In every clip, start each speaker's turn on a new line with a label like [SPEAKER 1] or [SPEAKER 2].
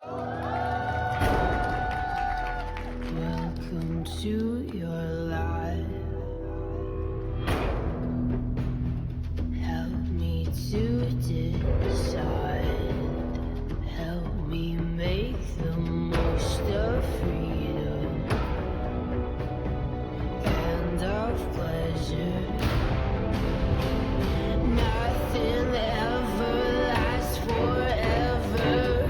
[SPEAKER 1] Welcome to your life. Help me to decide. Help me make the most of freedom and of pleasure. Nothing ever lasts forever.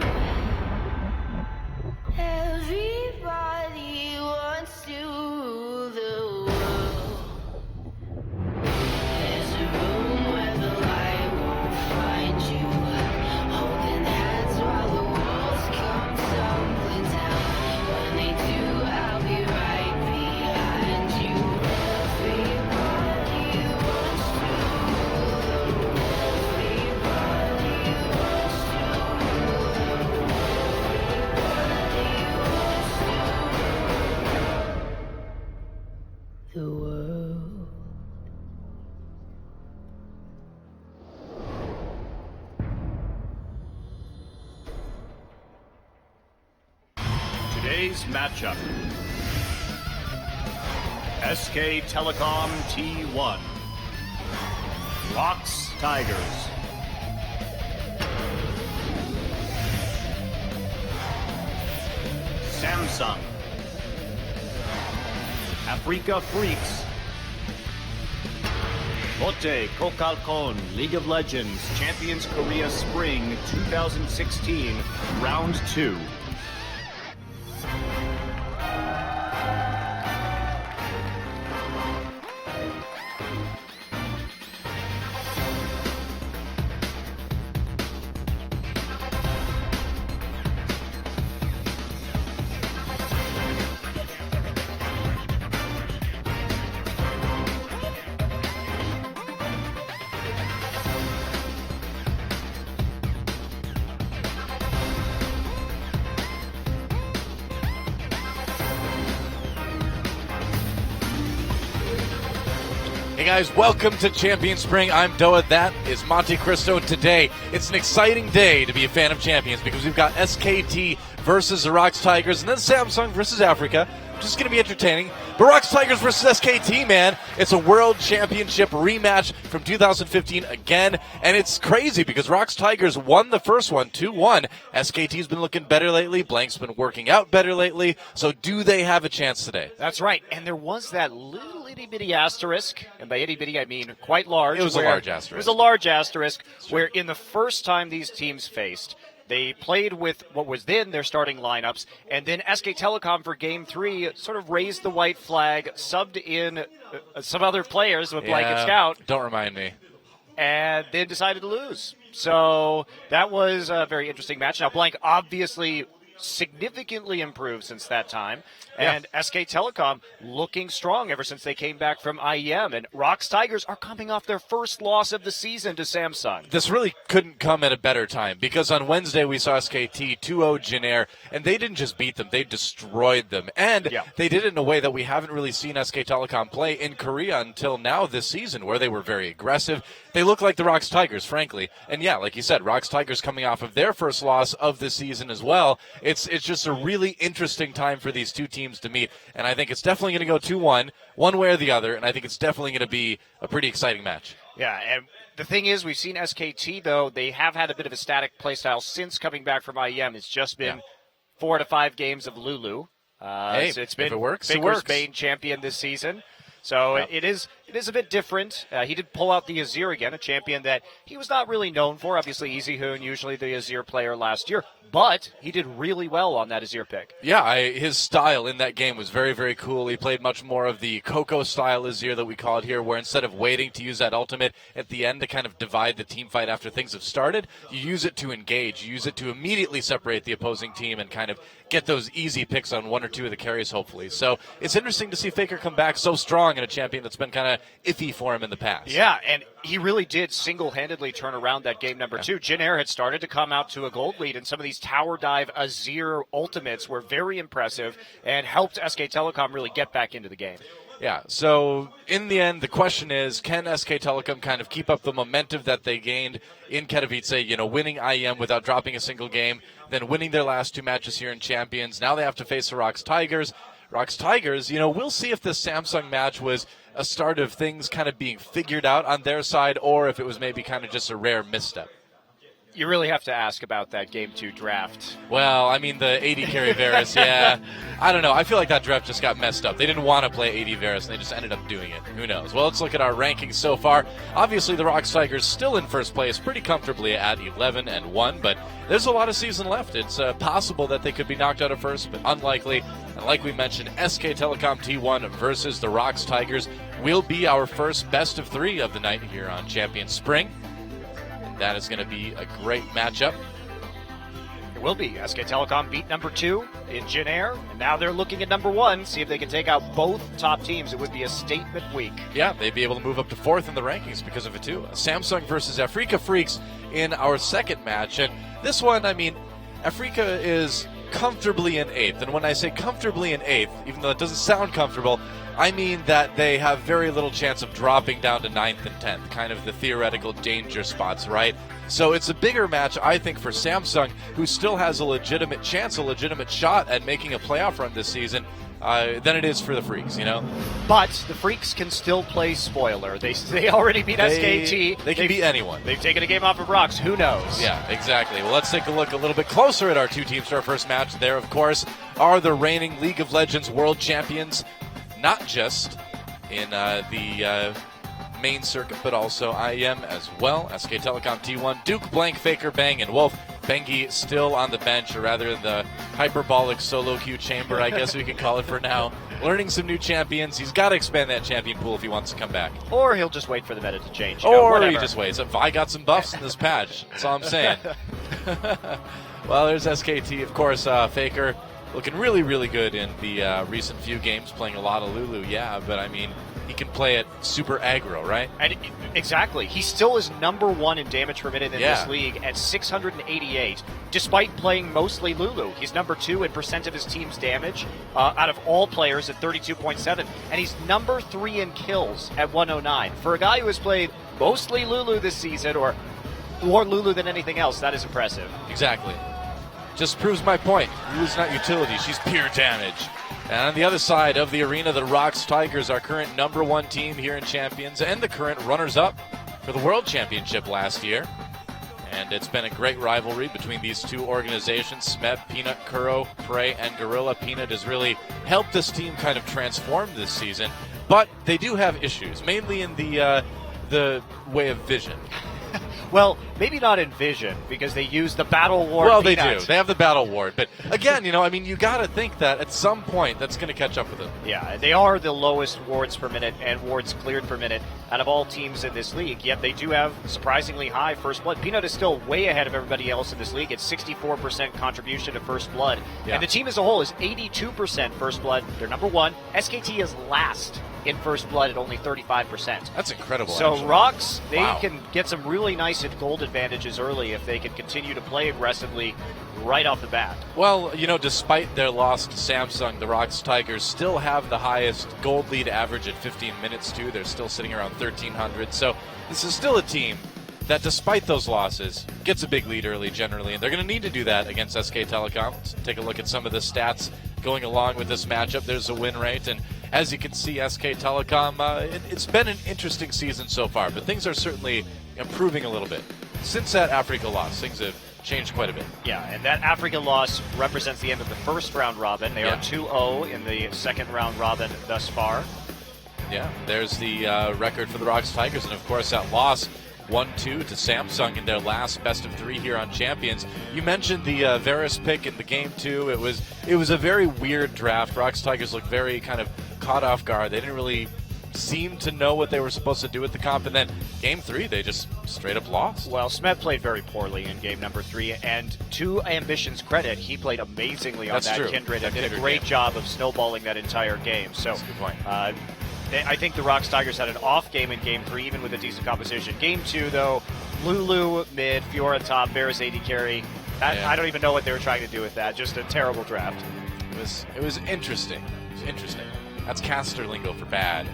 [SPEAKER 1] Everybody wants to rule the world. There's a room where the light won't find you. Holding hands while the walls come tumbling down. When they do, I'll be right behind you. Everybody wants to rule the world. Everybody wants to rule the world. The world.
[SPEAKER 2] Today's matchup. SK Telecom T1. Rocks Tigers. Samsung. Africa Freaks. Lotte Kokalkon League of Legends Champions Korea Spring 2016 Round 2.
[SPEAKER 3] Hey guys, welcome to Champion Spring. I'm Doa. That is Monte Cristo. Today, it's an exciting day to be a fan of Champions because we've got SKT versus the Rocks Tigers and then Samsung versus Africa, which is going to be entertaining. But Rocks Tigers versus SKT, man, it's a World Championship rematch from 2015 again. And it's crazy because Rocks Tigers won the first one 2-1. SKT's been looking better lately. Blank's been working out better lately. So do they have a chance today?
[SPEAKER 4] That's right. And there was that little itty-bitty asterisk, and by itty-bitty I mean quite large.
[SPEAKER 3] It was a large asterisk.
[SPEAKER 4] It was a large asterisk where in the first time these teams faced, they played with what was then their starting lineups, and then SK Telecom for Game 3 sort of raised the white flag, subbed in some other players with Blank and Scout.
[SPEAKER 3] Don't remind me.
[SPEAKER 4] And then decided to lose. So that was a very interesting match. Now, Blank obviously significantly improved since that time. And SK Telecom looking strong ever since they came back from IEM. And Rocks Tigers are coming off their first loss of the season to Samsung.
[SPEAKER 3] This really couldn't come at a better time because on Wednesday we saw SKT 2-0 Jin-Air, and they didn't just beat them, they destroyed them. And they did it in a way that we haven't really seen SK Telecom play in Korea until now this season, where they were very aggressive. They look like the Rocks Tigers, frankly. And yeah, like you said, Rocks Tigers coming off of their first loss of the season as well. It's just a really interesting time for these two teams to meet, and I think it's definitely going to go 2-1, one way or the other, and I think it's definitely going to be a pretty exciting match.
[SPEAKER 4] Yeah, and the thing is, we've seen SKT, though, they have had a bit of a static playstyle since coming back from IEM. It's just been 4 to 5 games of Lulu.
[SPEAKER 3] Hey,
[SPEAKER 4] so it's been
[SPEAKER 3] if it works,
[SPEAKER 4] Baker's
[SPEAKER 3] it works.
[SPEAKER 4] main champion this season. So it is a bit different. He did pull out the Azir again, a champion that he was not really known for. Obviously, Easy Hoon, usually the Azir player last year. But he did really well on that Azir pick.
[SPEAKER 3] Yeah, his style in that game was very, very cool. He played much more of the Coco style Azir that we call it here, where instead of waiting to use that ultimate at the end to kind of divide the team fight after things have started, you use it to engage. You use it to immediately separate the opposing team and kind of get those easy picks on one or two of the carries, hopefully. So it's interesting to see Faker come back so strong in a champion that's been kind of iffy for him in the past.
[SPEAKER 4] Yeah, and he really did single-handedly turn around that game number 2. Jin-Air had started to come out to a gold lead, and some of these tower dive Azir ultimates were very impressive and helped SK Telecom really get back into the game.
[SPEAKER 3] Yeah, so in the end, the question is, can SK Telecom kind of keep up the momentum that they gained in Katowice, winning IEM without dropping a single game, then winning their last 2 matches here in Champions. Now they have to face the ROX Tigers. ROX Tigers, we'll see if this Samsung match was a start of things kind of being figured out on their side, or if it was maybe kind of just a rare misstep.
[SPEAKER 4] You really have to ask about that Game 2 draft.
[SPEAKER 3] Well, I mean, the AD carry Varus, yeah. I don't know. I feel like that draft just got messed up. They didn't want to play AD Varus, and they just ended up doing it. Who knows? Well, let's look at our rankings so far. Obviously, the ROX Tigers still in first place pretty comfortably at 11-1, but there's a lot of season left. It's possible that they could be knocked out of first, but unlikely. And like we mentioned, SK Telecom T1 versus the ROX Tigers will be our first best of 3 of the night here on Champion Spring. That is going to be a great matchup.
[SPEAKER 4] It will be. SK Telecom beat number 2 in Jin Air, and now they're looking at number 1, see if they can take out both top teams. It would be a statement week.
[SPEAKER 3] Yeah, they'd be able to move up to 4th in the rankings because of it too. Samsung versus Afrika Freaks in our second match. And this one, I mean, Afrika is comfortably in 8th. And when I say comfortably in 8th, even though it doesn't sound comfortable, I mean that they have very little chance of dropping down to 9th and 10th, kind of the theoretical danger spots, right? So it's a bigger match, I think, for Samsung, who still has a legitimate chance, a legitimate shot at making a playoff run this season, than it is for the Freaks,
[SPEAKER 4] But the Freaks can still play spoiler. They already beat SKT.
[SPEAKER 3] They can beat anyone.
[SPEAKER 4] They've taken a game off of ROX. Who knows?
[SPEAKER 3] Yeah, exactly. Well, let's take a look a little bit closer at our 2 teams for our first match. There, of course, are the reigning League of Legends World Champions, not just in the main circuit, but also IEM as well. SK Telecom T1, Duke, Blank, Faker, Bang, and Wolf. Bengi still on the bench, or rather the hyperbolic solo queue chamber, I guess we can call it for now. Learning some new champions. He's got to expand that champion pool if he wants to come back.
[SPEAKER 4] Or he'll just wait for the meta to change.
[SPEAKER 3] Or he just waits. Vi got some buffs in this patch. That's all I'm saying. Well, there's SKT, of course. Faker looking really, really good in the recent few games, playing a lot of Lulu, yeah, but I mean, he can play it super aggro, right?
[SPEAKER 4] And exactly. He still is number 1 in damage per minute in this league at 688, despite playing mostly Lulu. He's number 2 in percent of his team's damage out of all players at 32.7, and he's number 3 in kills at 109. For a guy who has played mostly Lulu this season, or more Lulu than anything else, that is impressive.
[SPEAKER 3] Exactly. Just proves my point. Lulu's not utility, she's pure damage. And on the other side of the arena, the ROX Tigers, our current number 1 team here in Champions, and the current runners-up for the World Championship last year. And it's been a great rivalry between these 2 organizations, Smeb, Peanut, Kuro, Prey, and Gorilla. Peanut has really helped this team kind of transform this season, but they do have issues, mainly in the way of vision.
[SPEAKER 4] Well, maybe not in Vision, because they use the Battle Ward.
[SPEAKER 3] Well,
[SPEAKER 4] Peanut.
[SPEAKER 3] they do. They have the Battle Ward. But again, you got to think that at some point that's going to catch up with them.
[SPEAKER 4] Yeah, they are the lowest wards per minute and wards cleared per minute out of all teams in this league, yet they do have surprisingly high first blood. Peanut is still way ahead of everybody else in this league at 64% contribution to first blood. Yeah. And the team as a whole is 82% first blood. They're number 1. SKT is last in first blood at only 35%.
[SPEAKER 3] That's incredible.
[SPEAKER 4] So
[SPEAKER 3] actually.
[SPEAKER 4] ROX, they can get some really nice gold advantages early if they can continue to play aggressively right off the bat.
[SPEAKER 3] Well, despite their loss to Samsung, the ROX Tigers still have the highest gold lead average at 15 minutes too. They're still sitting around 1,300. So this is still a team that, despite those losses, gets a big lead early generally, and they're going to need to do that against SK Telecom. Let's take a look at some of the stats going along with this matchup. There's a win rate, and as you can see, SK Telecom, it's been an interesting season so far, but things are certainly improving a little bit. Since that Africa loss, things have changed quite a bit.
[SPEAKER 4] Yeah, and that Africa loss represents the end of the first round robin. They are 2-0 in the second round robin thus far.
[SPEAKER 3] Yeah, there's the record for the ROX Tigers, and of course that loss 1-2 to Samsung in their last best of 3 here on Champions. You mentioned the Varus pick in the game 2. It was a very weird draft. ROX Tigers looked very kind of caught off guard. They didn't really seem to know what they were supposed to do with the comp, and then game 3 they just straight up lost.
[SPEAKER 4] Well, Smeb played very poorly in game number 3, and to Ambition's credit, he played amazingly on that Kindred and did a great job of snowballing that entire game. So
[SPEAKER 3] that's a good point.
[SPEAKER 4] I think the ROX Tigers had an off game in game 3, even with a decent composition. Game 2, though, Lulu mid, Fiora top, Varus AD carry. I don't even know what they were trying to do with that. Just a terrible draft.
[SPEAKER 3] It was interesting. It was interesting. That's caster lingo for bad.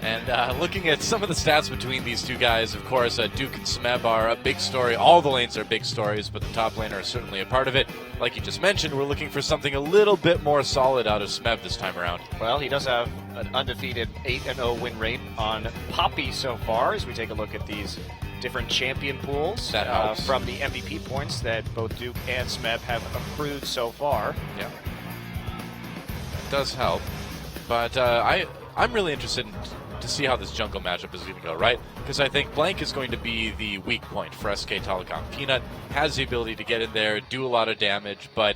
[SPEAKER 3] And looking at some of the stats between these two guys, of course, Duke and Smeb are a big story. All the lanes are big stories, but the top laner is certainly a part of it. Like you just mentioned, we're looking for something a little bit more solid out of Smeb this time around.
[SPEAKER 4] Well, he does have an undefeated 8-0 win rate on Poppy so far, as we take a look at these different champion pools from the MVP points that both Duke and Smeb have accrued so far.
[SPEAKER 3] Yeah, it does help. But I'm really interested to see how this jungle matchup is going to go, right? Because I think Blank is going to be the weak point for SK Telecom. Peanut has the ability to get in there, do a lot of damage, but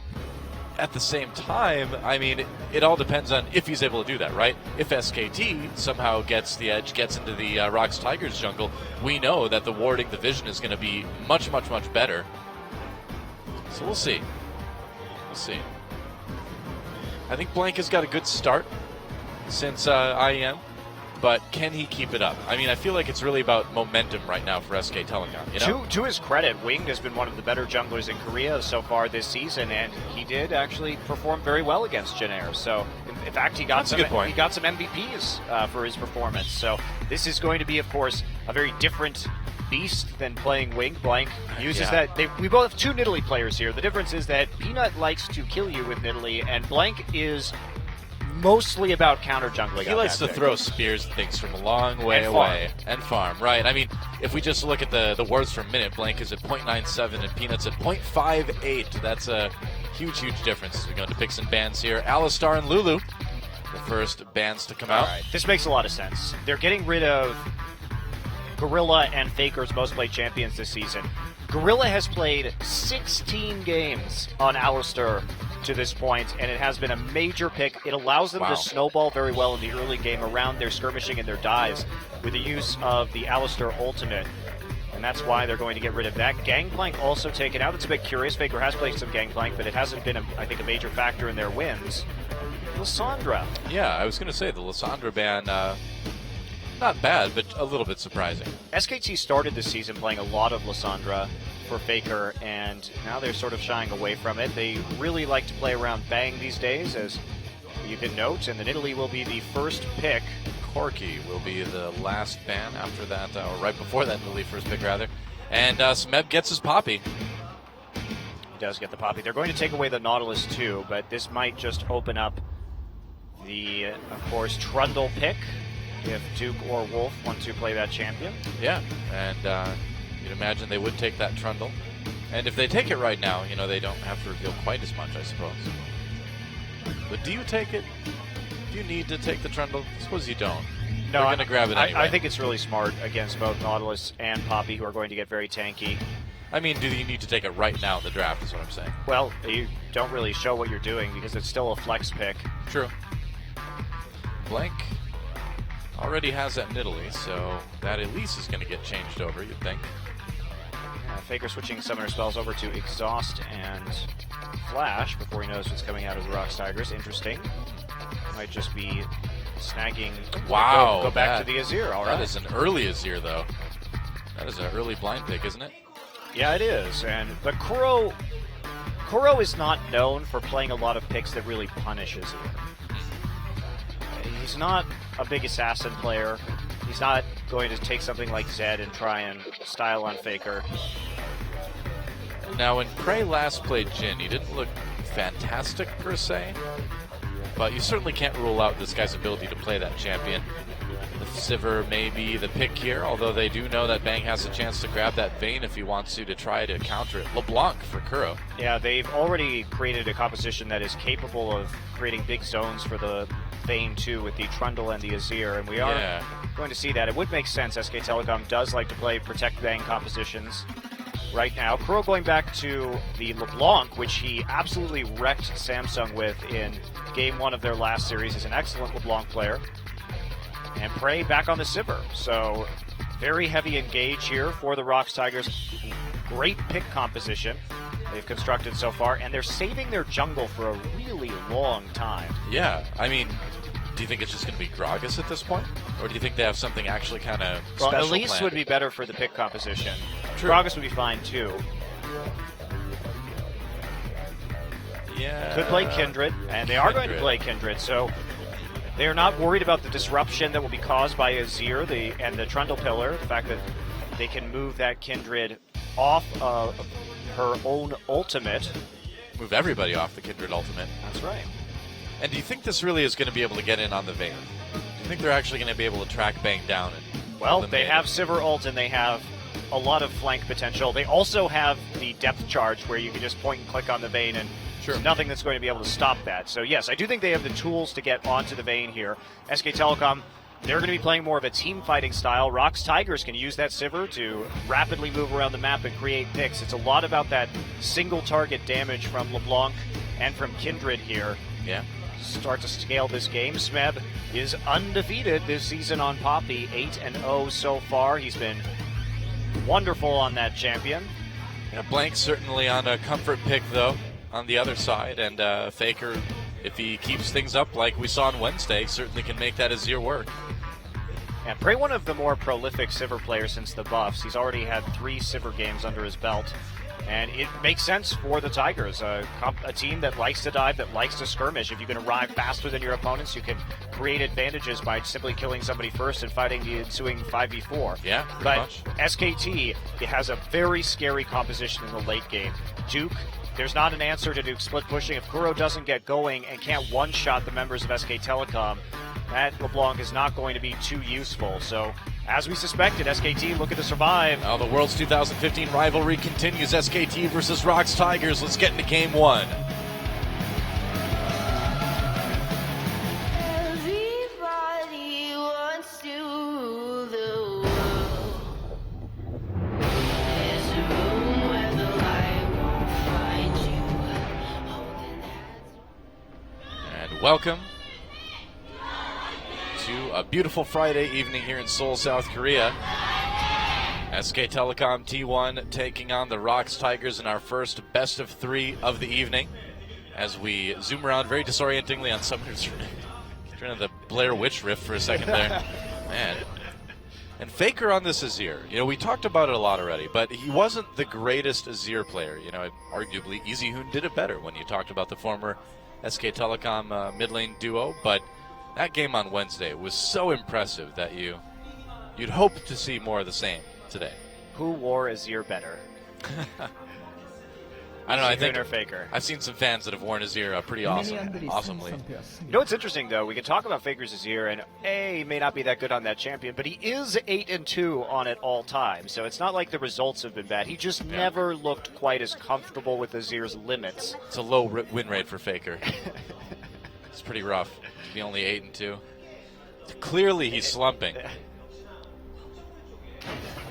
[SPEAKER 3] at the same time, I mean, it all depends on if he's able to do that, right? If SKT somehow gets the edge, gets into the Rocks Tigers jungle, we know that the warding, the vision is going to be much, much, much better. So we'll see. We'll see. I think Blank has got a good start since IEM, but can he keep it up? I mean, I feel like it's really about momentum right now for SK Telecom. You know?
[SPEAKER 4] To his credit, Winged has been one of the better junglers in Korea so far this season, and he did actually perform very well against Jin Air. So, in fact, he got some MVPs for his performance. So, this is going to be, of course, a very different beast than playing Winged. Blank uses that. We both have two Nidalee players here. The difference is that Peanut likes to kill you with Nidalee, and Blank is mostly about counter jungling.
[SPEAKER 3] He likes to throw spears and things from a long way away. And farm, right. I mean, if we just look at the wards per minute, Blank is at 0.97 and Peanut's at 0.58. That's a huge, huge difference as we go into picks and bans here. Alistar and Lulu, the first bans to come out.
[SPEAKER 4] All right. This makes a lot of sense. They're getting rid of Gorilla and Faker's most played champions this season. Gorilla has played 16 games on Alistar to this point, and it has been a major pick. It allows them to snowball very well in the early game around their skirmishing and their dives with the use of the Alistar ultimate. And that's why they're going to get rid of that. Gangplank also taken out. It's a bit curious. Faker has played some Gangplank, but it hasn't been, I think, a major factor in their wins. Lissandra.
[SPEAKER 3] Yeah, I was going to say the Lissandra ban, not bad, but a little bit surprising.
[SPEAKER 4] SKT started this season playing a lot of Lissandra for Faker, and now they're sort of shying away from it. They really like to play around Bang these days, as you can note, and the Nidalee will be the first pick.
[SPEAKER 3] Corki will be the last ban after that, or right before that Nidalee first pick, rather. And Smeb gets his Poppy.
[SPEAKER 4] He does get the Poppy. They're going to take away the Nautilus too, but this might just open up the, of course, Trundle pick if Duke or Wolf want to play that champion.
[SPEAKER 3] Yeah, and you'd imagine they would take that Trundle. And if they take it right now, you know, they don't have to reveal quite as much, I suppose. But do you take it? Do you need to take the Trundle? I suppose you don't.
[SPEAKER 4] No,
[SPEAKER 3] We're going to grab it anyway.
[SPEAKER 4] I think it's really smart against both Nautilus and Poppy, who are going to get very tanky.
[SPEAKER 3] I mean, do you need to take it right now in the draft is what I'm saying.
[SPEAKER 4] Well, you don't really show what you're doing because it's still a flex pick.
[SPEAKER 3] True. Blank already has that Nidalee, so that at least is going to get changed over, you'd think.
[SPEAKER 4] Faker switching summoner spells over to Exhaust and Flash before he knows what's coming out of the Rocks Tigers. Interesting. Might just be snagging.
[SPEAKER 3] Wow.
[SPEAKER 4] Go back to the Azir. All right.
[SPEAKER 3] That is an early Azir, though. That is an early blind pick, isn't it?
[SPEAKER 4] Yeah, it is. But Kuro is not known for playing a lot of picks that really punish Azir. He's not a big assassin player. He's not going to take something like Zed and try and style on Faker.
[SPEAKER 3] Now, when Prey last played Jhin, he didn't look fantastic per se, but you certainly can't rule out this guy's ability to play that champion. The Sivir may be the pick here, although they do know that Bang has a chance to grab that Vayne if he wants to try to counter it. LeBlanc for Kuro.
[SPEAKER 4] Yeah, they've already created a composition that is capable of creating big zones for the Vayne too with the Trundle and the Azir, and we are going to see that. It would make sense. SK Telecom does like to play Protect Bang compositions right now. Kuro going back to the LeBlanc, which he absolutely wrecked Samsung with in Game 1 of their last series. He's an excellent LeBlanc player. And Prey back on the Sivir. So very heavy engage here for the Rocks Tigers. Great pick composition they've constructed so far, and they're saving their jungle for a really long time.
[SPEAKER 3] Yeah, I mean, do you think it's just going to be Gragas at this point? Or do you think they have something actually kind of special
[SPEAKER 4] Well, Elise
[SPEAKER 3] planned?
[SPEAKER 4] would be better for the pick composition.
[SPEAKER 3] True.
[SPEAKER 4] Gragas would be fine too.
[SPEAKER 3] Yeah.
[SPEAKER 4] Could play Kindred, and they are going to play Kindred, so They are not worried about the disruption that will be caused by Azir and the Trundle Pillar. The fact that they can move that Kindred off of her own ultimate.
[SPEAKER 3] Move everybody off the Kindred ultimate.
[SPEAKER 4] That's right.
[SPEAKER 3] And do you think this really is going to be able to get in on the Vayne? Do you think they're actually going to be able to track Bang down?
[SPEAKER 4] Well, they have Sivir ult and they have a lot of flank potential. They also have the depth charge where you can just point and click on the Vayne and there's nothing that's going to be able to stop that. So yes, I do think they have the tools to get onto the Vayne here. SK Telecom, they're going to be playing more of a team fighting style. Rox Tigers can use that Sivir to rapidly move around the map and create picks. It's a lot about that single target damage from LeBlanc and from Kindred here.
[SPEAKER 3] Yeah.
[SPEAKER 4] Start to scale this game. Smeb is undefeated this season on Poppy, 8-0 so far. He's been wonderful on that champion.
[SPEAKER 3] Yeah, Blank certainly on a comfort pick though on the other side, and Faker, if he keeps things up like we saw on Wednesday, certainly can make that Azir work.
[SPEAKER 4] And Prey, one of the more prolific Sivir players since the buffs. He's already had 3 Sivir games under his belt. And it makes sense for the Tigers, a team that likes to dive, that likes to skirmish. If you can arrive faster than your opponents, you can create advantages by simply killing somebody first and fighting the ensuing 5v4.
[SPEAKER 3] Yeah,
[SPEAKER 4] but
[SPEAKER 3] much.
[SPEAKER 4] SKT, it has a very scary composition in the late game. Duke, there's not an answer to Duke split pushing. If Kuro doesn't get going and can't one-shot the members of SK Telecom, that LeBlanc is not going to be too useful. So, as we suspected, SKT looking to survive.
[SPEAKER 3] Now the World's 2015 rivalry continues. SKT versus Rox Tigers. Let's get into game 1.
[SPEAKER 1] Everybody wants to rule the world. There's a room where the light won't find you. Holding hands.
[SPEAKER 3] And welcome to a beautiful Friday evening here in Seoul, South Korea. SK Telecom T1 taking on the Rox Tigers in our first best of 3 of the evening. As we zoom around very disorientingly on Summoner's trying the Blair Witch riff for a second there. Man. And Faker on this Azir. You know, we talked about it a lot already, but he wasn't the greatest Azir player. You know, arguably EasyHoon did it better when you talked about the former SK Telecom mid lane duo, but that game on Wednesday was so impressive that you'd hope to see more of the same today.
[SPEAKER 4] Who wore Azir better?
[SPEAKER 3] I don't know. I think
[SPEAKER 4] or Faker.
[SPEAKER 3] I've seen some fans that have worn Azir pretty awesomely.
[SPEAKER 4] You know what's interesting though? We can talk about Faker's Azir, and he may not be that good on that champion, but he is 8-2 on it all time. So it's not like the results have been bad. He just never looked quite as comfortable with Azir's limits.
[SPEAKER 3] It's a low win rate for Faker. It's pretty rough to be only 8-2. Clearly, he's slumping.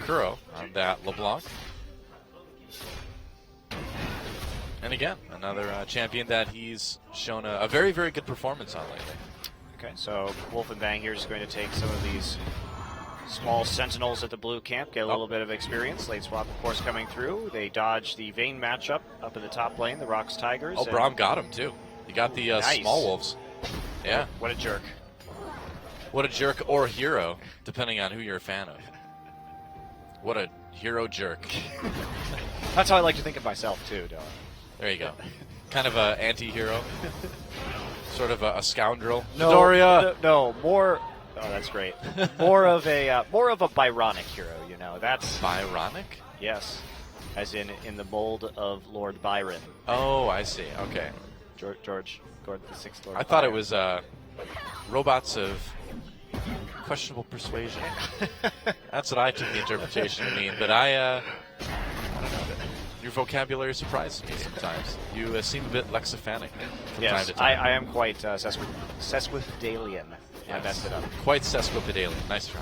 [SPEAKER 3] Kuro on that LeBlanc. And again, another champion that he's shown a very, very good performance on lately.
[SPEAKER 4] Okay, so Wolf and Bang here is going to take some of these small sentinels at the blue camp, get a little bit of experience. Late swap, of course, coming through. They dodge the Vayne matchup up in the top lane, the Rox Tigers.
[SPEAKER 3] Oh, Braum got him, too. He got the
[SPEAKER 4] nice.
[SPEAKER 3] small wolves. Yeah.
[SPEAKER 4] What a jerk.
[SPEAKER 3] What a jerk or hero, depending on who you're a fan of. What a hero jerk.
[SPEAKER 4] That's how I like to think of myself, too, Dylan.
[SPEAKER 3] There you go. Kind of an anti-hero. Sort of a scoundrel.
[SPEAKER 4] No,
[SPEAKER 3] Midoriya.
[SPEAKER 4] no, more. Oh, that's great. More of a Byronic hero, you know. That's
[SPEAKER 3] Byronic?
[SPEAKER 4] yes, as in the mold of Lord Byron.
[SPEAKER 3] Oh, I see. Okay.
[SPEAKER 4] George Gordon the Sixth Lord.
[SPEAKER 3] I thought
[SPEAKER 4] Byron.
[SPEAKER 3] it was robots of questionable persuasion. That's what I took the interpretation to mean. But I don't know. Your vocabulary surprises me sometimes. You seem a bit lexiphonic from time to time.
[SPEAKER 4] I am quite sesquipedalian.
[SPEAKER 3] Yes.
[SPEAKER 4] I messed it up.
[SPEAKER 3] Quite sesquipedalian. Nice try.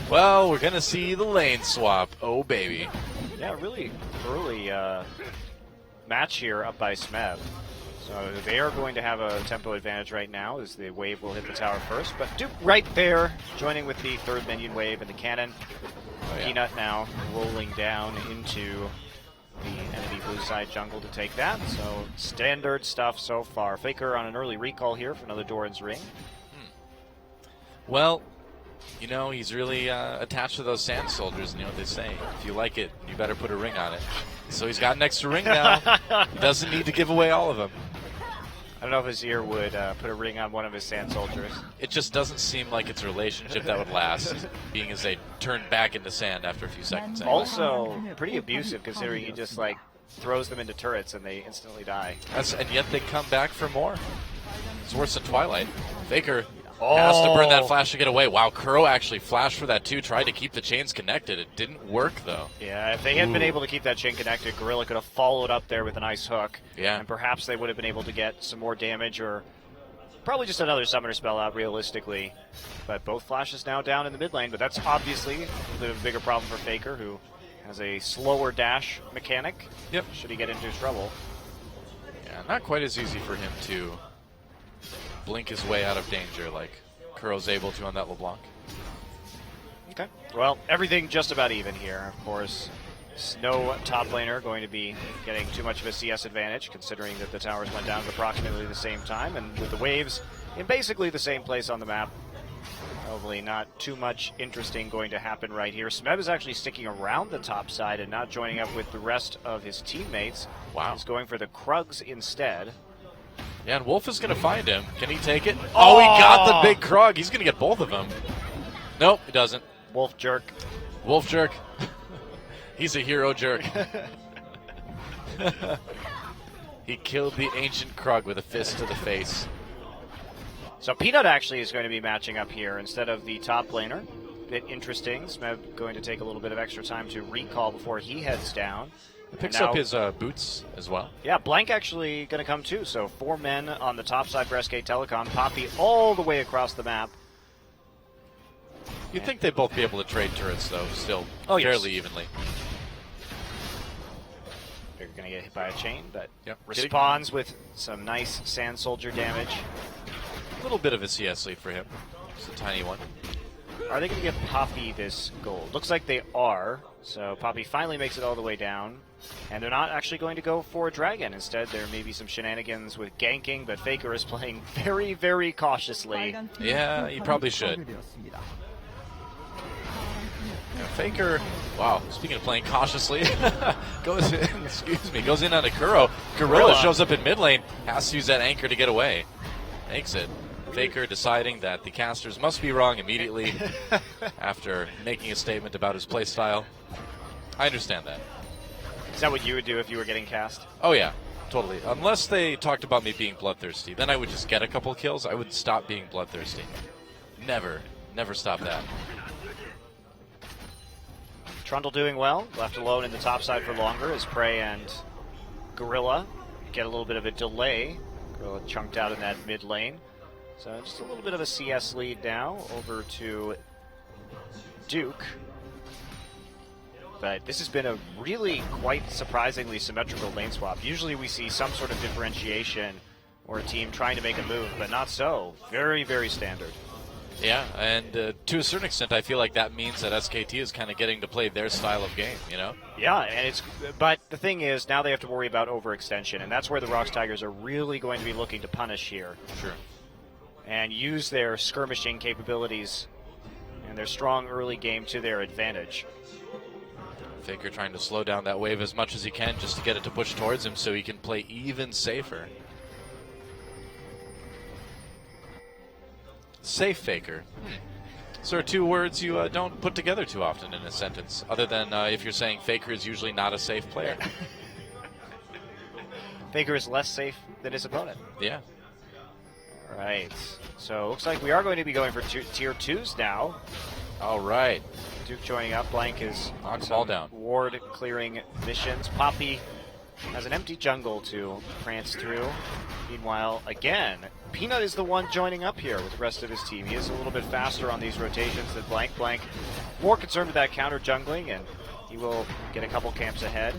[SPEAKER 3] Well, we're going to see the lane swap. Oh, baby.
[SPEAKER 4] Yeah, really early match here up by Smeb. So they are going to have a tempo advantage right now as the wave will hit the tower first. But Duke right there, joining with the third minion wave and the cannon.
[SPEAKER 3] Oh, yeah.
[SPEAKER 4] Peanut now rolling down into the enemy blue side jungle to take that. So standard stuff so far. Faker on an early recall here for another Doran's Ring.
[SPEAKER 3] Well, you know, he's really attached to those sand soldiers, and you know what they say. If you like it, you better put a ring on it. So he's got an extra ring now. He doesn't need to give away all of them.
[SPEAKER 4] I don't know if Azir would put a ring on one of his sand soldiers.
[SPEAKER 3] It just doesn't seem like it's a relationship that would last, being as they turn back into sand after a few seconds. Anyway.
[SPEAKER 4] Also, pretty abusive considering he just like throws them into turrets and they instantly die.
[SPEAKER 3] And yet they come back for more. It's worse than Twilight. Faker has to burn that flash to get away. Wow, Kuro actually flashed for that too, tried to keep the chains connected. It didn't work though.
[SPEAKER 4] Yeah, if they had been able to keep that chain connected, Gorilla could have followed up there with a nice hook.
[SPEAKER 3] Yeah.
[SPEAKER 4] And perhaps they would have been able to get some more damage or probably just another summoner spell out realistically. But both flashes now down in the mid lane, but that's obviously a little bit of a bigger problem for Faker, who has a slower dash mechanic.
[SPEAKER 3] Yep.
[SPEAKER 4] Should he get into trouble.
[SPEAKER 3] Yeah, not quite as easy for him to blink his way out of danger like Kuro's able to on that LeBlanc.
[SPEAKER 4] Okay. Well, everything just about even here. Of course, no top laner going to be getting too much of a CS advantage, considering that the towers went down at approximately the same time, and with the waves in basically the same place on the map. Probably not too much interesting going to happen right here. Smeb is actually sticking around the top side and not joining up with the rest of his teammates.
[SPEAKER 3] Wow.
[SPEAKER 4] He's going for the Krugs instead.
[SPEAKER 3] Yeah, and Wolf is going to find him. Can he take it? Oh, he got the big Krug. He's going to get both of them. Nope, he doesn't.
[SPEAKER 4] Wolf jerk.
[SPEAKER 3] Wolf jerk. He's a hero jerk. He killed the ancient Krug with a fist to the face.
[SPEAKER 4] So Peanut actually is going to be matching up here instead of the top laner. Bit interesting. Smeb going to take a little bit of extra time to recall before he heads down.
[SPEAKER 3] He picks up his boots as well.
[SPEAKER 4] Yeah, Blank actually going to come too. So 4 men on the top side for SK Telecom. Poppy all the way across the map.
[SPEAKER 3] You'd think they'd both be able to trade turrets, though, still fairly evenly.
[SPEAKER 4] They're going to get hit by a chain, but
[SPEAKER 3] Yep.
[SPEAKER 4] responds with some nice Sand Soldier damage.
[SPEAKER 3] A little bit of a CS lead for him. Just a tiny one.
[SPEAKER 4] Are they going to give Poppy this gold? Looks like they are. So Poppy finally makes it all the way down. And they're not actually going to go for a dragon. Instead, there may be some shenanigans with ganking, but Faker is playing very, very cautiously.
[SPEAKER 3] Yeah, he probably should. Yeah, Faker, wow, speaking of playing cautiously, goes in on a Kuro. Gorilla shows up in mid lane, has to use that anchor to get away. Makes it. Faker deciding that the casters must be wrong immediately after making a statement about his playstyle. I understand that.
[SPEAKER 4] Is that what you would do if you were getting cast?
[SPEAKER 3] Oh yeah, totally. Unless they talked about me being bloodthirsty, then I would just get a couple kills. I would stop being bloodthirsty. Never stop that.
[SPEAKER 4] Trundle doing well, left alone in the top side for longer as Prey and Gorilla get a little bit of a delay. Gorilla chunked out in that mid lane. So just a little bit of a CS lead now over to Duke. But this has been a really quite surprisingly symmetrical lane swap. Usually we see some sort of differentiation or a team trying to make a move, but not so. Very, very standard.
[SPEAKER 3] Yeah, and to a certain extent, I feel like that means that SKT is kind of getting to play their style of game, you know?
[SPEAKER 4] Yeah, and but the thing is, now they have to worry about overextension, and that's where the Rocks Tigers are really going to be looking to punish here.
[SPEAKER 3] Sure.
[SPEAKER 4] And use their skirmishing capabilities and their strong early game to their advantage.
[SPEAKER 3] Faker trying to slow down that wave as much as he can just to get it to push towards him so he can play even safer. Safe Faker. So are 2 words you don't put together too often in a sentence, other than if you're saying Faker is usually not a safe player.
[SPEAKER 4] Faker is less safe than his opponent.
[SPEAKER 3] Yeah.
[SPEAKER 4] All right. So looks like we are going to be going for tier 2s now.
[SPEAKER 3] All right.
[SPEAKER 4] Duke joining up. Blank is
[SPEAKER 3] Knock the ball down.
[SPEAKER 4] Ward clearing missions. Poppy has an empty jungle to prance through. Meanwhile, again, Peanut is the one joining up here with the rest of his team. He is a little bit faster on these rotations than Blank. Blank more concerned with that counter jungling, and he will get a couple camps ahead.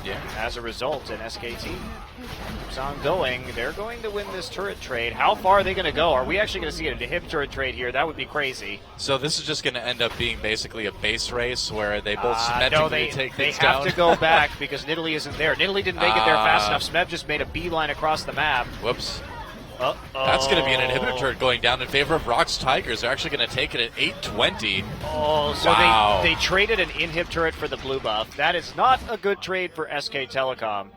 [SPEAKER 3] Yeah.
[SPEAKER 4] As a result, and SKT keeps on going. They're going to win this turret trade. How far are they going to go? Are we actually going to see a hip turret trade here? That would be crazy.
[SPEAKER 3] So this is just going to end up being basically a base race where they both symmetrically take things down?
[SPEAKER 4] They have to go back because Nidalee isn't there. Nidalee didn't make it there fast enough. Smeb just made a beeline across the map.
[SPEAKER 3] Whoops.
[SPEAKER 4] Uh-oh.
[SPEAKER 3] That's going to be an inhibitor turret going down in favor of Rocks Tigers. They're actually going to take it at 820.
[SPEAKER 4] Oh, so
[SPEAKER 3] wow.
[SPEAKER 4] they traded an inhib turret for the blue buff. That is not a good trade for SK Telecom.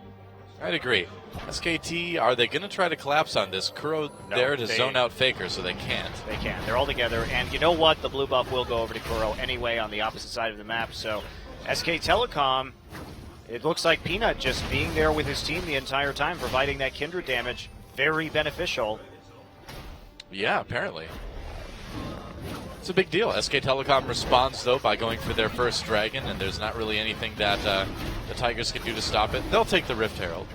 [SPEAKER 3] I'd agree. SKT, are they going to try to collapse on this? Kuro
[SPEAKER 4] No,
[SPEAKER 3] there to
[SPEAKER 4] they-
[SPEAKER 3] zone out Faker, so they can't.
[SPEAKER 4] They can. They're all together. And you know what? The blue buff will go over to Kuro anyway on the opposite side of the map. So SK Telecom, it looks like Peanut just being there with his team the entire time, providing that Kindred damage, very beneficial.
[SPEAKER 3] Yeah, apparently. It's a big deal. SK Telecom responds, though, by going for their first dragon, and there's not really anything that the Tigers can do to stop it. They'll take the Rift Herald.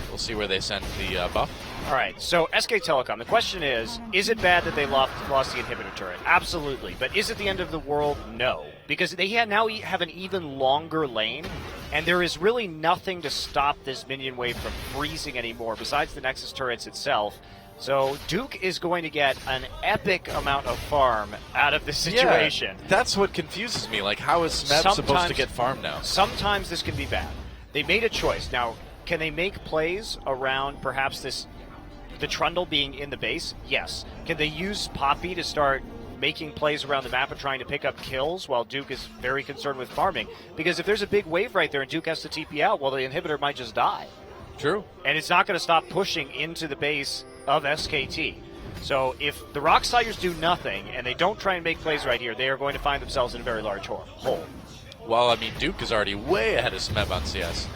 [SPEAKER 3] We'll see where they send the buff.
[SPEAKER 4] All right, so SK Telecom, the question is it bad that they lost the inhibitor turret? Absolutely. But is it the end of the world? No. Because they now have an even longer lane, and there is really nothing to stop this minion wave from freezing anymore besides the Nexus turrets itself. So Duke is going to get an epic amount of farm out of this situation.
[SPEAKER 3] Yeah, that's what confuses me. Like, how is Smeb supposed to get farm now?
[SPEAKER 4] Sometimes this can be bad. They made a choice. Now, can they make plays around perhaps the Trundle being in the base? Yes. Can they use Poppy to start making plays around the map and trying to pick up kills while Duke is very concerned with farming? Because if there's a big wave right there and Duke has to TP out, well, the inhibitor might just die.
[SPEAKER 3] True.
[SPEAKER 4] And it's not going to stop pushing into the base of SKT. So if the Rox Tigers do nothing and they don't try and make plays right here, they are going to find themselves in a very large hole.
[SPEAKER 3] Well, I mean, Duke is already way ahead of Smeb on CS.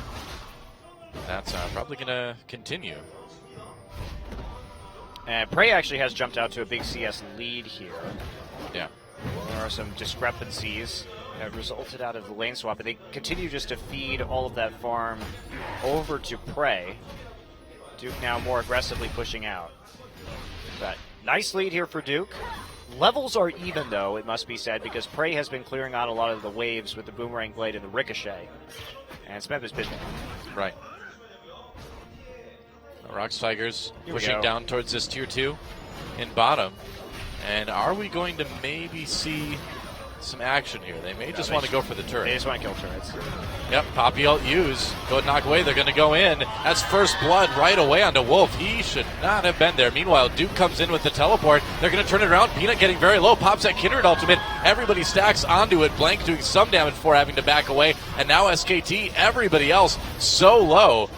[SPEAKER 3] That's probably going to continue.
[SPEAKER 4] And Prey actually has jumped out to a big CS lead here.
[SPEAKER 3] Yeah.
[SPEAKER 4] There are some discrepancies that resulted out of the lane swap, but they continue just to feed all of that farm over to Prey. Duke now more aggressively pushing out. But nice lead here for Duke. Levels are even, though, it must be said, because Prey has been clearing out a lot of the waves with the Boomerang Blade and the Ricochet. And Smeb has been there.
[SPEAKER 3] Right. Rox Tigers
[SPEAKER 4] Here we
[SPEAKER 3] pushing
[SPEAKER 4] go.
[SPEAKER 3] down towards this tier 2 in bottom. And are we going to maybe see some action here? They may just want to go for the
[SPEAKER 4] They
[SPEAKER 3] turret.
[SPEAKER 4] just want to kill turrets.
[SPEAKER 3] Yep, Poppy ult use. Go and knock away. They're going to go in. That's first blood right away onto Wolf. He should not have been there. Meanwhile, Duke comes in with the teleport. They're going to turn it around. Peanut getting very low. Pops that Kindred ultimate. Everybody stacks onto it. Blank doing some damage before having to back away. And now SKT, everybody else so low.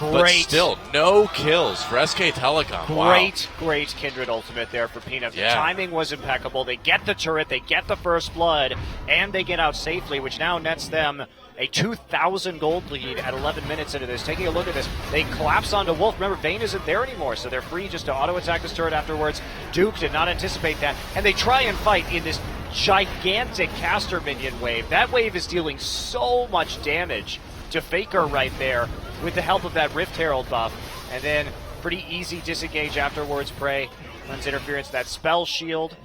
[SPEAKER 3] But
[SPEAKER 4] Great.
[SPEAKER 3] still, no kills for SK Telecom. Wow.
[SPEAKER 4] Great Kindred ultimate there for Peanut.
[SPEAKER 3] Yeah.
[SPEAKER 4] The timing was impeccable. They get the turret, they get the first blood, and they get out safely, which now nets them a 2,000 gold lead at 11 minutes into this. Taking a look at this, they collapse onto Wolf. Remember, Vayne isn't there anymore, so they're free just to auto-attack this turret afterwards. Duke did not anticipate that, and they try and fight in this gigantic caster minion wave. That wave is dealing so much damage to Faker right there with the help of that Rift Herald buff. And then pretty easy disengage afterwards. Prey runs interference, that spell shield.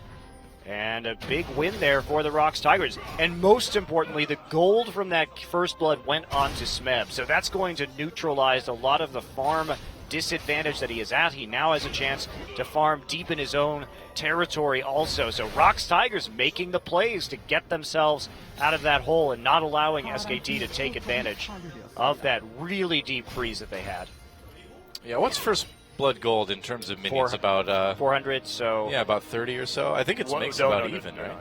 [SPEAKER 4] And a big win there for the Rox Tigers. And most importantly, the gold from that first blood went on to Smeb. So that's going to neutralize a lot of the farm disadvantage that he is at. He now has a chance to farm deep in his own territory also. So Rox Tigers making the plays to get themselves out of that hole and not allowing SKT to take advantage of that really deep freeze that they had.
[SPEAKER 3] Yeah, what's first blood gold in terms of minions? About
[SPEAKER 4] 400, so...
[SPEAKER 3] yeah, about 30 or so. I think it makes about even, right?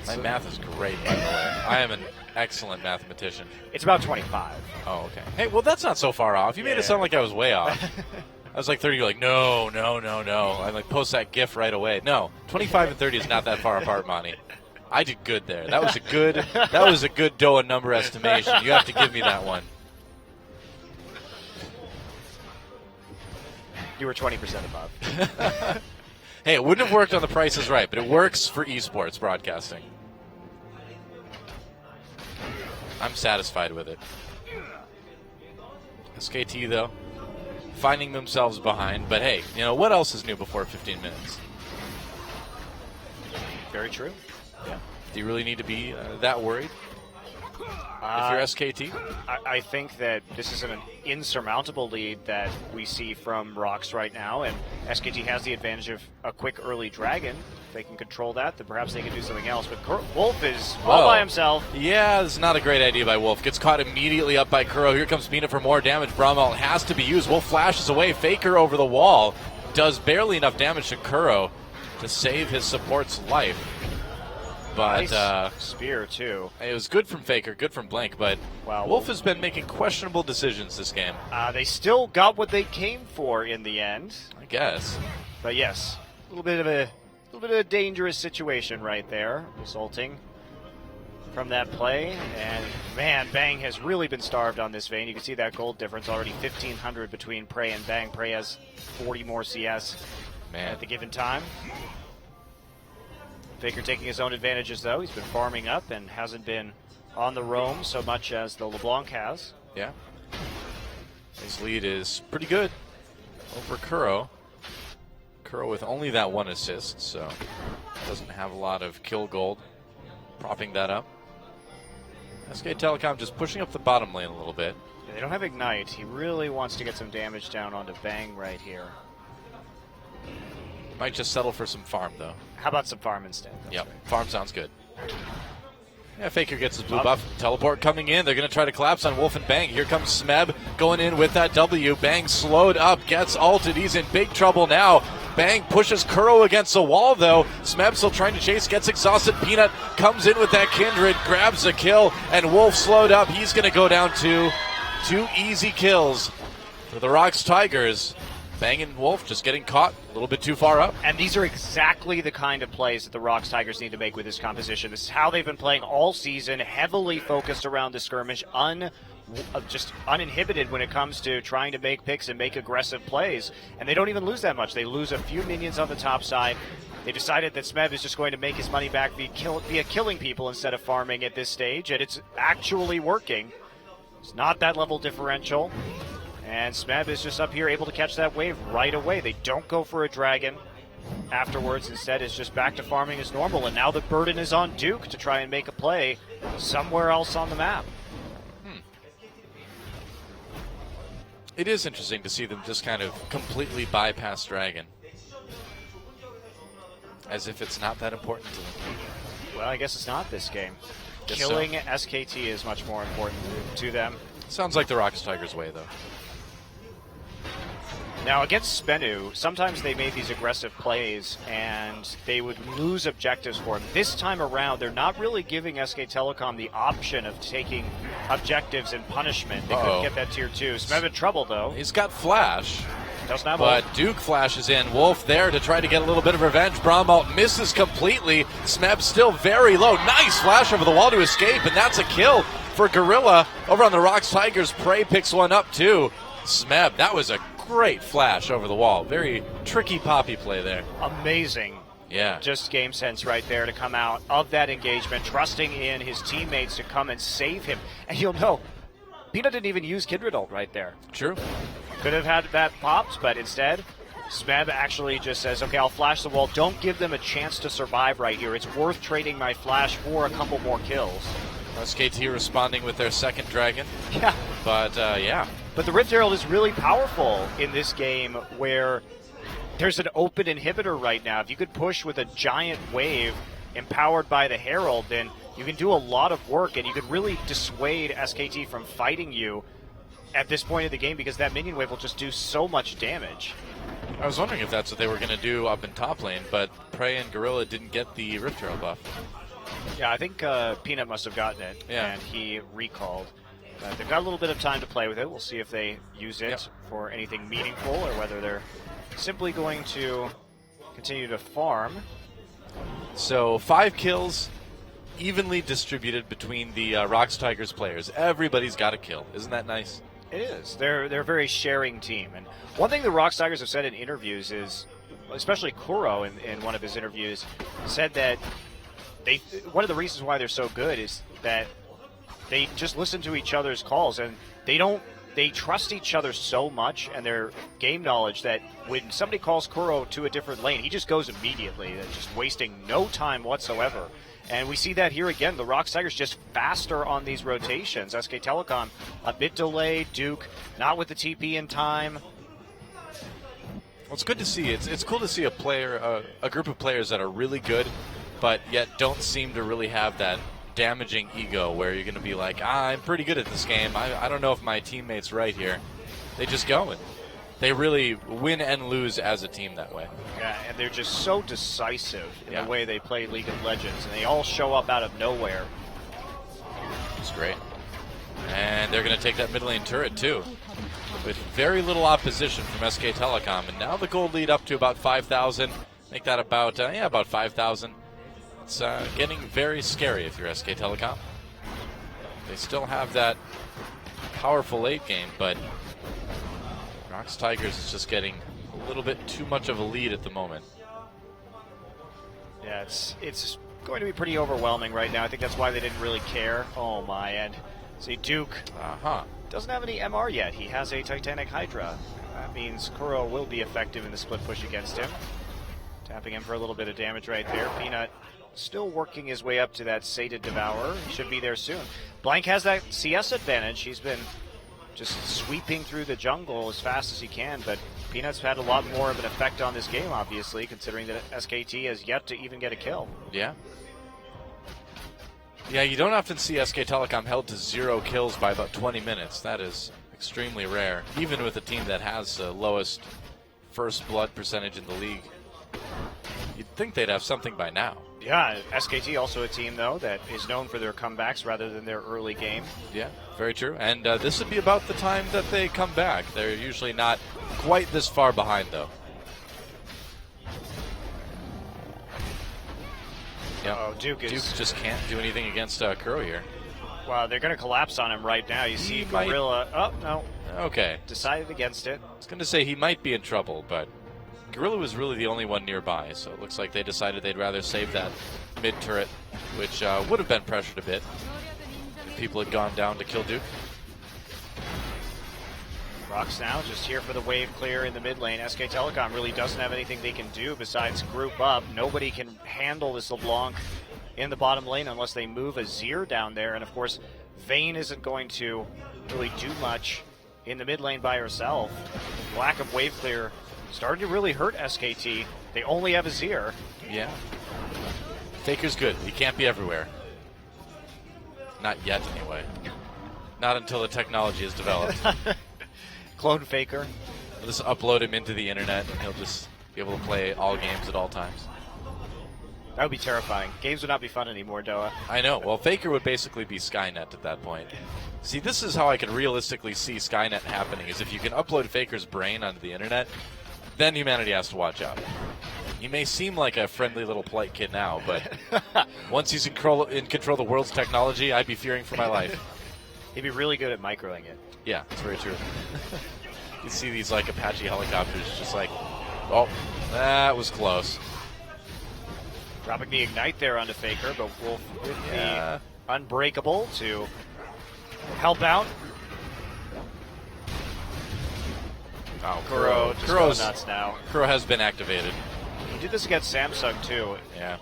[SPEAKER 3] My math is great, by the way. I am an excellent mathematician.
[SPEAKER 4] It's about 25.
[SPEAKER 3] Oh, okay. Hey, well, that's not so far off. You made it sound like I was way off. I was like 30. You're like, no. I like post that GIF right away. No, 25 and 30 is not that far apart, Monty. I did good there. That was a good DOA number estimation. You have to give me that one.
[SPEAKER 4] You were 20% above.
[SPEAKER 3] Hey, it wouldn't have worked on The Price is Right, but it works for esports broadcasting. I'm satisfied with it. SKT, though, finding themselves behind. But hey, you know, what else is new before 15 minutes?
[SPEAKER 4] Very true.
[SPEAKER 3] Yeah. Do you really need to be that worried if you're SKT?
[SPEAKER 4] I think that this is an insurmountable lead that we see from Rox right now, and SKT has the advantage of a quick early dragon. If they can control that, then perhaps they can do something else. But Wolf is all by himself.
[SPEAKER 3] Yeah, this is not a great idea by Wolf. Gets caught immediately up by Kuro. Here comes Peanut for more damage. Bramall has to be used. Wolf flashes away. Faker over the wall. Does barely enough damage to Kuro to save his support's life. But
[SPEAKER 4] Nice spear, too.
[SPEAKER 3] it was good from Faker, good from Blank, but
[SPEAKER 4] Wow.
[SPEAKER 3] Wolf has been making questionable decisions this game,
[SPEAKER 4] They still got what they came for in the end.
[SPEAKER 3] I guess.
[SPEAKER 4] But yes, a little bit of a dangerous situation right there, resulting from that play. And man, Bang has really been starved on this vein. You can see that gold difference already, 1,500 between Prey and Bang. Prey has 40 more CS at the given time. Faker taking his own advantages, though. He's been farming up and hasn't been on the roam so much as the LeBlanc has.
[SPEAKER 3] Yeah. His lead is pretty good over Kuro. Kuro with only that one assist, so doesn't have a lot of kill gold, propping that up. SK Telecom just pushing up the bottom lane a little bit.
[SPEAKER 4] Yeah, they don't have Ignite. He really wants to get some damage down onto Bang right here.
[SPEAKER 3] Might just settle for some farm, though.
[SPEAKER 4] How about some farm instead?
[SPEAKER 3] Yep, farm sounds good. Yeah, Faker gets his blue buff. Teleport coming in. They're going to try to collapse on Wolf and Bang. Here comes Smeb going in with that W. Bang slowed up, gets ulted. He's in big trouble now. Bang pushes Kuro against the wall, though. Smeb still trying to chase, gets exhausted. Peanut comes in with that Kindred, grabs a kill, and Wolf slowed up. He's going to go down to 2 easy kills for the Rocks Tigers. Bang and Wolf just getting caught a little bit too far up.
[SPEAKER 4] And these are exactly the kind of plays that the Rocks Tigers need to make with this composition. This is how they've been playing all season, heavily focused around the skirmish, just uninhibited when it comes to trying to make picks and make aggressive plays. And they don't even lose that much. They lose a few minions on the top side. They decided that Smeb is just going to make his money back via killing people instead of farming at this stage, and it's actually working. It's not that level differential. And Smeb is just up here able to catch that wave right away. They don't go for a dragon afterwards. Instead, it's just back to farming as normal. And now the burden is on Duke to try and make a play somewhere else on the map.
[SPEAKER 3] It is interesting to see them just kind of completely bypass dragon. As if it's not that important to them.
[SPEAKER 4] Well, I guess it's not this game.
[SPEAKER 3] Guess
[SPEAKER 4] Killing
[SPEAKER 3] so.
[SPEAKER 4] SKT is much more important to them.
[SPEAKER 3] Sounds like the Rocks Tigers way, though.
[SPEAKER 4] Now, against Spenu, sometimes they made these aggressive plays and they would lose objectives for him. This time around, they're not really giving SK Telecom the option of taking objectives and punishment. They couldn't get that tier 2. Smeb in trouble, though.
[SPEAKER 3] He's got Flash.
[SPEAKER 4] Doesn't have
[SPEAKER 3] But
[SPEAKER 4] ult.
[SPEAKER 3] Duke flashes in. Wolf there to try to get a little bit of revenge. Bramalt misses completely. Smeb still very low. Nice flash over the wall to escape, and that's a kill for Gorilla. Over on the Rocks Tigers, Prey picks one up too. Smeb, that was a great flash over the wall. Very tricky poppy play there.
[SPEAKER 4] Amazing.
[SPEAKER 3] Yeah.
[SPEAKER 4] Just game sense right there to come out of that engagement, trusting in his teammates to come and save him. And you'll know, Peanut didn't even use Kindred ult right there.
[SPEAKER 3] True.
[SPEAKER 4] Could have had that popped, but instead, Smeb actually just says, okay, I'll flash the wall. Don't give them a chance to survive right here. It's worth trading my flash for a couple more kills.
[SPEAKER 3] SKT responding with their second dragon.
[SPEAKER 4] Yeah.
[SPEAKER 3] But, yeah.
[SPEAKER 4] But the Rift Herald is really powerful in this game where there's an open inhibitor right now. If you could push with a giant wave empowered by the Herald, then you can do a lot of work and you could really dissuade SKT from fighting you at this point of the game because that minion wave will just do so much damage.
[SPEAKER 3] I was wondering if that's what they were going to do up in top lane, but Prey and Gorilla didn't get the Rift Herald buff.
[SPEAKER 4] Yeah, I think Peanut must have gotten it, and he recalled. They've got a little bit of time to play with it. We'll see if they use it for anything meaningful or whether they're simply going to continue to farm.
[SPEAKER 3] So 5 kills, evenly distributed between the Rocks Tigers players. Everybody's got a kill. Isn't that nice?
[SPEAKER 4] It is. They're a very sharing team. And one thing the Rocks Tigers have said in interviews is, especially Kuro in one of his interviews, said that one of the reasons why they're so good is that they just listen to each other's calls and they trust each other so much and their game knowledge that when somebody calls Kuro to a different lane, he just goes immediately, just wasting no time whatsoever. And we see that here again. The Rocks Tigers just faster on these rotations. SK Telecom a bit delayed. Duke not with the TP in time.
[SPEAKER 3] Well, it's good to see. It's cool to see a group of players that are really good, but yet don't seem to really have that damaging ego where you're going to be like, I'm pretty good at this game. I don't know if my teammate's right here. They just go. They really win and lose as a team that way.
[SPEAKER 4] Yeah, and they're just so decisive in
[SPEAKER 3] Yeah.
[SPEAKER 4] the way they play League of Legends, and they all show up out of nowhere.
[SPEAKER 3] It's great. And they're going to take that mid lane turret too, with very little opposition from SK Telecom. And now the gold lead up to about 5,000. Make that about, about 5,000. It's getting very scary if you're SK Telecom. They still have that powerful late game, but Rox Tigers is just getting a little bit too much of a lead at the moment.
[SPEAKER 4] Yeah, it's going to be pretty overwhelming right now. I think that's why they didn't really care. Oh my, and see, Duke doesn't have any MR yet. He has a Titanic Hydra. That means Kuro will be effective in the split push against him. Tapping him for a little bit of damage right there. Peanut still working his way up to that Sated Devourer. He should be there soon. Blank has that CS advantage. He's been just sweeping through the jungle as fast as he can, but Peanut's had a lot more of an effect on this game, obviously, considering that SKT has yet to even get a kill.
[SPEAKER 3] Yeah. Yeah, you don't often see SK Telecom held to 0 kills by about 20 minutes. That is extremely rare, even with a team that has the lowest first blood percentage in the league. You'd think they'd have something by now.
[SPEAKER 4] Yeah, SKT also a team, though, that is known for their comebacks rather than their early game.
[SPEAKER 3] Yeah, very true. And this would be about the time that they come back. They're usually not quite this far behind, though. Yeah.
[SPEAKER 4] Oh, Duke
[SPEAKER 3] just can't do anything against Kuro here.
[SPEAKER 4] Wow, they're going to collapse on him right now. You see Gorilla. Oh, no.
[SPEAKER 3] Okay.
[SPEAKER 4] Decided against it.
[SPEAKER 3] I was going to say he might be in trouble, but Gorilla was really the only one nearby, so it looks like they decided they'd rather save that mid turret, which would have been pressured a bit if people had gone down to kill Duke.
[SPEAKER 4] Rox now just here for the wave clear in the mid lane. SK Telecom really doesn't have anything they can do besides group up. Nobody can handle this LeBlanc in the bottom lane unless they move Azir down there. And of course, Vayne isn't going to really do much in the mid lane by herself. Lack of wave clear started to really hurt SKT. They only have Azir.
[SPEAKER 3] Yeah. Faker's good. He can't be everywhere. Not yet, anyway. Not until the technology is developed.
[SPEAKER 4] Clone Faker.
[SPEAKER 3] We'll just upload him into the internet, and he'll just be able to play all games at all times.
[SPEAKER 4] That would be terrifying. Games would not be fun anymore, Doa.
[SPEAKER 3] I know. Well, Faker would basically be Skynet at that point. See, this is how I could realistically see Skynet happening, is if you can upload Faker's brain onto the internet, then humanity has to watch out. He may seem like a friendly little polite kid now, but once he's in control of the world's technology, I'd be fearing for my life.
[SPEAKER 4] He'd be really good at microing it.
[SPEAKER 3] Yeah, that's very true. You see these like Apache helicopters just like, oh, that was close.
[SPEAKER 4] Dropping the Ignite there onto Faker, but Wolf with the Unbreakable to help out.
[SPEAKER 3] Oh,
[SPEAKER 4] Kuro just going nuts now.
[SPEAKER 3] Kuro has been activated.
[SPEAKER 4] He did this against Samsung too.
[SPEAKER 3] Yeah.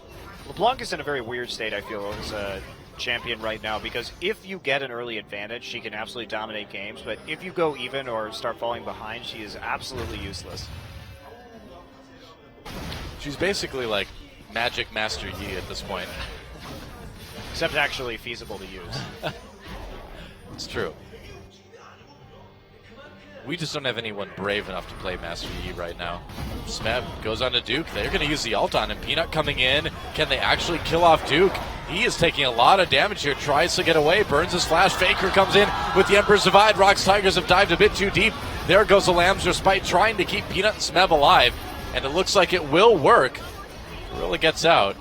[SPEAKER 4] LeBlanc is in a very weird state, I feel, as a champion right now, because if you get an early advantage, she can absolutely dominate games, but if you go even or start falling behind, she is absolutely useless.
[SPEAKER 3] She's basically like Magic Master Yi at this point.
[SPEAKER 4] Except actually feasible to use.
[SPEAKER 3] It's true. We just don't have anyone brave enough to play Master Yi right now. Smeb goes on to Duke. They're going to use the ult on him. Peanut coming in. Can they actually kill off Duke? He is taking a lot of damage here. Tries to get away. Burns his flash. Faker comes in with the Emperor's Divide. Rox Tigers have dived a bit too deep. There goes the Lamb's Respite trying to keep Peanut and Smeb alive. And it looks like it will work. Gorilla gets out.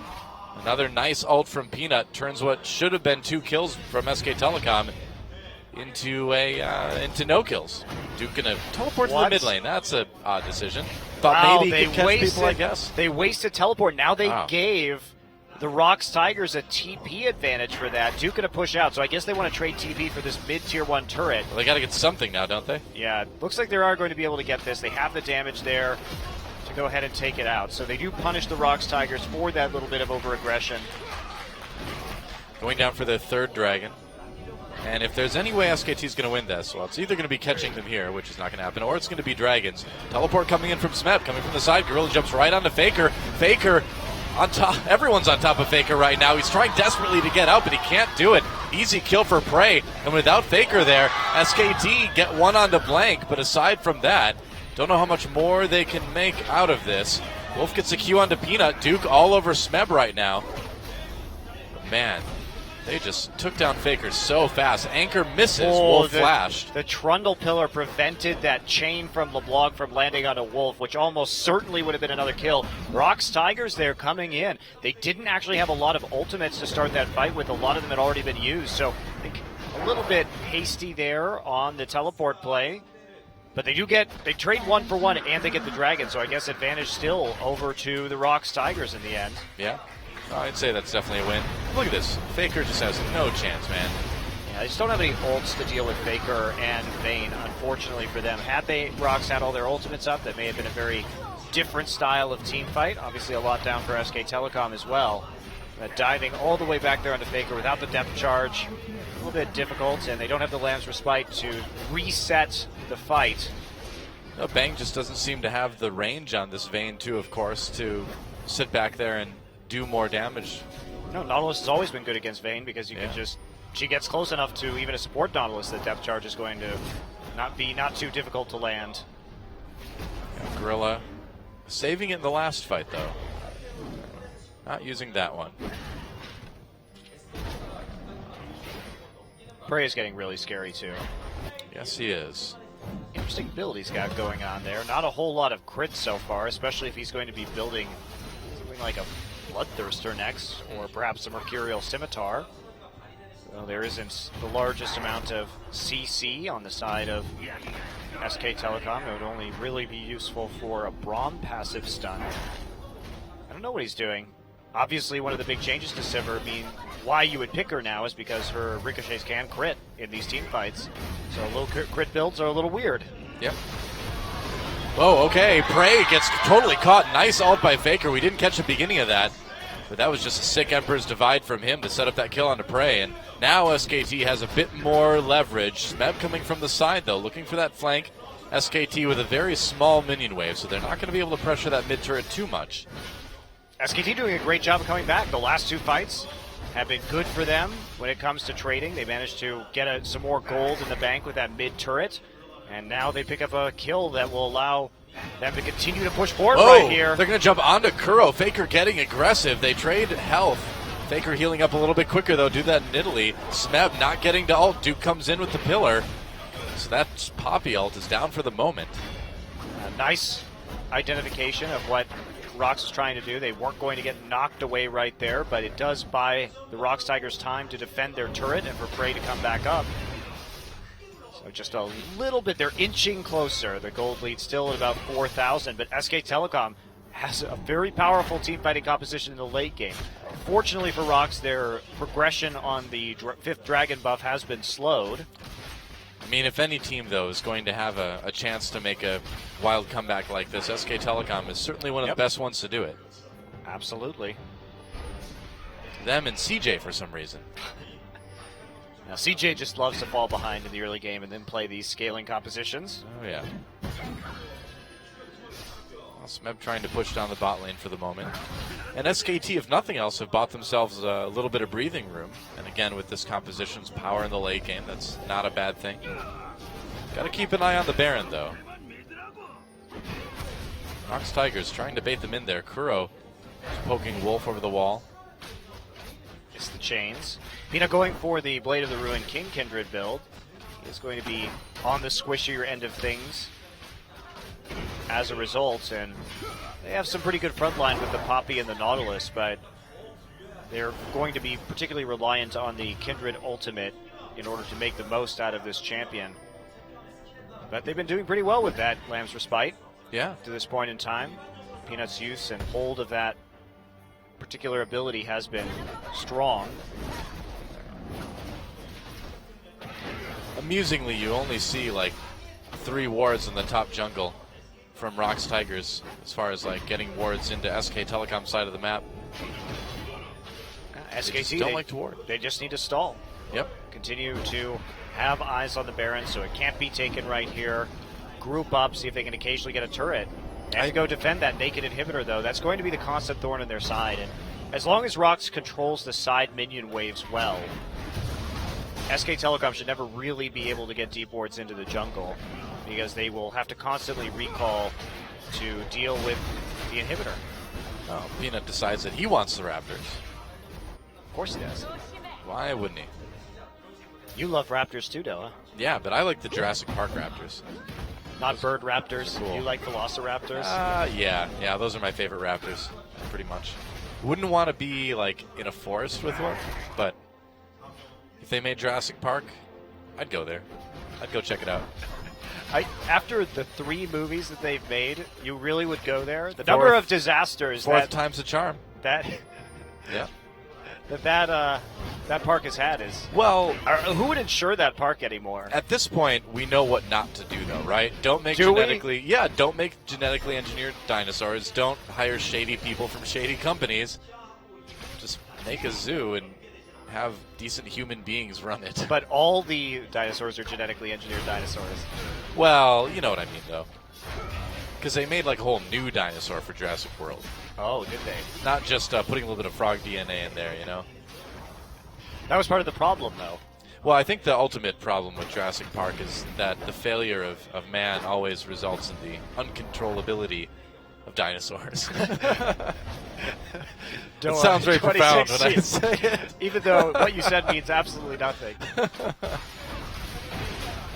[SPEAKER 3] Another nice ult from Peanut. Turns what should have been 2 kills from SK Telecom into no kills. Duke gonna teleport to the mid lane. That's an odd decision. Thought maybe he could catch people, I guess.
[SPEAKER 4] They wasted teleport. Now they gave the Rox Tigers a TP advantage for that. Duke gonna push out, so I guess they want to trade TP for this mid-tier 1 turret.
[SPEAKER 3] Well, they gotta get something now, don't they?
[SPEAKER 4] Yeah, looks like they are going to be able to get this. They have the damage there to go ahead and take it out. So they do punish the Rox Tigers for that little bit of over-aggression.
[SPEAKER 3] Going down for their 3rd dragon. And if there's any way SKT is going to win this, well, it's either going to be catching them here, which is not going to happen, or it's going to be dragons. Teleport coming in from Smeb, coming from the side. Gorilla jumps right onto Faker. Faker on top. Everyone's on top of Faker right now. He's trying desperately to get out, but he can't do it. Easy kill for Prey. And without Faker there, SKT get one onto Blank. But aside from that, Don't know how much more they can make out of this. Wolf gets a Q onto Peanut. Duke all over Smeb right now. But man, they just took down Faker so fast. Anchor misses. Wolf flashed.
[SPEAKER 4] The Trundle Pillar prevented that chain from LeBlanc from landing on a Wolf, which almost certainly would have been another kill. Rocks Tigers there coming in. They didn't actually have a lot of ultimates to start that fight with. A lot of them had already been used. So I think a little bit hasty there on the teleport play. But they trade 1 for 1 and they get the Dragon. So I guess advantage still over to the Rocks Tigers in the end.
[SPEAKER 3] Yeah. I'd say that's definitely a win. Look at this. Faker just has no chance, man.
[SPEAKER 4] Yeah, they just don't have any ults to deal with Faker and Vayne, unfortunately for them. Had Rocks had all their ultimates up, that may have been a very different style of team fight. Obviously a lot down for SK Telecom as well. But diving all the way back there onto Faker without the depth charge, a little bit difficult, and they don't have the Lamb's Respite to reset the fight.
[SPEAKER 3] No, Bang just doesn't seem to have the range on this Vayne too, of course, to sit back there and do more damage.
[SPEAKER 4] No, Nautilus has always been good against Vayne because you can just, she gets close enough to even a support Nautilus that depth charge is going to not too difficult to land.
[SPEAKER 3] Yeah, Gorilla saving it in the last fight though. Not using that one.
[SPEAKER 4] Prey is getting really scary too.
[SPEAKER 3] Yes, he is.
[SPEAKER 4] Interesting build he's got going on there. Not a whole lot of crits so far, especially if he's going to be building something like a Bloodthirster next, or perhaps a Mercurial Scimitar. Well, there isn't the largest amount of CC on the side of SK Telecom. It would only really be useful for a Braum passive stun. I don't know what he's doing. Obviously, one of the big changes to Sivir mean why you would pick her now is because her ricochets can crit in these team fights. So low crit builds are a little weird.
[SPEAKER 3] Yep. Oh, okay. Prey gets totally caught. Nice ult by Faker. We didn't catch the beginning of that. But that was just a sick Emperor's Divide from him to set up that kill onto Prey. And now SKT has a bit more leverage. Smeb coming from the side, though, looking for that flank. SKT with a very small minion wave, so they're not going to be able to pressure that mid turret too much.
[SPEAKER 4] SKT doing a great job of coming back. The last 2 fights have been good for them when it comes to trading. They managed to get some more gold in the bank with that mid turret. And now they pick up a kill that will allow them to continue to push forward right here.
[SPEAKER 3] They're going to jump onto Kuro. Faker getting aggressive. They trade health. Faker healing up a little bit quicker, though. Do that in Italy. Smeb not getting to ult. Duke comes in with the pillar. So that Poppy ult is down for the moment.
[SPEAKER 4] A nice identification of what Rocks is trying to do. They weren't going to get knocked away right there, but it does buy the Rocks Tigers time to defend their turret and for Prey to come back up. So just a little bit, they're inching closer. The gold lead still at about 4,000, but SK Telecom has a very powerful team fighting composition in the late game. Fortunately for Rocks, their progression on the 5th Dragon buff has been slowed.
[SPEAKER 3] I mean, if any team, though, is going to have a chance to make a wild comeback like this, SK Telecom is certainly one of the best ones to do it.
[SPEAKER 4] Absolutely.
[SPEAKER 3] Them and CJ for some reason.
[SPEAKER 4] Now, CJ just loves to fall behind in the early game and then play these scaling compositions.
[SPEAKER 3] Oh, yeah. Well, Smeb trying to push down the bot lane for the moment. And SKT, if nothing else, have bought themselves a little bit of breathing room. And again, with this composition's power in the late game, that's not a bad thing. Got to keep an eye on the Baron, though. Rocks Tigers trying to bait them in there. Kuro poking Wolf over the wall.
[SPEAKER 4] It's the chains. Pina going for the Blade of the Ruin King Kindred build. He is going to be on the squishier end of things as a result, and they have some pretty good front line with the Poppy and the Nautilus, but they're going to be particularly reliant on the Kindred ultimate in order to make the most out of this champion. But they've been doing pretty well with that Lamb's Respite to this point in time. Peanut's use and hold of that particular ability has been strong.
[SPEAKER 3] Amusingly, you only see like 3 wards in the top jungle from Rocks Tigers as far as like getting wards into SK Telecom side of the map.
[SPEAKER 4] SKT
[SPEAKER 3] don't like to ward.
[SPEAKER 4] They just need to stall.
[SPEAKER 3] Yep.
[SPEAKER 4] Continue to have eyes on the Baron so it can't be taken right here. Group up, see if they can occasionally get a turret. And go defend that naked inhibitor, though. That's going to be the constant thorn in their side. And as long as Rocks controls the side minion waves well, SK Telecom should never really be able to get deep wards into the jungle because they will have to constantly recall to deal with the inhibitor.
[SPEAKER 3] Oh, Peanut decides that he wants the Raptors.
[SPEAKER 4] Of course he does.
[SPEAKER 3] Why wouldn't he?
[SPEAKER 4] You love Raptors too, Doa.
[SPEAKER 3] Yeah, but I like the Jurassic Park Raptors.
[SPEAKER 4] Not bird raptors.
[SPEAKER 3] Cool.
[SPEAKER 4] You like Velociraptors?
[SPEAKER 3] Yeah, those are my favorite Raptors, pretty much. Wouldn't want to be like in a forest with one, but if they made Jurassic Park, I'd go there. I'd go check it out.
[SPEAKER 4] After the 3 movies that they've made, you really would go there. The number of disasters
[SPEAKER 3] Fourth time's a charm.
[SPEAKER 4] that
[SPEAKER 3] Yeah.
[SPEAKER 4] that park has had is who would insure that park anymore?
[SPEAKER 3] At this point, we know what not to do, though, right? Don't make
[SPEAKER 4] Do we?
[SPEAKER 3] don't make genetically engineered dinosaurs. Don't hire shady people from shady companies. Just make a zoo and have decent human beings run it.
[SPEAKER 4] But all the dinosaurs are genetically engineered dinosaurs.
[SPEAKER 3] Well, you know what I mean, though. Because they made like a whole new dinosaur for Jurassic World.
[SPEAKER 4] Oh, did they?
[SPEAKER 3] Not just putting a little bit of frog DNA in there, you know?
[SPEAKER 4] That was part of the problem, though.
[SPEAKER 3] Well, I think the ultimate problem with Jurassic Park is that the failure of man always results in the uncontrollability of dinosaurs. It sounds very profound when I say it.
[SPEAKER 4] Even though what you said means absolutely nothing.
[SPEAKER 3] Well,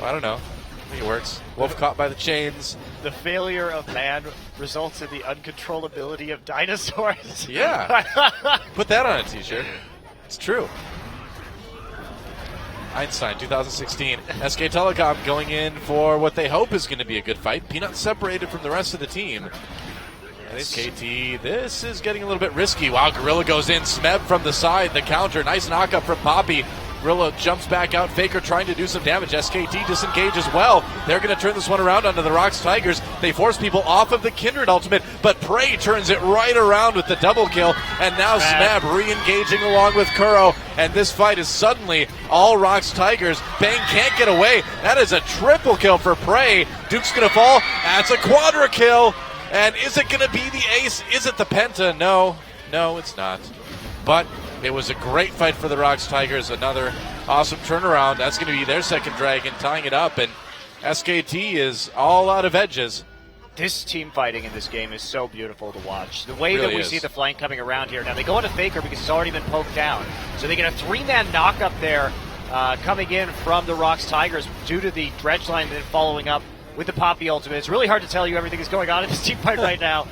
[SPEAKER 3] I don't know. I think it works. Wolf caught by the chains.
[SPEAKER 4] The failure of man results in the uncontrollability of dinosaurs.
[SPEAKER 3] Yeah. Put that on a t-shirt. It's true. Einstein, 2016. SK Telecom going in for what they hope is going to be a good fight. Peanut separated from the rest of the team. SKT, this is getting a little bit risky. Wow, Gorilla goes in. Smeb from the side. The counter. Nice knock-up from Poppy. Gorilla jumps back out. Faker trying to do some damage. SKT disengages well. They're going to turn this one around onto the Rocks Tigers. They force people off of the Kindred ultimate, but Prey turns it right around with the double kill. And now Smeb re-engaging along with Kuro. And this fight is suddenly all Rocks Tigers. Bang can't get away. That is a triple kill for Prey. Duke's going to fall. That's a quadra kill. And is it going to be the ace? Is it the penta? No, it's not. But it was a great fight for the Rocks Tigers. Another awesome turnaround. That's going to be their second dragon, tying it up. And SKT is all out of edges.
[SPEAKER 4] This team fighting in this game is so beautiful to watch. The way
[SPEAKER 3] Really
[SPEAKER 4] that we
[SPEAKER 3] is.
[SPEAKER 4] see the flank coming around here. Now, they go into Faker because he's already been poked down. So they get a 3-man knock up there coming in from the Rocks Tigers due to the dredge line then following up with the Poppy ultimate. It's really hard to tell you everything that's going on in this team fight right now.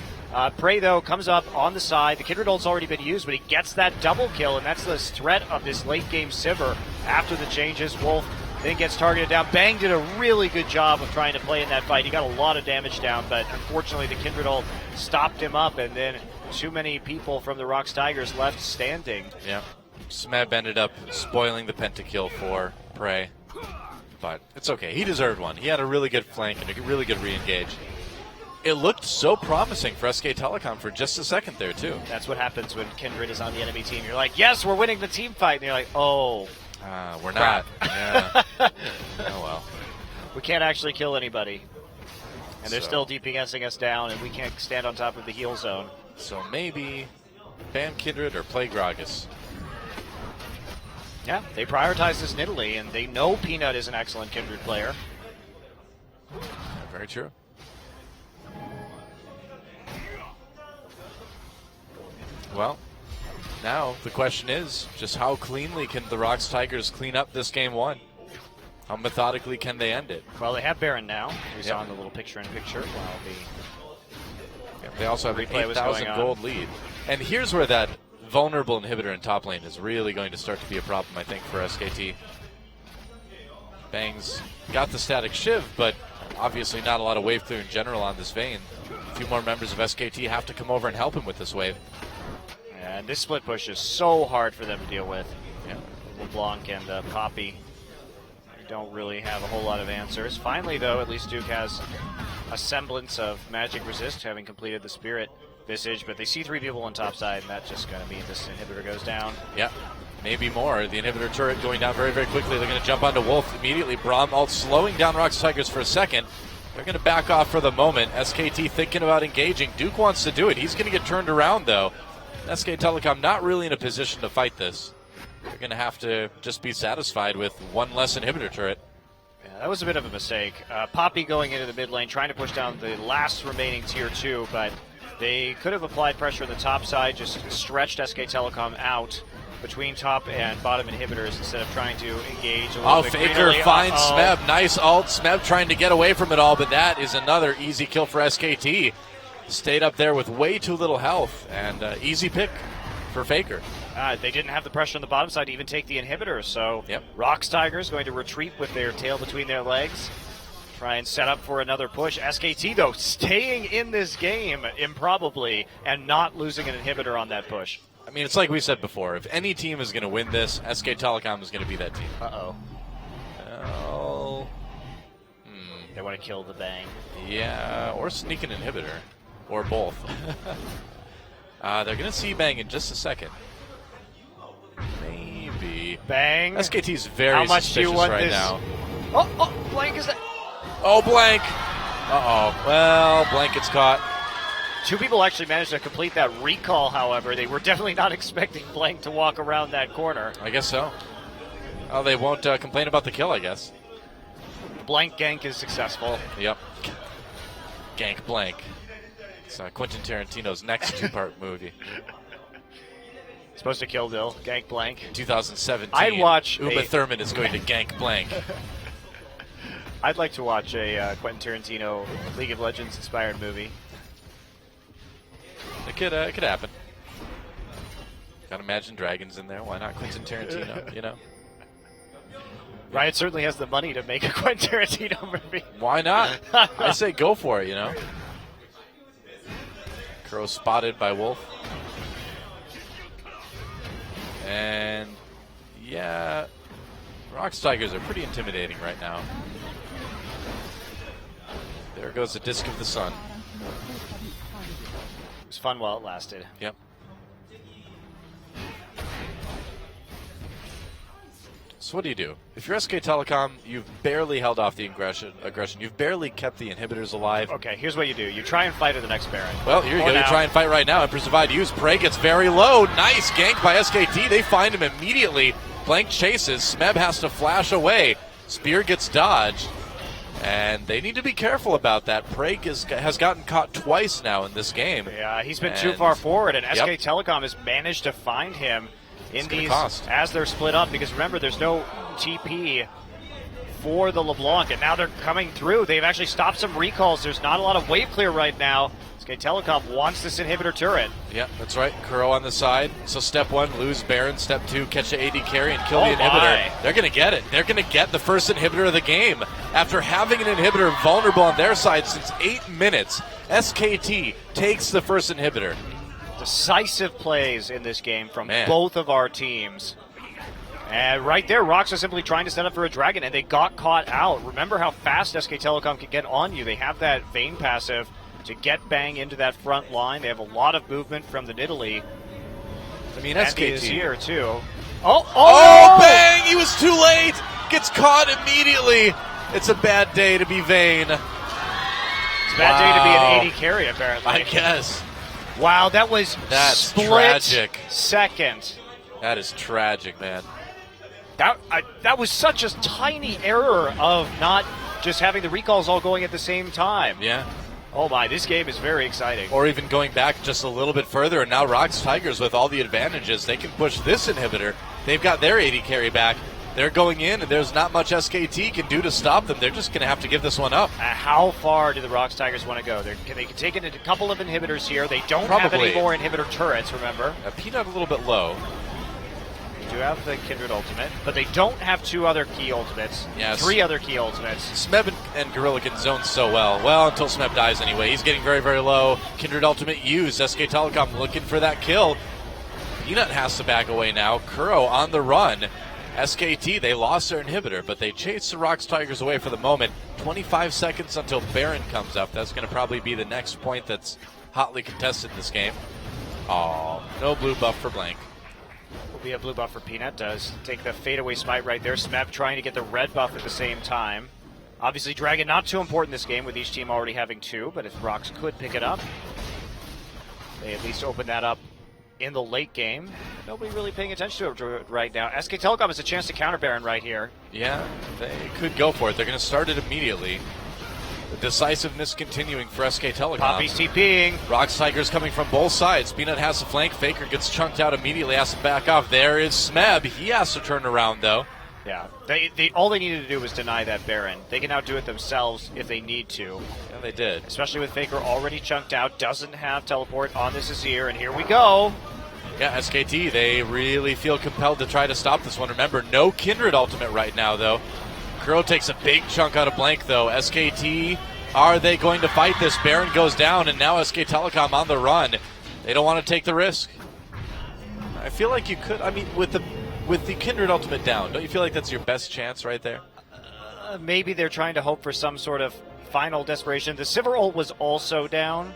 [SPEAKER 4] Prey, though, comes up on the side. The Kindred ult's already been used, but he gets that double kill, and that's the threat of this late-game Sivir after the changes. Wolf then gets targeted down. Bang did a really good job of trying to play in that fight. He got a lot of damage down, but unfortunately the Kindred ult stopped him up, and then too many people from the Rocks Tigers left standing.
[SPEAKER 3] Yeah. Smeb ended up spoiling the pentakill for Prey. But it's okay. He deserved one. He had a really good flank and a really good re-engage. It looked so promising for SK Telecom for just a second there, too.
[SPEAKER 4] That's what happens when Kindred is on the enemy team. You're like, yes, we're winning the team fight. And you're like, oh.
[SPEAKER 3] We're
[SPEAKER 4] crap.
[SPEAKER 3] not. Yeah. Oh, well.
[SPEAKER 4] We can't actually kill anybody. And they're
[SPEAKER 3] So-
[SPEAKER 4] still DPSing us down, and we can't stand on top of the heal zone.
[SPEAKER 3] So maybe ban Kindred or play Gragas.
[SPEAKER 4] Yeah, they prioritize this in Italy, and they know Peanut is an excellent Kindred player.
[SPEAKER 3] Very true. Well, now the question is just how cleanly can the Rocks Tigers clean up this game one? How methodically can they end it?
[SPEAKER 4] Well, they have Baron now, who's
[SPEAKER 3] Yep.
[SPEAKER 4] on the little picture-in-picture while the
[SPEAKER 3] They also have an
[SPEAKER 4] Replay was
[SPEAKER 3] 8,000
[SPEAKER 4] going on.
[SPEAKER 3] gold lead. And here's where that vulnerable inhibitor in top lane is really going to start to be a problem, I think, for SKT. Bang's got the static shiv, but obviously not a lot of wave clear in general on this Vayne. A few more members of SKT have to come over and help him with this wave.
[SPEAKER 4] And this split push is so hard for them to deal with.
[SPEAKER 3] Yeah.
[SPEAKER 4] LeBlanc and Poppy don't really have a whole lot of answers. Finally, though, at least Duke has a semblance of magic resist, having completed the Spirit Visage, but they see 3 people on top side, and that's just going to mean this inhibitor goes down.
[SPEAKER 3] Yeah, maybe more. The inhibitor turret going down very, very quickly. They're going to jump onto Wolf immediately. Braum ult slowing down Rocks Tigers for a second. They're going to back off for the moment. SKT thinking about engaging. Duke wants to do it. He's going to get turned around, though. SK Telecom not really in a position to fight this. they're going to have to just be satisfied with one less inhibitor turret.
[SPEAKER 4] Yeah, that was a bit of a mistake. Poppy going into the mid lane, trying to push down the last remaining tier 2, but they could have applied pressure on the top side, just stretched SK Telecom out between top and bottom inhibitors instead of trying to engage a little bit
[SPEAKER 3] Faker
[SPEAKER 4] greenerly.
[SPEAKER 3] finds Smeb. Nice ult. Smeb trying to get away from it all, but that is another easy kill for SKT. Stayed up there with way too little health, and easy pick for Faker.
[SPEAKER 4] They didn't have the pressure on the bottom side to even take the inhibitor, so
[SPEAKER 3] Yep.
[SPEAKER 4] Rox Tigers going to retreat with their tail between their legs. Try and set up for another push. SKT, though, staying in this game improbably and not losing an inhibitor on that push.
[SPEAKER 3] I mean, it's like we said before. If any team is going to win this, SK Telecom is going to be that team.
[SPEAKER 4] Uh-oh.
[SPEAKER 3] Oh.
[SPEAKER 4] They want to kill the Bang.
[SPEAKER 3] Yeah, or sneak an inhibitor. Or both. They're going to see Bang in just a second. Maybe.
[SPEAKER 4] Bang.
[SPEAKER 3] SKT's very
[SPEAKER 4] How much do you
[SPEAKER 3] suspicious
[SPEAKER 4] want
[SPEAKER 3] right
[SPEAKER 4] this?
[SPEAKER 3] now.
[SPEAKER 4] Oh, Blank is that?
[SPEAKER 3] Oh, Blank. Uh-oh. Well, Blank gets caught.
[SPEAKER 4] Two people actually managed to complete that recall, however. They were definitely not expecting Blank to walk around that corner.
[SPEAKER 3] I guess so. Oh, they won't complain about the kill, I guess.
[SPEAKER 4] Blank gank is successful.
[SPEAKER 3] Yep. Gank Blank. It's Quentin Tarantino's next two-part movie.
[SPEAKER 4] Supposed to kill Bill. Gank Blank.
[SPEAKER 3] 2017.
[SPEAKER 4] I'd watch
[SPEAKER 3] Uma Thurman is going to gank Blank.
[SPEAKER 4] I'd like to watch a Quentin Tarantino League of Legends inspired movie.
[SPEAKER 3] It could happen. Gotta imagine dragons in there. Why not Quentin Tarantino? You know.
[SPEAKER 4] Riot certainly has the money to make a Quentin Tarantino movie.
[SPEAKER 3] Why not? I say go for it. You know. Crow spotted by Wolf. And yeah, Rox Tigers are pretty intimidating right now. There goes the Disc of the Sun.
[SPEAKER 4] It was fun while it lasted.
[SPEAKER 3] Yep. So what do? If you're SK Telecom, you've barely held off the aggression. You've barely kept the inhibitors alive.
[SPEAKER 4] Okay, here's what you do. You try and fight at the next Baron.
[SPEAKER 3] Well, here you go. You try and fight right now. Emperor's Divide used. Prey gets very low. Nice gank by SKT. They find him immediately. Blank chases. Smeb has to flash away. Spear gets dodged. And they need to be careful about that. Prey has gotten caught twice now in this game.
[SPEAKER 4] Yeah, he's been too far forward, and SK
[SPEAKER 3] Yep.
[SPEAKER 4] Telecom has managed to find him in these
[SPEAKER 3] cost.
[SPEAKER 4] as they're split up, because remember, there's no TP for the LeBlanc, and now they're coming through. They've actually stopped some recalls. There's not a lot of wave clear right now. SK Telecom wants this inhibitor turret.
[SPEAKER 3] Yeah, that's right. Kuro on the side. So step one, lose Baron. Step two, catch the AD carry and kill
[SPEAKER 4] Oh
[SPEAKER 3] the inhibitor.
[SPEAKER 4] my.
[SPEAKER 3] They're going to get it. They're going to get the first inhibitor of the game. After having an inhibitor vulnerable on their side since 8 minutes, SKT takes the first inhibitor.
[SPEAKER 4] Decisive plays in this game from
[SPEAKER 3] Man.
[SPEAKER 4] both of our teams. And right there, Rox are simply trying to set up for a dragon, and they got caught out. Remember how fast SK Telecom can get on you. They have that Vayne passive to get Bang into that front line. They have a lot of movement from the Nidalee.
[SPEAKER 3] I mean,
[SPEAKER 4] Andy is
[SPEAKER 3] SKT.
[SPEAKER 4] here, too.
[SPEAKER 3] Oh, Bang! He was too late! Gets caught immediately. It's a bad day to be Vayne.
[SPEAKER 4] It's a bad day to be an AD carry, apparently.
[SPEAKER 3] I guess.
[SPEAKER 4] Wow, that was
[SPEAKER 3] That's
[SPEAKER 4] split
[SPEAKER 3] tragic.
[SPEAKER 4] second.
[SPEAKER 3] That is tragic, man.
[SPEAKER 4] That was such a tiny error of not just having the recalls all going at the same time.
[SPEAKER 3] Yeah.
[SPEAKER 4] Oh my, this game is very exciting.
[SPEAKER 3] Or even going back just a little bit further, and now Rox Tigers with all the advantages, they can push this inhibitor. They've got their AD carry back. They're going in, and there's not much SKT can do to stop them. They're just going to have to give this one up.
[SPEAKER 4] How far do the Rox Tigers want to go? They can take in a couple of inhibitors here. They don't have
[SPEAKER 3] Probably.
[SPEAKER 4] any more inhibitor turrets, remember.
[SPEAKER 3] Peanut a little bit low.
[SPEAKER 4] They do have the Kindred ultimate, but they don't have two other key ultimates.
[SPEAKER 3] Yes.
[SPEAKER 4] 3 other key ultimates.
[SPEAKER 3] Smeb and Gorilla can zone so well. Well, until Smeb dies anyway. He's getting very, very low. Kindred ultimate used. SK Telecom looking for that kill. Peanut has to back away now. Kuro on the run. SKT, they lost their inhibitor, but they chased the Rox Tigers away for the moment. 25 seconds until Baron comes up. That's going to probably be the next point that's hotly contested in this game. Oh, no blue buff for Blank.
[SPEAKER 4] Will be a blue buff for Peanut. Does take the fadeaway smite right there. Smeb trying to get the red buff at the same time. Obviously, Dragon not too important in this game with each team already having 2, but if Rox could pick it up, they at least open that up in the late game. Nobody really paying attention to it right now. SK Telecom has a chance to counter Baron right here.
[SPEAKER 3] Yeah, they could go for it. They're going to start it immediately. The decisiveness continuing for SK Telecom.
[SPEAKER 4] Poppy's TPing.
[SPEAKER 3] Rox Tigers coming from both sides. Peanut has the flank. Faker gets chunked out immediately, has to back off. There is Smeb. He has to turn around, though.
[SPEAKER 4] Yeah, all they needed to do was deny that Baron. They can now do it themselves if they need to.
[SPEAKER 3] Yeah, they did.
[SPEAKER 4] Especially with Faker already chunked out, doesn't have teleport on this Azir, and here we go.
[SPEAKER 3] Yeah, SKT, they really feel compelled to try to stop this one. Remember, no Kindred ultimate right now, though. Kuro takes a big chunk out of Blank, though. SKT, are they going to fight this? Baron goes down, and now SK Telecom on the run. They don't want to take the risk. I feel like you could, I mean, with the Kindred ultimate down, don't you feel like that's your best chance right there?
[SPEAKER 4] Maybe they're trying to hope for some sort of final desperation. The Sivir ult was also down,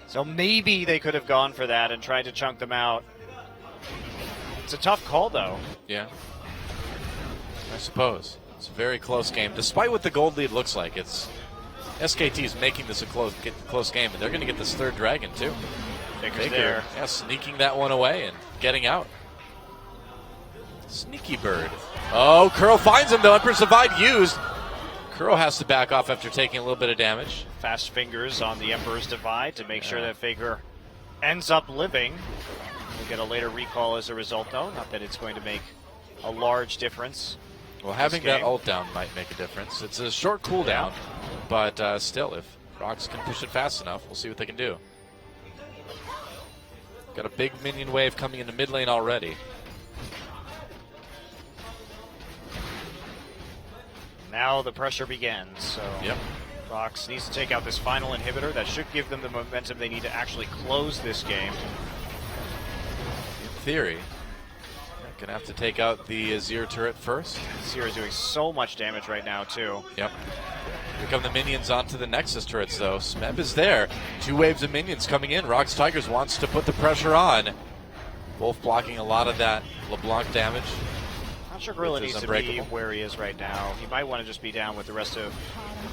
[SPEAKER 4] so maybe they could have gone for that and tried to chunk them out. It's a tough call, though.
[SPEAKER 3] Yeah, I suppose. It's a very close game. Despite what the gold lead looks like, it's SKT's making this a close game, and they're going to get this third dragon, too.
[SPEAKER 4] Faker's there.
[SPEAKER 3] Yeah, sneaking that one away and getting out. Sneaky bird. Oh, Kuro finds him, though. Emperor's Divide used. Kuro has to back off after taking a little bit of damage.
[SPEAKER 4] Fast fingers on the Emperor's Divide to make sure that Faker ends up living. We'll get a later recall as a result, though. Not that it's going to make a large difference.
[SPEAKER 3] Well, having that ult down might make a difference. It's a short cooldown, but still, if Rox can push it fast enough, we'll see what they can do. Got a big minion wave coming into mid lane already.
[SPEAKER 4] Now the pressure begins. So Rox needs to take out this final inhibitor. That should give them the momentum they need to actually close this game.
[SPEAKER 3] In theory. Gonna have to take out the Azir turret first.
[SPEAKER 4] Azir is doing so much damage right now, too.
[SPEAKER 3] Yep. Here come the minions onto the Nexus turrets, though. Smeb is there. 2 waves of minions coming in. Rox Tigers wants to put the pressure on. Both blocking a lot of that LeBlanc damage.
[SPEAKER 4] Not sure Gorilla needs to be where he is right now. He might want to just be down with the rest of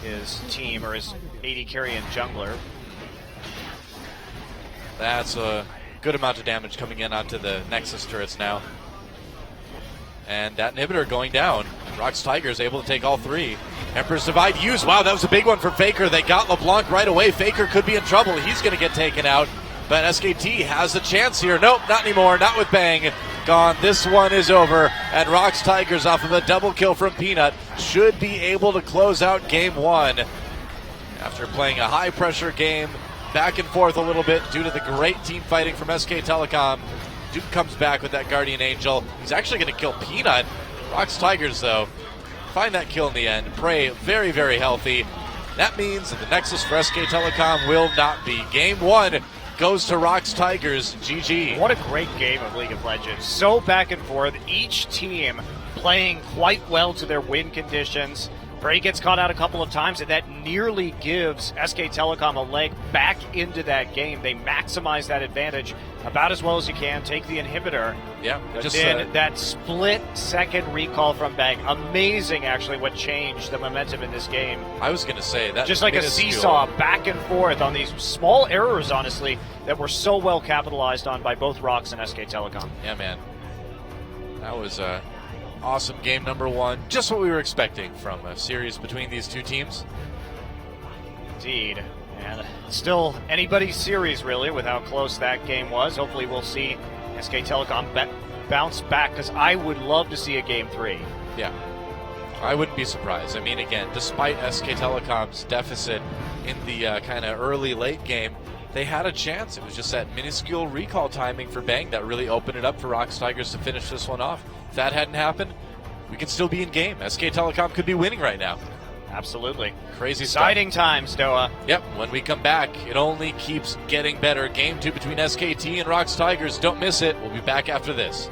[SPEAKER 4] his team or his AD carry and jungler.
[SPEAKER 3] That's a good amount of damage coming in onto the Nexus turrets now. And that inhibitor going down. Rox Tigers able to take all 3. Emperor's Divide used. Wow, that was a big one for Faker. They got LeBlanc right away. Faker could be in trouble. He's going to get taken out. But SKT has a chance here. Nope, not anymore. Not with Bang. Gone. This one is over. And Rox Tigers, off of a double kill from Peanut, should be able to close out game 1. After playing a high-pressure game, back and forth a little bit due to the great team fighting from SK Telecom. Duke comes back with that Guardian Angel. He's actually going to kill Peanut. Rox Tigers, though, find that kill in the end. Prey very, very healthy. That means that the Nexus for SK Telecom will not be. Game 1 goes to Rox Tigers. GG.
[SPEAKER 4] What a great game of League of Legends. So back and forth. Each team playing quite well to their win conditions. Prey gets caught out a couple of times, and that nearly gives SK Telecom a leg back into that game. They maximize that advantage about as well as you can. Take the inhibitor.
[SPEAKER 3] Yeah.
[SPEAKER 4] But then that split-second recall from Bang. Amazing, actually, what changed the momentum in this game.
[SPEAKER 3] I was going to say that.
[SPEAKER 4] Just like a seesaw back and forth on these small errors, honestly, that were so well capitalized on by both Rox and SK Telecom.
[SPEAKER 3] Yeah, man. That was awesome game number 1. Just what we were expecting from a series between these two teams.
[SPEAKER 4] Indeed. And still anybody's series, really, with how close that game was. Hopefully we'll see SK Telecom bounce back, because I would love to see a Game 3.
[SPEAKER 3] Yeah. I wouldn't be surprised. I mean, again, despite SK Telecom's deficit in the kind of early-late game, they had a chance. It was just that minuscule recall timing for Bang that really opened it up for Rox Tigers to finish this one off. If that hadn't happened, we could still be in game. SK Telecom could be winning right now.
[SPEAKER 4] Absolutely.
[SPEAKER 3] Crazy stuff.
[SPEAKER 4] Exciting times, Doa.
[SPEAKER 3] Yep, when we come back, it only keeps getting better. Game 2 between SKT and Rox Tigers. Don't miss it. We'll be back after this.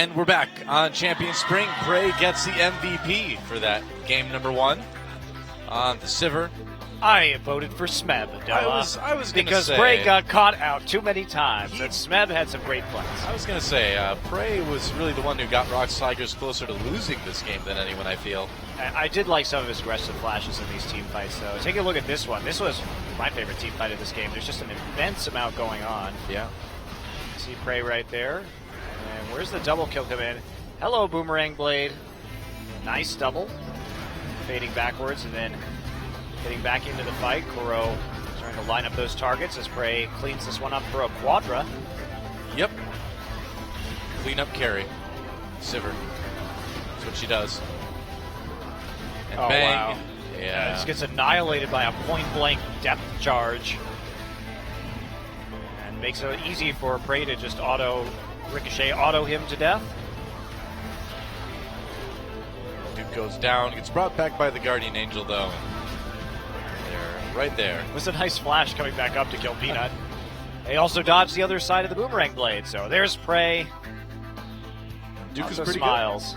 [SPEAKER 3] And we're back on Champion Spring. Prey gets the MVP for that game number 1 on the Sivir.
[SPEAKER 4] I voted for Smeb.
[SPEAKER 3] I was gonna
[SPEAKER 4] because
[SPEAKER 3] say,
[SPEAKER 4] Prey got caught out too many times, and Smeb had some great plays.
[SPEAKER 3] I was going to say, Prey was really the one who got Rocks Tigers closer to losing this game than anyone, I feel.
[SPEAKER 4] I did like some of his aggressive flashes in these team fights, though. Take a look at this one. This was my favorite team fight of this game. There's just an immense amount going on.
[SPEAKER 3] Yeah.
[SPEAKER 4] See Prey right there. And where's the double kill come in? Hello, Boomerang Blade. Nice double. Fading backwards and then getting back into the fight. Kuro trying to line up those targets as Prey cleans this one up for a Quadra.
[SPEAKER 3] Yep. Clean up carry. Sivir. That's what she does. And
[SPEAKER 4] Oh,
[SPEAKER 3] bang.
[SPEAKER 4] wow.
[SPEAKER 3] Yeah.
[SPEAKER 4] Just gets annihilated by a point-blank depth charge. And makes it easy for Prey to just Ricochet auto him to death.
[SPEAKER 3] Duke goes down. Gets brought back by the Guardian Angel, though. They're right there.
[SPEAKER 4] It was a nice flash coming back up to kill Peanut. They also dodged the other side of the Boomerang Blade, so there's Prey.
[SPEAKER 3] Duke is
[SPEAKER 4] Also
[SPEAKER 3] pretty
[SPEAKER 4] smiles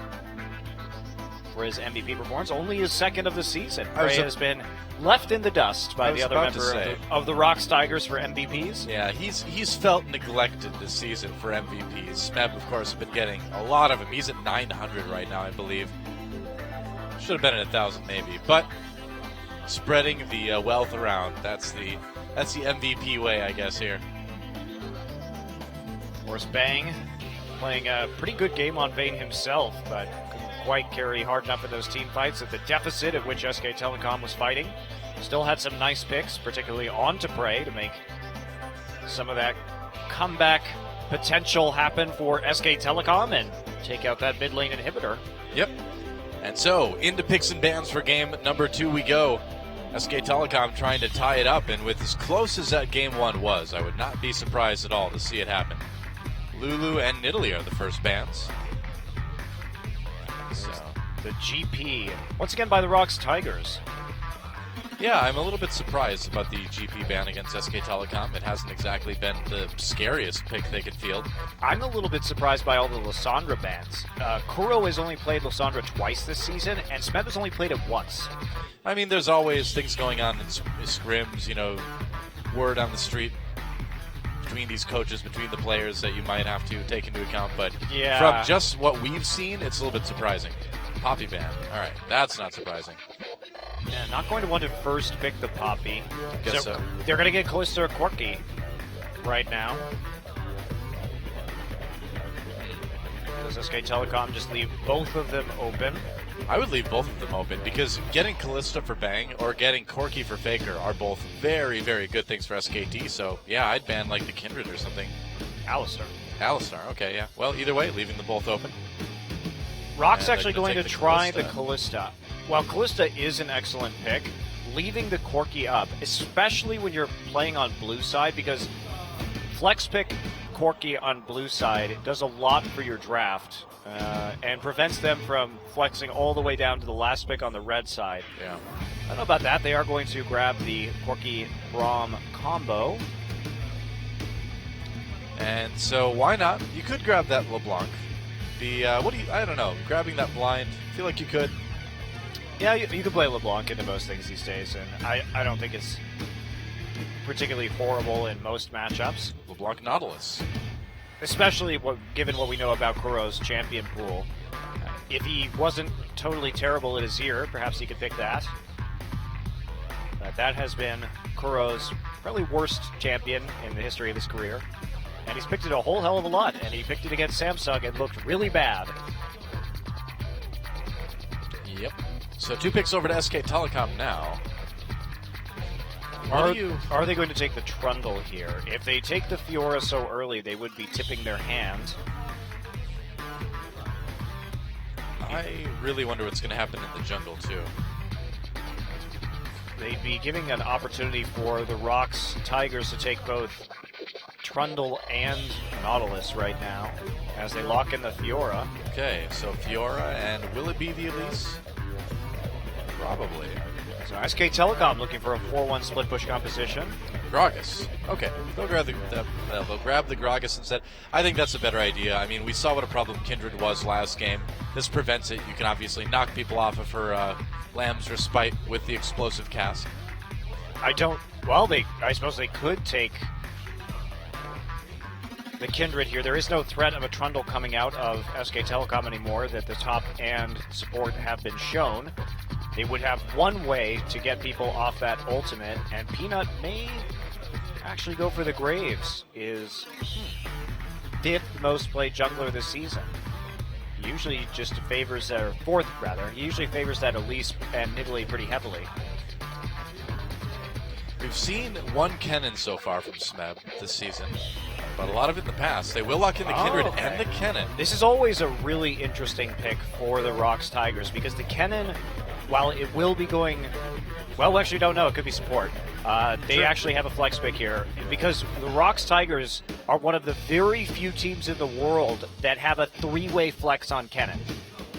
[SPEAKER 4] for his MVP performance. Only his second of the season.
[SPEAKER 3] I was
[SPEAKER 4] Prey
[SPEAKER 3] a-
[SPEAKER 4] has been left in the dust by
[SPEAKER 3] I
[SPEAKER 4] the
[SPEAKER 3] was
[SPEAKER 4] other
[SPEAKER 3] about to
[SPEAKER 4] member
[SPEAKER 3] say.
[SPEAKER 4] of the Rocks Tigers for MVPs.
[SPEAKER 3] good. Yeah, he's felt neglected this season for MVPs. Smeb, of course, has been getting a lot of them. He's at 900 right now, I believe. Should have been at 1,000 maybe, but spreading the wealth around. That's the MVP way, I guess, here.
[SPEAKER 4] Of course, Bang playing a pretty good game on Vayne himself, but couldn't quite carry hard enough in those team fights at the deficit at which SK Telecom was fighting. Still had some nice picks, particularly onto Prey, to make some of that comeback potential happen for SK Telecom and take out that mid lane inhibitor.
[SPEAKER 3] Yep. And so, into picks and bans for game number 2 we go. SK Telecom trying to tie it up, and with as close as that game 1 was, I would not be surprised at all to see it happen. Lulu and Nidalee are the first bans. So,
[SPEAKER 4] The GP, once again by the Rocks Tigers.
[SPEAKER 3] yeah, I'm a little bit surprised about the GP ban against SK Telecom. It hasn't exactly been the scariest pick they could field.
[SPEAKER 4] I'm a little bit surprised by all the Lysandra bans. Kuro has only played Lysandra twice this season, and Smeb has only played it once.
[SPEAKER 3] I mean, there's always things going on in scrims, word on the street between these coaches, between the players that you might have to take into account. But
[SPEAKER 4] Yeah.
[SPEAKER 3] from just what we've seen, it's a little bit surprising. Poppy ban. All right, that's not surprising.
[SPEAKER 4] Yeah, not going to want to first pick the Poppy.
[SPEAKER 3] Guess so.
[SPEAKER 4] They're going to get close to a Corki right now. Does SK Telecom just leave both of them open?
[SPEAKER 3] I would leave both of them open because getting Callista for Bang or getting Corki for Faker are both very, very good things for SKT. So, yeah, I'd ban like the Kindred or something.
[SPEAKER 4] Alistar.
[SPEAKER 3] Alistar, okay, yeah. Well, either way, leaving them both open.
[SPEAKER 4] Rock's
[SPEAKER 3] And they're
[SPEAKER 4] actually
[SPEAKER 3] gonna
[SPEAKER 4] going to
[SPEAKER 3] take the
[SPEAKER 4] try the
[SPEAKER 3] Callista.
[SPEAKER 4] Callista. While Callista is an excellent pick, leaving the Corki up, especially when you're playing on blue side, because flex pick Corki on blue side does a lot for your draft and prevents them from flexing all the way down to the last pick on the red side.
[SPEAKER 3] Yeah.
[SPEAKER 4] I don't know about that. They are going to grab the Corki Braum combo.
[SPEAKER 3] And so why not? You could grab that LeBlanc. I don't know, grabbing that blind, I feel like you could.
[SPEAKER 4] Yeah, you can play LeBlanc into most things these days, and I don't think it's particularly horrible in most matchups.
[SPEAKER 3] LeBlanc Nautilus.
[SPEAKER 4] Especially given what we know about Kuro's champion pool. If he wasn't totally terrible at Azir, perhaps he could pick that. But that has been Kuro's probably worst champion in the history of his career. And he's picked it a whole hell of a lot, and he picked it against Samsung and looked really bad.
[SPEAKER 3] Yep. So 2 picks over to SK Telecom now.
[SPEAKER 4] Are they going to take the Trundle here? If they take the Fiora so early, they would be tipping their hand.
[SPEAKER 3] I really wonder what's going to happen in the jungle, too.
[SPEAKER 4] They'd be giving an opportunity for the Rocks Tigers to take both Trundle and Nautilus right now as they lock in the Fiora.
[SPEAKER 3] Okay, so Fiora, and will it be the Elise? Probably.
[SPEAKER 4] So SK Telecom looking for a 4-1 split push composition.
[SPEAKER 3] Gragas. Okay, they'll grab the Gragas instead. I think that's a better idea. I mean, we saw what a problem Kindred was last game. This prevents it. You can obviously knock people off of her Lamb's Respite with the explosive cast.
[SPEAKER 4] I suppose they could take the Kindred here. There is no threat of a Trundle coming out of SK Telecom anymore that the top and support have been shown. They would have one way to get people off that ultimate, and Peanut may actually go for the Graves. Is fifth most played jungler this season. He usually just favors fourth rather. He usually favors that Elise and Nidalee pretty heavily.
[SPEAKER 3] We've seen one Kennen so far from Smeb this season, but a lot of it in the past. They will lock in the Kindred and the Kennen.
[SPEAKER 4] This is always a really interesting pick for the Rocks Tigers because the Kennen, while it will be going, well, we actually don't know. It could be support. They actually have a flex pick here because the Rocks Tigers are one of the very few teams in the world that have a three-way flex on Kennen.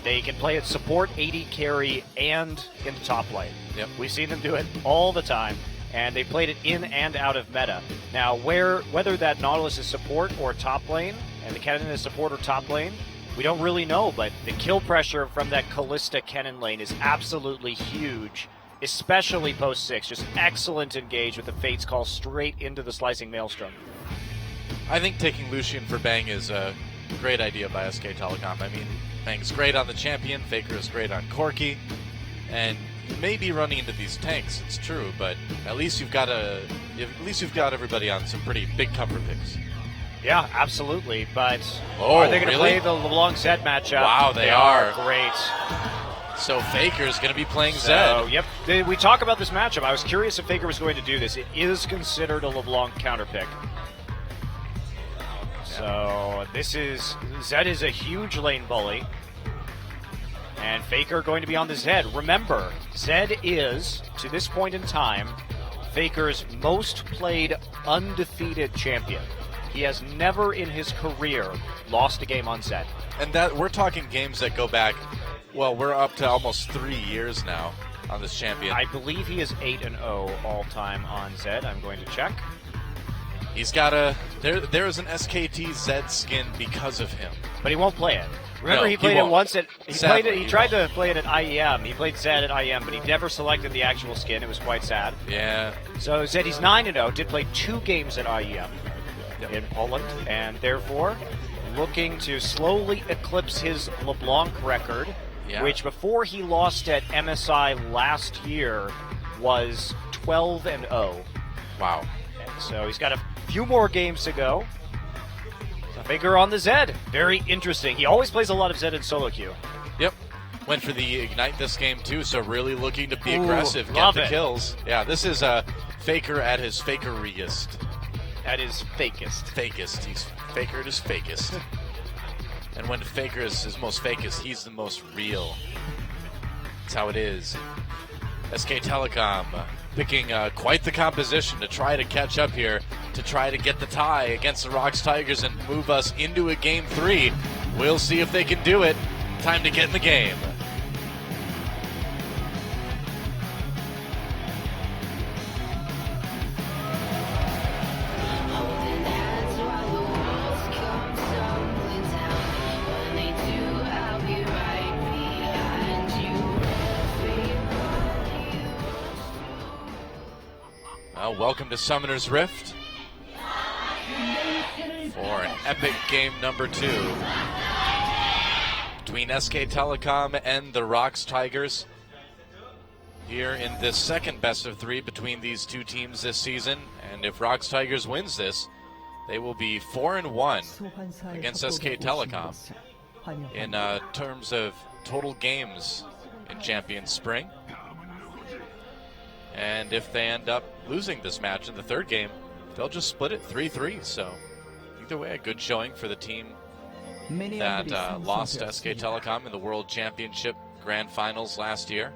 [SPEAKER 4] They can play it support, AD carry, and in the top lane.
[SPEAKER 3] Yep.
[SPEAKER 4] We've seen them do it all the time, and they played it in and out of meta. Now, whether that Nautilus is support or top lane, and the Kennen is support or top lane, we don't really know, but the kill pressure from that Kalista Kennen lane is absolutely huge, especially post 6. Just excellent engage with the Fates Call straight into the Slicing Maelstrom.
[SPEAKER 3] I think taking Lucian for Bang is a great idea by SK Telecom. I mean, Bang's great on the champion, Faker is great on Corki, and you may be running into these tanks, it's true, but at least you've got everybody on some pretty big comfort picks.
[SPEAKER 4] Yeah, absolutely, but are they going to play the LeBlanc Zed matchup?
[SPEAKER 3] Wow, they are.
[SPEAKER 4] Great.
[SPEAKER 3] So Faker's going to be playing Zed.
[SPEAKER 4] Yep. We talk about this matchup. I was curious if Faker was going to do this. It is considered a LeBlanc counter pick. So Zed is a huge lane bully. And Faker going to be on the Zed. Remember, Zed is, to this point in time, Faker's most played undefeated champion. He has never in his career lost a game on Zed.
[SPEAKER 3] And that we're talking games that go back, well, we're up to almost 3 years now on this champion.
[SPEAKER 4] I believe he is 8-0 all-time on Zed. I'm going to check.
[SPEAKER 3] He's got there is an SKT Zed skin because of him.
[SPEAKER 4] But he won't play it. Remember, he played it once he tried to play it at IEM. He played Zed at IEM, but he never selected the actual skin. It was quite sad.
[SPEAKER 3] Yeah.
[SPEAKER 4] So Zed, he's 9-0, did play 2 games at IEM in Poland, and therefore looking to slowly eclipse his LeBlanc record, which before he lost at MSI last year was 12-0.
[SPEAKER 3] Wow.
[SPEAKER 4] And so he's got a few more games to go. Faker on the Zed. Very interesting. He always plays a lot of Zed in solo queue.
[SPEAKER 3] Yep. Went for the Ignite this game too, so really looking to be aggressive, get the kills. Yeah, this is Faker at his fakeriest.
[SPEAKER 4] At his fakest.
[SPEAKER 3] Fakest. He's Faker at his fakest. And when Faker is his most fakest, he's the most real. That's how it is. SK Telecom picking quite the composition to try to catch up here, to try to get the tie against the Rocks Tigers and move us into a Game 3. We'll see if they can do it. Time to get in the game.
[SPEAKER 1] Holding hands while the walls come tumbling down. When they do, I'll be right behind you.
[SPEAKER 3] Well, welcome to Summoner's Rift for an epic game number 2 between SK Telecom and the Rocks Tigers. Here in this second best of 3 between these two teams this season, and if Rocks Tigers wins this, they will be 4-1 against SK Telecom in terms of total games in Champions Spring. And if they end up losing this match in the third game, they'll just split it 3-3. So either way, a good showing for the team that lost to SK Telecom in the World Championship Grand Finals last year.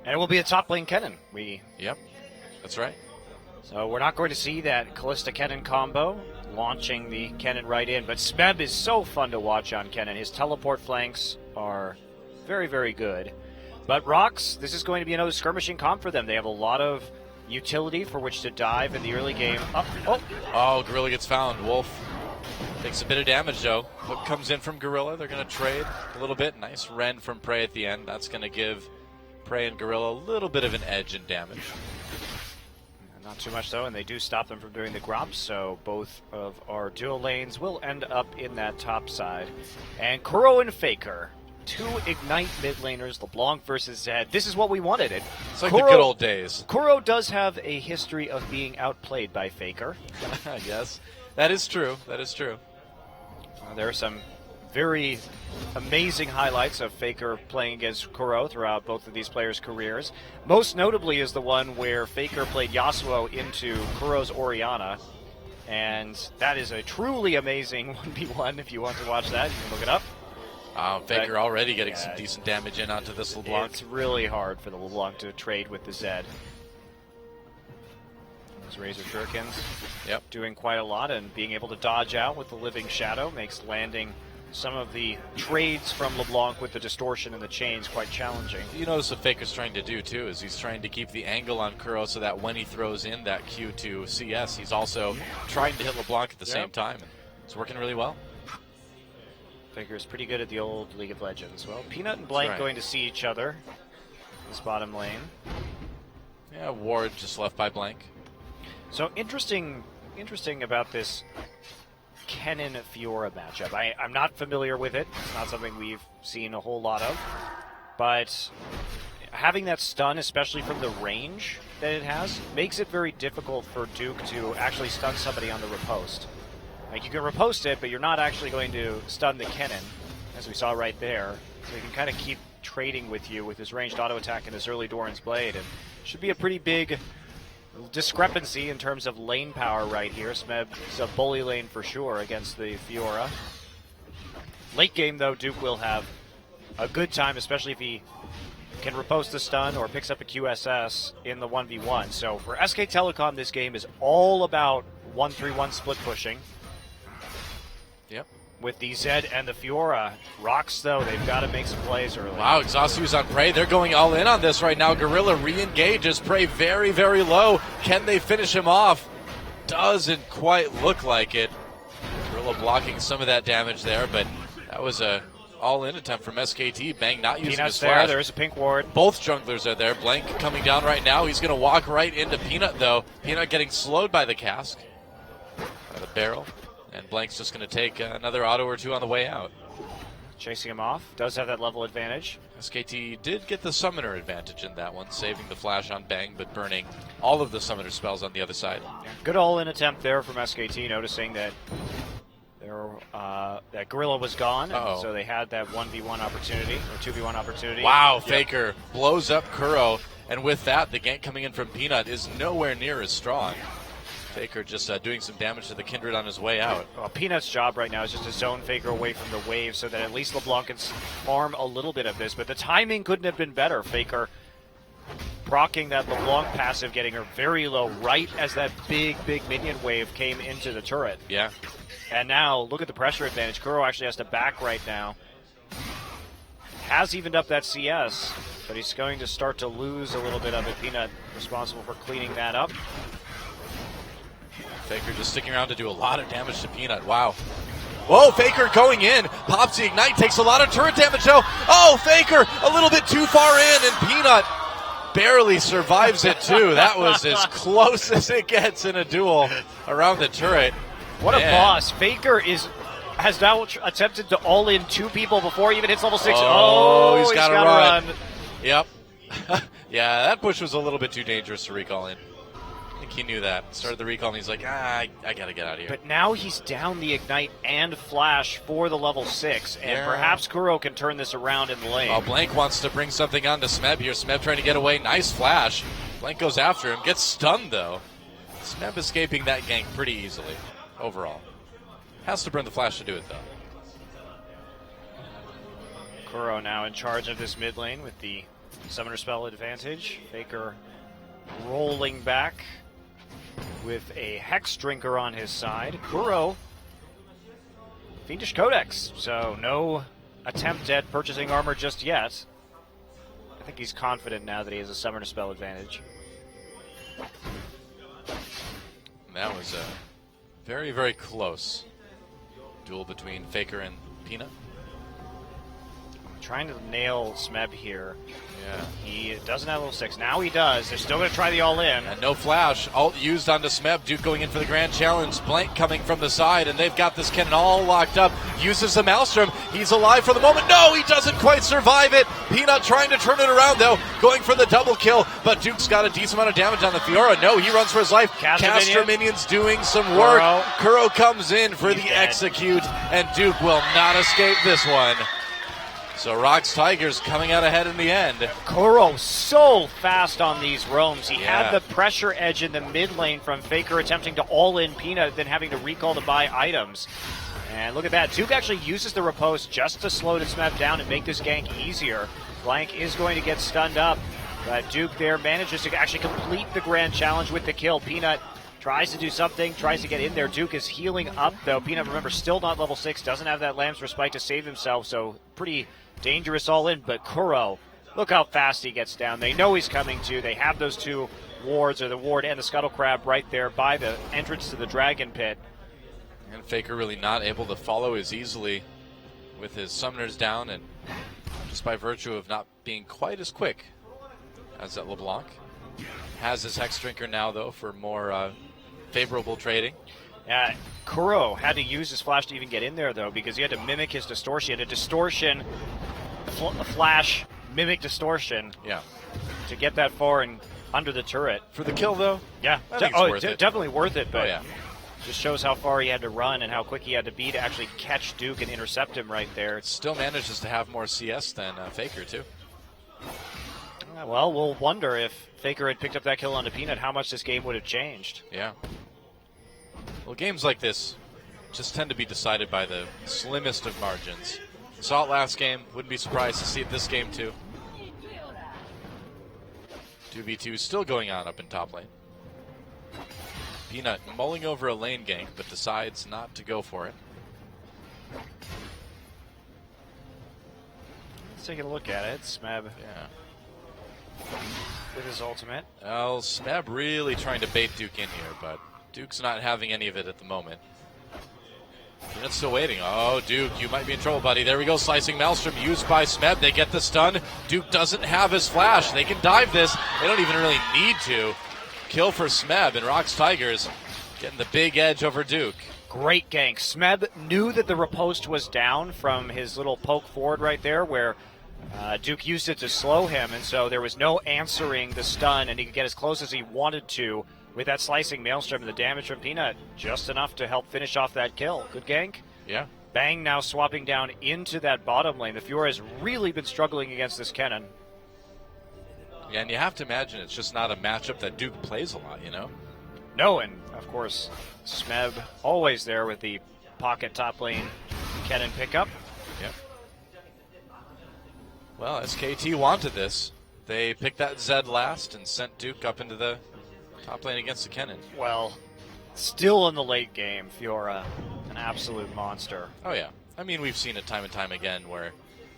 [SPEAKER 4] And it will be a top lane Kennen.
[SPEAKER 3] Yep, that's right.
[SPEAKER 4] So we're not going to see that Kalista Kennen combo launching the Kennen right in. But Smeb is so fun to watch on Kennen. His teleport flanks are very, very good. But Rocks, this is going to be another skirmishing comp for them. They have a lot of utility for which to dive in the early game.
[SPEAKER 3] Oh, Gorilla gets found. Wolf takes a bit of damage, though. What comes in from Gorilla, they're going to trade a little bit. Nice Ren from Prey at the end. That's going to give Prey and Gorilla a little bit of an edge in damage.
[SPEAKER 4] Not too much, though, and they do stop them from doing the Gromps, so both of our dual lanes will end up in that top side. And Kuro and Faker, 2 Ignite mid laners, LeBlanc versus Zed. This is what we wanted.
[SPEAKER 3] It's like the good old days.
[SPEAKER 4] Kuro does have a history of being outplayed by Faker.
[SPEAKER 3] Yes, that is true. That is true.
[SPEAKER 4] There are some very amazing highlights of Faker playing against Kuro throughout both of these players' careers. Most notably is the one where Faker played Yasuo into Kuro's Orianna. And that is a truly amazing 1v1. If you want to watch that, you can look it up.
[SPEAKER 3] Faker already getting some decent damage in onto this LeBlanc.
[SPEAKER 4] It's really hard for the LeBlanc to trade with the Zed. Those Razor Shurikens doing quite a lot, and being able to dodge out with the Living Shadow makes landing some of the trades from LeBlanc with the distortion and the chains quite challenging.
[SPEAKER 3] You notice what Faker's trying to do too is he's trying to keep the angle on Kuro so that when he throws in that Q to CS, he's also trying to hit LeBlanc at the same time. And it's working really well.
[SPEAKER 4] Faker's pretty good at the old League of Legends. Well, Peanut and Blank going to see each other in this bottom lane.
[SPEAKER 3] Yeah, Ward just left by Blank.
[SPEAKER 4] So interesting about this Kennen Fiora matchup. I'm not familiar with it. It's not something we've seen a whole lot of. But having that stun, especially from the range that it has, makes it very difficult for Duke to actually stun somebody on the riposte. Like, you can riposte it, but you're not actually going to stun the Kennen, as we saw right there. So he can kind of keep trading with you with his ranged auto attack and his early Doran's Blade. And should be a pretty big discrepancy in terms of lane power right here. Smeb is a bully lane for sure against the Fiora. Late game, though, Duke will have a good time, especially if he can riposte the stun or picks up a QSS in the 1v1. So for SK Telecom, this game is all about 1-3-1 split pushing.
[SPEAKER 3] Yep.
[SPEAKER 4] With the Zed and the Fiora. Rocks, though, they've got to make some plays early.
[SPEAKER 3] Wow, Exhaustius on Prey. They're going all in on this right now. Gorilla re-engages. Prey very, very low. Can they finish him off? Doesn't quite look like it. Gorilla blocking some of that damage there, but that was a all-in attempt from SKT. Bang not using
[SPEAKER 4] Peanut's
[SPEAKER 3] his flash.
[SPEAKER 4] There's a pink ward.
[SPEAKER 3] Both junglers are there. Blank coming down right now. He's going to walk right into Peanut, though. Peanut getting slowed by the cask. By the barrel. And Blank's just going to take another auto or two on the way out.
[SPEAKER 4] Chasing him off. Does have that level advantage.
[SPEAKER 3] SKT did get the summoner advantage in that one, saving the flash on Bang, but burning all of the summoner spells on the other side.
[SPEAKER 4] Yeah, good all-in attempt there from SKT, noticing that that Gorilla was gone, and so they had that 1v1 opportunity, or 2v1 opportunity.
[SPEAKER 3] Wow, Faker blows up Kuro, and with that, the gank coming in from Peanut is nowhere near as strong. Faker just doing some damage to the Kindred on his way out.
[SPEAKER 4] Well, Peanut's job right now is just to zone Faker away from the wave so that at least LeBlanc can farm a little bit of this, but the timing couldn't have been better. Faker proccing that LeBlanc passive, getting her very low right as that big minion wave came into the turret.
[SPEAKER 3] Yeah.
[SPEAKER 4] And now, look at the pressure advantage. Kuro actually has to back right now. Has evened up that CS, but he's going to start to lose a little bit of it. Peanut responsible for cleaning that up.
[SPEAKER 3] Faker just sticking around to do a lot of damage to Peanut. Wow. Whoa, Faker going in. Pops the Ignite, takes a lot of turret damage though. Oh, Faker a little bit too far in, and Peanut barely survives it too. That was as close as it gets in a duel around the turret.
[SPEAKER 4] What a boss. Faker has now attempted to all-in 2 people before he even hits level 6.
[SPEAKER 3] Oh, he's got to run. Yep. Yeah, that push was a little bit too dangerous to recall in. I think he knew that. Started the recall, and he's like, I got to get out of here.
[SPEAKER 4] But now he's down the Ignite and Flash for the level 6, and perhaps Kuro can turn this around in the lane.
[SPEAKER 3] Oh, Blank wants to bring something on to Smeb here. Smeb trying to get away. Nice Flash. Blank goes after him. Gets stunned, though. Smeb escaping that gank pretty easily overall. Has to burn the Flash to do it, though.
[SPEAKER 4] Kuro now in charge of this mid lane with the Summoner Spell advantage. Faker rolling back with a Hex Drinker on his side. Kuro, Fiendish Codex, so no attempt at purchasing armor just yet. I think he's confident now that he has a Summoner Spell advantage.
[SPEAKER 3] That was a very, very close duel between Faker and Peanut.
[SPEAKER 4] Trying to nail Smeb here.
[SPEAKER 3] Yeah.
[SPEAKER 4] He doesn't have level 6. Now he does. They're still going to try the all-in.
[SPEAKER 3] And no flash. Alt used onto Smeb. Duke going in for the grand challenge. Blank coming from the side, and they've got this cannon all locked up. Uses the Maelstrom. He's alive for the moment. No, he doesn't quite survive it. Peanut trying to turn it around, though. Going for the double kill, but Duke's got a decent amount of damage on the Fiora. No, he runs for his life. Caster Minions doing some work. Kuro comes in for the execute, and Duke will not escape this one. So Rox Tigers coming out ahead in the end.
[SPEAKER 4] Kuro so fast on these roams. He had the pressure edge in the mid lane from Faker attempting to all-in Peanut, then having to recall to buy items. And look at that. Duke actually uses the riposte just to slow the Smeb down and make this gank easier. Blank is going to get stunned up, but Duke there manages to actually complete the grand challenge with the kill. Peanut tries to do something, tries to get in there. Duke is healing up, though. Peanut, remember, still not level 6, doesn't have that Lamb's Respite to save himself, so pretty dangerous all in. But Kuro, look how fast he gets down. They know he's coming to. They have those two wards, or the ward and the Scuttle Crab, right there by the entrance to the Dragon Pit.
[SPEAKER 3] And Faker really not able to follow as easily with his summoners down, and just by virtue of not being quite as quick as that LeBlanc. Has his Hex Drinker now, though, for more favorable trading.
[SPEAKER 4] Kuro had to use his flash to even get in there, though, because he had to mimic his distortion. A distortion, a flash, mimic distortion.
[SPEAKER 3] Yeah.
[SPEAKER 4] To get that far and under the turret.
[SPEAKER 3] For the kill, though?
[SPEAKER 4] Yeah.
[SPEAKER 3] I think it's worth it.
[SPEAKER 4] Definitely worth it, but
[SPEAKER 3] yeah.
[SPEAKER 4] Just shows how far he had to run and how quick he had to be to actually catch Duke and intercept him right there.
[SPEAKER 3] Still manages to have more CS than Faker, too.
[SPEAKER 4] Well, we'll wonder if Faker had picked up that kill onto Peanut, how much this game would have changed.
[SPEAKER 3] Yeah. Well, games like this just tend to be decided by the slimmest of margins. Saw it last game. Wouldn't be surprised to see it this game, too. 2v2 still going on up in top lane. Peanut mulling over a lane gank, but decides not to go for it.
[SPEAKER 4] Let's take a look at it. Smeb.
[SPEAKER 3] Yeah.
[SPEAKER 4] With his ultimate.
[SPEAKER 3] Well, Smeb really trying to bait Duke in here, but Duke's not having any of it at the moment. Peanut's still waiting. Oh, Duke, you might be in trouble, buddy. There we go, slicing Maelstrom used by Smeb. They get the stun. Duke doesn't have his flash. They can dive this. They don't even really need to. Kill for Smeb, and Rox Tigers getting the big edge over Duke.
[SPEAKER 4] Great gank. Smeb knew that the riposte was down from his little poke forward right there where Duke used it to slow him, and so there was no answering the stun, and he could get as close as he wanted to with that slicing Maelstrom, and the damage from Peanut just enough to help finish off that kill. Good gank.
[SPEAKER 3] Yeah.
[SPEAKER 4] Bang now swapping down into that bottom lane. The Fiora has really been struggling against this Kennen.
[SPEAKER 3] Yeah, and you have to imagine it's just not a matchup that Duke plays a lot, you know?
[SPEAKER 4] No, and of course, Smeb always there with the pocket top lane Kennen pickup.
[SPEAKER 3] Yep. Well, SKT wanted this. They picked that Zed last and sent Duke up into the top lane against the Kennen.
[SPEAKER 4] Well, still in the late game, Fiora, an absolute monster.
[SPEAKER 3] Oh, yeah. I mean, we've seen it time and time again where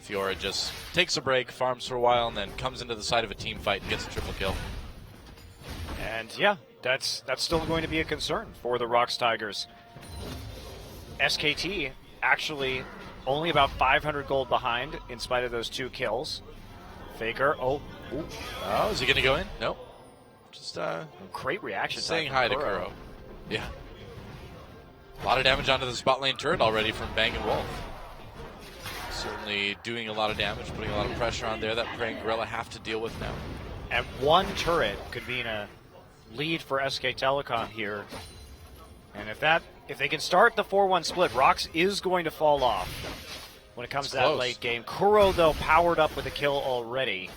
[SPEAKER 3] Fiora just takes a break, farms for a while, and then comes into the side of a team fight and gets a triple kill.
[SPEAKER 4] And yeah, that's still going to be a concern for the Rox Tigers. SKT actually only about 500 gold behind in spite of those two kills. Faker,
[SPEAKER 3] oh, is he going to go in? Nope. Just
[SPEAKER 4] great reaction.
[SPEAKER 3] Saying hi to Kuro. Yeah. A lot of damage onto the spot lane turret already from Bang & Wolf. Certainly doing a lot of damage, putting a lot of pressure on there that Praying Gorilla have to deal with now.
[SPEAKER 4] And one turret could be in a lead for SK Telecom here. And if they can start the 4-1 split, Rox is going to fall off when it comes to that late game. Kuro, though, powered up with a kill already.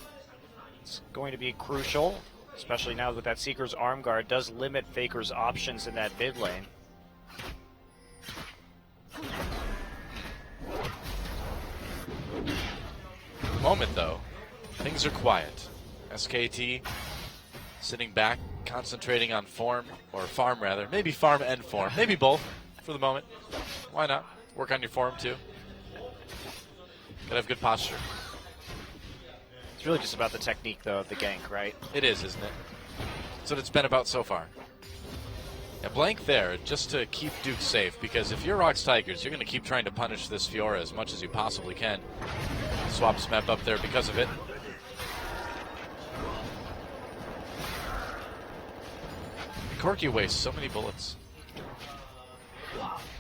[SPEAKER 4] It's going to be crucial, especially now with that Seeker's arm guard does limit Faker's options in that mid lane.
[SPEAKER 3] Moment, though, things are quiet. SKT sitting back, concentrating on farm, rather. Maybe farm and form. Maybe both for the moment. Why not? Work on your form, too. Gotta have good posture.
[SPEAKER 4] It's really just about the technique, though, of the gank, right?
[SPEAKER 3] It is, isn't it? That's what it's been about so far. Yeah, blank there, just to keep Duke safe, because if you're Rocks Tigers, you're going to keep trying to punish this Fiora as much as you possibly can. Swap Smep up there because of it. Corki wastes so many bullets.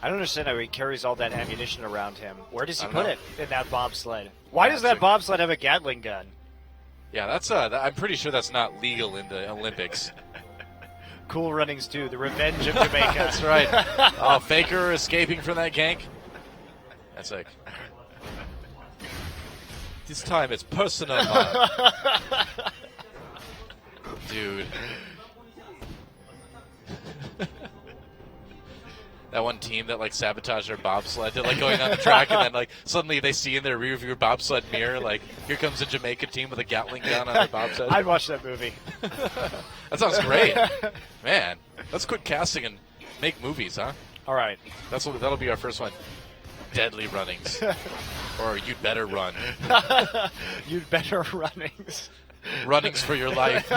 [SPEAKER 4] I don't understand how he carries all that ammunition around him. Where does he put
[SPEAKER 3] know.
[SPEAKER 4] it in that bobsled? Why does that bobsled have a Gatling gun?
[SPEAKER 3] Yeah, that's I'm pretty sure that's not legal in the Olympics.
[SPEAKER 4] Cool Runnings 2, the revenge of Jamaica.
[SPEAKER 3] That's right. Oh, Faker escaping from that gank. That's like... This time it's personal, man. Dude. That one team that like sabotaged their bobsled, they're like going on the track and then like suddenly they see in their rearview bobsled mirror like here comes a Jamaica team with a Gatling gun on their bobsled.
[SPEAKER 4] I'd watch that movie.
[SPEAKER 3] That sounds great, man. Let's quit casting and make movies, huh?
[SPEAKER 4] All right,
[SPEAKER 3] That'll be our first one. Deadly Runnings, or You'd Better Run.
[SPEAKER 4] You'd Better Runnings.
[SPEAKER 3] Runnings for your life.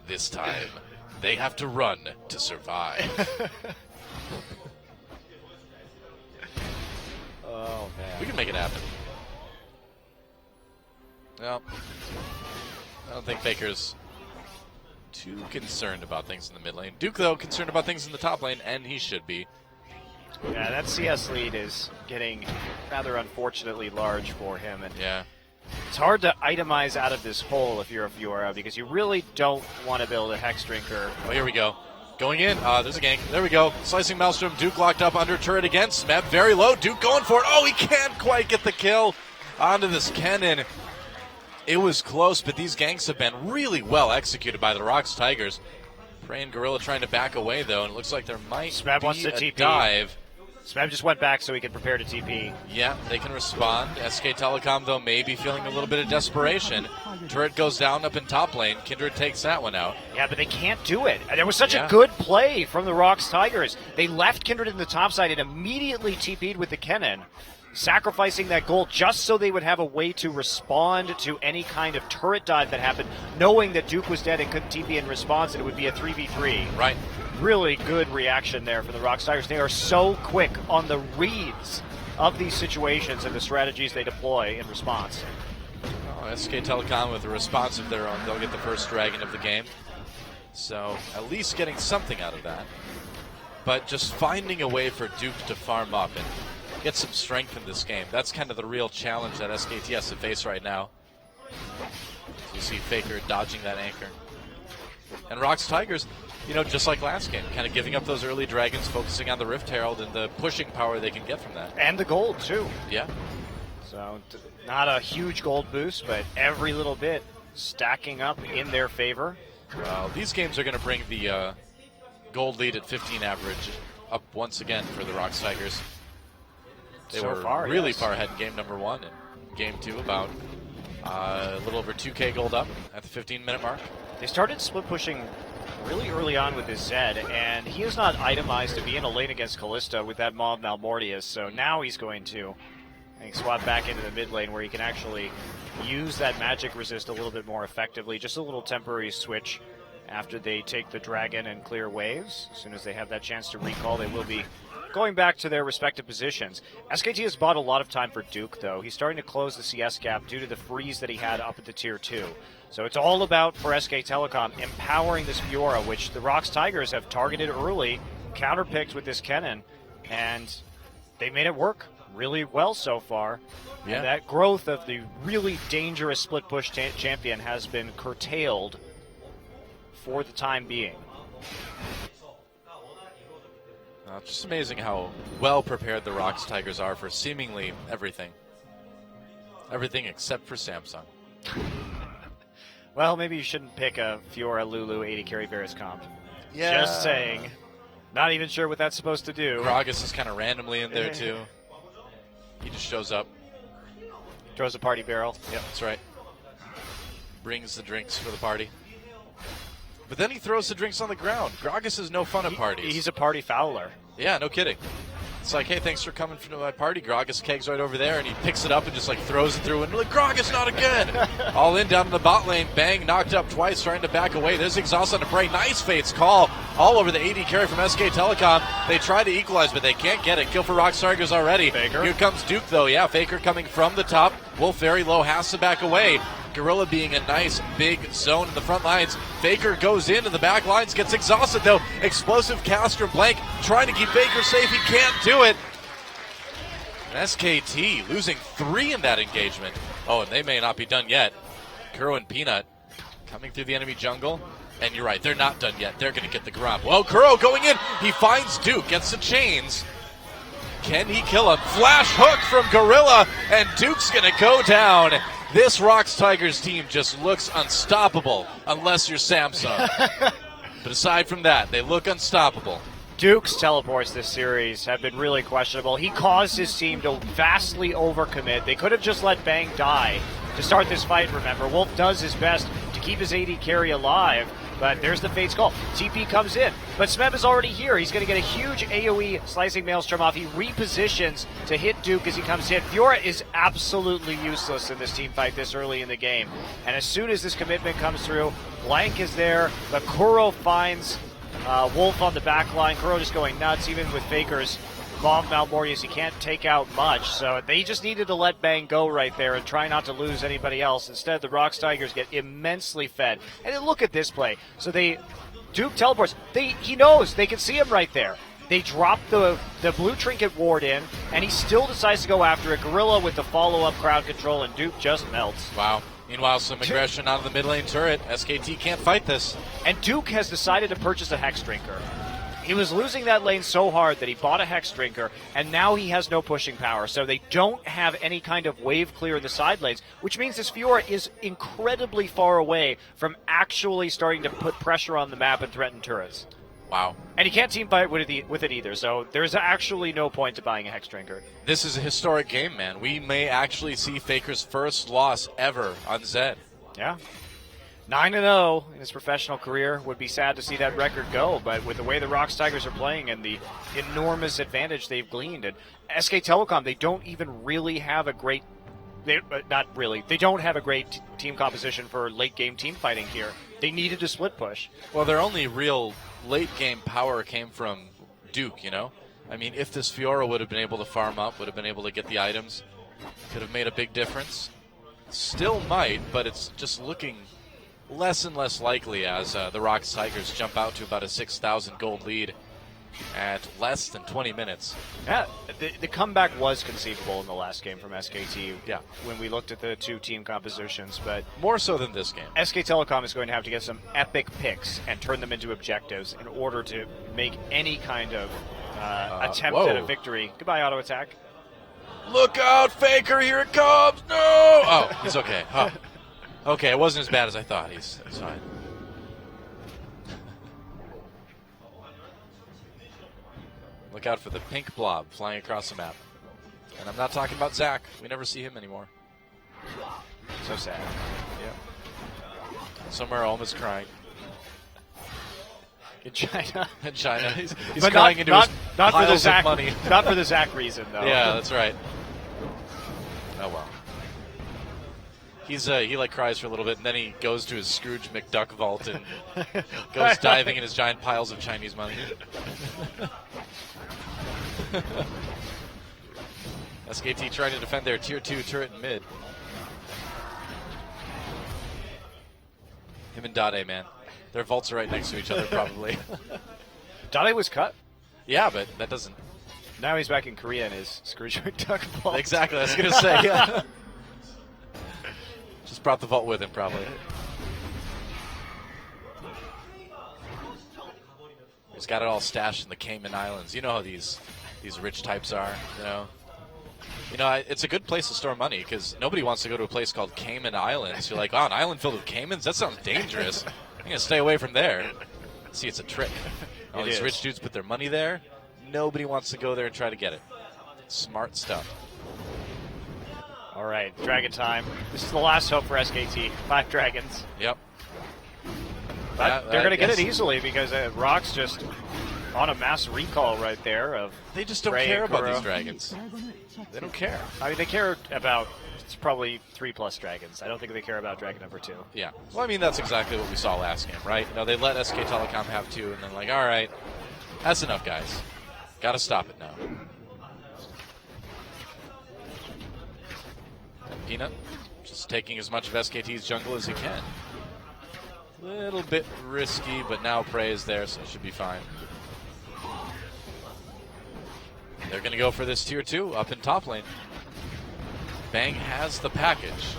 [SPEAKER 3] This time, they have to run to survive.
[SPEAKER 4] Oh man,
[SPEAKER 3] We can make it happen. Well, I don't think Faker's too concerned about things in the mid lane. Duke, though, concerned about things in the top lane, and he should be.
[SPEAKER 4] yeah, that CS lead is getting rather unfortunately large for him, and
[SPEAKER 3] Yeah.
[SPEAKER 4] it's hard to itemize out of this hole if you're a Fiora because you really don't want to build a Hex Drinker.
[SPEAKER 3] Oh, here we go. Going in. There's a gank. There we go. Slicing Maelstrom. Duke locked up under turret again. Smep very low. Duke going for it. Oh, he can't quite get the kill onto this Kennen. It was close, but these ganks have been really well executed by the Rocks Tigers. Prey and Gorilla trying to back away, though, and it looks like there might
[SPEAKER 4] Smep
[SPEAKER 3] be
[SPEAKER 4] wants to
[SPEAKER 3] a
[SPEAKER 4] TP.
[SPEAKER 3] dive.
[SPEAKER 4] Smeb just went back so he could prepare to TP.
[SPEAKER 3] Yeah, they can respond. SK Telecom, though, may be feeling a little bit of desperation. Turret goes down up in top lane. Kindred takes that one out.
[SPEAKER 4] Yeah, but they can't do it. There was such
[SPEAKER 3] Yeah.
[SPEAKER 4] a good play from the Rocks Tigers. They left Kindred in the top side and immediately TP'd with the Kennen, sacrificing that gold just so they would have a way to respond to any kind of turret dive that happened, knowing that Duke was dead and couldn't TP in response, and it would be a 3v3.
[SPEAKER 3] Right.
[SPEAKER 4] Really good reaction there from the Rocks Tigers. They are so quick on the reads of these situations and the strategies they deploy in response.
[SPEAKER 3] Oh, SK Telecom with a response of their own. They'll get the first dragon of the game. So at least getting something out of that. But just finding a way for Duke to farm up and get some strength in this game. That's kind of the real challenge that SKT has to face right now. You see Faker dodging that anchor. And Rocks Tigers, you know, just like last game, kind of giving up those early dragons, focusing on the Rift Herald and the pushing power they can get from that.
[SPEAKER 4] And the gold, too.
[SPEAKER 3] Yeah.
[SPEAKER 4] So, not a huge gold boost, but every little bit stacking up in their favor.
[SPEAKER 3] Well, these games are going to bring the gold lead at 15 average up once again for the Rocks Tigers. They
[SPEAKER 4] So
[SPEAKER 3] were
[SPEAKER 4] far,
[SPEAKER 3] really
[SPEAKER 4] yes.
[SPEAKER 3] far ahead in game number 1, and game 2 about a little over 2K gold up at the 15-minute mark.
[SPEAKER 4] They started split pushing really early on with his Zed, and he is not itemized to be in a lane against Kalista with that Maw of Malmortius, so now he's going to, I think, swap back into the mid lane where he can actually use that magic resist a little bit more effectively. Just a little temporary switch after they take the dragon and clear waves. As soon as they have that chance to recall, they will be going back to their respective positions. SKT has bought a lot of time for Duke, though. He's starting to close the CS gap due to the freeze that he had up at the Tier 2. So it's all about, for SK Telecom, empowering this Fiora, which the Rocks Tigers have targeted early, counterpicked with this Kennen, and they made it work really well so far.
[SPEAKER 3] Yeah.
[SPEAKER 4] And that growth of the really dangerous split push champion has been curtailed for the time being.
[SPEAKER 3] It's just amazing how well prepared the Rocks Tigers are for seemingly everything. Everything except for Samsung.
[SPEAKER 4] Well, maybe you shouldn't pick a Fiora Lulu 80 carry Varus comp.
[SPEAKER 3] Yeah.
[SPEAKER 4] Just saying. Not even sure what that's supposed to do.
[SPEAKER 3] Gragas is kind of randomly in there, too. He just shows up.
[SPEAKER 4] Throws a party barrel.
[SPEAKER 3] Yep, that's right. Brings the drinks for the party. But then he throws the drinks on the ground. Gragas is no fun at parties.
[SPEAKER 4] He's a party fouler.
[SPEAKER 3] Yeah, no kidding. It's like, hey, thanks for coming to my party, Grog. His keg's right over there, and he picks it up and just like throws it through, and like, Grog, it's not again. All in down in the bot lane. Bang knocked up twice, trying to back away. There's Exhaust on the break. Nice Fate's call all over the AD carry from SK Telecom. They try to equalize, but they can't get it. Kill for Rock Tigers already.
[SPEAKER 4] Faker.
[SPEAKER 3] Here comes Duke, though. Yeah, Faker coming from the top. Wolf very low, has to back away. Gorilla being a nice big zone in the front lines. Faker goes into the back lines, gets exhausted though. Explosive cast from Blank, trying to keep Faker safe. He can't do it. And SKT losing 3 in that engagement. Oh, and they may not be done yet. Kuro and Peanut coming through the enemy jungle. And you're right, they're not done yet. They're going to get the Gromp. Well, Kuro going in. He finds Duke, gets the chains. Can he kill him? Flash hook from Gorilla, and Duke's going to go down. This Rocks Tigers team just looks unstoppable, unless you're Samsung. But aside from that, they look unstoppable.
[SPEAKER 4] Duke's teleports this series have been really questionable. He caused his team to vastly overcommit. They could have just let Bang die to start this fight, remember. Wolf does his best to keep his AD carry alive, but there's the Fate's call. TP comes in, but Smeb is already here. He's going to get a huge AoE slicing Maelstrom off. He repositions to hit Duke as he comes in. Fiora is absolutely useless in this team fight this early in the game. And as soon as this commitment comes through, Blank is there, but Kuro finds Wolf on the back line. Kuro just going nuts, even with Faker's Bomb Malmorius. He can't take out much, so they just needed to let Bang go right there and try not to lose anybody else. Instead, the Rocks Tigers get immensely fed. And then look at this play. So Duke teleports. He knows they can see him right there. They drop the blue trinket ward in, and he still decides to go after it. Gorilla with the follow-up crowd control, and Duke just melts.
[SPEAKER 3] Wow. Meanwhile, some aggression out of the mid lane turret. SKT can't fight this.
[SPEAKER 4] And Duke has decided to purchase a Hex Drinker. He was losing that lane so hard that he bought a Hex Drinker, and now he has no pushing power. So they don't have any kind of wave clear in the side lanes, which means this Fiora is incredibly far away from actually starting to put pressure on the map and threaten turrets.
[SPEAKER 3] Wow.
[SPEAKER 4] And he can't team fight with it either, so there's actually no point to buying a Hex Drinker.
[SPEAKER 3] This is a historic game, man. We may actually see Faker's first loss ever on Zed.
[SPEAKER 4] Yeah. 9-0 in his professional career. Would be sad to see that record go, but with the way the Rocks Tigers are playing and the enormous advantage they've gleaned, and SK Telecom, they don't even really have a great... They don't have a great team composition for late-game team fighting here. They needed to split push.
[SPEAKER 3] Well, their only real late-game power came from Duke, you know? I mean, if this Fiora would have been able to farm up, would have been able to get the items, could have made a big difference. Still might, but it's just looking less and less likely as the Rocks Tigers jump out to about a 6,000 gold lead at less than 20 minutes.
[SPEAKER 4] Yeah, the comeback was conceivable in the last game from SKT.
[SPEAKER 3] Yeah,
[SPEAKER 4] when we looked at the two team compositions, but
[SPEAKER 3] more so than this game.
[SPEAKER 4] SK Telecom is going to have to get some epic picks and turn them into objectives in order to make any kind of attempt at a victory. Goodbye, auto attack.
[SPEAKER 3] Look out, Faker! Here it comes! No! Oh, he's okay. Huh. Okay, it wasn't as bad as I thought. He's fine. Look out for the pink blob flying across the map. And I'm not talking about Zach. We never see him anymore.
[SPEAKER 4] So sad.
[SPEAKER 3] Yeah. Somewhere almost crying.
[SPEAKER 4] In China.
[SPEAKER 3] In China. He's
[SPEAKER 4] but
[SPEAKER 3] crying into his
[SPEAKER 4] not for the
[SPEAKER 3] piles
[SPEAKER 4] Zach
[SPEAKER 3] of money.
[SPEAKER 4] Not for the Zach reason, though.
[SPEAKER 3] Yeah, that's right. Oh, well. He like cries for a little bit, and then he goes to his Scrooge McDuck vault and goes diving in his giant piles of Chinese money. SKT trying to defend their tier 2 turret in mid. Him and Dade, man. Their vaults are right next to each other, probably.
[SPEAKER 4] Dade was cut.
[SPEAKER 3] Yeah, but that doesn't...
[SPEAKER 4] Now he's back in Korea in his Scrooge McDuck vault.
[SPEAKER 3] Exactly, I was going to say, yeah. Just brought the vault with him, probably. He's got it all stashed in the Cayman Islands. You know how these rich types are, you know? You know, it's a good place to store money because nobody wants to go to a place called Cayman Islands. You're like, oh, an island filled with caimans? That sounds dangerous. I'm going to stay away from there. See, it's a trick. All these rich dudes put their money there. Nobody wants to go there and try to get it. Smart stuff.
[SPEAKER 4] All right, Dragon time. This is the last hope for SKT. 5 dragons.
[SPEAKER 3] Yep.
[SPEAKER 4] But they're going to get it easily because Rocks just on a mass recall right there of
[SPEAKER 3] They just don't
[SPEAKER 4] Ray
[SPEAKER 3] care
[SPEAKER 4] and
[SPEAKER 3] about
[SPEAKER 4] Kuro.
[SPEAKER 3] these dragons. They don't care.
[SPEAKER 4] I mean, they care about it's probably 3+ dragons. I don't think they care about dragon number 2.
[SPEAKER 3] Yeah. Well, I mean, that's exactly what we saw last game, right? You know, they let SK Telecom have 2, and then like, all right, that's enough, guys. Got to stop it now. And Peanut just taking as much of SKT's jungle as he can. Little bit risky, but now Prey is there, so it should be fine. They're going to go for this tier 2 up in top lane. Bang has the package.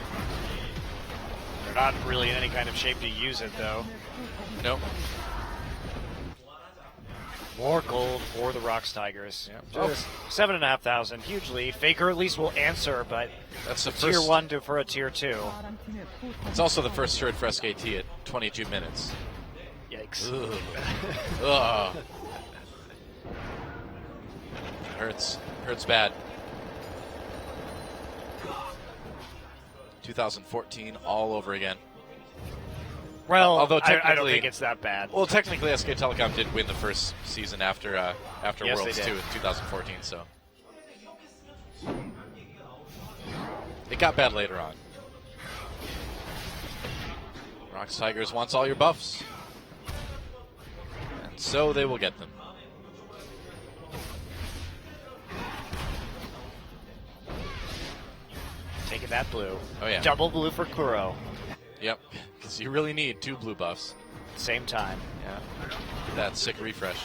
[SPEAKER 4] They're not really in any kind of shape to use it, though.
[SPEAKER 3] Nope.
[SPEAKER 4] More gold for the Rocks Tigers.
[SPEAKER 3] Oh.
[SPEAKER 4] Just 7,500, huge lead. Faker at least will answer, but
[SPEAKER 3] That's the
[SPEAKER 4] tier
[SPEAKER 3] first.
[SPEAKER 4] 1 for a tier 2.
[SPEAKER 3] It's also the first turret for SKT at 22 minutes.
[SPEAKER 4] Yikes.
[SPEAKER 3] Ugh. Ugh. Hurts. Hurts bad. 2014 all over again.
[SPEAKER 4] Well,
[SPEAKER 3] Although
[SPEAKER 4] I don't
[SPEAKER 3] technically-
[SPEAKER 4] think it's that bad.
[SPEAKER 3] Well, technically, SK Telecom did win the first season after
[SPEAKER 4] Yes,
[SPEAKER 3] Worlds
[SPEAKER 4] they
[SPEAKER 3] 2
[SPEAKER 4] did.
[SPEAKER 3] in 2014, so it got bad later on. Rocks Tigers wants all your buffs, and so they will get them.
[SPEAKER 4] Taking that blue.
[SPEAKER 3] Oh, yeah.
[SPEAKER 4] Double blue for Kuro.
[SPEAKER 3] Yep, because you really need 2 blue buffs.
[SPEAKER 4] Same time.
[SPEAKER 3] Yeah, that sick refresh.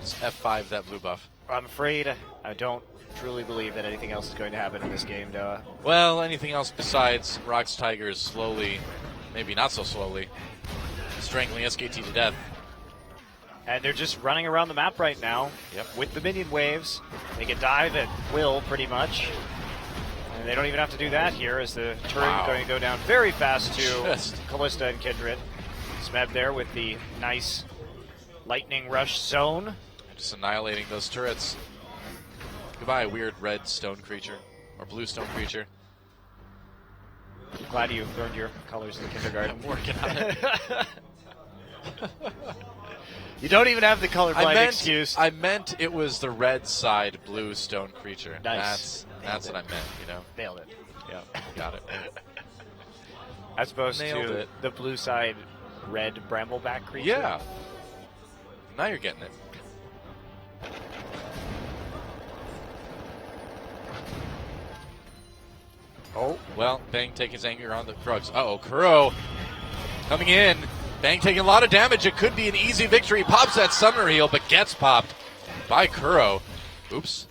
[SPEAKER 3] Just F5 that blue buff.
[SPEAKER 4] I'm afraid I don't truly believe that anything else is going to happen in this game, Noah.
[SPEAKER 3] Well, anything else besides Rocks Tigers slowly, maybe not so slowly, strangling SKT to death.
[SPEAKER 4] And they're just running around the map right now.
[SPEAKER 3] Yep.
[SPEAKER 4] With the minion waves. They can dive at will, pretty much. And they don't even have to do that here, as the turret
[SPEAKER 3] Wow.
[SPEAKER 4] is going to go down very fast to
[SPEAKER 3] Just-
[SPEAKER 4] Callista and Kindred. Smeb there with the nice lightning rush zone.
[SPEAKER 3] Just annihilating those turrets. Goodbye, weird red stone creature. Or blue stone creature.
[SPEAKER 4] Glad you learned your colors in the kindergarten.
[SPEAKER 3] I'm working on it.
[SPEAKER 4] You don't even have the colorblind excuse.
[SPEAKER 3] I meant it was the red side blue stone creature.
[SPEAKER 4] Nice.
[SPEAKER 3] That's what I meant, you know.
[SPEAKER 4] Nailed it.
[SPEAKER 3] Yeah, got it.
[SPEAKER 4] As opposed
[SPEAKER 3] Nailed
[SPEAKER 4] to
[SPEAKER 3] it.
[SPEAKER 4] the blue side red brambleback creature.
[SPEAKER 3] Yeah. Now you're getting it. Oh, well, Bang taking his anger on the drugs. Uh-oh, Kuro coming in. Bang taking a lot of damage. It could be an easy victory. Pops that summoner heal, but gets popped by Kuro. Oops.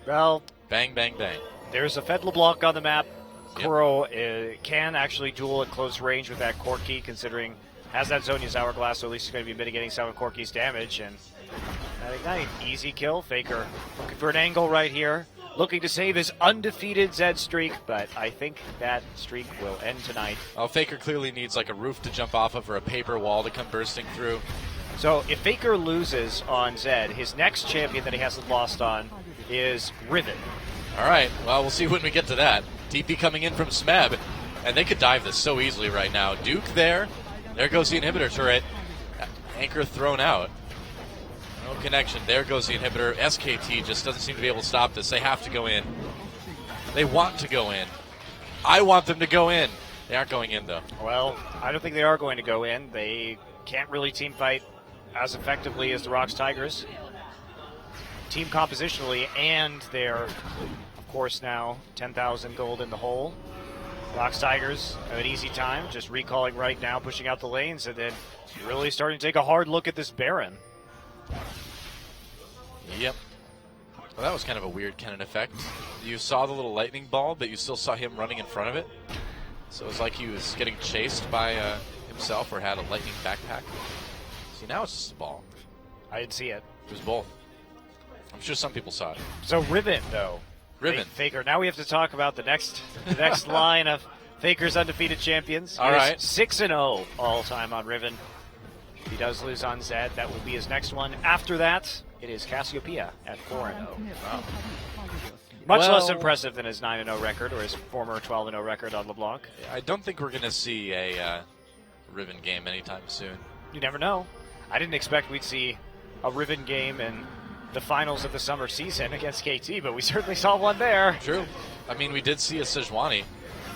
[SPEAKER 4] Well,
[SPEAKER 3] Bang, bang, bang.
[SPEAKER 4] there's a Fed LeBlanc on the map.
[SPEAKER 3] Yep.
[SPEAKER 4] Kuro can actually duel at close range with that Corki, considering has that Zhonya's Hourglass, so at least he's going to be mitigating some of Corki's damage. And that Ignite, easy kill. Faker looking for an angle right here. Looking to save his undefeated Zed streak, but I think that streak will end tonight.
[SPEAKER 3] Well, Faker clearly needs like a roof to jump off of or a paper wall to come bursting through.
[SPEAKER 4] So if Faker loses on Zed, his next champion that he hasn't lost on is Riven.
[SPEAKER 3] All right, well, we'll see when we get to that. TP coming in from Smeb, and they could dive this so easily right now. Duke there. There goes the inhibitor turret. Anchor thrown out. No connection. There goes the inhibitor. SKT just doesn't seem to be able to stop this. They have to go in. They want to go in. I want them to go in. They aren't going in, though.
[SPEAKER 4] Well, I don't think they are going to go in. They can't really team fight as effectively as the Rocks Tigers. Team compositionally, and they're, of course, now 10,000 gold in the hole. Rocks Tigers have an easy time, just recalling right now, pushing out the lanes, and then really starting to take a hard look at this Baron.
[SPEAKER 3] Yep. Well, that was kind of a weird Kennen effect. You saw the little lightning ball, but you still saw him running in front of it. So it was like he was getting chased by himself or had a lightning backpack. See, now it's just a ball.
[SPEAKER 4] I didn't see it.
[SPEAKER 3] It was both. I'm sure some people saw it.
[SPEAKER 4] So Riven, though.
[SPEAKER 3] Riven.
[SPEAKER 4] Faker. Now we have to talk about the next line of Faker's undefeated champions.
[SPEAKER 3] All right.
[SPEAKER 4] 6-0 all time on Riven. If he does lose on Zed, that will be his next one. After that, it is Cassiopeia at 4-0.
[SPEAKER 3] Wow.
[SPEAKER 4] Much
[SPEAKER 3] Well-
[SPEAKER 4] less impressive than his 9-0 record or his former 12-0 record on LeBlanc.
[SPEAKER 3] I don't think we're going to see a Riven game anytime soon.
[SPEAKER 4] You never know. I didn't expect we'd see a Riven game in the finals of the summer season against KT, but we certainly saw one there.
[SPEAKER 3] True. I mean, we did see a Sejuani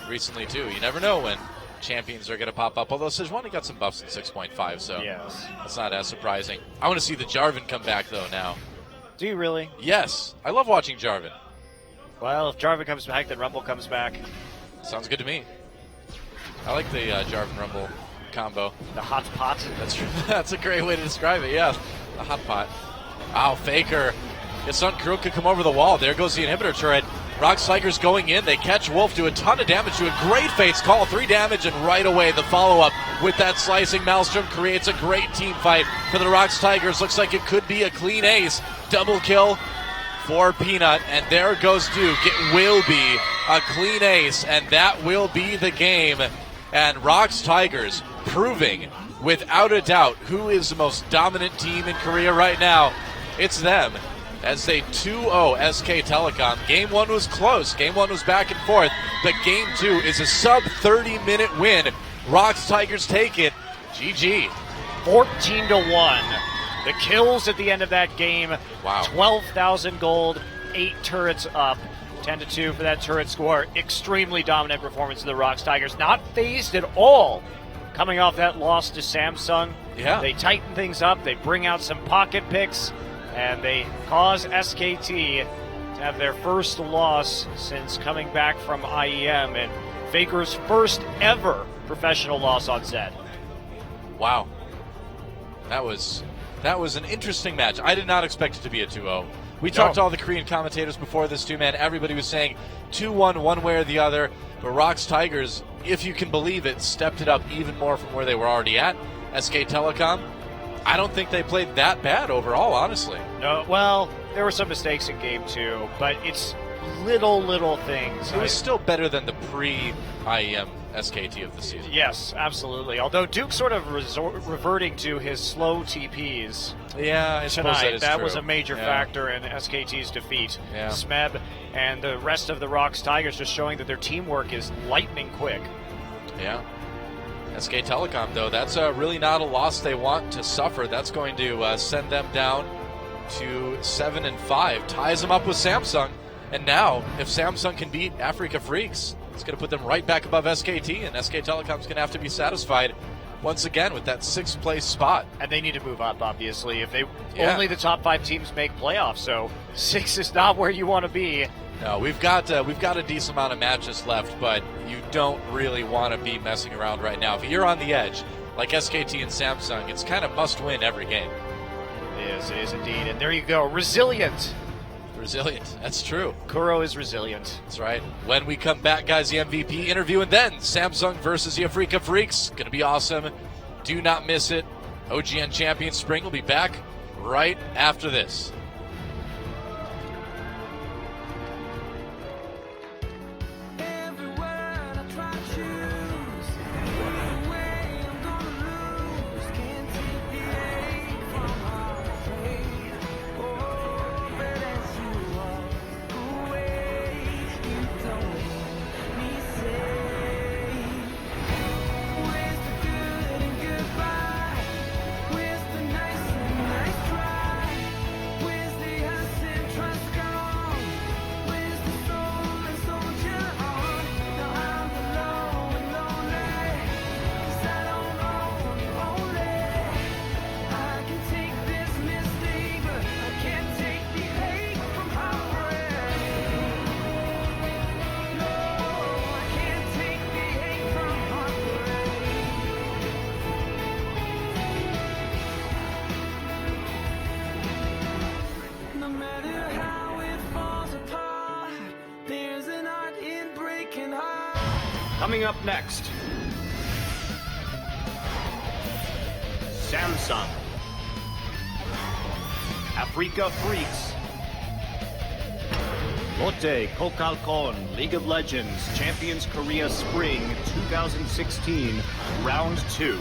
[SPEAKER 3] recently, too. You never know when champions are going to pop up, although Sejuani got some buffs in 6.5, so
[SPEAKER 4] yes,
[SPEAKER 3] that's not as surprising. I want to see the Jarvan come back, though, now.
[SPEAKER 4] Do you really?
[SPEAKER 3] Yes. I love watching Jarvan.
[SPEAKER 4] Well, if Jarvan comes back, then Rumble comes back.
[SPEAKER 3] Sounds good to me. I like the Jarvan Rumble combo.
[SPEAKER 4] The hot pot.
[SPEAKER 3] That's true. That's a great way to describe it, yeah. The hot pot. Wow, Faker. His son Karuk could come over the wall. There goes the inhibitor turret. Rox Tigers going in. They catch Wolf, do a ton of damage to it. Great Fates call 3 damage, and right away the follow-up with that slicing Maelstrom creates a great team fight for the Rox Tigers. Looks like it could be a clean ace. Double kill for Peanut, and there goes Duke. It will be a clean ace, and that will be the game. And Rox Tigers proving without a doubt who is the most dominant team in Korea right now. It's them, as they 2-0 SK Telecom. Game 1 was close. Game 1 was back and forth. But Game 2 is a sub-30-minute win. Rox Tigers take it. GG.
[SPEAKER 4] 14-1. The kills at the end of that game.
[SPEAKER 3] Wow.
[SPEAKER 4] 12,000 gold, 8 turrets up. 10-2 for that turret score. Extremely dominant performance of the Rox Tigers. Not phased at all coming off that loss to Samsung.
[SPEAKER 3] Yeah.
[SPEAKER 4] They tighten things up. They bring out some pocket picks, and they cause SKT to have their first loss since coming back from IEM, and Faker's first ever professional loss on Zed.
[SPEAKER 3] Wow. That was an interesting match. I did not expect it to be a 2-0. We talked to all the Korean commentators before this too, man. Everybody was saying 2-1 one way or the other. But Rox Tigers, if you can believe it, stepped it up even more from where they were already at. SK Telecom, I don't think they played that bad overall, honestly.
[SPEAKER 4] No, well, there were some mistakes in game 2, but it's little things.
[SPEAKER 3] It was still better than the pre-IEM SKT of the season.
[SPEAKER 4] Yes, absolutely. Although Duke sort of reverting to his slow TPs.
[SPEAKER 3] Yeah, I suppose
[SPEAKER 4] tonight, that
[SPEAKER 3] true.
[SPEAKER 4] was a major
[SPEAKER 3] Yeah.
[SPEAKER 4] factor in SKT's defeat.
[SPEAKER 3] Yeah.
[SPEAKER 4] Smeb and the rest of the Rox Tigers just showing that their teamwork is lightning quick.
[SPEAKER 3] Yeah. SK Telecom, though, that's really not a loss they want to suffer. That's going to send them down to 7-5, ties them up with Samsung. And now, if Samsung can beat Africa Freaks, it's going to put them right back above SKT, and SK Telecom's going to have to be satisfied once again with that 6th place spot.
[SPEAKER 4] And they need to move up, obviously. If they
[SPEAKER 3] Yeah.
[SPEAKER 4] only the top 5 teams make playoffs, so 6 is not where you want to be.
[SPEAKER 3] No, we've got a decent amount of matches left, but you don't really want to be messing around right now. If you're on the edge, like SKT and Samsung, it's kind of must win every game.
[SPEAKER 4] It is indeed. And there you go. Resilient.
[SPEAKER 3] Resilient. That's true.
[SPEAKER 4] Kuro is resilient.
[SPEAKER 3] That's right. When we come back, guys, the MVP interview, and then Samsung versus the Africa Freaks. Going to be awesome. Do not miss it. OGN Champion Spring will be back right after this.
[SPEAKER 2] Coming up next, Samsung, Africa Freaks, Lotte Kokalkon League of Legends Champions Korea Spring 2016 Round 2.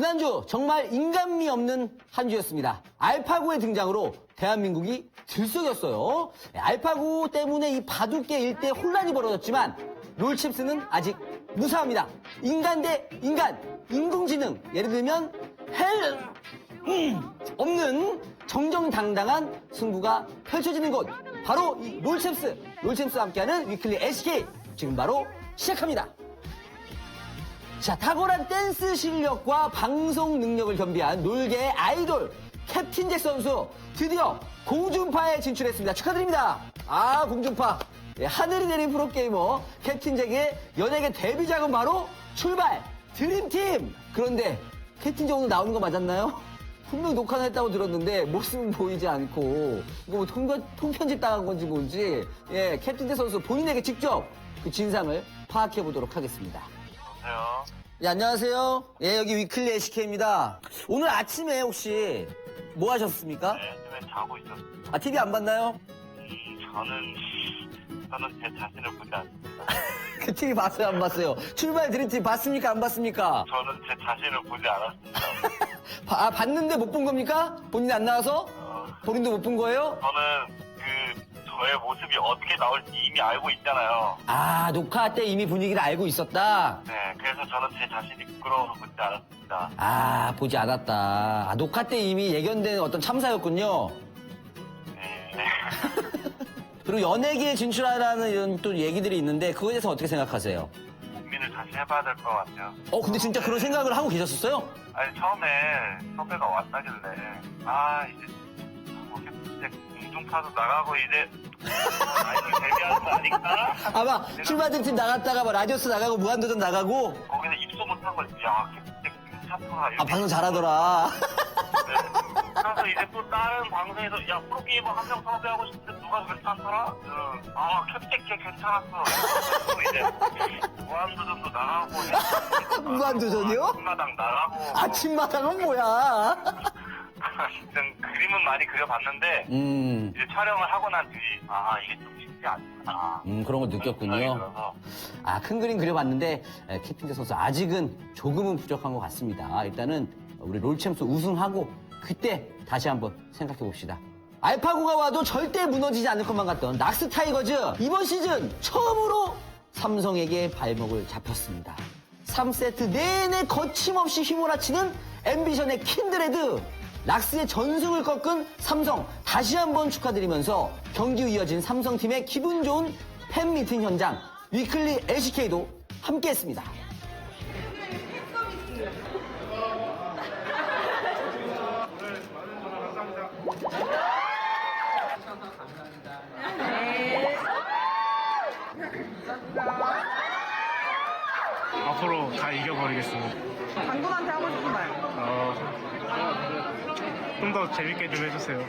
[SPEAKER 5] 지난주 정말 인간미 없는 한 주였습니다. 알파고의 등장으로 대한민국이 들썩였어요. 알파고 때문에 이 바둑계 일대 혼란이 벌어졌지만 롤칩스는 아직 무사합니다. 인간 대 인간, 인공지능, 예를 들면 없는 정정당당한 승부가 펼쳐지는 곳, 바로 이 롤챔스와 함께하는 위클리 SK 지금 바로 시작합니다. 자, 탁월한 댄스 실력과 방송 능력을 겸비한 롤계의 아이돌 캡틴 잭 선수 드디어 공중파에 진출했습니다. 축하드립니다. 아, 공중파. 예, 하늘이 내린 프로게이머 캡틴 잭의 연예계 데뷔작은 바로 출발 드림팀. 그런데 캡틴 잭 오늘 나오는 거 맞았나요? 분명 녹화는 했다고 들었는데 모습은 보이지 않고 이거 뭐 통편집 당한 건지 뭔지, 예, 캡틴 잭 선수 본인에게 직접 그 진상을 파악해 보도록 하겠습니다.
[SPEAKER 6] 안녕하세요.
[SPEAKER 5] 예, 안녕하세요. 예, 여기 위클리 SK입니다. 오늘 아침에 혹시 뭐 하셨습니까?
[SPEAKER 6] 네, 요즘에 자고 있었어요.
[SPEAKER 5] 아, TV 안 봤나요?
[SPEAKER 6] 저는 제 자신을 보지 않습니다.
[SPEAKER 5] 그 TV 봤어요, 안 봤어요? 출발 드림팀 봤습니까, 안 봤습니까?
[SPEAKER 6] 저는 제 자신을 보지 않았습니다.
[SPEAKER 5] 아, 봤는데 못 본 겁니까? 본인이 안 나와서? 본인도 못 본 거예요?
[SPEAKER 6] 저는 저의 모습이 어떻게 나올지 이미 알고 있잖아요.
[SPEAKER 5] 아, 녹화 때 이미 분위기를 알고 있었다?
[SPEAKER 6] 네, 그래서 저는 제 자신이 부끄러워서 보지 않았습니다.
[SPEAKER 5] 아, 보지 않았다. 아, 녹화 때 이미 예견된 어떤 참사였군요.
[SPEAKER 6] 네.
[SPEAKER 5] 그리고 연예계에 진출하라는 이런 또 얘기들이 있는데 그거에 대해서 어떻게 생각하세요?
[SPEAKER 6] 고민을 다시 해봐야 될 것 같아요.
[SPEAKER 5] 근데 진짜 그런 생각을 하고 계셨었어요?
[SPEAKER 6] 아니, 처음에 섭외가 왔다길래 이제 뭐 이제 공중파도 나가고 이제 데뷔하는 거 아닌가?
[SPEAKER 5] 아마 출발 드림팀 나갔다가 뭐 라디오스 나가고 무한도전 나가고
[SPEAKER 6] 거기서 입소 못한 걸 괜찮더라.
[SPEAKER 5] 아, 방송 잘하더라.
[SPEAKER 6] 그래서 이제 또 다른 방송에서 프로게이머 한 명 섭외하고 싶은데 누가 괜찮더라? 캡틴 걔 괜찮았어. 그리고 이제 무한도전도 나가고
[SPEAKER 5] 무한도전이요?
[SPEAKER 6] 아침마당 나가고
[SPEAKER 5] 아침마당은 뭐야?
[SPEAKER 6] 그림은 많이 그려봤는데 이제 촬영을 하고 난 뒤 이게 좀 쉽지 않구나.
[SPEAKER 5] 그런 걸 느꼈군요. 아, 큰 그림 그려봤는데 캡틴 잭 선수 아직은 조금은 부족한 것 같습니다. 일단은 우리 롤챔스 우승하고 그때 다시 한번 생각해 봅시다. 알파고가 와도 절대 무너지지 않을 것만 같던 낙스 타이거즈, 이번 시즌 처음으로 삼성에게 발목을 잡혔습니다. 3세트 내내 거침없이 휘몰아치는 앰비션의 킨드레드, 락스의 전승을 꺾은 삼성 다시 한번 축하드리면서 경기 후 이어진 삼성팀의 기분 좋은 팬미팅 현장, 위클리 LCK도 함께했습니다.
[SPEAKER 7] 앞으로 다 이겨버리겠습니다.
[SPEAKER 8] 당근한테 하고 싶은 말.
[SPEAKER 7] 좀 더 재밌게 좀 해주세요.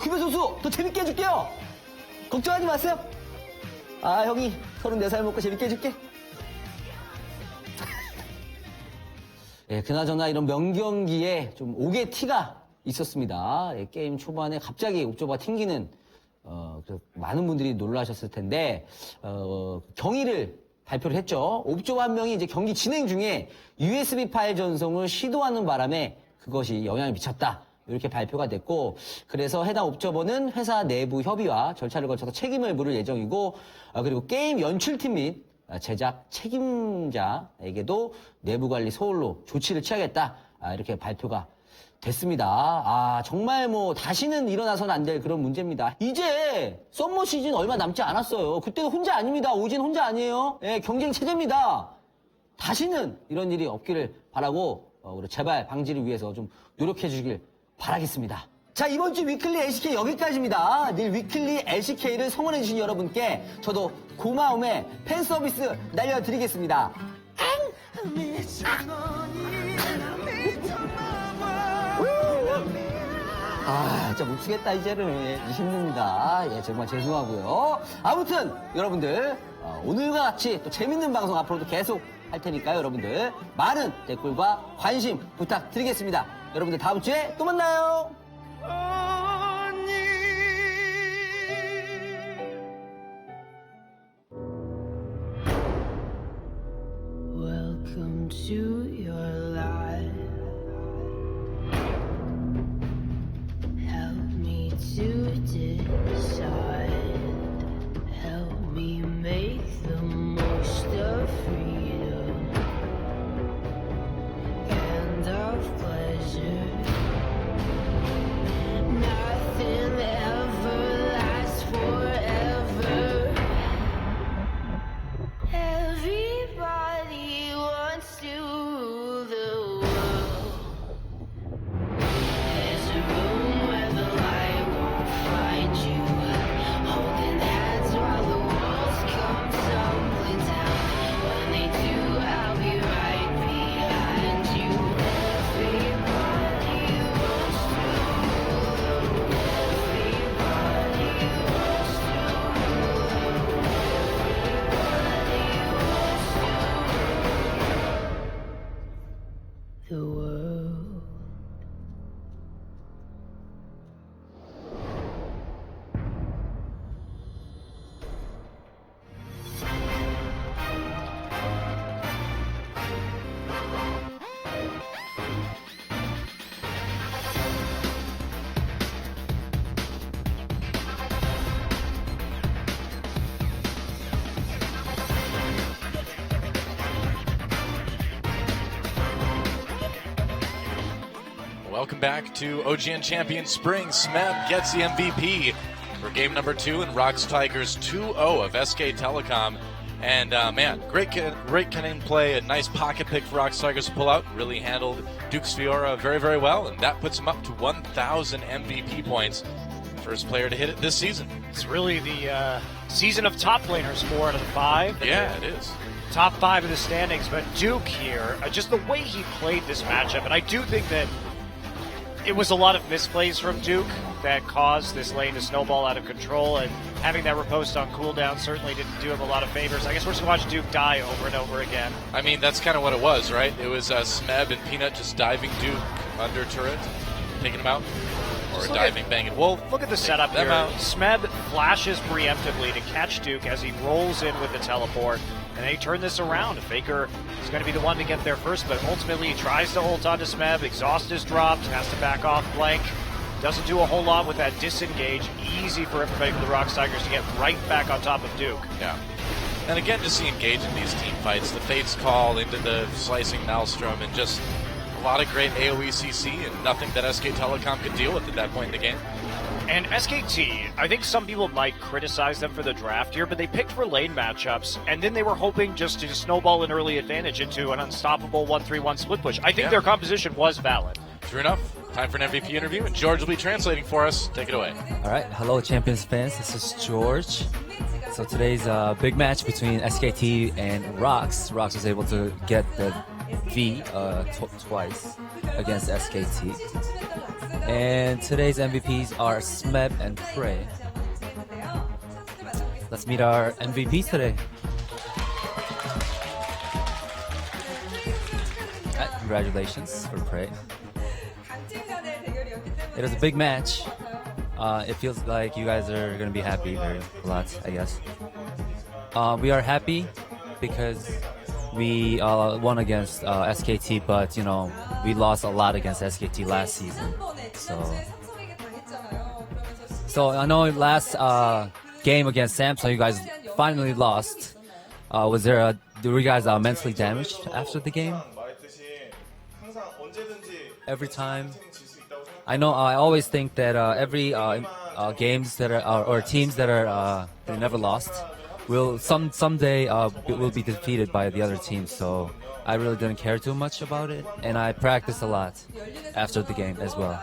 [SPEAKER 5] 김현 선수 더 재밌게 해줄게요. 걱정하지 마세요. 아, 형이 34살 먹고 재밌게 해줄게. 예, 그나저나 이런 명경기에 좀 옥의 티가 있었습니다. 예, 게임 초반에 갑자기 옥저버가 튕기는 많은 분들이 놀라셨을 텐데 경위를 발표를 했죠. 옥저버 한 명이 이제 경기 진행 중에 USB 파일 전송을 시도하는 바람에 그것이 영향을 미쳤다. 이렇게 발표가 됐고, 그래서 해당 옵저버는 회사 내부 협의와 절차를 거쳐서 책임을 물을 예정이고, 그리고 게임 연출팀 및 제작 책임자에게도 내부 관리 소홀로 조치를 취하겠다. 이렇게 발표가 됐습니다. 정말 뭐 다시는 일어나서는 안 될 그런 문제입니다. 이제 썸머 시즌 얼마 남지 않았어요. 그때도 혼자 아닙니다. 오진 혼자 아니에요. 예, 경쟁 체제입니다. 다시는 이런 일이 없기를 바라고 제발 방지를 위해서 좀 노력해 주시길 바라겠습니다. 자, 이번 주 위클리 LCK 여기까지입니다. 늘 위클리 LCK를 성원해 주신 여러분께 저도 고마움의 팬 서비스 날려드리겠습니다. 진짜 못 추겠다, 이제는. 힘듭니다. 예, 정말 죄송하고요. 아무튼, 여러분들, 오늘과 같이 또 재밌는 방송 앞으로도 계속 할 테니까요, 여러분들. 많은 댓글과 관심 부탁드리겠습니다. 여러분들 다음 주에 또 만나요!
[SPEAKER 1] Welcome to your the world.
[SPEAKER 3] Welcome back to OGN Champion Spring. Smeb gets the MVP for game number 2 in Rocks Tigers 2-0 of SK Telecom. And man, great cunning play, a nice pocket pick for Rocks Tigers to pull out. Really handled Duke's Fiora very, very well, and that puts him up to 1,000 MVP points. First player to hit it this season.
[SPEAKER 4] It's really the season of top laners, 4 out of the 5.
[SPEAKER 3] Yeah, it is.
[SPEAKER 4] Top 5 of the standings, but Duke here, just the way he played this matchup, and I do think that it was a lot of misplays from Duke that caused this lane to snowball out of control, and having that riposte on cooldown certainly didn't do him a lot of favors. I guess we're just going to watch Duke die over and over again.
[SPEAKER 3] I mean, that's kind of what it was, right? It was Smeb and Peanut just diving Duke under turret, taking him out, or diving, banging Wolf.
[SPEAKER 4] Look at the setup here. Smeb flashes preemptively to catch Duke as he rolls in with the teleport, and they turn this around. Faker is going to be the one to get there first, but ultimately he tries to ult onto Smeb. Exhaust is dropped, has to back off. Blank doesn't do a whole lot with that disengage. Easy for everybody from the Rocks Tigers to get right back on top of Duke.
[SPEAKER 3] Yeah. And again, just to engage in these team fights, the Fates call into the slicing Maelstrom, and just a lot of great AoE CC and nothing that SK Telecom could deal with at that point in the game.
[SPEAKER 4] And SKT, I think some people might criticize them for the draft here, but they picked for lane matchups, and then they were hoping just to snowball an early advantage into an unstoppable 1-3-1 split push. I think their composition was valid.
[SPEAKER 3] True enough. Time for an MVP interview, and George will be translating for us. Take it away.
[SPEAKER 9] All right. Hello, Champions fans. This is George. So today's a big match between SKT and Rocks. Rocks was able to get the V twice against SKT. And today's MVPs are Smeb and Prey. Let's meet our MVPs today. Congratulations for Prey. It was a big match. It feels like you guys are going to be happy a lot, I guess. We are happy because we won against SKT, but, you know, we lost a lot against SKT last season. So I know last game against Samsung, you guys finally lost. Were you guys mentally damaged after the game? Every time. I know. I always think that every games that are or teams that are they never lost will someday will be defeated by the other team. So I really didn't care too much about it, and I practiced a lot after the game as well.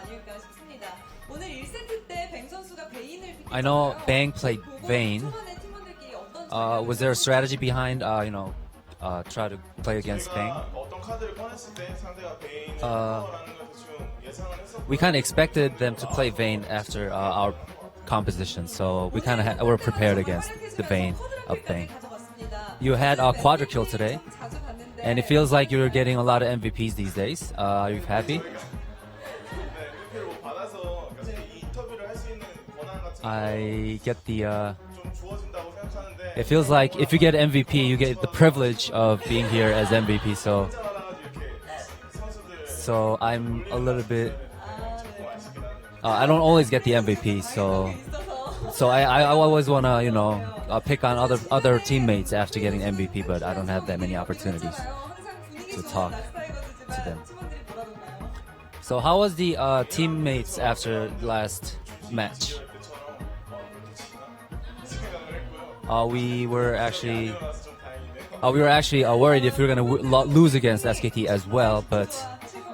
[SPEAKER 9] I know Bang played Vayne. Was there a strategy behind try to play against Bang? We kind of expected them to play Vayne after our composition, so we kind of were prepared against the Vayne of Bang. You had a quadra kill today, and it feels like you're getting a lot of MVPs these days. Are you happy? I get the... It feels like if you get MVP, you get the privilege of being here as MVP, so I'm a little bit... I don't always get the MVP, so I always want to, pick on other teammates after getting MVP, but I don't have that many opportunities to talk to them. So how was the teammates after last match? We were actually worried if we were going to lose against SKT as well, but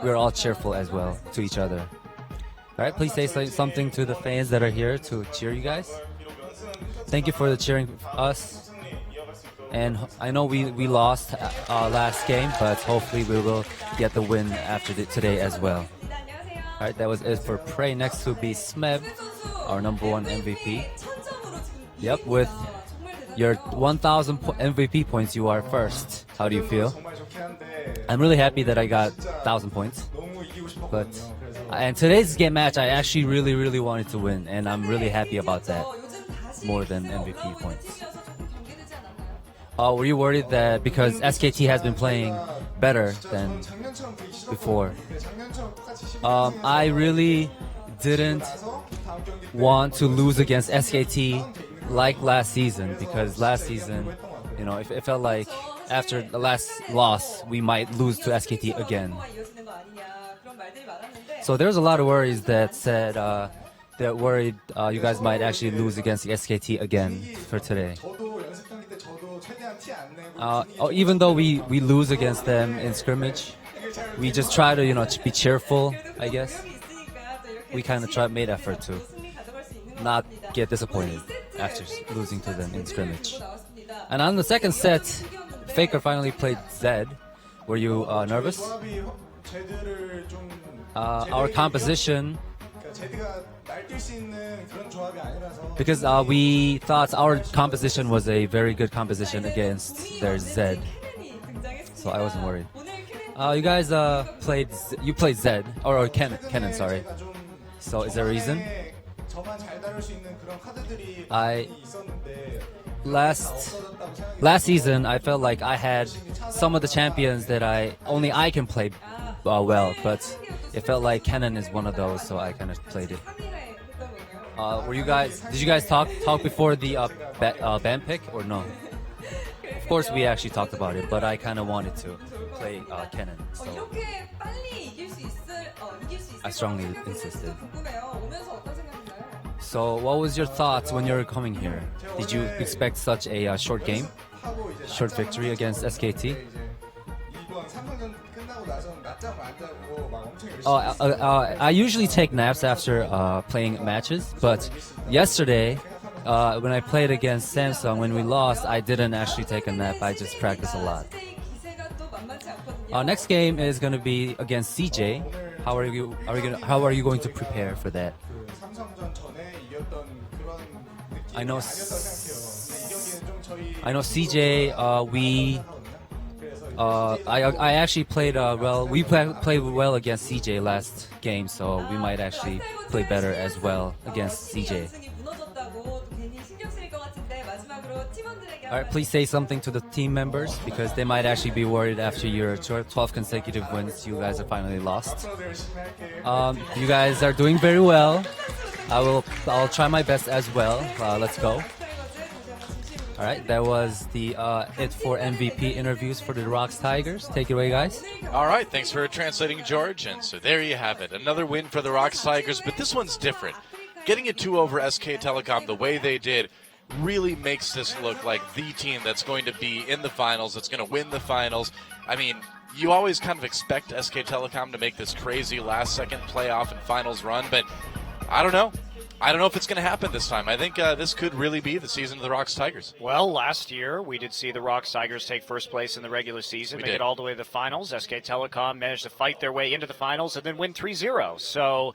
[SPEAKER 9] we were all cheerful as well to each other. All right, please say something to the fans that are here to cheer you guys. Thank you for cheering us. And I know we lost last game, but hopefully we will get the win after today as well. All right, that was it for Prey. Next will be Smeb, our #1 MVP. Yep, with your 1,000 MVP points, you are first. How do you feel? I'm really happy that I got 1,000 points. But and today's game match, I actually really wanted to win, and I'm really happy about that more than MVP points. Were you worried that because SKT has been playing better than before? I really didn't want to lose against SKT like last season, because last season, you know, it felt like after the last loss, we might lose to SKT again. So there's a lot of worries that said that worried you guys might actually lose against the SKT again for today. Even though we lose against them in scrimmage, we just try to, you know, be cheerful, I guess. We kind of made effort to not get disappointed after losing to them in scrimmage. And on the second set, Faker finally played Zed. Were you nervous? Our composition, because we thought our composition was a very good composition against their Zed, so I wasn't worried. You guys played Zed or Kennen, sorry. So is there a reason? Last season I felt like I had some of the champions that only I can play well, but it felt like Kennen is one of those, so I kind of played it. Did you guys talk before the band pick or no? Of course we actually talked about it, but I kind of wanted to play Kennen, so I strongly insisted. So what was your thoughts when you were coming here? Did you expect such a short game? Short victory against SKT? I usually take naps after playing matches, but yesterday when I played against Samsung, when we lost, I didn't actually take a nap. I just practiced a lot. Our next game is going to be against CJ. How are you going to prepare for that? I know CJ. I actually played well. We played well against CJ last game, so we might actually play better as well against CJ. All right, please say something to the team members, because they might actually be worried after your 12 consecutive wins. You guys have finally lost. You guys are doing very well. I'll try my best as well. Let's go. All right, that was the it for MVP interviews for the Rocks Tigers. Take it away, guys.
[SPEAKER 3] All right, thanks for translating, George. And so there you have it, another win for the Rocks Tigers, but this one's different. Getting it 2 over SK Telecom the way they did really makes this look like the team that's going to be in the finals, that's going to win the finals. I mean, you always kind of expect SK Telecom to make this crazy last-second playoff and finals run, but I don't know. I don't know if it's going to happen this time. I think this could really be the season of the Rocks Tigers.
[SPEAKER 4] Well, last year we did see the Rocks Tigers take first place in the regular season, make it all the way to the finals. SK Telecom managed to fight their way into the finals and then win 3-0. So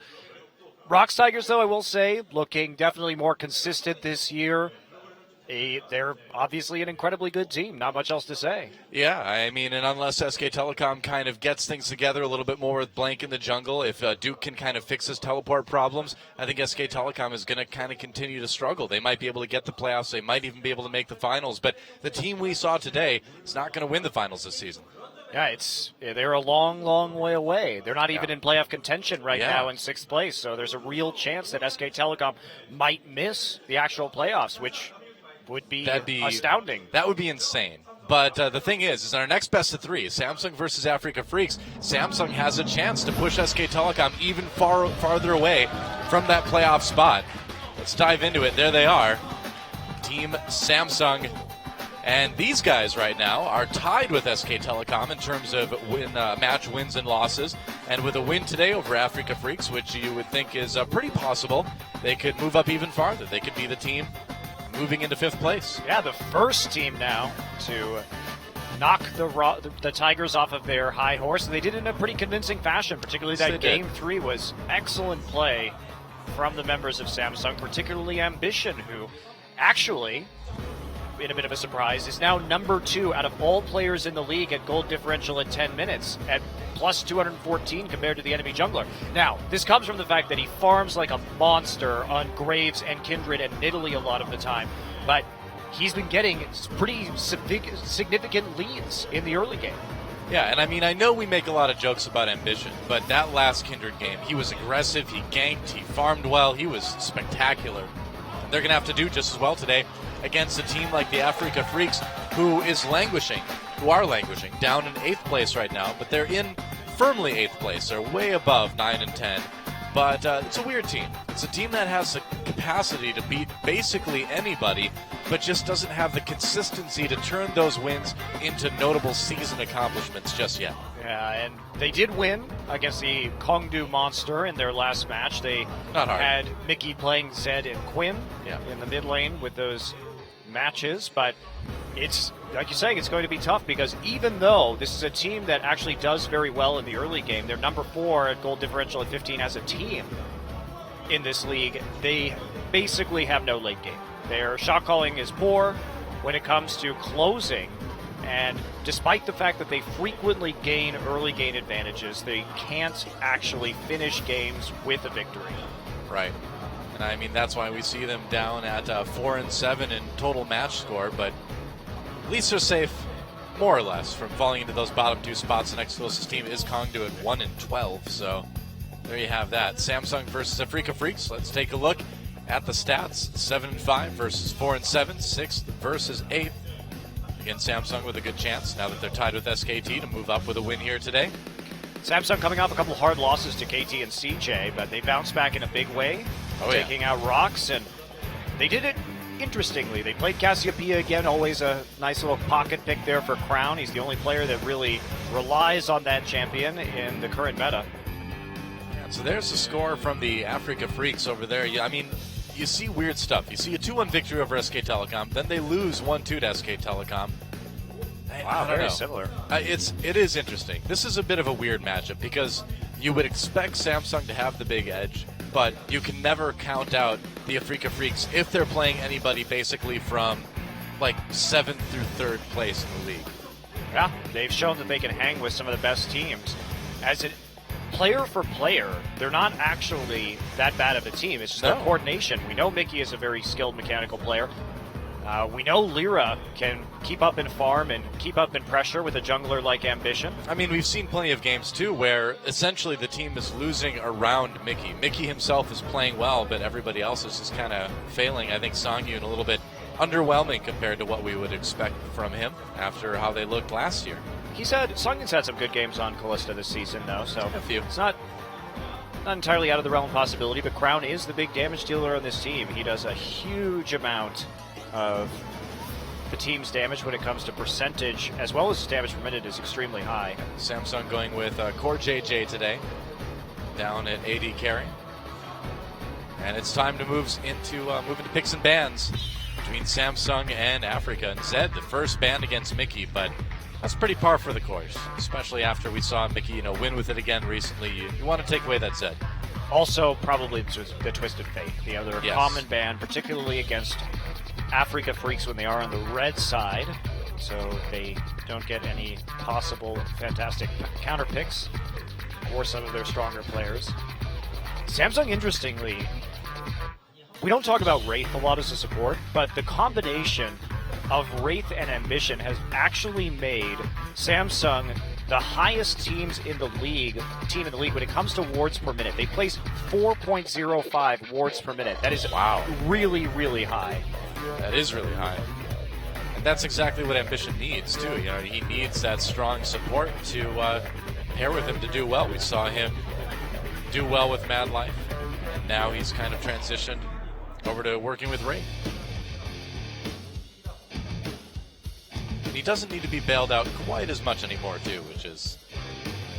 [SPEAKER 4] Rocks Tigers, though, I will say, looking definitely more consistent this year. They're obviously an incredibly good team. Not much else to say.
[SPEAKER 3] Yeah, I mean, and unless SK Telecom kind of gets things together a little bit more with Blank in the jungle, if Duke can kind of fix his teleport problems, I think SK Telecom is going to kind of continue to struggle. They might be able to get the playoffs. They might even be able to make the finals. But the team we saw today is not going to win the finals this season.
[SPEAKER 4] Yeah, they're a long way away. They're not even in playoff contention right now in 6th place. So there's a real chance that SK Telecom might miss the actual playoffs, which would be astounding.
[SPEAKER 3] That would be insane. But the thing is in our next best of 3, Samsung versus Africa Freaks, Samsung has a chance to push SK Telecom even farther away from that playoff spot. Let's dive into it. There they are. Team Samsung. And these guys right now are tied with SK Telecom in terms of match wins and losses. And with a win today over Africa Freaks, which you would think is pretty possible, they could move up even farther. They could be the team moving into 5th place.
[SPEAKER 4] Yeah, the first team now to knock the Tigers off of their high horse. And they did it in a pretty convincing fashion, particularly that Game 3 was excellent play from the members of Samsung, particularly Ambition, who actually in a bit of a surprise, is now number 2 out of all players in the league at gold differential in 10 minutes at plus 214 compared to the enemy jungler. Now, this comes from the fact that he farms like a monster on Graves and Kindred and Nidalee a lot of the time, but he's been getting pretty significant leads in the early game.
[SPEAKER 3] Yeah, and I mean, I know we make a lot of jokes about ambition, but that last Kindred game, he was aggressive, he ganked, he farmed well, he was spectacular. And they're going to have to do just as well today against a team like the Africa Freaks, who are languishing, down in 8th place right now, but they're in firmly 8th place. They're way above 9 and 10. But it's a weird team. It's a team that has the capacity to beat basically anybody, but just doesn't have the consistency to turn those wins into notable season accomplishments just yet.
[SPEAKER 4] Yeah, and they did win against the Kongdu Monster in their last match. They had Mickey playing Zed and Quinn in the mid lane with those matches, but it's, like you're saying, it's going to be tough because even though this is a team that actually does very well in the early game, they're number 4 at gold differential at 15 as a team in this league, they basically have no late game. Their shot calling is poor when it comes to closing, and despite the fact that they frequently gain early game advantages, they can't actually finish games with a victory.
[SPEAKER 3] Right. And I mean, that's why we see them down at 4 and 7 in total match score, but at least they're safe, more or less, from falling into those bottom 2 spots. The next closest team is Kongdu at 1 and 12, so there you have that. Samsung versus Africa Freaks. Let's take a look at the stats. 7 and 5 versus 4 and 7, 6th versus 8th. Again, Samsung with a good chance now that they're tied with SKT to move up with a win here today.
[SPEAKER 4] Samsung coming off a couple hard losses to KT and CJ, but they bounced back in a big way, taking out Rocks, and they did it interestingly. They played Cassiopeia again, always a nice little pocket pick there for Crown. He's the only player that really relies on that champion in the current meta.
[SPEAKER 3] So there's the score from the Africa Freaks over there. I mean, you see weird stuff. You see a 2-1 victory over SK Telecom, then they lose 1-2 to SK Telecom.
[SPEAKER 4] Wow, very similar.
[SPEAKER 3] It is interesting. This is a bit of a weird matchup because you would expect Samsung to have the big edge, but you can never count out the Africa Freaks if they're playing anybody basically from like 7th through 3rd place in the league.
[SPEAKER 4] Yeah, they've shown that they can hang with some of the best teams. As a player for player, they're not actually that bad of a team. It's just their coordination. We know Mickey is a very skilled mechanical player. We know Lyra can keep up in farm and keep up in pressure with a jungler like Ambition.
[SPEAKER 3] I mean, we've seen plenty of games, too, where essentially the team is losing around Mickey. Mickey himself is playing well, but everybody else is just kind of failing. I think Songyun a little bit underwhelming compared to what we would expect from him after how they looked last year.
[SPEAKER 4] Songyun's had some good games on Kalista this season, though, so
[SPEAKER 3] a few.
[SPEAKER 4] It's not entirely out of the realm of possibility, but Crown is the big damage dealer on this team. He does a huge amount of the team's damage when it comes to percentage, as well as his damage per minute is extremely high.
[SPEAKER 3] Samsung going with Core JJ today, down at AD carry. And it's time to move into picks and bans between Samsung and Africa. And Zed, the first ban against Mickey, but that's pretty par for the course, especially after we saw Mickey, win with it again recently. You want to take away that Zed.
[SPEAKER 4] Also, probably the Twisted Fate, the other common ban, particularly against Africa Freaks when they are on the red side, so they don't get any possible fantastic counter picks or some of their stronger players. Samsung, interestingly, we don't talk about Wraith a lot as a support, but the combination of Wraith and Ambition has actually made Samsung the highest team in the league when it comes to wards per minute. They place 4.05 wards per minute. That is really, really high.
[SPEAKER 3] That is really high. And that's exactly what Ambition needs, too. He needs that strong support to pair with him to do well. We saw him do well with Mad Life, and now he's kind of transitioned over to working with Ray. And he doesn't need to be bailed out quite as much anymore, too, which is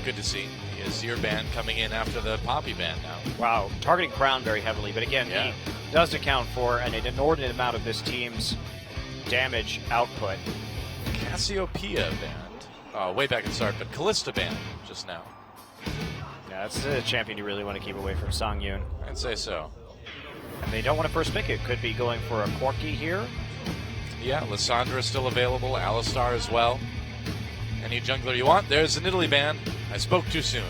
[SPEAKER 3] good to see. He has Seer ban coming in after the Poppy ban now.
[SPEAKER 4] Wow, targeting Crown very heavily, but again, he does account for an inordinate amount of this team's damage output.
[SPEAKER 3] Cassiopeia banned, way back at the start, but Kalista banned just now.
[SPEAKER 4] Yeah, that's a champion you really want to keep away from Songyun.
[SPEAKER 3] I'd say so.
[SPEAKER 4] And they don't want to first pick it. Could be going for a Corki here.
[SPEAKER 3] Yeah, Lissandra is still available, Alistar as well. Any jungler you want. There's an Italy ban. I spoke too soon.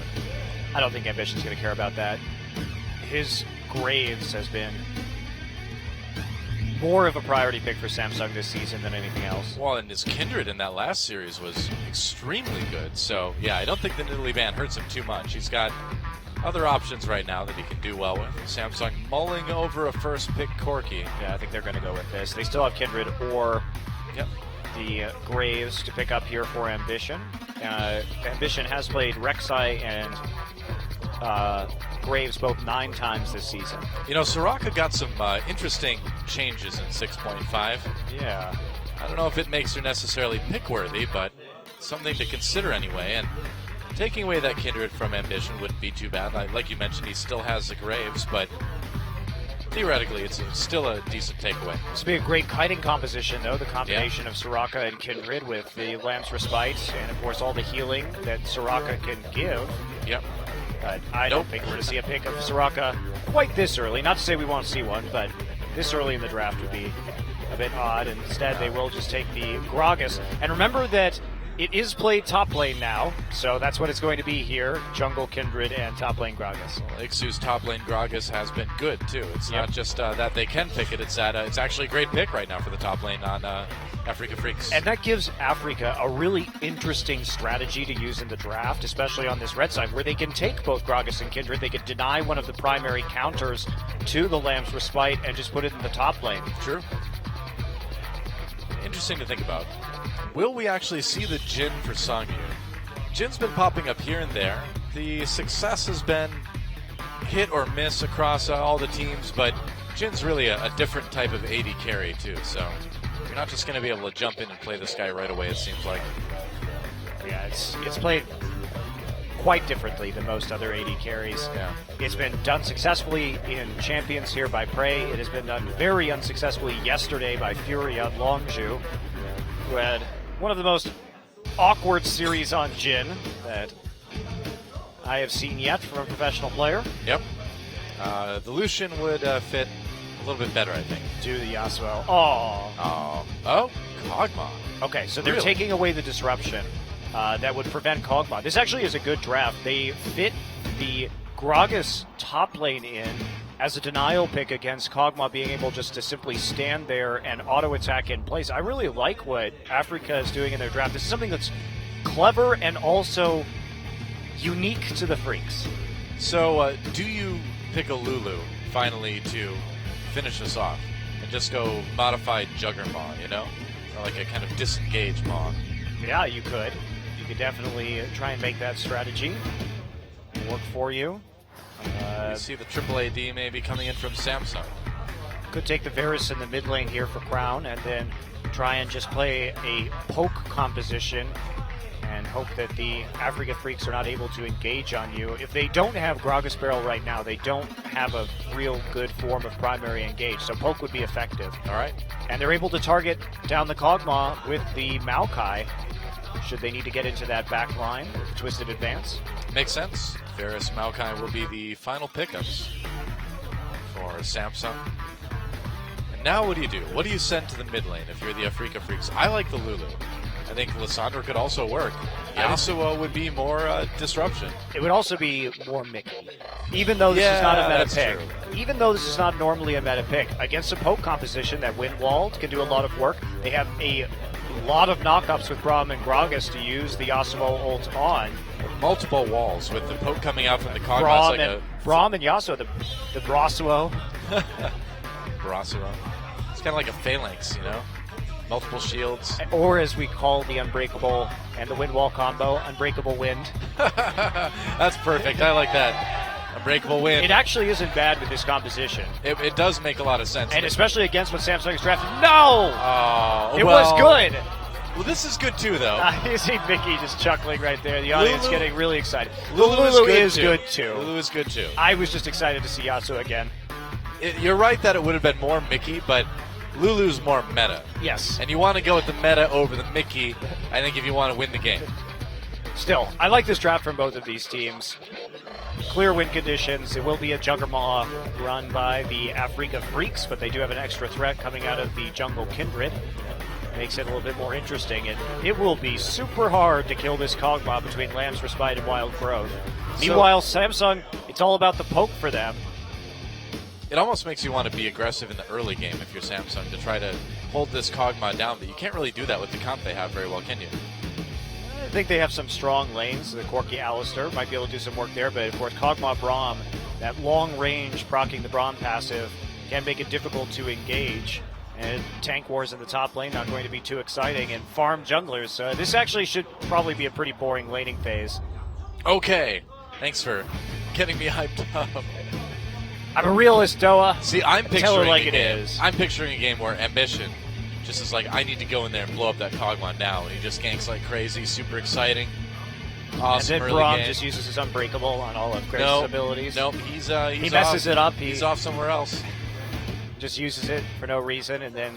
[SPEAKER 4] I don't think Ambition's going to care about that. His Graves has been more of a priority pick for Samsung this season than anything else.
[SPEAKER 3] Well, and his Kindred in that last series was extremely good. So, yeah, I don't think the Italy ban hurts him too much. He's got other options right now that he can do well with. Samsung mulling over a first pick Corki.
[SPEAKER 4] Yeah, I think they're going to go with this. They still have Kindred or the Graves to pick up here for Ambition. Ambition has played Rek'Sai and Graves both 9 times this season.
[SPEAKER 3] You know, Soraka got some interesting changes in 6.5.
[SPEAKER 4] Yeah.
[SPEAKER 3] I don't know if it makes her necessarily pick-worthy, but something to consider anyway. And taking away that Kindred from Ambition wouldn't be too bad. Like you mentioned, he still has the Graves, but theoretically, it's still a decent takeaway.
[SPEAKER 4] This would be a great kiting composition, though. The combination of Soraka and Kindred with the Lamb's Respite and, of course, all the healing that Soraka can give.
[SPEAKER 3] Yep.
[SPEAKER 4] But I don't think we're going to see a pick of Soraka quite this early. Not to say we won't see one, but this early in the draft would be a bit odd. Instead, they will just take the Gragas. And remember that it is played top lane now, so that's what it's going to be here. Jungle Kindred and top lane Gragas.
[SPEAKER 3] Well, Ixu's top lane Gragas has been good, too. It's not just that they can pick it, it's that it's actually a great pick right now for the top lane on Africa Freaks.
[SPEAKER 4] And that gives Africa a really interesting strategy to use in the draft, especially on this red side, where they can take both Gragas and Kindred. They can deny one of the primary counters to the Lamb's Respite and just put it in the top lane.
[SPEAKER 3] True. Interesting to think about. Will we actually see the Jhin for Sangyu? Jin's been popping up here and there. The success has been hit or miss across all the teams, but Jin's really a different type of AD carry too, so you're not just going to be able to jump in and play this guy right away, it seems like.
[SPEAKER 4] Yeah, it's played quite differently than most other AD carries.
[SPEAKER 3] Yeah.
[SPEAKER 4] It's been done successfully in Champions here by Prey. It has been done very unsuccessfully yesterday by Fury on Longzhu, who had one of the most awkward series on Jhin that I have seen yet from a professional player.
[SPEAKER 3] Yep. The Lucian would fit a little bit better, I think.
[SPEAKER 4] To the Yasuo.
[SPEAKER 3] Oh, Kog'Maw.
[SPEAKER 4] Okay, so they're
[SPEAKER 3] Really?
[SPEAKER 4] taking away the disruption that would prevent Kog'Maw. This actually is a good draft. They fit the Gragas top lane in as a denial pick against Kog'Maw being able just to simply stand there and auto-attack in place. I really like what Africa is doing in their draft. This is something that's clever and also unique to the Freaks.
[SPEAKER 3] So, do you pick a Lulu, finally, to finish us off? And just go modified Juggermaw, you know? Or like a kind of disengage Maw.
[SPEAKER 4] Yeah, you could. You could definitely try and make that strategy work for you.
[SPEAKER 3] You see the triple AD maybe coming in from Samsung.
[SPEAKER 4] Could take the Varus in the mid lane here for Crown and then try and just play a poke composition and hope that the Africa Freaks are not able to engage on you. If they don't have Gragas Barrel right now, they don't have a real good form of primary engage, so poke would be effective.
[SPEAKER 3] All right.
[SPEAKER 4] And they're able to target down the Kog'Maw with the Maokai, should they need to get into that back line with Twisted Advance.
[SPEAKER 3] Makes sense. Varus Maokai will be the final pickups for Samsung. And now what do you do? What do you send to the mid lane if you're the Africa Freaks? I like the Lulu. I think Lissandra could also work. Yasuo would be more disruption.
[SPEAKER 4] It would also be more Mickey. Even though this is not a meta pick. Even though this is not normally a meta pick. Against a poke composition that Windwalled can do a lot of work. They have a lot of knockups with Braum and Gragas to use the Yasuo ult on.
[SPEAKER 3] Multiple walls with the poke coming out from the Kog'Maw.
[SPEAKER 4] Braum and Yasuo, the Brasuo.
[SPEAKER 3] Brasuo. It's kind of like a phalanx, you know? Multiple shields.
[SPEAKER 4] Or as we call the Unbreakable and the Windwall combo, Unbreakable Wind.
[SPEAKER 3] That's perfect. I like that. Unbreakable Wind.
[SPEAKER 4] It actually isn't bad with this composition.
[SPEAKER 3] It does make a lot of sense.
[SPEAKER 4] And especially against what Samsung is drafting. No!
[SPEAKER 3] It
[SPEAKER 4] was good!
[SPEAKER 3] Well, this is good too, though.
[SPEAKER 4] You see Mickey just chuckling right there. The audience getting really excited.
[SPEAKER 3] Lulu
[SPEAKER 4] is good too.
[SPEAKER 3] Lulu is good too.
[SPEAKER 4] I was just excited to see Yasuo again.
[SPEAKER 3] You're right that it would have been more Mickey, but Lulu's more meta.
[SPEAKER 4] Yes.
[SPEAKER 3] And you want to go with the meta over the Mickey, I think, if you want to win the game.
[SPEAKER 4] Still, I like this draft from both of these teams. Clear win conditions. It will be a Juggermaw run by the Africa Freaks, but they do have an extra threat coming out of the Jungle Kindred. makes it a little bit more interesting. And it will be super hard to kill this Kog'Maw between Lamb's Respite and Wild Growth. Meanwhile, Samsung, it's all about the poke for them.
[SPEAKER 3] It almost makes you want to be aggressive in the early game if you're Samsung to try to hold this Kog'Maw down, but you can't really do that with the comp they have very well, can you?
[SPEAKER 4] I think they have some strong lanes. The Corki Alistair might be able to do some work there, but of course Kog'Maw Braum, that long range proccing the Braum passive can make it difficult to engage. And tank wars in the top lane not going to be too exciting. And farm junglers, this actually should probably be a pretty boring laning phase.
[SPEAKER 3] Okay, thanks for getting me hyped up.
[SPEAKER 4] I'm a realist, Doa.
[SPEAKER 3] See, I'm picturing
[SPEAKER 4] Tell her like
[SPEAKER 3] a
[SPEAKER 4] it
[SPEAKER 3] game.
[SPEAKER 4] is.
[SPEAKER 3] I'm picturing a game where Ambition just is like, I need to go in there and blow up that Kog'Maw now, and he just ganks like crazy, super exciting. Awesome
[SPEAKER 4] and then
[SPEAKER 3] early
[SPEAKER 4] Braum
[SPEAKER 3] game.
[SPEAKER 4] just uses his Unbreakable on all of Grace's abilities.
[SPEAKER 3] Nope, he's
[SPEAKER 4] he messes
[SPEAKER 3] off.
[SPEAKER 4] it up.
[SPEAKER 3] He's off somewhere else.
[SPEAKER 4] Just uses it for no reason, and then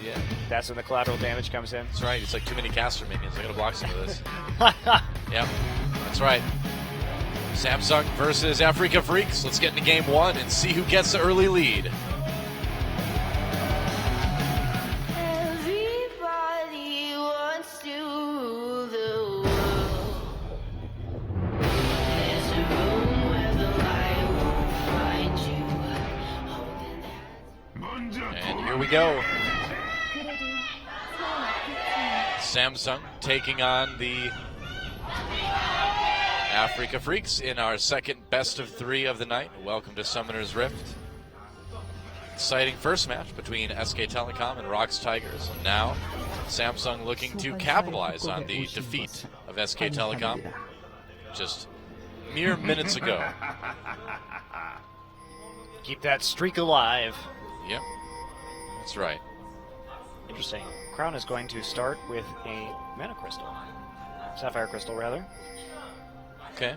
[SPEAKER 4] that's when the collateral damage comes in.
[SPEAKER 3] That's right. It's like too many caster minions. I gotta block some of this. Yep, that's right. Samsung versus Africa Freaks. Let's get into game one and see who gets the early lead.
[SPEAKER 1] Everybody wants to rule the world. There's a room where the light won't find you. Holding hands.
[SPEAKER 3] And here we go. Samsung taking on the Africa Freaks in our second best of 3 of the night. Welcome to Summoner's Rift. Exciting first match between SK Telecom and ROX Tigers. And now, Samsung looking to capitalize on the defeat of SK Telecom just mere minutes ago.
[SPEAKER 4] Keep that streak alive.
[SPEAKER 3] Yep, that's right.
[SPEAKER 4] Interesting. Crown is going to start with a Mana Crystal. Sapphire Crystal, rather.
[SPEAKER 3] Okay.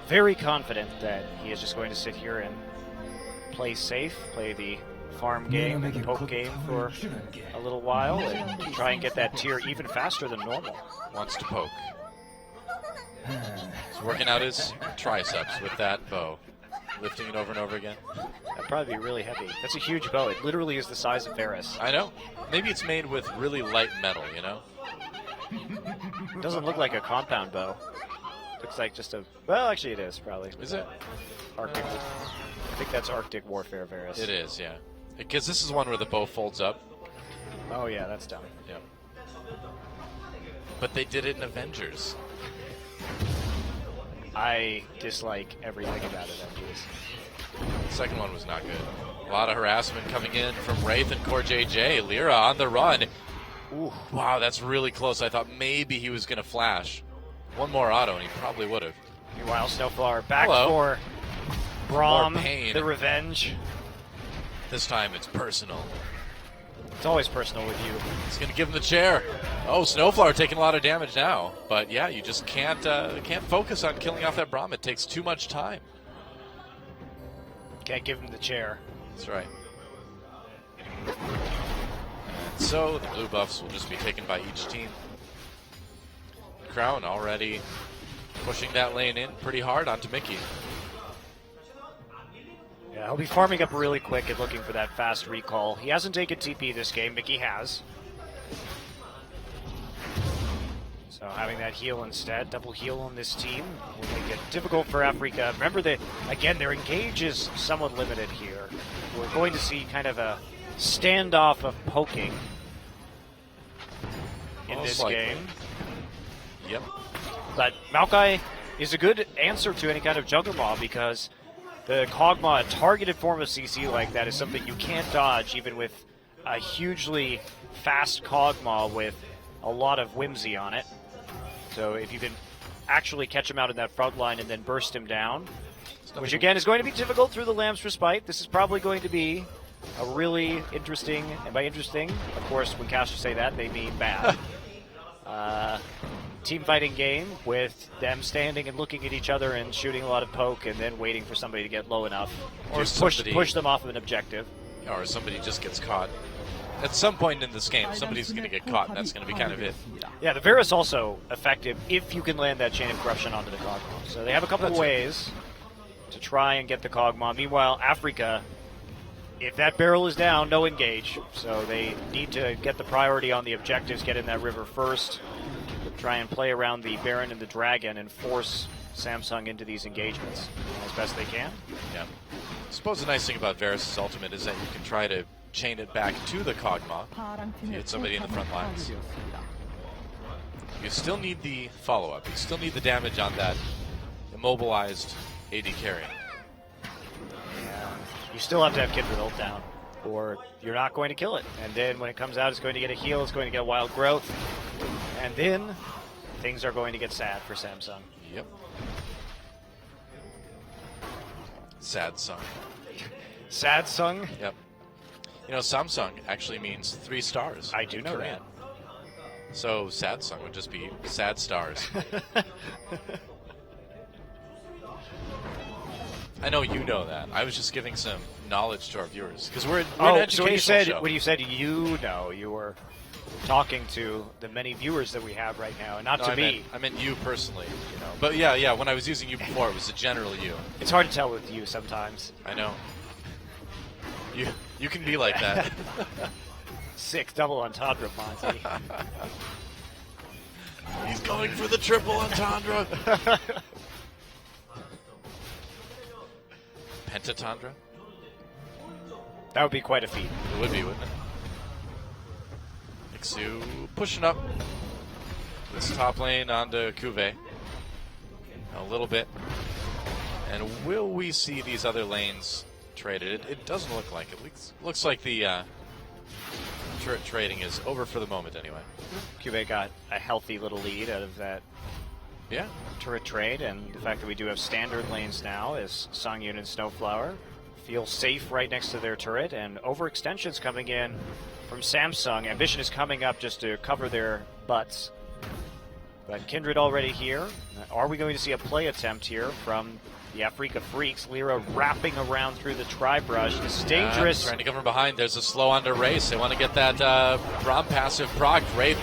[SPEAKER 4] Very confident that he is just going to sit here and play safe, play the farm game and the poke game for a little while, and try and get that tier even faster than normal.
[SPEAKER 3] Wants to poke. He's working out his triceps with that bow. Lifting it over and over again.
[SPEAKER 4] That'd probably be really heavy. That's a huge bow. It literally is the size of Varus.
[SPEAKER 3] I know. Maybe it's made with really light metal, you know?
[SPEAKER 4] It doesn't look like a compound bow. Looks like just a... Well, actually it is, probably.
[SPEAKER 3] Is it?
[SPEAKER 4] Arctic. I think that's Arctic Warfare Varus.
[SPEAKER 3] It is, yeah. Because this is one where the bow folds up.
[SPEAKER 4] Oh, yeah, that's dumb.
[SPEAKER 3] Yeah. But they did it in Avengers.
[SPEAKER 4] I dislike everything about Avengers.
[SPEAKER 3] The second one was not good. A lot of harassment coming in from Wraith and Core JJ. Lyra on the run. Ooh, wow, that's really close. I thought maybe he was going to flash. One more auto, and he probably would have.
[SPEAKER 4] Meanwhile, Snowflower back
[SPEAKER 3] Hello.
[SPEAKER 4] for Braum,
[SPEAKER 3] More pain.
[SPEAKER 4] the revenge.
[SPEAKER 3] This time it's personal.
[SPEAKER 4] It's always personal with you.
[SPEAKER 3] He's going to give him the chair. Oh, Snowflower taking a lot of damage now. But yeah, you just can't focus on killing off that Braum. It takes too much time.
[SPEAKER 4] Can't give him the chair.
[SPEAKER 3] That's right. And so the blue buffs will just be taken by each team. Crown already pushing that lane in pretty hard onto Mickey.
[SPEAKER 4] Yeah, he'll be farming up really quick and looking for that fast recall. He hasn't taken TP this game. Mickey has. So having that heal instead, double heal on this team, will make it difficult for Africa. Remember that, again, their engage is somewhat limited here. We're going to see kind of a standoff of poking in
[SPEAKER 3] Most
[SPEAKER 4] this
[SPEAKER 3] likely.
[SPEAKER 4] game.
[SPEAKER 3] Yep.
[SPEAKER 4] But Maokai is a good answer to any kind of Juggermaw because the Kog'Maw, a targeted form of CC like that, is something you can't dodge even with a hugely fast Kog'Maw with a lot of whimsy on it. So if you can actually catch him out in that front line and then burst him down, which again is going to be difficult through the Lamb's Respite. This is probably going to be a really interesting, and by interesting, of course, when casters say that, they mean bad. Team fighting game with them standing and looking at each other and shooting a lot of poke and then waiting for somebody to get low enough
[SPEAKER 3] Or
[SPEAKER 4] to
[SPEAKER 3] somebody-
[SPEAKER 4] push them off of an objective.
[SPEAKER 3] Or somebody just gets caught. At some point in this game, somebody's going to get caught, and that's going to be kind of it.
[SPEAKER 4] Yeah, the Varus also effective if you can land that Chain of Corruption onto the Kog'Maw. So they have a couple of
[SPEAKER 3] That's it.
[SPEAKER 4] ways to try and get the Kog'Maw. Meanwhile, Africa If that barrel is down, no engage. So they need to get the priority on the objectives, get in that river first, try and play around the Baron and the Dragon and force Samsung into these engagements as best they can.
[SPEAKER 3] Yeah. I suppose the nice thing about Varus' ultimate is that you can try to chain it back to the Kog'Maw if you hit somebody in the front lines. You still need the follow-up. You still need the damage on that immobilized AD carry.
[SPEAKER 4] You still have to have Kindred ult down, or you're not going to kill it. And then when it comes out, it's going to get a heal, it's going to get a wild growth, and then things are going to get sad for Samsung.
[SPEAKER 3] Yep. Sad song.
[SPEAKER 4] Sad sung?
[SPEAKER 3] Yep. You know, Samsung actually means 3 stars.
[SPEAKER 4] I do know
[SPEAKER 3] Korean.
[SPEAKER 4] that.
[SPEAKER 3] So sad song would just be sad stars. I know you know that. I was just giving some knowledge to our viewers because we're an educational show.
[SPEAKER 4] When you said you know, you were talking to the many viewers that we have right now, and not to me.
[SPEAKER 3] I meant you personally. You know. But yeah. When I was using you before, it was a general you.
[SPEAKER 4] It's hard to tell with you sometimes.
[SPEAKER 3] I know. You can be like that.
[SPEAKER 4] Sick double entendre, Monty.
[SPEAKER 3] He's going for the triple entendre. Pentatondra?
[SPEAKER 4] That would be quite a feat.
[SPEAKER 3] It would be, wouldn't it? Ixu pushing up this top lane onto Kuve. A little bit. And will we see these other lanes traded? It doesn't look like it. Looks like the turret trading is over for the moment anyway.
[SPEAKER 4] Kuve got a healthy little lead out of that turret trade, and the fact that we do have standard lanes now as Songyun and Snowflower feel safe right next to their turret, and overextensions coming in from Samsung. Ambition is coming up just to cover their butts. But Kindred already here. Are we going to see a play attempt here from the Afrika Freaks? Lyra wrapping around through the Tri-Brush. This is dangerous.
[SPEAKER 3] Trying to come from behind. There's a slow under Wraith. They want to get that Braum passive proc. Wraith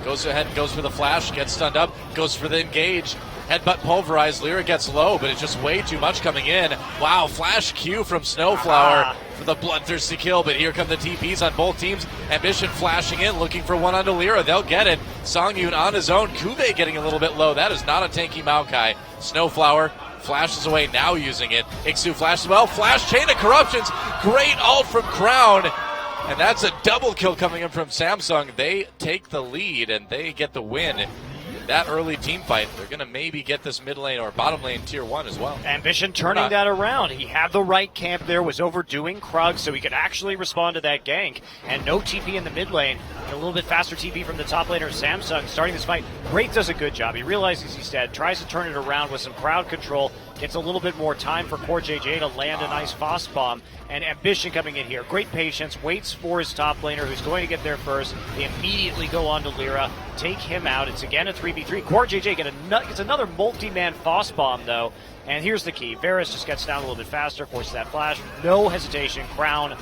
[SPEAKER 3] goes ahead and goes for the flash, gets stunned up, goes for the engage. Headbutt pulverized. Lyra gets low, but it's just way too much coming in. Wow, flash Q from Snowflower for the bloodthirsty kill, but here come the TPs on both teams. Ambition flashing in, looking for one onto Lyra. They'll get it. Songyun on his own. Kuve getting a little bit low. That is not a tanky Maokai. Snowflower flashes away, now using it. Ixu flashes well. Flash Chain of Corruptions. Great ult from Crown. And that's a double kill coming in from Samsung. They take the lead and they get the win. That early team fight, they're going to maybe get this mid lane or bottom lane tier 1 as well.
[SPEAKER 4] Ambition turning that around. He had the right camp there, was overdoing Krug so he could actually respond to that gank. And no TP in the mid lane. A little bit faster TP from the top laner, Samsung, starting this fight. Wraith does a good job. He realizes he's dead, tries to turn it around with some crowd control, gets a little bit more time for CoreJJ to land a nice Frost Bomb. And Ambition coming in here. Great patience, waits for his top laner who's going to get there first. They immediately go on to Lyra, take him out. It's again a 3v3. CoreJJ gets another multi-man Frost Bomb though. And here's the key. Varus just gets down a little bit faster, forces that flash. No hesitation. Crown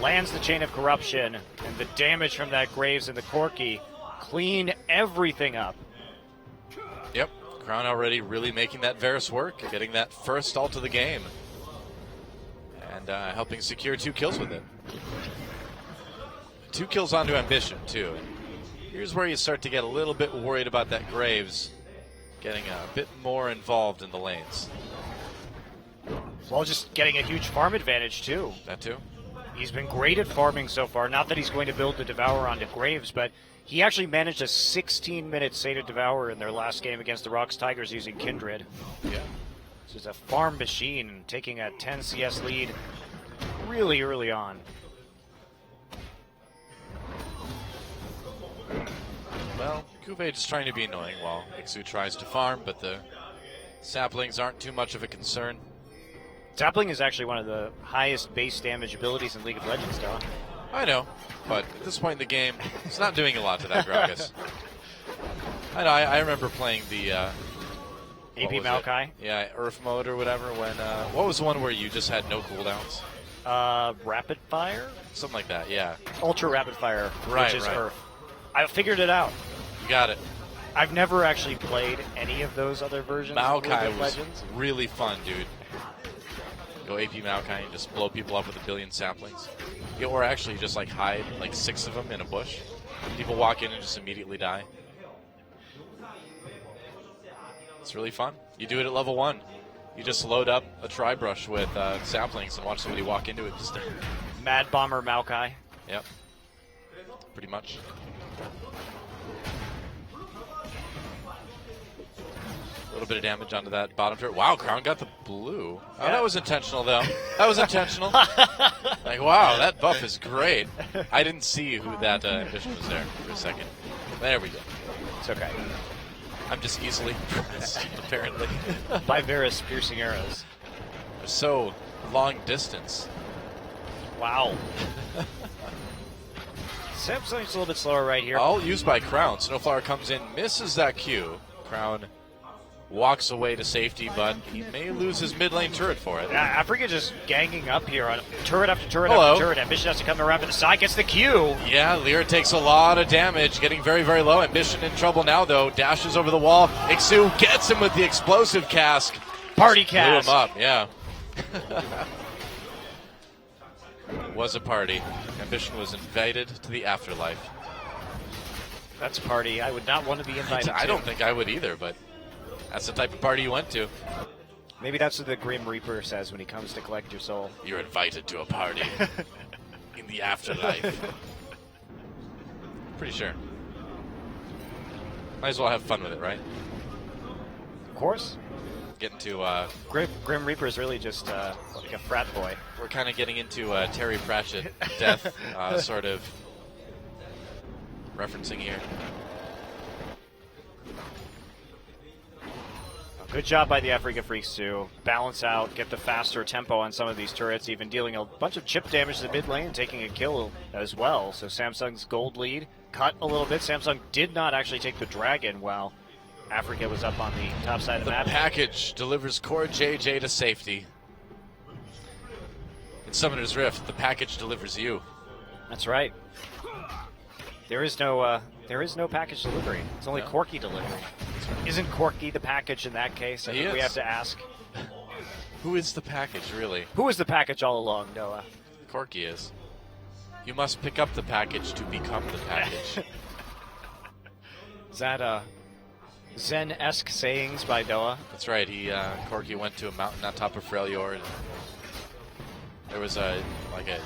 [SPEAKER 4] lands the Chain of Corruption. And the damage from that Graves and the Corki clean everything up.
[SPEAKER 3] Yep. Crown already really making that Varus work, getting that first ult of the game. And helping secure 2 kills with it. 2 kills onto Ambition, too. And here's where you start to get a little bit worried about that Graves getting a bit more involved in the lanes.
[SPEAKER 4] Well, just getting a huge farm advantage, too.
[SPEAKER 3] That, too?
[SPEAKER 4] He's been great at farming so far. Not that he's going to build the Devourer onto Graves, but he actually managed a 16-minute Sated Devourer in their last game against the Rocks Tigers using Kindred.
[SPEAKER 3] Yeah.
[SPEAKER 4] This is a farm machine, taking a 10 CS lead really early on.
[SPEAKER 3] Well, Kuve just trying to be annoying while Ixu tries to farm, but the saplings aren't too much of a concern.
[SPEAKER 4] Sapling is actually one of the highest base damage abilities in League of Legends, though.
[SPEAKER 3] I know, but at this point in the game, it's not doing a lot to that Gragas. I know, I remember playing the...
[SPEAKER 4] AP Maokai?
[SPEAKER 3] Yeah, Earth mode or whatever. When what was the one where you just had no cooldowns?
[SPEAKER 4] Rapid Fire?
[SPEAKER 3] Something like that, yeah.
[SPEAKER 4] Ultra Rapid Fire,
[SPEAKER 3] Right,
[SPEAKER 4] which is
[SPEAKER 3] right.
[SPEAKER 4] Earth. I figured it out.
[SPEAKER 3] You got it.
[SPEAKER 4] I've never actually played any of those other versions of League
[SPEAKER 3] Maokai
[SPEAKER 4] of
[SPEAKER 3] was
[SPEAKER 4] Legends.
[SPEAKER 3] really fun, dude. Go AP Maokai and just blow people up with a billion saplings. Yeah, or actually just like hide like 6 of them in a bush. People walk in and just immediately die. It's really fun. You do it at level 1. You just load up a tri-brush with saplings and watch somebody walk into it. Just
[SPEAKER 4] Mad Bomber Maokai.
[SPEAKER 3] Yep. Pretty much. A little bit of damage onto that bottom turret. Wow, Crown got the blue. Oh, that was intentional, though. That was intentional. Like, wow, that buff is great. I didn't see who that ambition was there for a second. There we go.
[SPEAKER 4] It's okay.
[SPEAKER 3] I'm just easily impressed, apparently.
[SPEAKER 4] By Varus piercing arrows.
[SPEAKER 3] They're so long distance.
[SPEAKER 4] Wow. Samsung's a little bit slower right here.
[SPEAKER 3] All used by Crown. Snowflower comes in, misses that Q. Crown walks away to safety, but he may lose his mid lane turret for it.
[SPEAKER 4] Africa just ganging up here on turret after turret
[SPEAKER 3] Hello.
[SPEAKER 4] after turret. Ambition has to come around to the side, gets the Q.
[SPEAKER 3] Yeah, Lyra takes a lot of damage, getting very, very low. Ambition in trouble now, though. Dashes over the wall. Ixu gets him with the explosive cask.
[SPEAKER 4] Party
[SPEAKER 3] Just
[SPEAKER 4] cask.
[SPEAKER 3] blew him up, yeah. It was a party. Ambition was invited to the afterlife.
[SPEAKER 4] That's a party I would not want to be invited to.
[SPEAKER 3] I don't think I would either, but that's the type of party you went to.
[SPEAKER 4] Maybe that's what the Grim Reaper says when he comes to collect your soul.
[SPEAKER 3] You're invited to a party in the afterlife. Pretty sure. Might as well have fun with it, right?
[SPEAKER 4] Of course.
[SPEAKER 3] Getting to
[SPEAKER 4] Grim Reaper is really just like a frat boy.
[SPEAKER 3] we're kind of getting into Terry Pratchett death sort of referencing here.
[SPEAKER 4] Good job by the Africa Freaks to balance out, get the faster tempo on some of these turrets, even dealing a bunch of chip damage to the mid lane and taking a kill as well. So Samsung's gold lead cut a little bit. Samsung did not actually take the dragon while Africa was up on the top side of the
[SPEAKER 3] The
[SPEAKER 4] map.
[SPEAKER 3] package delivers Core JJ to safety. In Summoner's Rift, the package delivers you.
[SPEAKER 4] That's right. There is no package delivery. It's only Corky delivery. Isn't Corky the package in that case? I think we have to ask.
[SPEAKER 3] Who is the package, really?
[SPEAKER 4] Who is the package all along, Noah?
[SPEAKER 3] Corky is. You must pick up the package to become the package.
[SPEAKER 4] Is that Zen-esque sayings by Noah?
[SPEAKER 3] That's right. Corky went to a mountain on top of Freljord. And there was a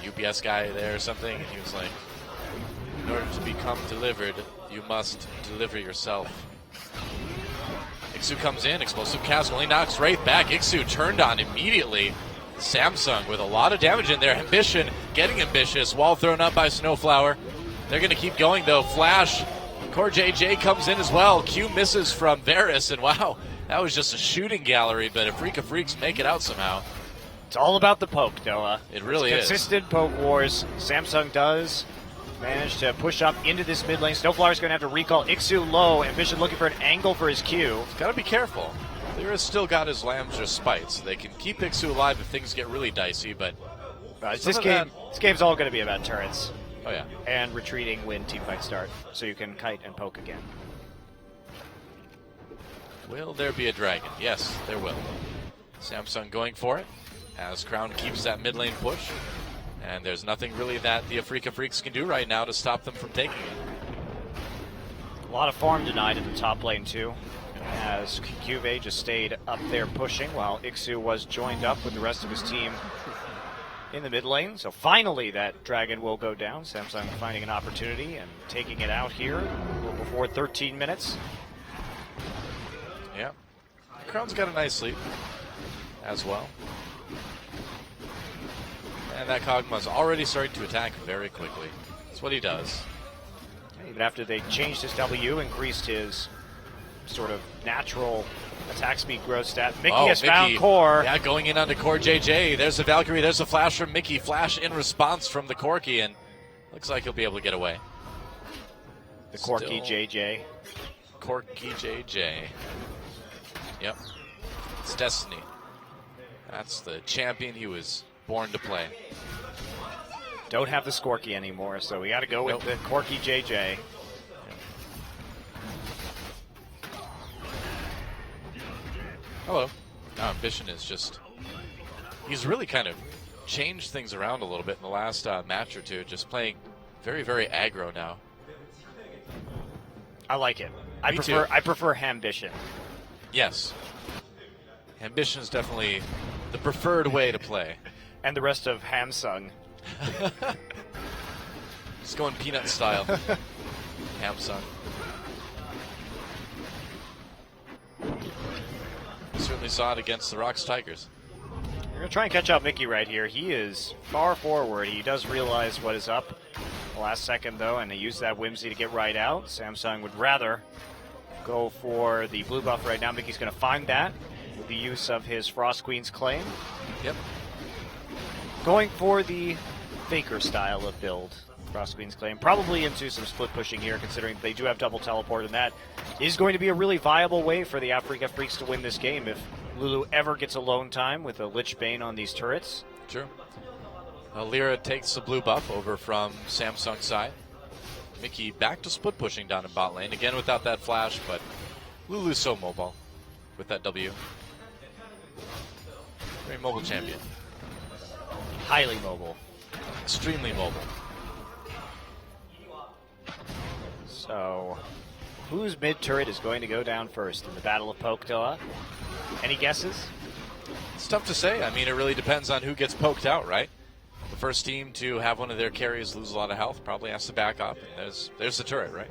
[SPEAKER 3] UPS guy there or something, and he was like, "In order to become delivered, you must deliver yourself." Ixu comes in, explosive cast only knocks right back. Ixu turned on immediately. Samsung with a lot of damage in there. Ambition getting ambitious. Wall thrown up by Snowflower. They're going to keep going though. Flash. Core JJ comes in as well. Q misses from Varus, and wow, that was just a shooting gallery, but Africa Freaks make it out somehow.
[SPEAKER 4] It's all about the poke, Noah.
[SPEAKER 3] It really
[SPEAKER 4] is. Consistent poke wars. Samsung does manage to push up into this mid lane. Snowflower's going to have to recall Ixu low. Ambition looking for an angle for his Q.
[SPEAKER 3] Got to be careful. Lyra's still got his Lambs Spite, so they can keep Ixu alive if things get really dicey, but
[SPEAKER 4] this game's all going to be about turrets.
[SPEAKER 3] Oh yeah.
[SPEAKER 4] And retreating when teamfights start, so you can kite and poke again.
[SPEAKER 3] Will there be a dragon? Yes, there will. Samsung going for it as Crown keeps that mid lane push. And there's nothing really that the Africa Freaks can do right now to stop them from taking it.
[SPEAKER 4] A lot of farm denied in the top lane too, as Cuvee just stayed up there pushing while Ixu was joined up with the rest of his team in the mid lane. So finally that dragon will go down. Samsung finding an opportunity and taking it out here a little before 13 minutes.
[SPEAKER 3] Yeah. Crown's got a nice lead as well. And that Kog'Maw's already starting to attack very quickly. That's what he does.
[SPEAKER 4] Even after they changed his W, increased his sort of natural attack speed growth stat. Mickey has found Core.
[SPEAKER 3] Yeah, going in onto Core JJ. There's the Valkyrie. There's a flash from Mickey. Flash in response from the Corky, and looks like he'll be able to get away.
[SPEAKER 4] The Corky JJ.
[SPEAKER 3] Corky JJ. Yep. It's Destiny. That's the champion he was born to play.
[SPEAKER 4] Don't have the Skorky anymore, so we got to go with the Corky JJ.
[SPEAKER 3] Hello. Now Ambition is just He's really kind of changed things around a little bit in the last match or two, just playing very, very aggro now.
[SPEAKER 4] I like it.
[SPEAKER 3] Me too.
[SPEAKER 4] I prefer Ambition.
[SPEAKER 3] Yes. Ambition is definitely the preferred way to play.
[SPEAKER 4] And the rest of Hamsung.
[SPEAKER 3] Just going peanut style. Hamsung. Certainly saw it against the Rocks Tigers.
[SPEAKER 4] We're going to try and catch up Mickey right here. He is far forward. He does realize what is up the last second, though, and he used that whimsy to get right out. Samsung would rather go for the blue buff right now. Mickey's going to find that with the use of his Frost Queen's Claim.
[SPEAKER 3] Yep.
[SPEAKER 4] Going for the Faker style of build. Frost Queen's Claim. Probably into some split pushing here, considering they do have double teleport, and that is going to be a really viable way for the Africa Freaks to win this game if Lulu ever gets alone time with a Lich Bane on these turrets.
[SPEAKER 3] Sure. Lyra takes the blue buff over from Samsung's side. Mickey back to split pushing down in bot lane, again without that flash, but Lulu's so mobile with that W. Very mobile champion.
[SPEAKER 4] Highly mobile.
[SPEAKER 3] Extremely mobile.
[SPEAKER 4] So, whose mid turret is going to go down first in the Battle of Poketoa? Any guesses?
[SPEAKER 3] It's tough to say. I mean, it really depends on who gets poked out, right? The first team to have one of their carriers lose a lot of health probably has to back up. And there's the turret, right?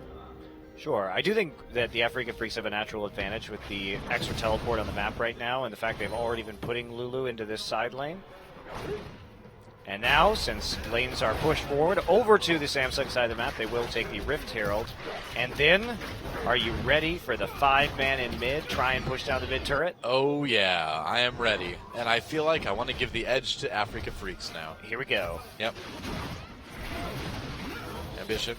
[SPEAKER 4] Sure. I do think that the Africa Freaks have a natural advantage with the extra teleport on the map right now and the fact they've already been putting Lulu into this side lane. And now, since lanes are pushed forward over to the Samsung side of the map, they will take the Rift Herald. And then, are you ready for the 5-man in mid? Try and push down the mid turret?
[SPEAKER 3] Oh, yeah. I am ready. And I feel like I want to give the edge to Africa Freaks now.
[SPEAKER 4] Here we go.
[SPEAKER 3] Yep. Ambition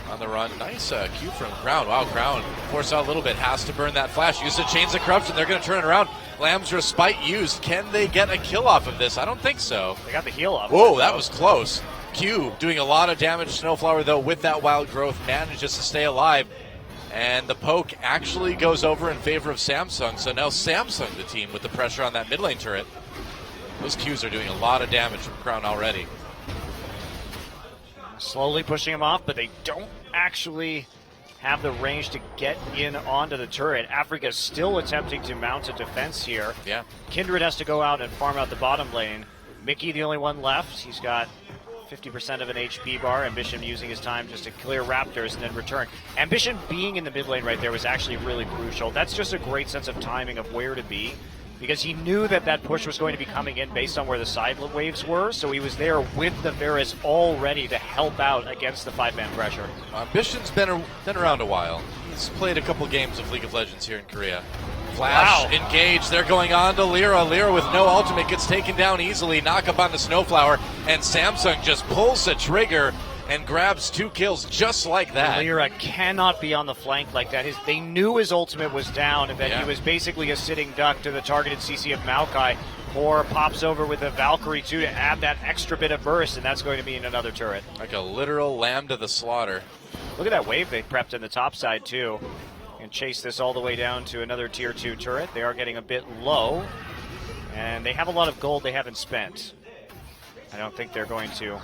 [SPEAKER 3] on the run. Nice Q from Crown. Wow, Crown forced out a little bit. Has to burn that flash. Use the Chains of Corruption. They're going to turn it around. Lamb's Respite used. Can they get a kill off of this? I don't think so.
[SPEAKER 4] They got the heal off.
[SPEAKER 3] Whoa, that was close. Q doing a lot of damage. Snowflower, though, with that wild growth, manages to stay alive. And the poke actually goes over in favor of Samsung. So now Samsung, the team, with the pressure on that mid lane turret. Those Qs are doing a lot of damage from Crown already.
[SPEAKER 4] Slowly pushing him off, but they don't actually have the range to get in onto the turret. Africa's still attempting to mount a defense here.
[SPEAKER 3] Yeah.
[SPEAKER 4] Kindred has to go out and farm out the bottom lane. Mickey, the only one left. He's got 50% of an HP bar. Ambition using his time just to clear Raptors and then return. Ambition being in the mid lane right there was actually really crucial. That's just a great sense of timing of where to be, because he knew that that push was going to be coming in based on where the side waves were, so he was there with the Varus all ready to help out against the 5-man pressure.
[SPEAKER 3] Ambition's been around a while. He's played a couple games of League of Legends here in Korea. Flash, engaged, they're going on to Lyra. Lyra with no ultimate gets taken down easily, knock up on the Snowflower, and Samsung just pulls the trigger and grabs 2 kills just like that.
[SPEAKER 4] Lyra cannot be on the flank like that. They knew his ultimate was down and that he was basically a sitting duck to the targeted CC of Maokai. Or pops over with a Valkyrie too to add that extra bit of burst, and that's going to be in another turret.
[SPEAKER 3] Like a literal lamb to the slaughter.
[SPEAKER 4] Look at that wave they prepped in the top side too. And chase this all the way down to another tier 2 turret. They are getting a bit low, and they have a lot of gold they haven't spent. I don't think they're going to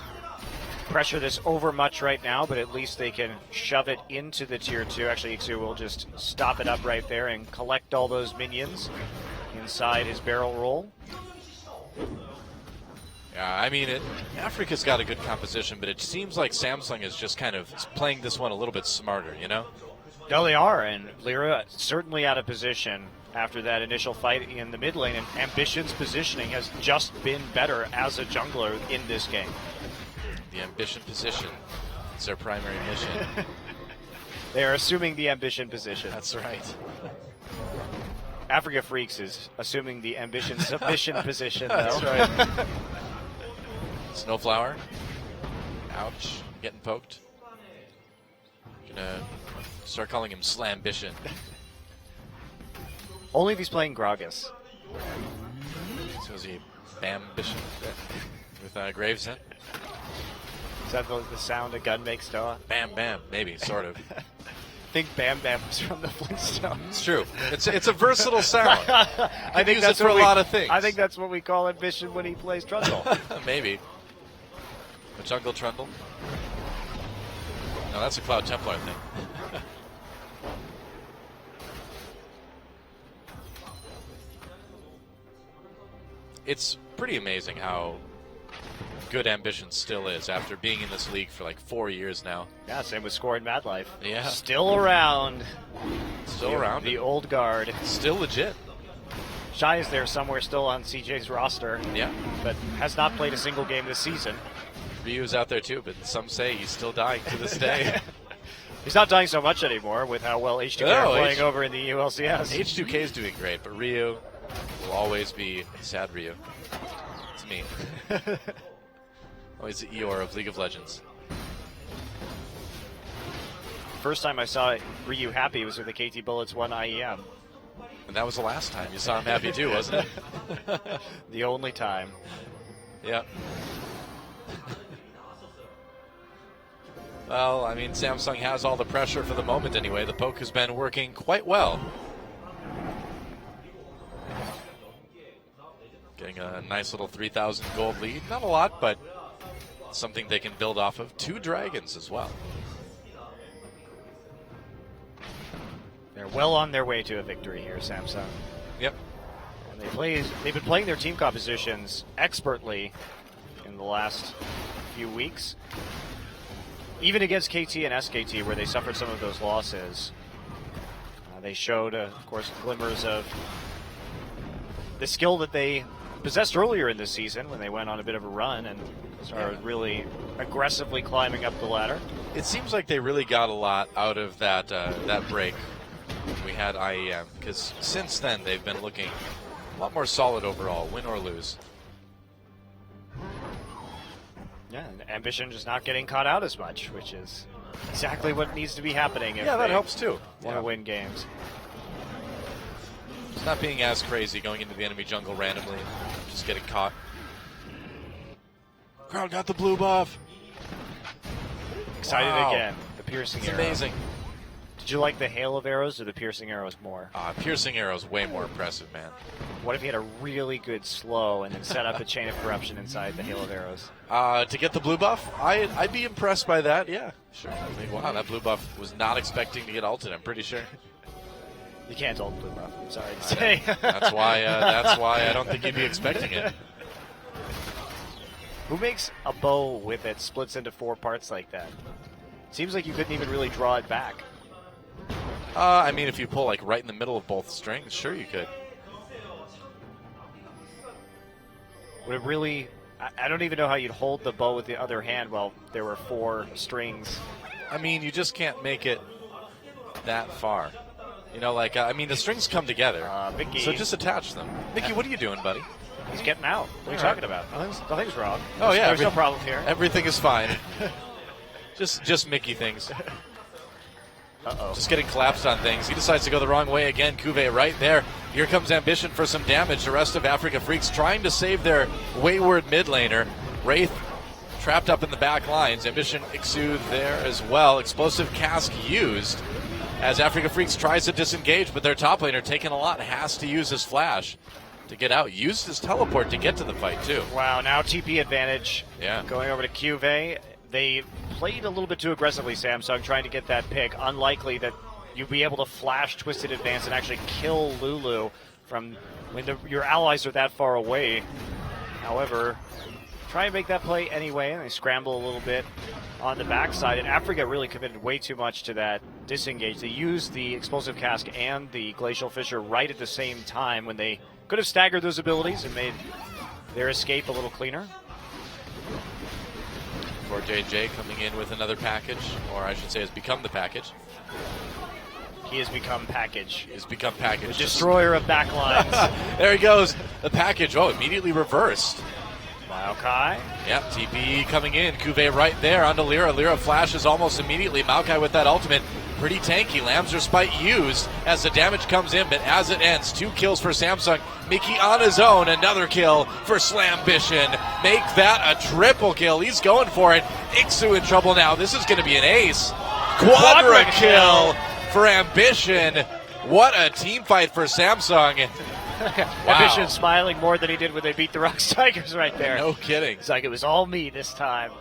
[SPEAKER 4] pressure this over much right now, but at least they can shove it into the tier 2. Actually, Ixu will just stop it up right there and collect all those minions inside his barrel roll.
[SPEAKER 3] Yeah, I mean, Africa's got a good composition, but it seems like Samsung is just kind of playing this one a little bit smarter, you know?
[SPEAKER 4] No, they are, and Lyra certainly out of position after that initial fight in the mid lane, and Ambition's positioning has just been better as a jungler in this game.
[SPEAKER 3] The Ambition position is their primary mission.
[SPEAKER 4] They are assuming the Ambition position.
[SPEAKER 3] That's right.
[SPEAKER 4] Africa Freaks is assuming the Ambition submission position, though.
[SPEAKER 3] That's right. Snowflower. Ouch. Getting poked. Gonna start calling him Slambition.
[SPEAKER 4] Only if he's playing Gragas.
[SPEAKER 3] So is he Bambition with Gravesend?
[SPEAKER 4] Is that the sound a gun makes, Noah?
[SPEAKER 3] Bam, bam. Maybe, sort of.
[SPEAKER 4] think Bam Bam's from the Flintstones.
[SPEAKER 3] It's true. It's a versatile sound.
[SPEAKER 4] I think
[SPEAKER 3] use
[SPEAKER 4] that's
[SPEAKER 3] it for
[SPEAKER 4] what
[SPEAKER 3] a lot of things.
[SPEAKER 4] I think that's what we call Ambition when he plays Trundle.
[SPEAKER 3] Maybe. A jungle Trundle? No, that's a Cloud Templar thing. It's pretty amazing how good Ambition still is after being in this league for like 4 years now.
[SPEAKER 4] Yeah, same with Score and Mad Life.
[SPEAKER 3] Yeah.
[SPEAKER 4] Still around.
[SPEAKER 3] Still around.
[SPEAKER 4] The old guard.
[SPEAKER 3] Still legit.
[SPEAKER 4] Shy is there somewhere still on CJ's roster.
[SPEAKER 3] Yeah.
[SPEAKER 4] But has not played a single game this season.
[SPEAKER 3] Ryu's out there too, but some say he's still dying to this day.
[SPEAKER 4] He's not dying so much anymore with how well H2K are playing over in the ULCS.
[SPEAKER 3] H2K is doing great, but Ryu will always be sad Ryu. It's me. Always the Eeyore of League of Legends.
[SPEAKER 4] First time I saw Ryu happy was with the KT Bullets 1 IEM.
[SPEAKER 3] And that was the last time you saw him happy too, wasn't it?
[SPEAKER 4] The only time.
[SPEAKER 3] Yeah. Well, I mean, Samsung has all the pressure for the moment anyway. The poke has been working quite well. Getting a nice little 3,000 gold lead. Not a lot, but something they can build off of. 2 dragons as well.
[SPEAKER 4] They're well on their way to a victory here, Samsung.
[SPEAKER 3] Yep.
[SPEAKER 4] And they've been playing their team compositions expertly in the last few weeks. Even against KT and SKT, where they suffered some of those losses, they showed, of course, glimmers of the skill that they possessed earlier in this season when they went on a bit of a run and started really aggressively climbing up the ladder.
[SPEAKER 3] It seems like they really got a lot out of that that break when we had IEM, because since then they've been looking a lot more solid overall, win or lose.
[SPEAKER 4] Yeah, and Ambition just not getting caught out as much, which is exactly what needs to be happening if
[SPEAKER 3] Yeah, that
[SPEAKER 4] they
[SPEAKER 3] helps too.
[SPEAKER 4] want to win games.
[SPEAKER 3] It's not being as crazy going into the enemy jungle randomly, just getting caught. Crowd got the blue buff.
[SPEAKER 4] Excited
[SPEAKER 3] Wow.
[SPEAKER 4] again. The piercing
[SPEAKER 3] It's
[SPEAKER 4] arrow.
[SPEAKER 3] amazing.
[SPEAKER 4] Did you like the hail of arrows or the piercing arrows more?
[SPEAKER 3] Piercing arrow's way more impressive, man.
[SPEAKER 4] What if he had a really good slow and then set up a chain of corruption inside the hail of arrows?
[SPEAKER 3] To get the blue buff, I'd be impressed by that. Yeah, sure. I mean, wow, that blue buff was not expecting to get ulted. I'm pretty sure.
[SPEAKER 4] You can't ult blue buff. I'm sorry to say.
[SPEAKER 3] That's why I don't think you'd be expecting it.
[SPEAKER 4] Who makes a bow with it splits into 4 parts like that? Seems like you couldn't even really draw it back.
[SPEAKER 3] I mean, if you pull like right in the middle of both strings, sure you could.
[SPEAKER 4] Would it really? I don't even know how you'd hold the bow with the other hand while there were 4 strings.
[SPEAKER 3] I mean, you just can't make it that far. You know, like, I mean, the strings come together.
[SPEAKER 4] Mickey.
[SPEAKER 3] So just attach them. Mickey, what are you doing, buddy?
[SPEAKER 4] He's getting out. What are you
[SPEAKER 3] All
[SPEAKER 4] talking about? Nothing's wrong.
[SPEAKER 3] Oh, yeah.
[SPEAKER 4] There's no problem here.
[SPEAKER 3] Everything is fine. just Mickey things.
[SPEAKER 4] Uh-oh.
[SPEAKER 3] Just getting collapsed on things. He decides to go the wrong way again. Kuve right there. Here comes Ambition for some damage. The rest of Africa Freaks trying to save their wayward mid laner. Wraith trapped up in the back lines. Ambition Ixu there as well. Explosive Cask used as Africa Freaks tries to disengage, but their top laner taking a lot. Has to use his flash to get out. Used his teleport to get to the fight too.
[SPEAKER 4] Wow, now TP advantage.
[SPEAKER 3] Yeah.
[SPEAKER 4] Going over to Cuve. They played a little bit too aggressively, Samsung, trying to get that pick. Unlikely that you'd be able to flash Twisted Advance and actually kill Lulu from when your allies are that far away. However, try and make that play anyway, and they scramble a little bit on the backside. And Africa really committed way too much to that disengage. They used the Explosive Cask and the Glacial Fissure right at the same time when they could have staggered those abilities and made their escape a little cleaner.
[SPEAKER 3] For JJ coming in with another package, or I should say has become the package.
[SPEAKER 4] He has become package.
[SPEAKER 3] Has become package.
[SPEAKER 4] The destroyer of backlines.
[SPEAKER 3] There he goes. The package. Oh, immediately reversed.
[SPEAKER 4] Maokai.
[SPEAKER 3] Yep, TP coming in. Kuve right there onto Lyra. Lyra flashes almost immediately. Maokai with that ultimate. Pretty tanky. Lambs Spite used as the damage comes in, but as it ends, 2 kills for Samsung. Mickey on his own, another kill for Slambition. Make that a triple kill. He's going for it. Ixu in trouble now. This is going to be an ace. Quadra kill for Ambition. What a team fight for Samsung. Wow.
[SPEAKER 4] Ambition smiling more than he did when they beat the Rocks Tigers right there.
[SPEAKER 3] No kidding.
[SPEAKER 4] It's like it was all me this time.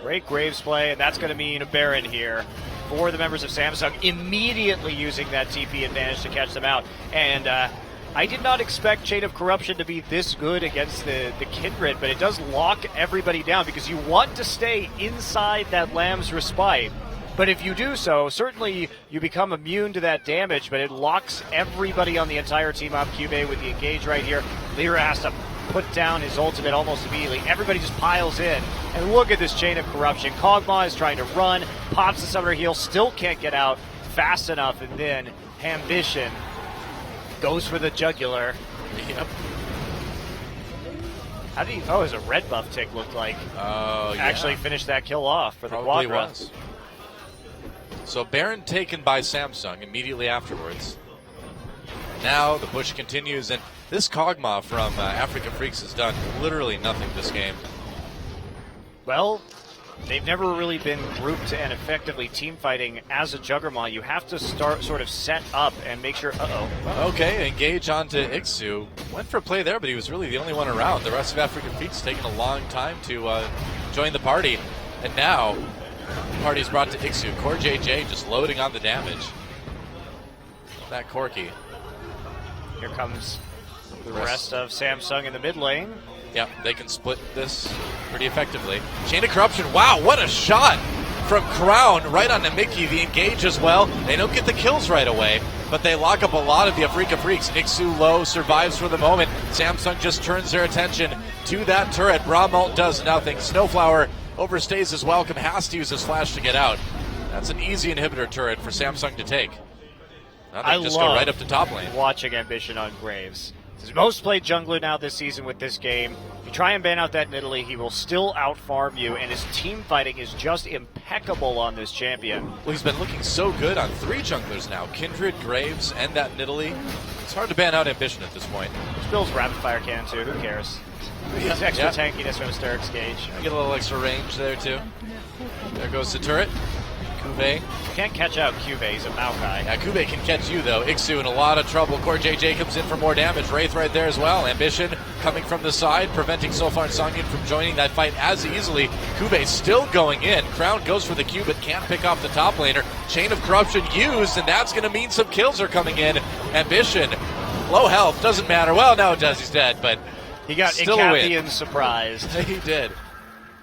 [SPEAKER 4] Great Graves play, and that's going to mean a Baron here for the members of Samsung, immediately using that TP advantage to catch them out. And I did not expect Chain of Corruption to be this good against the Kindred, but it does lock everybody down because you want to stay inside that Lamb's Respite. But if you do so, certainly you become immune to that damage, but it locks everybody on the entire team up. Cube with the engage right here. Lyra has to put down his ultimate almost immediately. Everybody just piles in. And look at this Chain of Corruption. Kog'Maw is trying to run, pops the Summoner Heal, still can't get out fast enough, and then Ambition goes for the jugular.
[SPEAKER 3] Yep.
[SPEAKER 4] How did he, oh, it was a red buff tick looked like.
[SPEAKER 3] Oh, yeah.
[SPEAKER 4] Actually finished that kill off for the
[SPEAKER 3] Probably
[SPEAKER 4] Quadra.
[SPEAKER 3] was. So Baron taken by Samsung immediately afterwards. Now the push continues, and this Kog'Maw from Africa Freaks has done literally nothing this game.
[SPEAKER 4] Well, they've never really been grouped and effectively team fighting as a Juggernaut. You have to start sort of set up and make sure.
[SPEAKER 3] Okay, engage onto Ixu. Went for a play there, but he was really the only one around. The rest of Africa Freaks taking a long time to join the party, and now the party's brought to Ixu. Core JJ just loading on the damage. That Corki.
[SPEAKER 4] Here comes the rest of Samsung in the mid lane.
[SPEAKER 3] Yep, they can split this pretty effectively. Chain of Corruption, wow, what a shot from Crown right onto Mickey. The engage as well. They don't get the kills right away, but they lock up a lot of the Africa Freaks. Ixu low survives for the moment. Samsung just turns their attention to that turret. Bramalt does nothing. Snowflower overstays his welcome, has to use his flash to get out. That's an easy inhibitor turret for Samsung to take. Now they just go right up to top lane.
[SPEAKER 4] Watching Ambition on Graves. His most played jungler now this season with this game. You try and ban out that Nidalee, he will still out-farm you, and his team fighting is just impeccable on this champion.
[SPEAKER 3] Well, he's been looking so good on 3 junglers now. Kindred, Graves, and that Nidalee. It's hard to ban out Ambition at this point.
[SPEAKER 4] Spills Rapid Fire Cannon too, who cares? He's extra tankiness from Hysterics Gauge.
[SPEAKER 3] Get a little extra range there too. There goes the turret. Kube.
[SPEAKER 4] Can't catch out Cube, he's a Maokai.
[SPEAKER 3] Yeah, Kube can catch you though. Ixu in a lot of trouble. Core JJ comes in for more damage. Wraith right there as well. Ambition coming from the side, preventing Sofar and Songyun from joining that fight as easily. Kube still going in. Crown goes for the Q, but can't pick off the top laner. Chain of Corruption used, and that's going to mean some kills are coming in. Ambition, low health, doesn't matter. Well, no, it does. He's dead, but
[SPEAKER 4] he got Icathian surprised.
[SPEAKER 3] He did.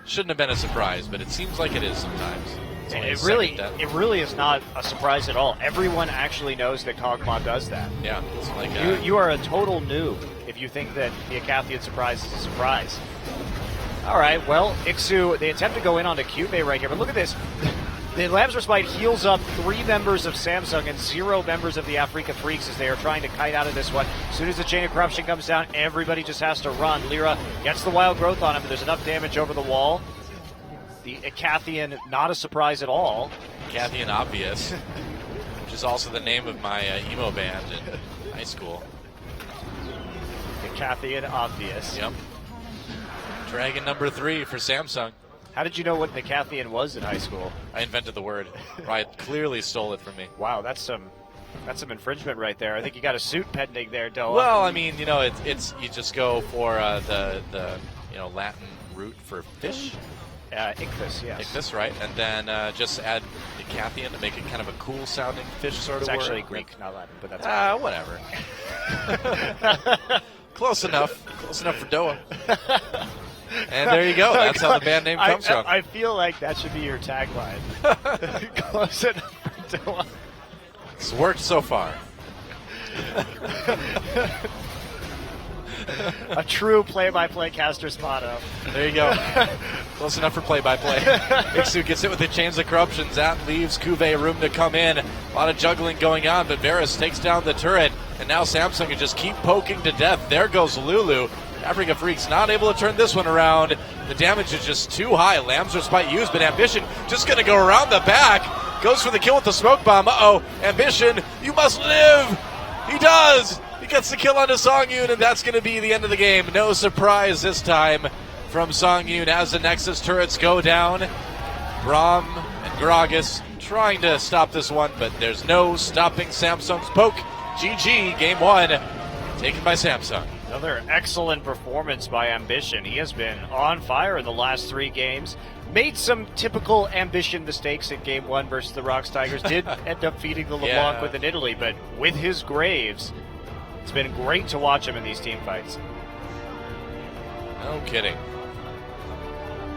[SPEAKER 3] Shouldn't have been a surprise, but it seems like it is sometimes.
[SPEAKER 4] And it really is not a surprise at all. Everyone actually knows that Kog'Maw does that.
[SPEAKER 3] Yeah, it's like
[SPEAKER 4] you are a total noob if you think that the Icathian surprise is a surprise. All right, well, Ixu, they attempt to go in onto Cube right here, but look at this. The Lamb's Respite heals up 3 members of Samsung and 0 members of the Africa Freaks as they are trying to kite out of this one. As soon as the Chain of Corruption comes down, everybody just has to run. Lyra gets the Wild Growth on him, but there's enough damage over the wall. The Icathian, not a surprise at all.
[SPEAKER 3] Icathian Obvious, which is also the name of my emo band in high school.
[SPEAKER 4] Icathian Obvious.
[SPEAKER 3] Yep. Dragon number 3 for Samsung.
[SPEAKER 4] How did you know what Icathian was in high school?
[SPEAKER 3] I invented the word. Ryan clearly stole it from me.
[SPEAKER 4] Wow, that's some infringement right there. I think you got a suit pending there, Doa.
[SPEAKER 3] Well, I mean, you know, it's you just go for the Latin root for fish.
[SPEAKER 4] Ichthus, yes.
[SPEAKER 3] Ichthus, right? And then just add Icathian to make it kind of a cool sounding fish sort of word.
[SPEAKER 4] It's actually Greek, not Latin, but that's
[SPEAKER 3] whatever. Close enough. Close enough for Doa. And there you go. That's how the band name comes from.
[SPEAKER 4] I feel like that should be your tagline. Close enough for Doa.
[SPEAKER 3] It's worked so far.
[SPEAKER 4] A true play-by-play caster's motto.
[SPEAKER 3] There you go. Close enough for play-by-play. Ixu gets hit with the Chains of Corruption. That leaves Cuvée room to come in. A lot of juggling going on, but Varus takes down the turret, and now Samsung can just keep poking to death. There goes Lulu. Africa Freaks not able to turn this one around. The damage is just too high. Lamb's Respite used, but Ambition just going to go around the back. Goes for the kill with the smoke bomb. Uh-oh. Ambition, you must live. He does. He gets the kill onto Songyun, and that's going to be the end of the game. No surprise this time from Songyun as the Nexus turrets go down. Braum and Gragas trying to stop this one, but there's no stopping Samsung's poke. GG, game 1, taken by Samsung.
[SPEAKER 4] Another excellent performance by Ambition. He has been on fire in the last 3 games. Made some typical Ambition mistakes in game 1 versus the Rocks Tigers. Did end up feeding the LeBlanc within Italy, but with his Graves, it's been great to watch him in these team fights.
[SPEAKER 3] No kidding.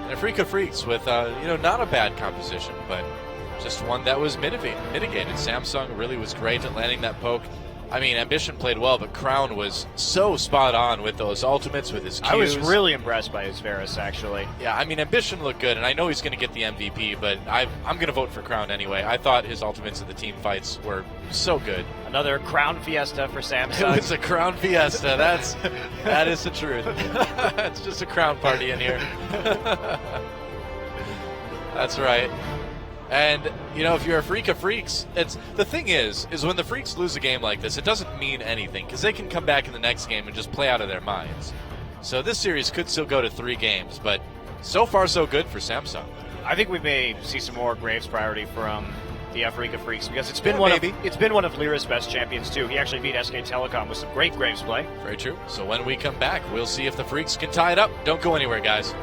[SPEAKER 3] And a Freak of Freaks with, not a bad composition, but just one that was mitigated. Samsung really was great at landing that poke. I mean, Ambition played well, but Crown was so spot on with those ultimates, with his Qs.
[SPEAKER 4] I was really impressed by his Varus, actually.
[SPEAKER 3] Yeah, I mean, Ambition looked good, and I know he's going to get the MVP, but I'm going to vote for Crown anyway. I thought his ultimates in the team fights were so good.
[SPEAKER 4] Another Crown Fiesta for Samsung.
[SPEAKER 3] It was a Crown Fiesta. That is the truth. It's just a Crown party in here. That's right. And, if you're a Freak of Freaks, the thing is when the Freaks lose a game like this, it doesn't mean anything, because they can come back in the next game and just play out of their minds. So this series could still go to 3 games, but so far so good for Samsung.
[SPEAKER 4] I think we may see some more Graves priority from the Freak of Freaks, because it's been one of Lyra's best champions too. He actually beat SK Telecom with some great Graves play.
[SPEAKER 3] Very true. So when we come back, we'll see if the Freaks can tie it up. Don't go anywhere, guys.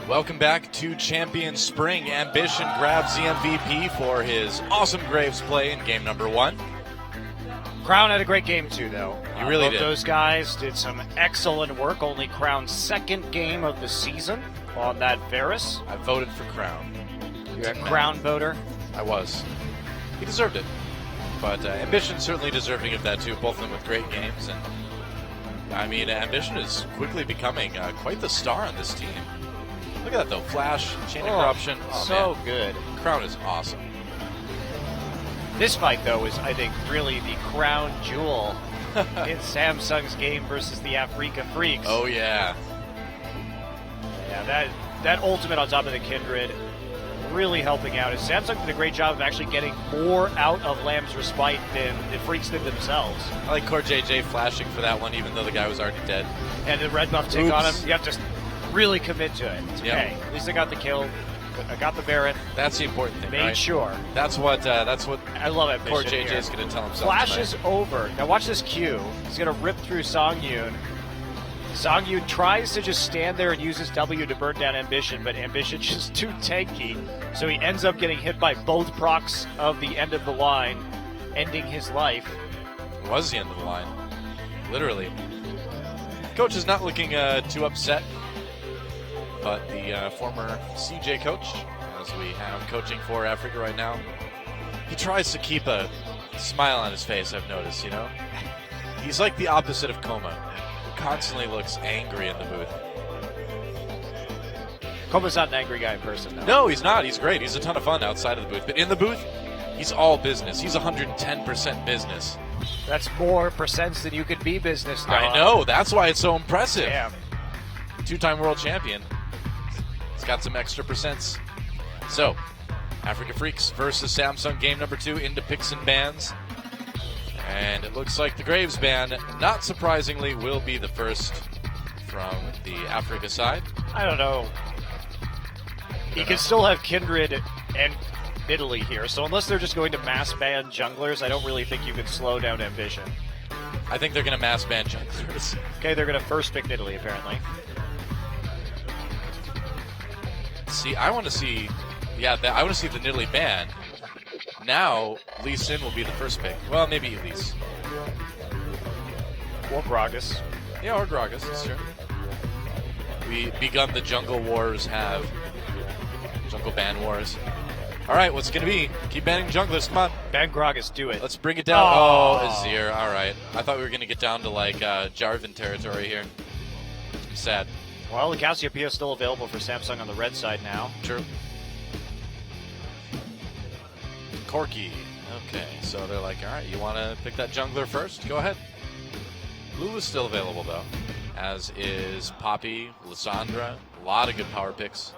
[SPEAKER 3] Welcome back to Champion Spring. Ambition grabs the MVP for his awesome Graves play in game number 1.
[SPEAKER 4] Crown had a great game too, though.
[SPEAKER 3] He really
[SPEAKER 4] Both
[SPEAKER 3] did.
[SPEAKER 4] Those guys did some excellent work. Only Crown's second game of the season on that Varus.
[SPEAKER 3] I voted for Crown.
[SPEAKER 4] You're a Crown voter.
[SPEAKER 3] I was. He deserved it. But Ambition certainly deserving of that too, both of them with great games. And I mean, Ambition is quickly becoming quite the star on this team. Look at that though, Flash, Chain of Corruption. Oh,
[SPEAKER 4] so
[SPEAKER 3] man.
[SPEAKER 4] good.
[SPEAKER 3] Crown is awesome.
[SPEAKER 4] This fight, though, is, I think, really the crown jewel in Samsung's game versus the Africa Freaks.
[SPEAKER 3] Oh, yeah.
[SPEAKER 4] Yeah, that ultimate on top of the Kindred really helping out. As Samsung did a great job of actually getting more out of Lamb's Respite than the Freaks did themselves.
[SPEAKER 3] I like Core JJ flashing for that one, even though the guy was already dead.
[SPEAKER 4] And the red buff tick on him, you have to really commit to it. It's okay.
[SPEAKER 3] Yep.
[SPEAKER 4] At least I got the kill. I got the Baron.
[SPEAKER 3] That's the important thing,
[SPEAKER 4] Made
[SPEAKER 3] right?
[SPEAKER 4] sure.
[SPEAKER 3] That's what
[SPEAKER 4] I love it.
[SPEAKER 3] Core JJ's going to tell himself.
[SPEAKER 4] Flash
[SPEAKER 3] tonight.
[SPEAKER 4] is over. Now watch this Q. He's going to rip through Song Yoon. Song Yoon tries to just stand there and use his W to burn down Ambition, but Ambition's just too tanky. So he ends up getting hit by both procs of the end of the line, ending his life.
[SPEAKER 3] It was the end of the line. Literally. Coach is not looking too upset, but the former CJ coach, as we have coaching for Africa right now, he tries to keep a smile on his face, I've noticed, you know? He's like the opposite of Coma, who constantly looks angry in the booth.
[SPEAKER 4] Coma's not an angry guy in person, though.
[SPEAKER 3] No, he's not. He's great. He's a ton of fun outside of the booth. But in the booth, he's all business. He's 110% business.
[SPEAKER 4] That's more percents than you could be business, though.
[SPEAKER 3] I know. That's why it's so impressive.
[SPEAKER 4] Damn.
[SPEAKER 3] Two-time world champion. He's got some extra percents. So, Africa Freaks versus Samsung game number 2 into picks and bans. And it looks like the Graves ban, not surprisingly, will be the first from the Africa side.
[SPEAKER 4] I don't know. You can still have Kindred and Italy here, so unless they're just going to mass ban junglers, I don't really think you can slow down Ambition.
[SPEAKER 3] I think they're going to mass ban junglers.
[SPEAKER 4] Okay, they're going to first pick Italy, apparently.
[SPEAKER 3] See, I want to see, I want to see the Nidalee ban. Now, Lee Sin will be the first pick. Well, maybe Elise.
[SPEAKER 4] Or Gragas.
[SPEAKER 3] Yeah, or Gragas, that's true. We begun the jungle wars, jungle ban wars. All right, what's it going to be? Keep banning junglers, come on.
[SPEAKER 4] Ban Gragas, do it.
[SPEAKER 3] Let's bring it down. Oh, Azir, all right. I thought we were going to get down to, like, Jarvan territory here. Sad.
[SPEAKER 4] Well, the Cassiopeia is still available for Samsung on the red side now.
[SPEAKER 3] True. Corki. Okay, so they're like, all right, you want to pick that jungler first? Go ahead. Blue is still available, though, as is Poppy, Lissandra. A lot of good power picks.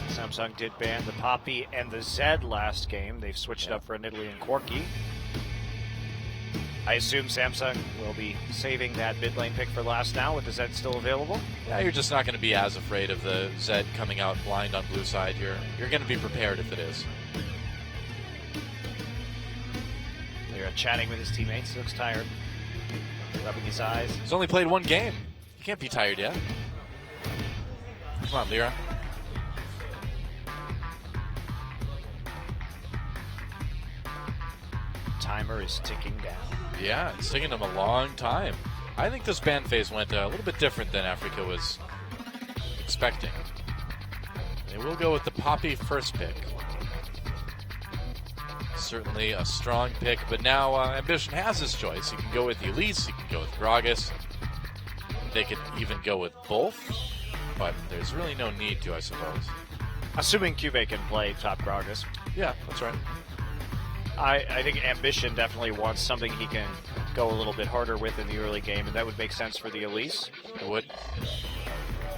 [SPEAKER 4] Samsung did ban the Poppy and the Zed last game. They've switched up for Nidalee and Corki. I assume Samsung will be saving that mid lane pick for last now with the Zed still available.
[SPEAKER 3] Yeah, you're just not going to be as afraid of the Zed coming out blind on blue side. You're going to be prepared if it is.
[SPEAKER 4] They're chatting with his teammates. He looks tired. Rubbing his eyes.
[SPEAKER 3] He's only played one game. You can't be tired yet. Come on, Lyra.
[SPEAKER 4] Timer is ticking down.
[SPEAKER 3] Yeah, it's taking them a long time. I think this ban phase went a little bit different than Africa was expecting. They will go with the Poppy first pick. Certainly a strong pick, but now Ambition has his choice. He can go with Elise, he can go with Gragas. They could even go with both, but there's really no need to, I suppose.
[SPEAKER 4] Assuming Cube can play top Gragas.
[SPEAKER 3] Yeah, that's right.
[SPEAKER 4] I think Ambition definitely wants something he can go a little bit harder with in the early game, and that would make sense for the Elise.
[SPEAKER 3] It would.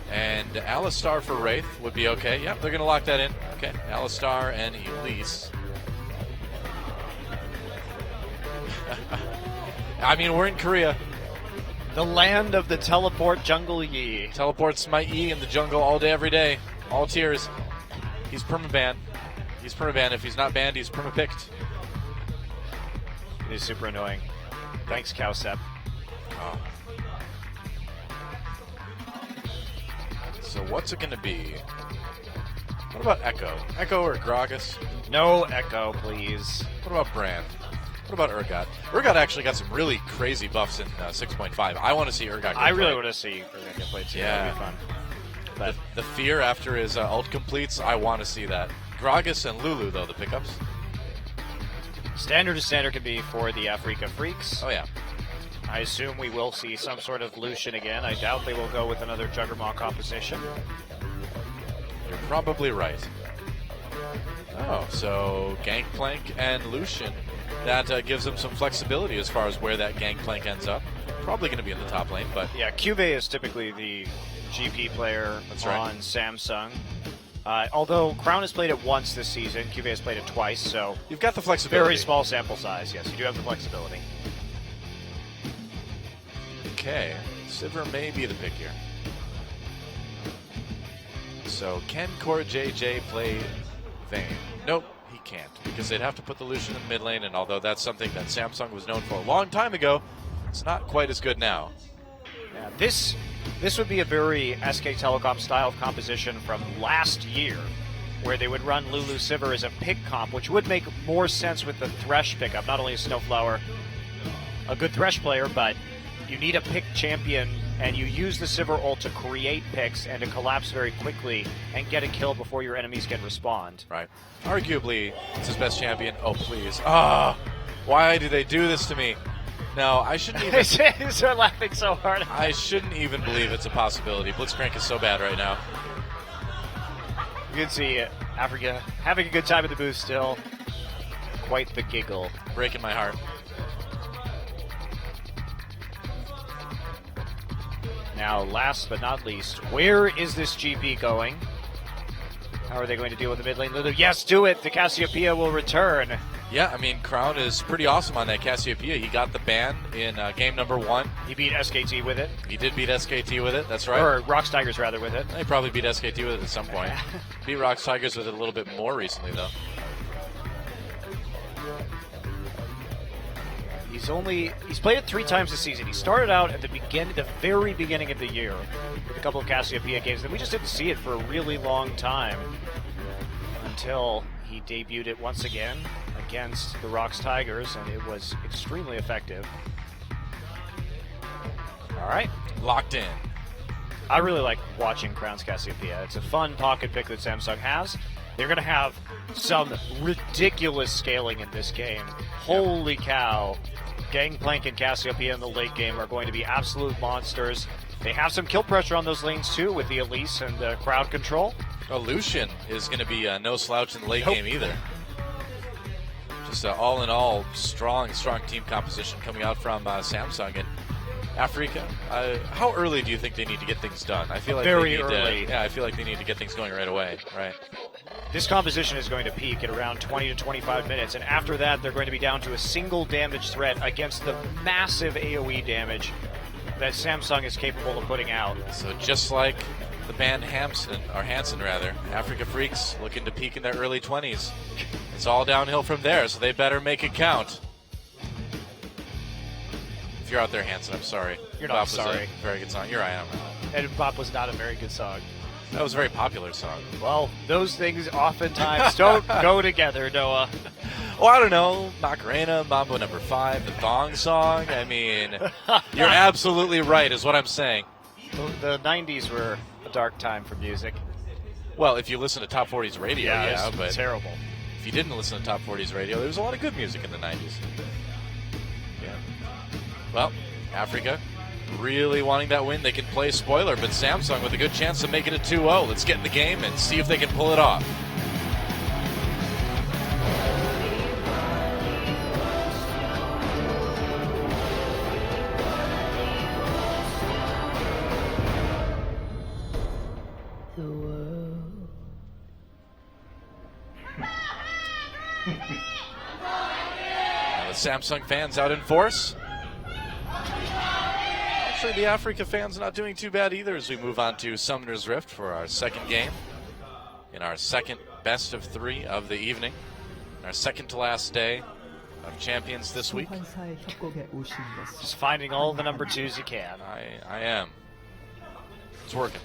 [SPEAKER 3] And Alistar for Wraith would be okay. Yep, they're going to lock that in. Okay, Alistar and Elise. I mean, we're in Korea.
[SPEAKER 4] The land of the teleport jungle Yi.
[SPEAKER 3] Teleports my E in the jungle all day, every day. All tiers. He's perma-banned. He's perma-banned. If he's not banned, he's perma-picked.
[SPEAKER 4] It is super annoying. Thanks, Cowsep.
[SPEAKER 3] Oh. So what's it going to be? What about Echo? Echo or Gragas?
[SPEAKER 4] No Echo, please.
[SPEAKER 3] What about Brand? What about Urgot? Urgot actually got some really crazy buffs in 6.5. I want to see Urgot get
[SPEAKER 4] I really
[SPEAKER 3] played.
[SPEAKER 4] want to see Urgot get played too.
[SPEAKER 3] Yeah.
[SPEAKER 4] That'd be fun. But
[SPEAKER 3] The fear after his ult completes, I want to see that. Gragas and Lulu, though, the pickups.
[SPEAKER 4] standard to standard can be for the Afrika Freaks.
[SPEAKER 3] Oh, yeah.
[SPEAKER 4] I assume we will see some sort of Lucian again. I doubt they will go with another Juggernaut composition.
[SPEAKER 3] You're probably right. Oh, so Gangplank and Lucian. That gives them some flexibility as far as where that Gangplank ends up. Probably going to be in the top lane, but
[SPEAKER 4] Yeah, Cube is typically the GP player
[SPEAKER 3] That's right.
[SPEAKER 4] on Samsung. Although Crown has played it once this season, Cube has played it twice, so
[SPEAKER 3] you've got the flexibility.
[SPEAKER 4] very small sample size. Yes, you do have the flexibility.
[SPEAKER 3] Okay, Sivir may be the pick here. So can Core JJ play Vayne? Nope, he can't, because they'd have to put the Lucian in the mid lane, and although that's something that Samsung was known for a long time ago, it's not quite as good now.
[SPEAKER 4] Yeah, this would be a very SK Telecom style of composition from last year, where they would run Lulu Sivir as a pick comp, which would make more sense with the Thresh pickup. Not only is Snowflower a good Thresh player, but you need a pick champion, and you use the Sivir ult to create picks and to collapse very quickly and get a kill before your enemies can respond.
[SPEAKER 3] Right. Arguably, it's his best champion. Oh, please. Ah! Why do they do this to me? No, I shouldn't even...
[SPEAKER 4] They're laughing so hard.
[SPEAKER 3] I shouldn't even believe it's a possibility. Blitzcrank is so bad right now.
[SPEAKER 4] You can see Africa having a good time at the booth still. Quite the giggle.
[SPEAKER 3] Breaking my heart.
[SPEAKER 4] Now, last but not least, where is this GP going? How are they going to deal with the mid lane? Yes, do it! The Cassiopeia will return.
[SPEAKER 3] Yeah, I mean, Crown is pretty awesome on that Cassiopeia. He got the ban in game number 1.
[SPEAKER 4] He beat SKT with it.
[SPEAKER 3] He did beat SKT with it, that's right.
[SPEAKER 4] Or Rocks Tigers, rather, with it.
[SPEAKER 3] He probably beat SKT with it at some point. Beat Rocks Tigers with it a little bit more recently, though.
[SPEAKER 4] He's played it 3 times this season. He started out at the very beginning of the year with a couple of Cassiopeia games, and we just didn't see it for a really long time until he debuted it once again against the Rocks Tigers, and it was extremely effective. All right.
[SPEAKER 3] Locked in.
[SPEAKER 4] I really like watching Crown's Cassiopeia. It's a fun pocket pick that Samsung has. They're going to have some ridiculous scaling in this game. Holy cow. Gangplank and Cassiopeia in the late game are going to be absolute monsters. They have some kill pressure on those lanes too with the Elise and the crowd control.
[SPEAKER 3] Well, Lucian is going to be no slouch in the late game either. Just all in all, strong team composition coming out from Samsung. And Afrika, how early do you think they need to get things done? I feel like
[SPEAKER 4] Very
[SPEAKER 3] they need
[SPEAKER 4] early.
[SPEAKER 3] I feel like they need to get things going right away. Right.
[SPEAKER 4] This composition is going to peak at around 20 to 25 minutes, and after that, they're going to be down to a single damage threat against the massive AoE damage that Samsung is capable of putting out.
[SPEAKER 3] So just like the band Hanson, Afrika Freaks looking to peak in their early 20s. It's all downhill from there, so they better make it count. If you're out there, Hanson, I'm sorry.
[SPEAKER 4] You're not
[SPEAKER 3] Bop
[SPEAKER 4] sorry.
[SPEAKER 3] was a very good song. Here I am.
[SPEAKER 4] And Bop was not a very good song.
[SPEAKER 3] That was a very popular song.
[SPEAKER 4] Well, those things oftentimes don't go together, Noah.
[SPEAKER 3] Oh, I don't know. Macarena, Mambo number 5, the Thong song. I mean, you're absolutely right, is what I'm saying.
[SPEAKER 4] The 90s were a dark time for music.
[SPEAKER 3] Well, if you listen to Top 40s radio, yeah,
[SPEAKER 4] it's
[SPEAKER 3] but
[SPEAKER 4] terrible.
[SPEAKER 3] if you didn't listen to Top 40s radio, there was a lot of good music in the 90s. Yeah. Well, Afrika really wanting that win. They can play spoiler, but Samsung with a good chance of making it 2-0. Let's get in the game and see if they can pull it off. Now the Samsung fans out in force. Actually, the Afrika fans not doing too bad either as we move on to Summoner's Rift for our second game in our second best of 3 of the evening, our second to last day of Champions this week.
[SPEAKER 4] Just finding all the number 2s you can.
[SPEAKER 3] I am. It's working.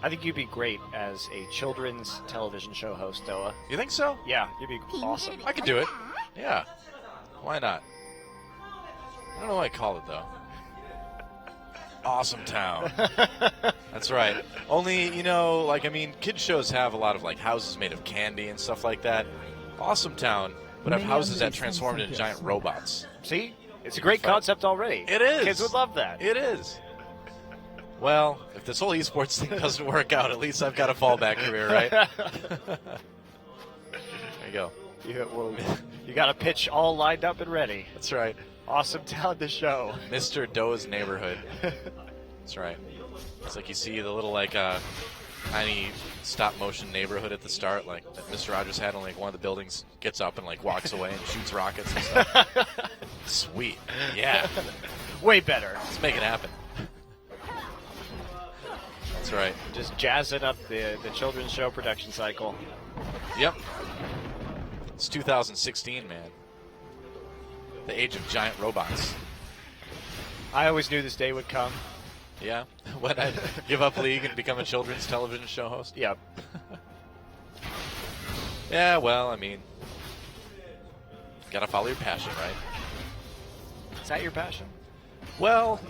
[SPEAKER 4] I think you'd be great as a children's television show host, Noah.
[SPEAKER 3] You think so?
[SPEAKER 4] Yeah, you'd be awesome.
[SPEAKER 3] I could do it. Yeah. Why not? I don't know what I call it, though. Awesome Town. That's right. Only, kids shows have a lot of, houses made of candy and stuff like that. Awesome Town would have houses that transformed into giant robots.
[SPEAKER 4] See? It's a great concept already.
[SPEAKER 3] It is.
[SPEAKER 4] Kids would love that.
[SPEAKER 3] It is. Well, if this whole esports thing doesn't work out, at least I've got a fallback career, right? There you go.
[SPEAKER 4] You got a pitch all lined up and ready.
[SPEAKER 3] That's right.
[SPEAKER 4] Awesome Town, the show.
[SPEAKER 3] Mr. Doe's neighborhood. That's right. It's like you see the little, tiny stop-motion neighborhood at the start, like that Mr. Rogers had, and one of the buildings gets up and, walks away and shoots rockets and stuff. Sweet. Yeah.
[SPEAKER 4] Way better.
[SPEAKER 3] Let's make it happen. That's right.
[SPEAKER 4] Just jazzing up the children's show production cycle.
[SPEAKER 3] Yep. It's 2016, man. The age of giant robots.
[SPEAKER 4] I always knew this day would come.
[SPEAKER 3] Yeah? When I give up League and become a children's television show host?
[SPEAKER 4] Yep.
[SPEAKER 3] Yeah, well, gotta follow your passion, right?
[SPEAKER 4] Is that your passion?
[SPEAKER 3] Well,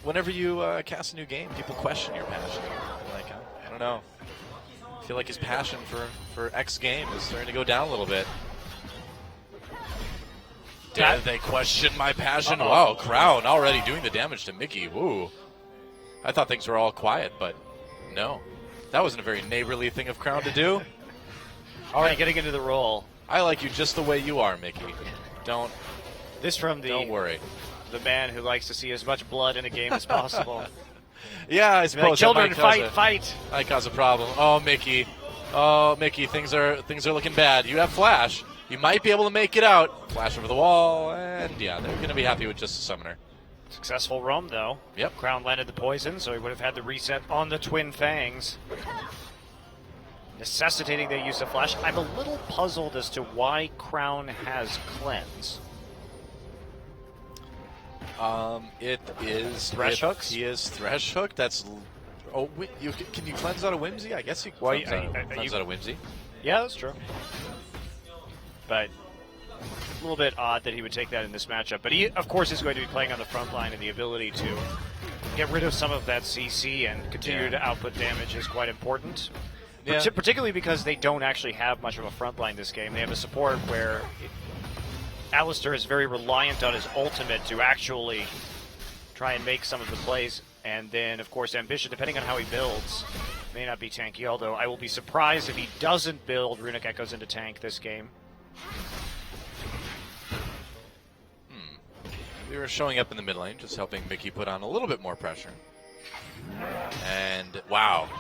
[SPEAKER 3] whenever you cast a new game, people question your passion. I don't know. I feel like his passion for X game is starting to go down a little bit. Dare they question my passion? Wow, Crown already doing the damage to Mickey. Woo. I thought things were all quiet, but no. That wasn't a very neighborly thing of Crown to do.
[SPEAKER 4] All right, getting into the role.
[SPEAKER 3] I like you just the way you are, Mickey. Don't worry.
[SPEAKER 4] The man who likes to see as much blood in a game as possible.
[SPEAKER 3] Yeah, I suppose.
[SPEAKER 4] Children, fight!
[SPEAKER 3] Might cause a problem. Oh, Mickey, things are looking bad. You have Flash. You might be able to make it out. Flash over the wall, and yeah, they're going to be happy with just a summoner.
[SPEAKER 4] Successful roam, though.
[SPEAKER 3] Yep.
[SPEAKER 4] Crown landed the poison, so he would have had the reset on the Twin Fangs, necessitating the use of Flash. I'm a little puzzled as to why Crown has Cleanse.
[SPEAKER 3] It is
[SPEAKER 4] Thresh hooks.
[SPEAKER 3] He is Thresh hook. That's. Oh, can you cleanse out of Whimsy? I guess you can cleanse out of Whimsy.
[SPEAKER 4] Yeah, that's true. But a little bit odd that he would take that in this matchup. But he, of course, is going to be playing on the front line, and the ability to get rid of some of that CC and continue to output damage is quite important.
[SPEAKER 3] Yeah.
[SPEAKER 4] Particularly because they don't actually have much of a front line this game. They have a support where Alistair is very reliant on his ultimate to actually try and make some of the plays. And then, of course, Ambition, depending on how he builds, may not be tanky, although I will be surprised if he doesn't build Runic Echoes into tank this game.
[SPEAKER 3] We were showing up in the mid lane, just helping Mickey put on a little bit more pressure. And, wow,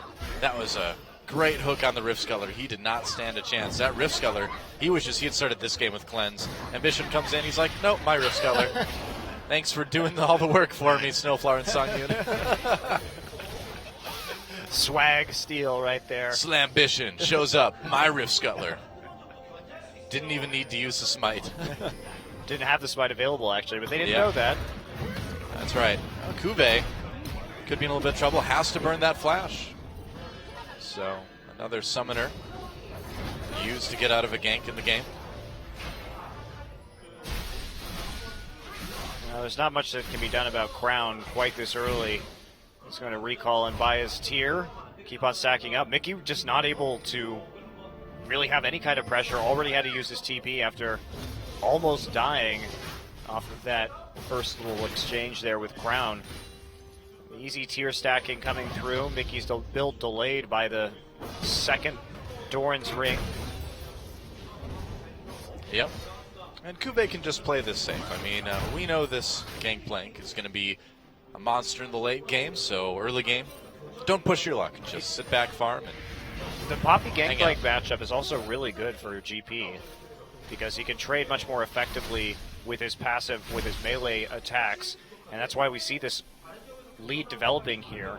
[SPEAKER 3] that was a great hook on the Rift Sculler. He did not stand a chance. That Rift Sculler, he had started this game with Cleanse. Ambition comes in, he's like, nope, my Rift Sculler. Thanks for doing all the work for me, Snowflower and Songyun.
[SPEAKER 4] Swag steal right there.
[SPEAKER 3] Slambition shows up, my Rift Sculler. Didn't even need to use the smite.
[SPEAKER 4] Didn't have the smite available, actually, but they didn't know that.
[SPEAKER 3] That's right. Kube could be in a little bit of trouble. Has to burn that flash. So, another summoner used to get out of a gank in the game.
[SPEAKER 4] There's not much that can be done about Crown quite this early. He's going to recall and buy his tier. Keep on stacking up. Mickey just not able to really have any kind of pressure. Already had to use his TP after almost dying off of that first little exchange there with Crown. Easy tier stacking coming through. Mickey's build delayed by the second Doran's ring.
[SPEAKER 3] Yep. And Kube can just play this safe. I mean, we know this Gangplank is going to be a monster in the late game, so early game, don't push your luck. Just sit back, farm, and
[SPEAKER 4] the Poppy Gangplank matchup is also really good for GP because he can trade much more effectively with his passive, with his melee attacks, and that's why we see this lead developing here.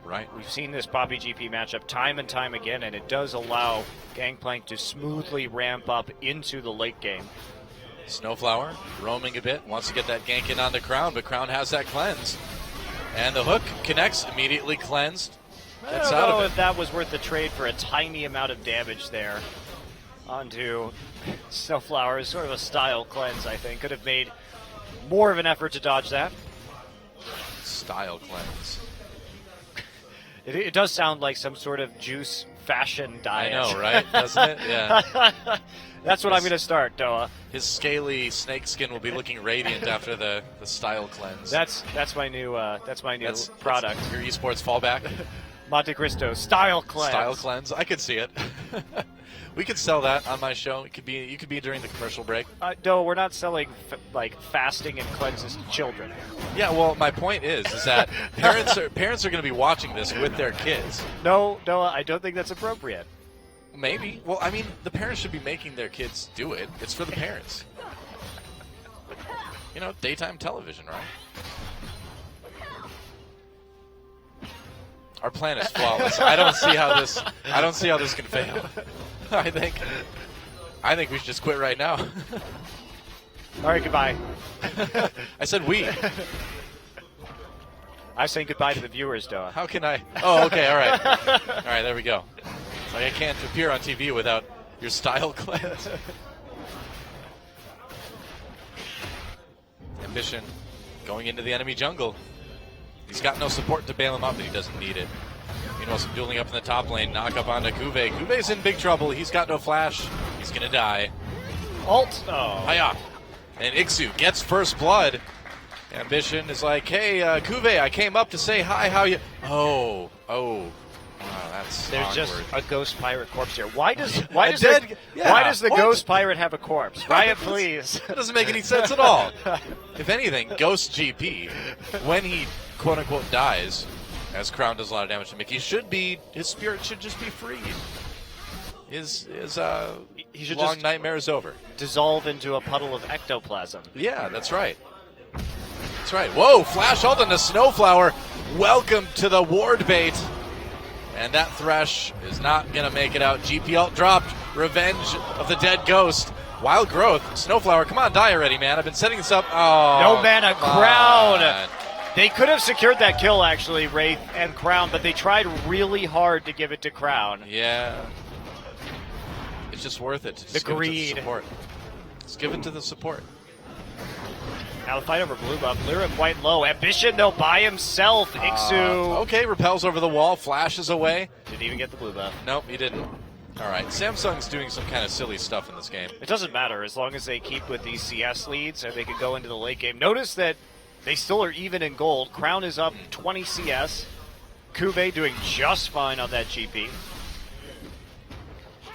[SPEAKER 3] Right.
[SPEAKER 4] We've seen this Poppy GP matchup time and time again, and it does allow Gangplank to smoothly ramp up into the late game.
[SPEAKER 3] Snowflower roaming a bit, wants to get that gank in on the Crown, but Crown has that cleanse. And the hook connects, immediately cleansed.
[SPEAKER 4] I
[SPEAKER 3] Gets
[SPEAKER 4] don't
[SPEAKER 3] out
[SPEAKER 4] know
[SPEAKER 3] of
[SPEAKER 4] if that was worth the trade for a tiny amount of damage there onto Snowflower. Sort of a style cleanse, I think. Could have made more of an effort to dodge that.
[SPEAKER 3] Style cleanse.
[SPEAKER 4] It does sound like some sort of juice fashion diet.
[SPEAKER 3] I know, right? Doesn't it? Yeah.
[SPEAKER 4] That's what I'm going to start, Doa.
[SPEAKER 3] His scaly snake skin will be looking radiant after the style cleanse.
[SPEAKER 4] That's my new product.
[SPEAKER 3] That's your esports fallback.
[SPEAKER 4] Monte Cristo style cleanse.
[SPEAKER 3] Style cleanse. I could see it. We could sell that on my show. You could be during the commercial break.
[SPEAKER 4] No, we're not selling fasting and cleanses to children.
[SPEAKER 3] Yeah, well, my point is that parents are going to be watching this with their kids.
[SPEAKER 4] No, Noah, I don't think that's appropriate.
[SPEAKER 3] Maybe. Well, I mean, the parents should be making their kids do it. It's for the parents. You know, daytime television, right? Our plan is flawless. I don't see how this can fail. I think we should just quit right now.
[SPEAKER 4] All right, goodbye.
[SPEAKER 3] I said we.
[SPEAKER 4] I'm saying goodbye to the viewers, Doa.
[SPEAKER 3] How can I? Oh, okay, all right. All right, there we go. It's like I can't appear on TV without your style cleanse. Ambition going into the enemy jungle. He's got no support to bail him up, but he doesn't need it. Meanwhile, some dueling up in the top lane. Knock up onto Kuve. Kuve's in big trouble. He's got no flash. He's going to die.
[SPEAKER 4] Ult. Oh.
[SPEAKER 3] Hiya. And Ixu gets first blood. Ambition is like, hey, Kuve, I came up to say hi. How you? Oh. Wow, that's
[SPEAKER 4] There's
[SPEAKER 3] awkward.
[SPEAKER 4] just a ghost pirate corpse here. Why does the
[SPEAKER 3] What?
[SPEAKER 4] ghost pirate have a corpse? Riot, please.
[SPEAKER 3] That doesn't make any sense at all. If anything, Ghost GP, when he quote unquote dies, as Crown does a lot of damage to Mickey, his spirit should just be freed. His
[SPEAKER 4] He should
[SPEAKER 3] long
[SPEAKER 4] just
[SPEAKER 3] nightmare is over.
[SPEAKER 4] dissolve into a puddle of ectoplasm.
[SPEAKER 3] Yeah, that's right. That's right. Whoa, flash ult on the Snowflower. Welcome to the ward bait. And that Thresh is not going to make it out. GP ult dropped. Revenge of the dead ghost. Wild growth. Snowflower, come on, die already, man. I've been setting this up. Oh,
[SPEAKER 4] No mana, Crown.
[SPEAKER 3] on.
[SPEAKER 4] They could have secured that kill, actually, Wraith and Crown, but they tried really hard to give it to Crown.
[SPEAKER 3] Yeah. It's just worth it. Just
[SPEAKER 4] The
[SPEAKER 3] give it to
[SPEAKER 4] greed.
[SPEAKER 3] support. Just give it to the support.
[SPEAKER 4] Now the fight over blue buff. Lyra quite low. Ambition, though, by himself. Ixu
[SPEAKER 3] Okay, repels over the wall, flashes away.
[SPEAKER 4] didn't even get the blue buff.
[SPEAKER 3] Nope, he didn't. All right, Samsung's doing some kind of silly stuff in this game.
[SPEAKER 4] It doesn't matter as long as they keep with these CS leads and they can go into the late game. Notice that they still are even in gold. Crown is up 20 CS. Kuve doing just fine on that GP.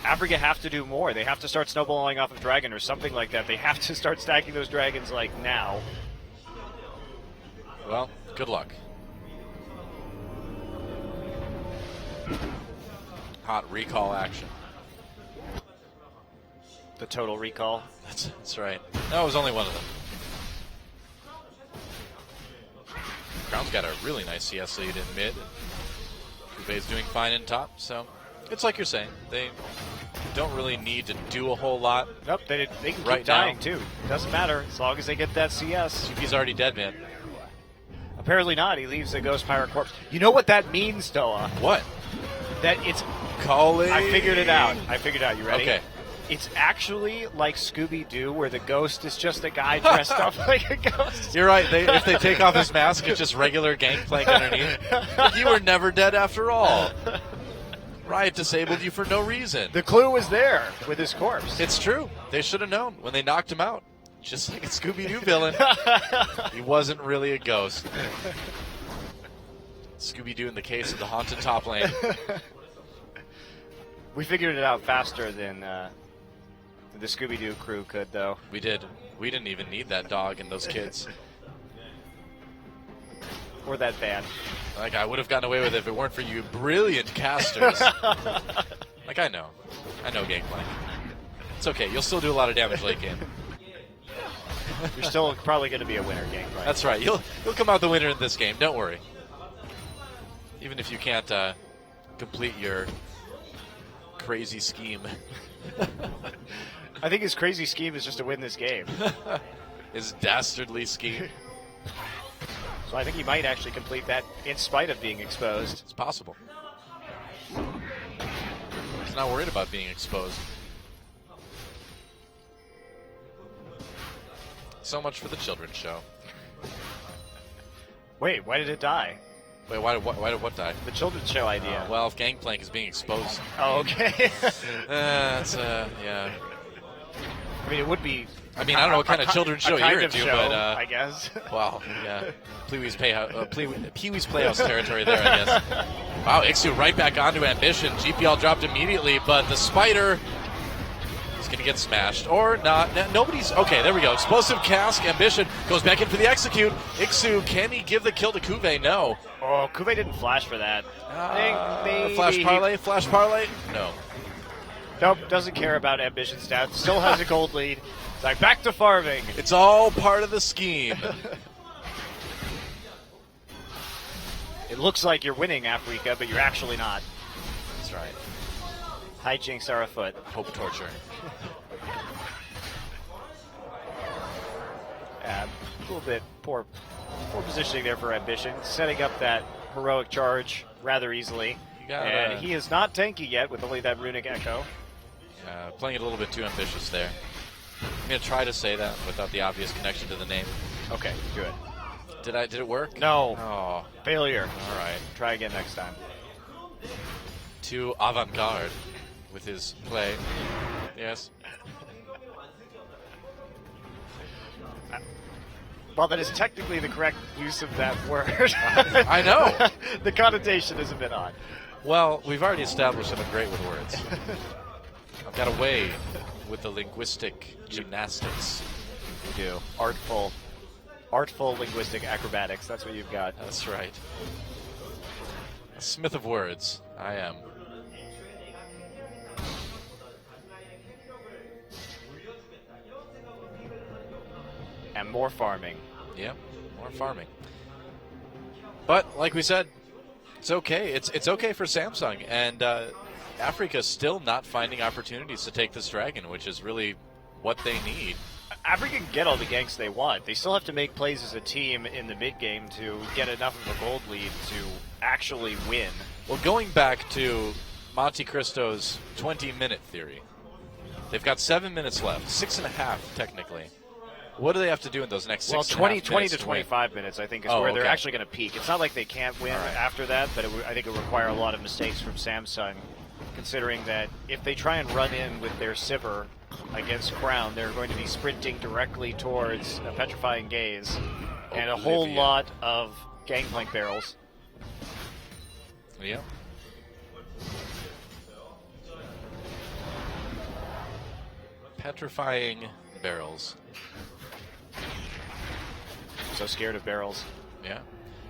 [SPEAKER 4] Africa have to do more. They have to start snowballing off of Dragon or something like that. They have to start stacking those dragons like now.
[SPEAKER 3] Well, good luck. Hot recall action.
[SPEAKER 4] The total recall.
[SPEAKER 3] That's right. No, it was only one of them. Crown's got a really nice CS lead in mid. Kuve's doing fine in top, so it's like you're saying. They don't really need to do a whole lot.
[SPEAKER 4] Nope, they can keep
[SPEAKER 3] Right
[SPEAKER 4] dying
[SPEAKER 3] now.
[SPEAKER 4] too. Doesn't matter as long as they get that CS.
[SPEAKER 3] He's already dead, man.
[SPEAKER 4] Apparently not. He leaves the Ghost Pirate corpse. You know what that means, Doa?
[SPEAKER 3] What?
[SPEAKER 4] That it's.
[SPEAKER 3] Calling.
[SPEAKER 4] I figured it out. You ready?
[SPEAKER 3] Okay.
[SPEAKER 4] It's actually like Scooby-Doo, where the ghost is just a guy dressed up like a ghost.
[SPEAKER 3] You're right. If they take off his mask, it's just regular Gangplank underneath. But you were never dead after all. Riot disabled you for no reason.
[SPEAKER 4] The clue was there with his corpse.
[SPEAKER 3] It's true. They should have known when they knocked him out. Just like a Scooby-Doo villain. He wasn't really a ghost. Scooby-Doo in the case of the haunted top lane.
[SPEAKER 4] We figured it out faster than the Scooby-Doo crew could, though.
[SPEAKER 3] We did. We didn't even need that dog and those kids.
[SPEAKER 4] Or that van.
[SPEAKER 3] Like, I would have gotten away with it if it weren't for you brilliant casters. Like, I know. Gangplank. It's okay. You'll still do a lot of damage late game.
[SPEAKER 4] You're still probably going to be a winner, Gangplank.
[SPEAKER 3] That's right. You'll come out the winner in this game. Don't worry. Even if you can't complete your crazy scheme.
[SPEAKER 4] I think his crazy scheme is just to win this game.
[SPEAKER 3] His dastardly scheme.
[SPEAKER 4] So I think he might actually complete that in spite of being exposed.
[SPEAKER 3] It's possible. He's not worried about being exposed. So much for the children's show.
[SPEAKER 4] Wait, why did it die?
[SPEAKER 3] Wait, why did what die?
[SPEAKER 4] The children's show idea.
[SPEAKER 3] Well, if Gangplank is being exposed.
[SPEAKER 4] Oh, okay.
[SPEAKER 3] Yeah.
[SPEAKER 4] I mean, it would be.
[SPEAKER 3] I mean, I don't know what kind of children's show you're into, but
[SPEAKER 4] I guess.
[SPEAKER 3] Wow, yeah. Pee-wee's Playhouse territory there, I guess. Wow, Ixu right back onto Ambition. GPL dropped immediately, but the Spider is going to get smashed. Or not. Nobody's... Okay, there we go. Explosive Cask. Ambition goes back in for the execute. Ixu, can he give the kill to Kuve? No.
[SPEAKER 4] Oh, Kuve didn't flash for that. Maybe.
[SPEAKER 3] Flash parlay? No.
[SPEAKER 4] Nope, doesn't care about Ambition stats. Still has a gold lead. It's like, back to farming.
[SPEAKER 3] It's all part of the scheme.
[SPEAKER 4] It looks like you're winning, Afrika, but you're actually not.
[SPEAKER 3] That's right.
[SPEAKER 4] Hijinks are afoot.
[SPEAKER 3] Hope torture.
[SPEAKER 4] A little bit poor positioning there for Ambition. Setting up that heroic charge rather easily. And he is not tanky yet with only that Runic Echo.
[SPEAKER 3] Playing it a little bit too ambitious there. I'm going to try to say that without the obvious connection to the name.
[SPEAKER 4] Okay, good.
[SPEAKER 3] Did it work?
[SPEAKER 4] No.
[SPEAKER 3] Oh.
[SPEAKER 4] Failure.
[SPEAKER 3] All right.
[SPEAKER 4] Try again next time.
[SPEAKER 3] Too avant-garde with his play. Yes.
[SPEAKER 4] Well, that is technically the correct use of that word.
[SPEAKER 3] I know.
[SPEAKER 4] The connotation is a bit odd.
[SPEAKER 3] Well, we've already established that I'm great with words. I've got a way with the linguistic gymnastics.
[SPEAKER 4] You do. Artful linguistic acrobatics. That's what you've got.
[SPEAKER 3] That's right. A smith of words. I am.
[SPEAKER 4] And more farming.
[SPEAKER 3] Yeah, more farming. But like we said, it's okay. It's okay for Samsung, and Afrika's still not finding opportunities to take this dragon, which is really what they need.
[SPEAKER 4] Afrika can get all the ganks they want. They still have to make plays as a team in the mid game to get enough of a gold lead to actually win.
[SPEAKER 3] Well, going back to Monte Cristo's 20-minute theory, they've got 7 minutes left, 6.5 technically. What do they have to do in those next 6
[SPEAKER 4] 20
[SPEAKER 3] minutes
[SPEAKER 4] to 25 minutes, I think, is
[SPEAKER 3] Oh,
[SPEAKER 4] where they're
[SPEAKER 3] okay.
[SPEAKER 4] actually going to peak. It's not like they can't win after that, but I think it would require a lot of mistakes from Samsung, considering that if they try and run in with their Sivir against Crown, they're going to be sprinting directly towards a Petrifying Gaze and a whole
[SPEAKER 3] Olivia.
[SPEAKER 4] lot of Gangplank barrels.
[SPEAKER 3] Yeah. Petrifying barrels.
[SPEAKER 4] So scared of barrels.
[SPEAKER 3] Yeah.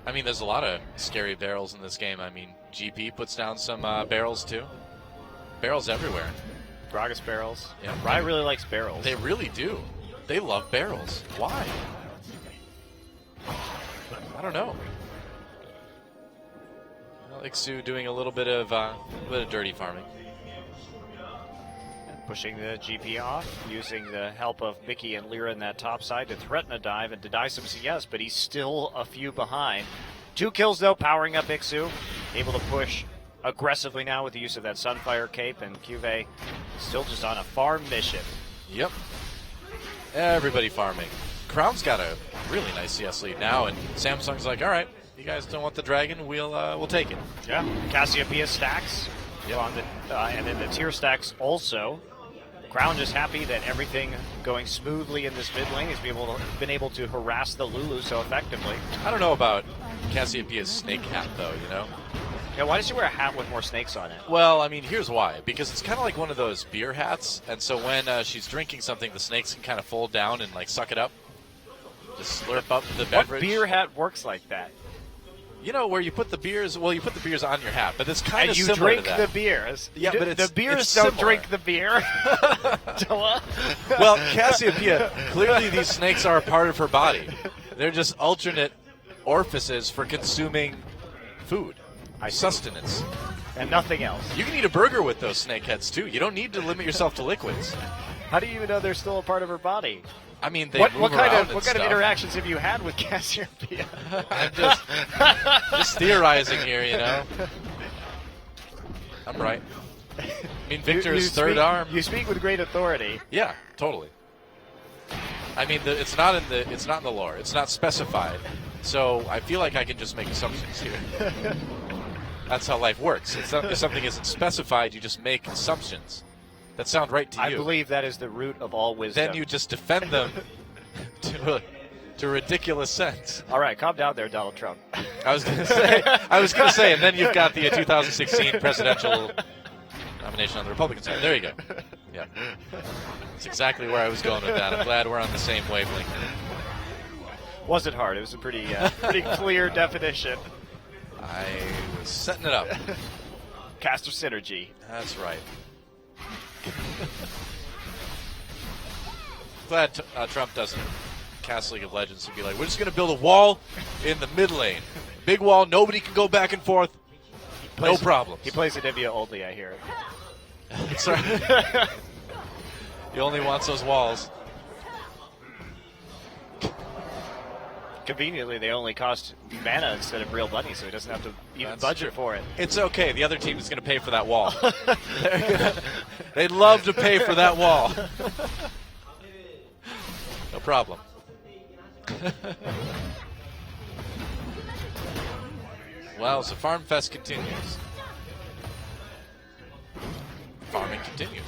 [SPEAKER 3] I mean, there's a lot of scary barrels in this game. I mean, GP puts down some barrels too. Barrels everywhere.
[SPEAKER 4] Gragas barrels.
[SPEAKER 3] Yeah.
[SPEAKER 4] Rai really likes barrels.
[SPEAKER 3] They really do. They love barrels. Why? I don't know. Well, Ixu doing a little bit of dirty farming.
[SPEAKER 4] Pushing the GP off, using the help of Mickey and Lyra in that top side to threaten a dive and deny some CS, but he's still a few behind. 2 kills, though, powering up Ixu. Able to push aggressively now with the use of that Sunfire Cape, and Cuve still just on a farm mission.
[SPEAKER 3] Yep. Everybody farming. Crown's got a really nice CS lead now, and Samsung's like, all right, you guys don't want the dragon, we'll take it.
[SPEAKER 4] Yeah, Cassiopeia stacks, on the, and then the tier stacks also. Crown just happy that everything going smoothly in this mid lane. He's been able to harass the Lulu so effectively.
[SPEAKER 3] I don't know about Cassiopeia's snake hat, though, you know?
[SPEAKER 4] Yeah, why does she wear a hat with more snakes on it?
[SPEAKER 3] Well, I mean, here's why. Because it's kind of like one of those beer hats, and so when she's drinking something, the snakes can kind of fold down and, like, suck it up. Just slurp up the beverage.
[SPEAKER 4] What beer hat works like that?
[SPEAKER 3] You know, where you put the beers, well, you put the beers on your hat, but it's kind of
[SPEAKER 4] and you
[SPEAKER 3] similar
[SPEAKER 4] drink
[SPEAKER 3] to that.
[SPEAKER 4] the beers.
[SPEAKER 3] Yeah, but it's
[SPEAKER 4] the beers
[SPEAKER 3] it's
[SPEAKER 4] don't
[SPEAKER 3] similar.
[SPEAKER 4] drink the beer.
[SPEAKER 3] Well, Cassiopeia, clearly these snakes are a part of her body. They're just alternate orifices for consuming food, sustenance.
[SPEAKER 4] And nothing else.
[SPEAKER 3] You can eat a burger with those snake heads, too. You don't need to limit yourself to liquids.
[SPEAKER 4] How do you even know they're still a part of her body?
[SPEAKER 3] I mean, they
[SPEAKER 4] what
[SPEAKER 3] move
[SPEAKER 4] kind
[SPEAKER 3] around
[SPEAKER 4] of
[SPEAKER 3] and stuff.
[SPEAKER 4] interactions have you had with Cassiopeia?
[SPEAKER 3] I'm just theorizing here, you know. I'm right. mean, Victor's third arm.
[SPEAKER 4] You speak with great authority.
[SPEAKER 3] Yeah, totally. I mean, it's not in the lore. It's not specified. So I feel like I can just make assumptions here. That's how life works. If something isn't specified, you just make assumptions that sound right to you.
[SPEAKER 4] I believe that is the root of all wisdom.
[SPEAKER 3] Then you just defend them to a ridiculous sense.
[SPEAKER 4] All right, calm down there, Donald Trump.
[SPEAKER 3] I was going to say, and then you've got the 2016 presidential nomination on the Republican side. There you go. Yeah, that's exactly where I was going with that. I'm glad we're on the same wavelength.
[SPEAKER 4] Wasn't hard. It was a pretty clear definition.
[SPEAKER 3] I was setting it up.
[SPEAKER 4] Caster synergy.
[SPEAKER 3] That's right. Glad Trump doesn't cast League of Legends and be like, we're just going to build a wall in the mid lane. Big wall, nobody can go back and forth. No problem.
[SPEAKER 4] He plays Anivia only, I hear.
[SPEAKER 3] That's right. He only wants those walls.
[SPEAKER 4] Conveniently, they only cost mana instead of real money, so he doesn't have to even budget for it.
[SPEAKER 3] It's okay. The other team is going to pay for that wall. They'd love to pay for that wall. No problem. Well, so Farm Fest continues. Farming continues.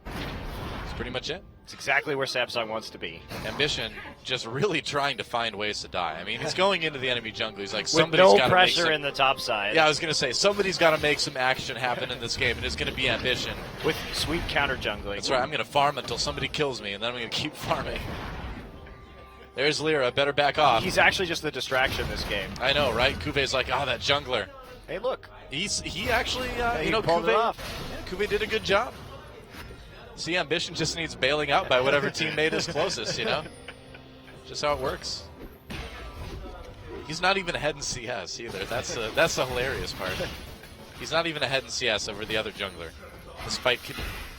[SPEAKER 3] That's pretty much it.
[SPEAKER 4] It's exactly where Samsung wants to be.
[SPEAKER 3] Ambition just really trying to find ways to die. I mean, he's going into the enemy jungle. He's like,
[SPEAKER 4] With
[SPEAKER 3] somebody's
[SPEAKER 4] no
[SPEAKER 3] got to
[SPEAKER 4] pressure in the top side.
[SPEAKER 3] Yeah, I was going to say, somebody's got to make some action happen in this game, and it's going to be Ambition.
[SPEAKER 4] With sweet counter jungling.
[SPEAKER 3] That's right. I'm going to farm until somebody kills me, and then I'm going to keep farming. There's Lyra. Better back off.
[SPEAKER 4] He's actually just the distraction this game.
[SPEAKER 3] I know, right? Kuve's like, oh, that jungler.
[SPEAKER 4] Hey, look.
[SPEAKER 3] He actually,
[SPEAKER 4] he pulled it off.
[SPEAKER 3] Kuve did a good job. See, Ambition just needs bailing out by whatever teammate is closest, you know? Just how it works. He's not even ahead in CS either. That's the hilarious part. He's not even ahead in CS over the other jungler, despite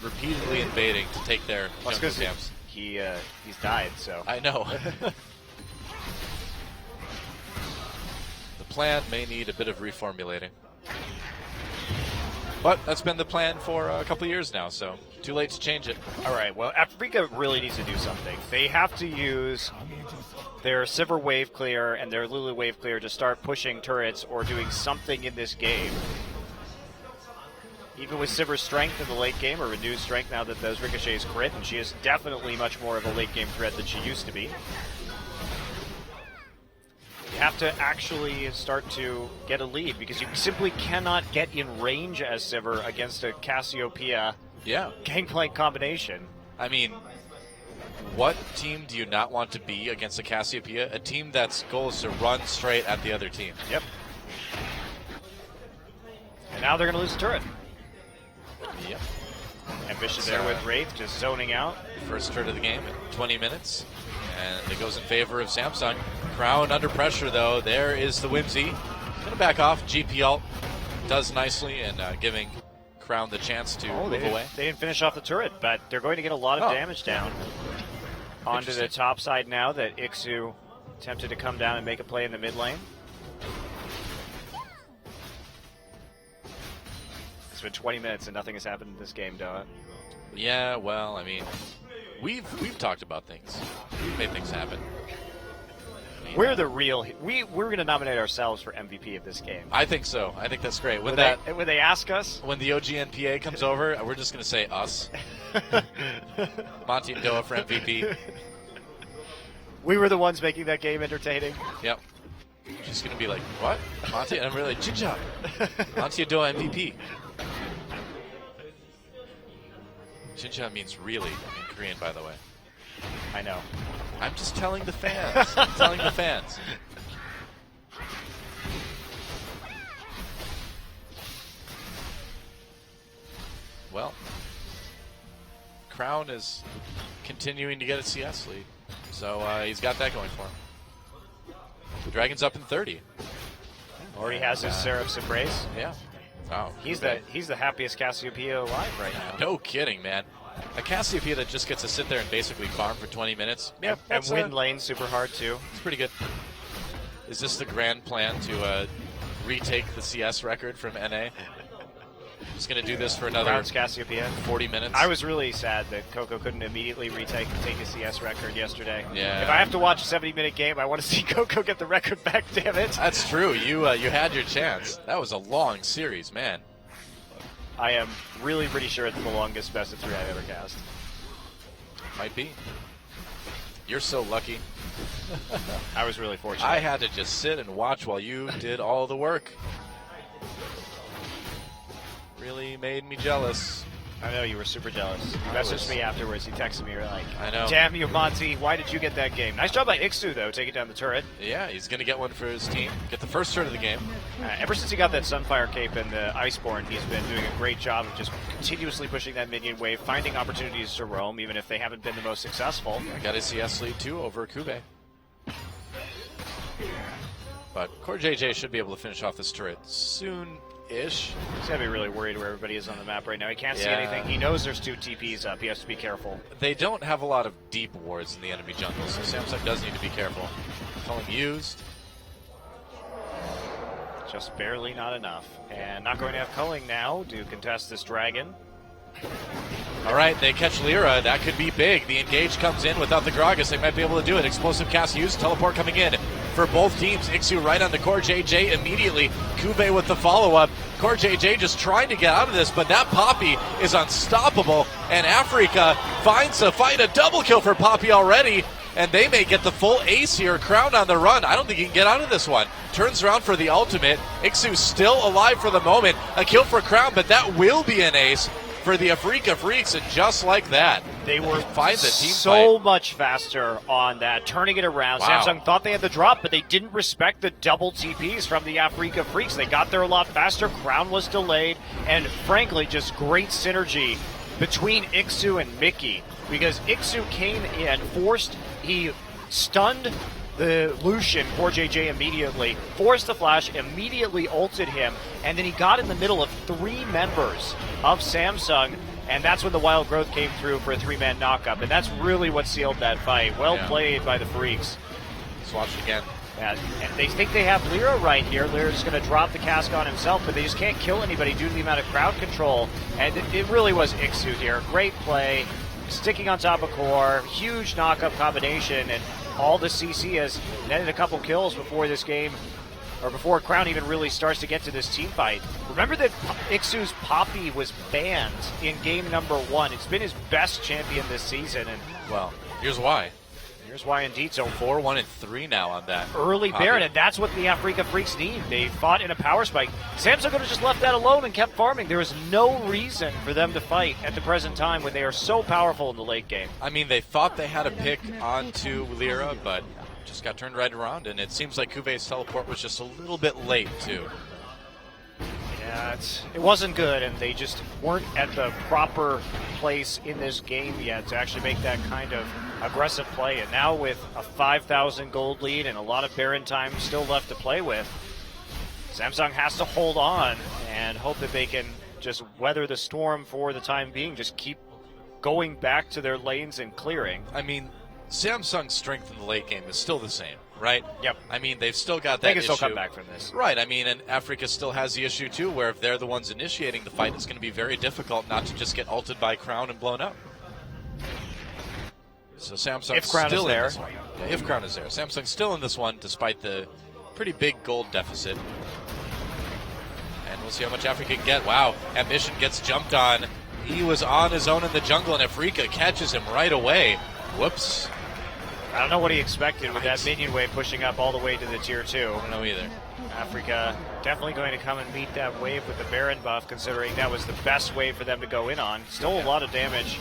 [SPEAKER 3] repeatedly invading to take their jungle camps.
[SPEAKER 4] He's died, so.
[SPEAKER 3] I know. The plan may need a bit of reformulating. But that's been the plan for a couple of years now, so too late to change it.
[SPEAKER 4] All right, well, Afrika really needs to do something. They have to use their Sivir wave clear and their Lulu wave clear to start pushing turrets or doing something in this game. Even with Sivir's strength in the late game, or renewed strength now that those ricochets crit, and she is definitely much more of a late game threat than she used to be. You have to actually start to get a lead because you simply cannot get in range as Sivir against a Cassiopeia Gangplank combination.
[SPEAKER 3] I mean, what team do you not want to be against a Cassiopeia? A team that's goal is to run straight at the other team.
[SPEAKER 4] Yep. And now they're going to lose a turret.
[SPEAKER 3] Yep.
[SPEAKER 4] Ambition there with Wraith just zoning out.
[SPEAKER 3] First turret of the game in 20 minutes. And it goes in favor of Samsung. Crown under pressure, though. There is the Whimsy. Going to back off. GP ult does nicely and giving Crown the chance to move away.
[SPEAKER 4] They didn't finish off the turret, but they're going to get a lot of damage down. Onto the top side now that Ixu attempted to come down and make a play in the mid lane. It's been 20 minutes and nothing has happened in this game, Doa.
[SPEAKER 3] Yeah, well, I mean, we've talked about things. We've made things happen.
[SPEAKER 4] We're the real. We're going to nominate ourselves for MVP of this game.
[SPEAKER 3] I think so. I think that's great.
[SPEAKER 4] When they ask us,
[SPEAKER 3] when the OGNPA comes over, we're just going to say us. Monty and Doa for MVP.
[SPEAKER 4] We were the ones making that game entertaining.
[SPEAKER 3] Yep. She's going to be like, what? Monty? And I'm really like, Jinja. Monty and Doa MVP. Jinja means really in Korean, by the way.
[SPEAKER 4] I know.
[SPEAKER 3] I'm just telling the fans. I'm telling the fans. Well, Crown is continuing to get a CS lead, so he's got that going for him. The Dragon's up in 30.
[SPEAKER 4] Already has his Seraph's Embrace.
[SPEAKER 3] Yeah. Oh,
[SPEAKER 4] he's the happiest Cassiopeia alive right now.
[SPEAKER 3] No kidding, man. A Cassiopeia that just gets to sit there and basically farm for 20 minutes.
[SPEAKER 4] Yep, and win lane super hard too.
[SPEAKER 3] It's pretty good. Is this the grand plan to retake the CS record from NA? He's going to do this for another
[SPEAKER 4] Crowns Cassiopeia.
[SPEAKER 3] 40 minutes.
[SPEAKER 4] I was really sad that Coco couldn't immediately take a CS record yesterday.
[SPEAKER 3] Yeah.
[SPEAKER 4] If I have to watch a 70-minute game, I want to see Coco get the record back, damn it.
[SPEAKER 3] That's true. You had your chance. That was a long series, man.
[SPEAKER 4] I am really pretty sure it's the longest best of 3 I've ever cast.
[SPEAKER 3] Might be. You're so lucky.
[SPEAKER 4] I was really fortunate.
[SPEAKER 3] I had to just sit and watch while you did all the work. Really made me jealous.
[SPEAKER 4] I know, you were super jealous. You messaged me afterwards. You texted me. You were like,
[SPEAKER 3] I know.
[SPEAKER 4] Damn you, Monty. Why did you get that game? Nice job by Ixu, though, taking down the turret.
[SPEAKER 3] Yeah, he's going to get one for his team. Get the first turret of the game.
[SPEAKER 4] Ever since he got that Sunfire Cape and the Iceborne, he's been doing a great job of just continuously pushing that minion wave, finding opportunities to roam, even if they haven't been the most successful.
[SPEAKER 3] I got his CS lead, too, over Kube. But Core JJ should be able to finish off this turret soon-ish.
[SPEAKER 4] He's got to be really worried where everybody is on the map right now. He can't see
[SPEAKER 3] Yeah.
[SPEAKER 4] anything. He knows there's 2 TPs up. He has to be careful.
[SPEAKER 3] They don't have a lot of deep wards in the enemy jungle, so Samsung does need to be careful. Culling used.
[SPEAKER 4] Just barely not enough. And not going to have Culling now to contest this dragon.
[SPEAKER 3] All right, they catch Lyra. That could be big. The engage comes in without the Gragas. They might be able to do it. Explosive cast used. Teleport coming in for both teams. Ixu right on the Core JJ immediately. Kube with the follow-up. Core JJ just trying to get out of this, but that Poppy is unstoppable. And Africa finds a fight. A double kill for Poppy already. And they may get the full ace here. Crown on the run. I don't think he can get out of this one. Turns around for the ultimate. Ixu still alive for the moment. A kill for Crown, but that will be an ace for the Africa Freaks, and just like that,
[SPEAKER 4] They were
[SPEAKER 3] find the team
[SPEAKER 4] so
[SPEAKER 3] fight.
[SPEAKER 4] much faster on that, turning it around.
[SPEAKER 3] Wow.
[SPEAKER 4] Samsung thought they had the drop, but they didn't respect the double TPs from the Africa Freaks. They got there a lot faster. Crown was delayed, and frankly, just great synergy between Ixu and Mickey, because Ixu came in, he stunned the Lucian, Core JJ immediately, forced the flash, immediately ulted him, and then he got in the middle of 3 members of Samsung, and that's when the Wild Growth came through for a 3-man knockup, and that's really what sealed that fight. Well played by the Freaks.
[SPEAKER 3] Let's watch it again.
[SPEAKER 4] And they think they have Lyra right here. Lyra's going to drop the cask on himself, but they just can't kill anybody due to the amount of crowd control, and it really was Ixu here. Great play, sticking on top of Core, huge knockup combination, and all the CC has netted a couple kills before this game, or before Crown even really starts to get to this team fight. Remember that Ixu's Poppy was banned in game number 1. It's been his best champion this season, and
[SPEAKER 3] Well, here's why.
[SPEAKER 4] here's why indeed. So
[SPEAKER 3] 4-1 and 3 now on that.
[SPEAKER 4] early
[SPEAKER 3] Poppy.
[SPEAKER 4] Baron, and that's what the Africa Freaks need. They fought in a power spike. Samsung could have just left that alone and kept farming. There is no reason for them to fight at the present time when they are so powerful in the late game.
[SPEAKER 3] I mean, they thought they had a pick onto Lyra, but just got turned right around, and it seems like Kuve's teleport was just a little bit late, too.
[SPEAKER 4] Yeah, it wasn't good, and they just weren't at the proper place in this game yet to actually make that kind of aggressive play. And now with a 5,000 gold lead and a lot of Baron time still left to play with, Samsung has to hold on and hope that they can just weather the storm for the time being, just keep going back to their lanes and clearing.
[SPEAKER 3] I mean, Samsung's strength in the late game is still the same, right?
[SPEAKER 4] Yep.
[SPEAKER 3] I mean, they've still got that
[SPEAKER 4] They can
[SPEAKER 3] issue.
[SPEAKER 4] still come back from this.
[SPEAKER 3] Right, I mean, and Africa still has the issue, too, where if they're the ones initiating the fight, it's going to be very difficult not to just get ulted by Crown and blown up. So Samsung's
[SPEAKER 4] If Crown is
[SPEAKER 3] still in
[SPEAKER 4] there.
[SPEAKER 3] this one. Yeah, if Crown is there. Samsung's still in this one, despite the pretty big gold deficit. And we'll see how much Africa can get. Wow, Ambition gets jumped on. He was on his own in the jungle, and Africa catches him right away. Whoops.
[SPEAKER 4] I don't know what he expected with that minion wave pushing up all the way to the tier 2.
[SPEAKER 3] I don't know either.
[SPEAKER 4] Africa definitely going to come and meet that wave with the Baron buff, considering that was the best wave for them to go in on. Still a lot of damage.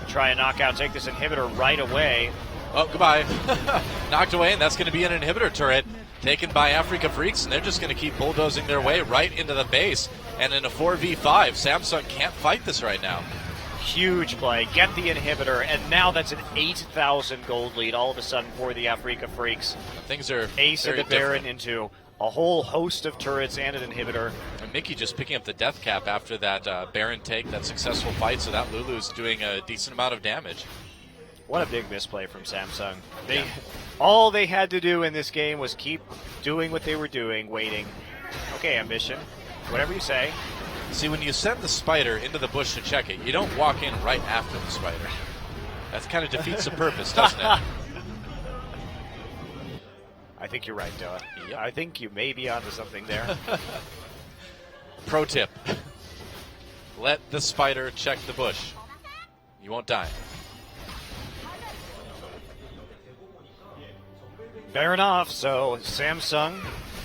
[SPEAKER 4] Try and knock out, take this inhibitor right away.
[SPEAKER 3] Oh, goodbye. Knocked away, and that's going to be an inhibitor turret taken by Africa Freaks, and they're just going to keep bulldozing their way right into the base. And in a 4v5, Samsung can't fight this right now.
[SPEAKER 4] Huge play. Get the inhibitor, and now that's an 8,000 gold lead all of a sudden for the Africa Freaks.
[SPEAKER 3] Things are
[SPEAKER 4] Ace of
[SPEAKER 3] very
[SPEAKER 4] the Baron
[SPEAKER 3] different.
[SPEAKER 4] into a whole host of turrets and an inhibitor.
[SPEAKER 3] And Mickey just picking up the death cap after that Baron take, that successful fight, so that Lulu's doing a decent amount of damage.
[SPEAKER 4] What a big misplay from Samsung. All they had to do in this game was keep doing what they were doing, waiting. Okay, Ambition, whatever you say.
[SPEAKER 3] See, when you send the spider into the bush to check it, you don't walk in right after the spider. That kind of defeats the purpose, doesn't it?
[SPEAKER 4] I think you're right, Doa.
[SPEAKER 3] Yep.
[SPEAKER 4] I think you may be onto something there.
[SPEAKER 3] Pro tip. Let the spider check the bush. You won't die.
[SPEAKER 4] Fair enough. So Samsung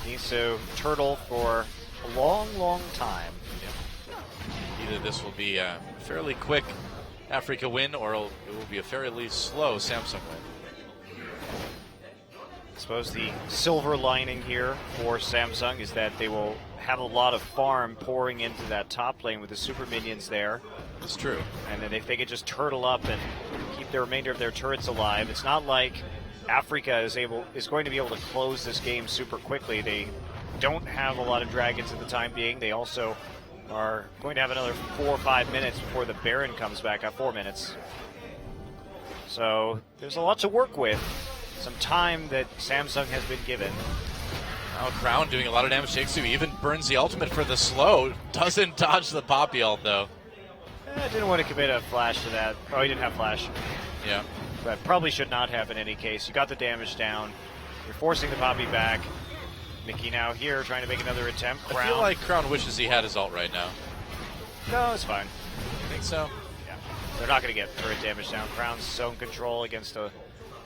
[SPEAKER 4] needs to turtle for a long, long time.
[SPEAKER 3] Either this will be a fairly quick Africa win, or it will be a fairly slow Samsung win.
[SPEAKER 4] I suppose the silver lining here for Samsung is that they will have a lot of farm pouring into that top lane with the super minions there.
[SPEAKER 3] It's true.
[SPEAKER 4] And then if they could just turtle up and keep the remainder of their turrets alive, it's not like Africa is going to be able to close this game super quickly. They don't have a lot of dragons at the time being. They also are going to have another 4 or 5 minutes before the Baron comes back. 4 minutes. So there's a lot to work with. Some time that Samsung has been given.
[SPEAKER 3] Now Crown doing a lot of damage to Ixu. Even burns the ultimate for the slow. Doesn't dodge the Poppy ult, though.
[SPEAKER 4] I didn't want to commit a flash to that. Oh, he didn't have flash.
[SPEAKER 3] Yeah.
[SPEAKER 4] But probably should not have in any case. You got the damage down. You're forcing the Poppy back. Mickey now here trying to make another attempt. Crown.
[SPEAKER 3] I feel like Crown wishes he had his ult right now.
[SPEAKER 4] No, it's fine.
[SPEAKER 3] I think so.
[SPEAKER 4] Yeah. They're not going to get turret damage down. Crown's zone control against a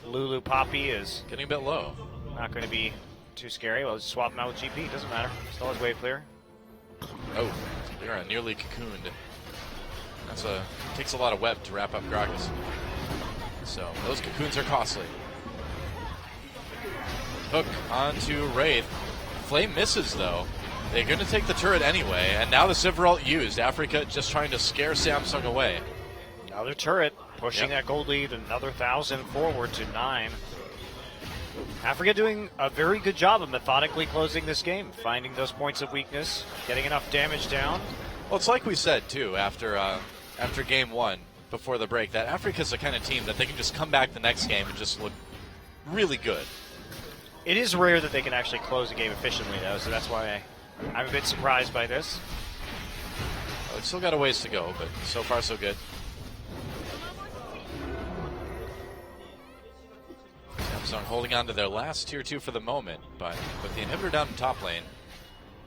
[SPEAKER 4] Lulu Poppy is
[SPEAKER 3] Getting a bit low.
[SPEAKER 4] not going to be too scary. Well, just swap him out with GP. Doesn't matter. Still has wave clear.
[SPEAKER 3] Oh, they are nearly cocooned. Takes a lot of web to wrap up Gragas. So those cocoons are costly. Hook onto Wraith. Flame misses though. They're going to take the turret anyway, and now the Sivir ult used. Africa just trying to scare Samsung away.
[SPEAKER 4] Another turret pushing that gold lead another 1,000 forward to 9. Africa doing a very good job of methodically closing this game, finding those points of weakness, getting enough damage down.
[SPEAKER 3] Well, it's like we said too after game one before the break, that Africa's the kind of team that they can just come back the next game and just look really good.
[SPEAKER 4] It is rare that they can actually close a game efficiently, though, so that's why I'm a bit surprised by this.
[SPEAKER 3] Well, it's still got a ways to go, but so far so good. Samsung holding on to their last tier 2 for the moment, but with the inhibitor down in top lane,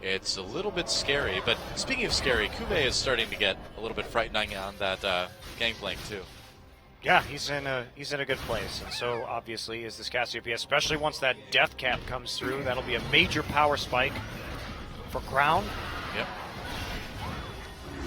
[SPEAKER 3] it's a little bit scary. But speaking of scary, Kube is starting to get a little bit frightening on that gangplank too.
[SPEAKER 4] Yeah, he's in a good place, and so obviously is this Cassiopeia, especially once that death cap comes through. That'll be a major power spike for Crown.
[SPEAKER 3] Yep.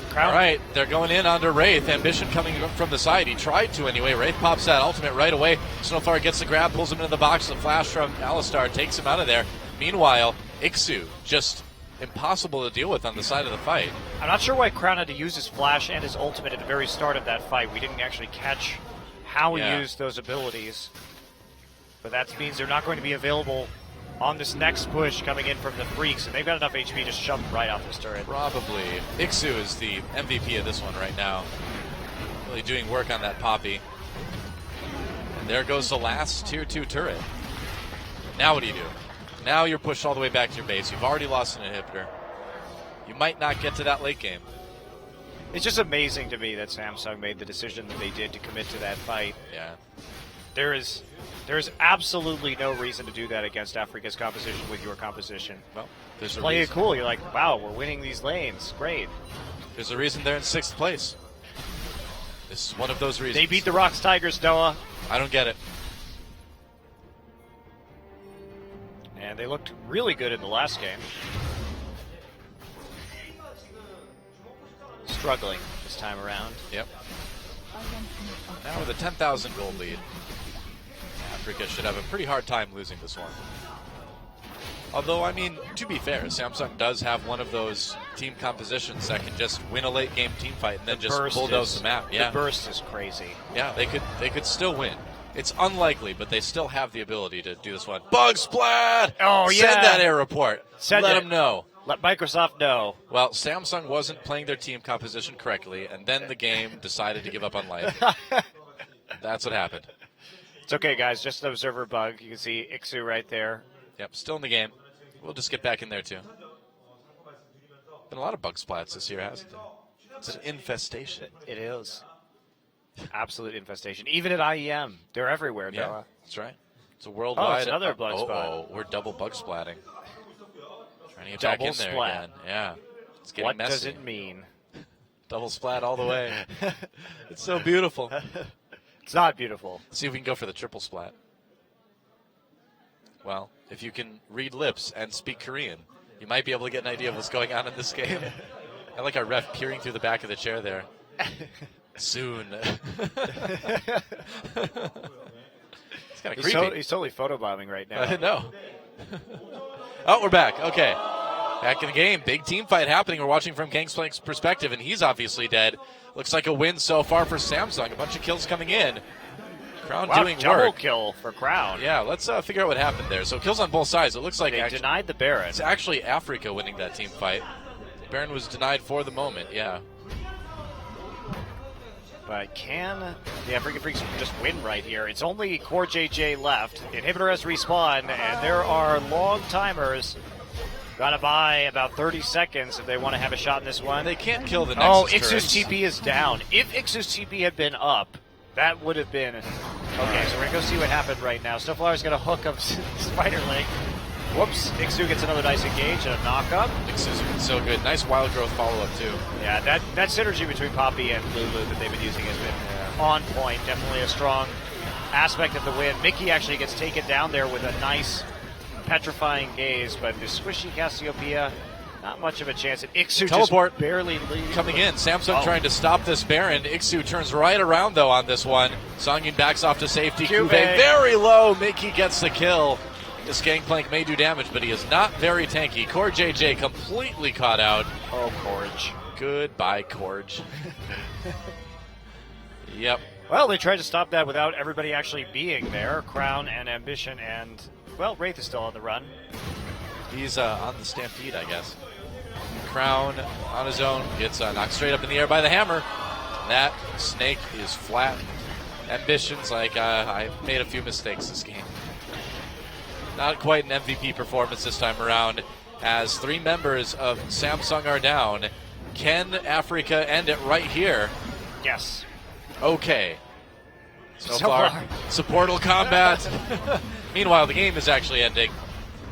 [SPEAKER 4] Crown.
[SPEAKER 3] All right, they're going in onto Wraith. Ambition coming from the side. He tried to anyway. Wraith pops that ultimate right away. Snowfire gets the grab, pulls him into the box. The flash from Alistar takes him out of there. Meanwhile, Ixu just impossible to deal with on the side of the fight.
[SPEAKER 4] I'm not sure why Crown had to use his flash and his ultimate at the very start of that fight. We didn't actually catch how he used those abilities. But that means they're not going to be available on this next push coming in from the Freaks, and they've got enough HP to shove right off this turret.
[SPEAKER 3] Probably. Ixu is the MVP of this one right now. Really doing work on that Poppy. And there goes the last tier 2 turret. Now what do you do? Now you're pushed all the way back to your base. You've already lost an inhibitor. You might not get to that late game.
[SPEAKER 4] It's just amazing to me that Samsung made the decision that they did to commit to that fight.
[SPEAKER 3] Yeah.
[SPEAKER 4] There is absolutely no reason to do that against Africa's composition with your composition.
[SPEAKER 3] Well, there's a
[SPEAKER 4] Play
[SPEAKER 3] reason.
[SPEAKER 4] it cool. You're like, wow, we're winning these lanes. Great.
[SPEAKER 3] There's a reason they're in 6th place. This is one of those reasons.
[SPEAKER 4] They beat the Rocks Tigers, Noah.
[SPEAKER 3] I don't get it.
[SPEAKER 4] And they looked really good in the last game. Struggling this time around.
[SPEAKER 3] Yep. Now with a 10,000 gold lead, Africa should have a pretty hard time losing this one. Although, I mean, to be fair, Samsung does have one of those team compositions that can just win a late game team fight and then just bulldoze the map. Yeah.
[SPEAKER 4] The burst is crazy.
[SPEAKER 3] Yeah, they could still win. It's unlikely, but they still have the ability to do this one. Bug Splat!
[SPEAKER 4] Oh, yeah.
[SPEAKER 3] Send that air report. Let them know.
[SPEAKER 4] Let Microsoft know.
[SPEAKER 3] Well, Samsung wasn't playing their team composition correctly, and then the game decided to give up on life. That's what happened.
[SPEAKER 4] It's okay, guys. Just an observer bug. You can see Ixu right there.
[SPEAKER 3] Yep, still in the game. We'll just get back in there, too. Been a lot of bug splats this year, hasn't it? It's an infestation.
[SPEAKER 4] It is. Absolute infestation. Even at IEM, they're everywhere,
[SPEAKER 3] Yeah,
[SPEAKER 4] Noah.
[SPEAKER 3] that's right. It's a worldwide.
[SPEAKER 4] it's another bug spot.
[SPEAKER 3] Oh, we're double bug splatting. Trying to get back
[SPEAKER 4] Double
[SPEAKER 3] in there
[SPEAKER 4] splat.
[SPEAKER 3] again. Yeah. It's getting
[SPEAKER 4] What
[SPEAKER 3] messy.
[SPEAKER 4] does it mean?
[SPEAKER 3] Double splat all the way. It's so beautiful.
[SPEAKER 4] It's not beautiful.
[SPEAKER 3] See if we can go for the triple splat. Well, if you can read lips and speak Korean, you might be able to get an idea of what's going on in this game. I like our ref peering through the back of the chair there. Soon. It's kind of creepy.
[SPEAKER 4] He's totally photobombing right now.
[SPEAKER 3] I know. Oh, we're back. Okay. Back in the game. Big team fight happening. We're watching from Gangsplank's perspective, and he's obviously dead. Looks like a win so far for Samsung. A bunch of kills coming in. Crown doing
[SPEAKER 4] double
[SPEAKER 3] work.
[SPEAKER 4] kill for Crown.
[SPEAKER 3] Yeah, let's figure out what happened there. So kills on both sides. It looks like
[SPEAKER 4] They denied the Baron.
[SPEAKER 3] it's actually Africa winning that team fight. Baron was denied for the moment, yeah.
[SPEAKER 4] But can the African Freaks just win right here? It's only Core JJ left. Inhibitor has respawned, and there are long timers. Gotta buy about 30 seconds if they want to have a shot in this one.
[SPEAKER 3] They can't kill the
[SPEAKER 4] Oh,
[SPEAKER 3] Nexus
[SPEAKER 4] Ixu's
[SPEAKER 3] turrets.
[SPEAKER 4] TP is down. If Ixu's TP had been up, that would have been... Okay, so we're going to go see what happened right now. Snowflower's going to hook up Spiderling. Whoops, Ixu gets another nice engage and a knock-up.
[SPEAKER 3] Ixu's been so good. Nice wild growth follow-up, too.
[SPEAKER 4] Yeah, that synergy between Poppy and Lulu that they've been using has been on point. Definitely a strong aspect of the win. Mickey actually gets taken down there with a nice petrifying gaze, but the squishy Cassiopeia, not much of a chance. And Ixu
[SPEAKER 3] Teleport
[SPEAKER 4] just barely leads.
[SPEAKER 3] coming in. Samsung trying to stop this Baron. Ixu turns right around, though, on this one. Songyun backs off to safety.
[SPEAKER 4] Cube.
[SPEAKER 3] Cube very low. Mickey gets the kill. This Gangplank may do damage, but he is not very tanky. Core JJ completely caught out.
[SPEAKER 4] Oh, Corge.
[SPEAKER 3] Goodbye, Corge. Yep.
[SPEAKER 4] Well, they tried to stop that without everybody actually being there. Crown and Ambition and, well, Wraith is still on the run.
[SPEAKER 3] He's on the Stampede, I guess. Crown on his own gets knocked straight up in the air by the hammer. That snake is flat. Ambition's like, I made a few mistakes this game. Not quite an MVP performance this time around, as 3 members of Samsung are down. Can Africa end it right here?
[SPEAKER 4] Yes.
[SPEAKER 3] Okay. So
[SPEAKER 4] So
[SPEAKER 3] far,
[SPEAKER 4] far.
[SPEAKER 3] supportal combat. Meanwhile, the game is actually ending.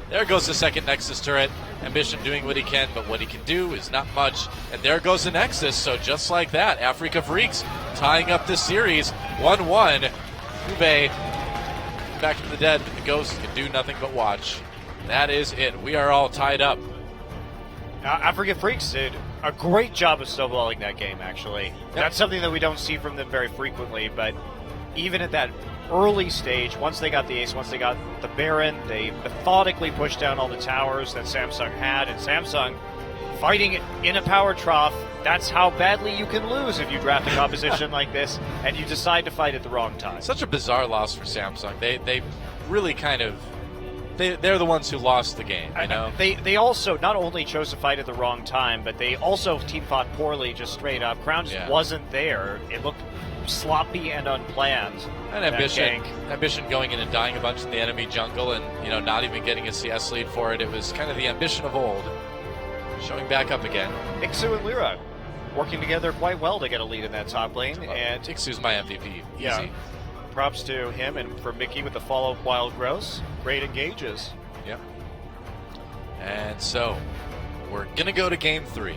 [SPEAKER 3] There goes the second Nexus turret. Ambition doing what he can, but what he can do is not much. And there goes the Nexus. So just like that, Africa Freaks tying up this series 1-1. Ube back from the dead, but the Ghost can do nothing but watch. That is it. We are all tied up.
[SPEAKER 4] African Freaks did a great job of snowballing that game, actually. That's something that we don't see from them very frequently, but even at that early stage, once they got the ace, once they got the Baron, they methodically pushed down all the towers that Samsung had, and Samsung fighting in a power trough. That's how badly you can lose if you draft a composition like this and you decide to fight at the wrong time.
[SPEAKER 3] Such a bizarre loss for Samsung. They really kind of they're the ones who lost the game. I know.
[SPEAKER 4] They also not only chose to fight at the wrong time, but they also team fought poorly, just straight up. Crown just wasn't there. It looked sloppy and unplanned.
[SPEAKER 3] And Ambition going in and dying a bunch in the enemy jungle, and not even getting a CS lead for it. It was kind of the Ambition of old, showing back up again.
[SPEAKER 4] Ixu and Lyra working together quite well to get a lead in that top lane. And
[SPEAKER 3] Ixu's my MVP.
[SPEAKER 4] Yeah.
[SPEAKER 3] Easy.
[SPEAKER 4] Props to him and for Mickey with the follow-up Wild Gross. Great engages.
[SPEAKER 3] Yep. And so, we're going to go to game 3.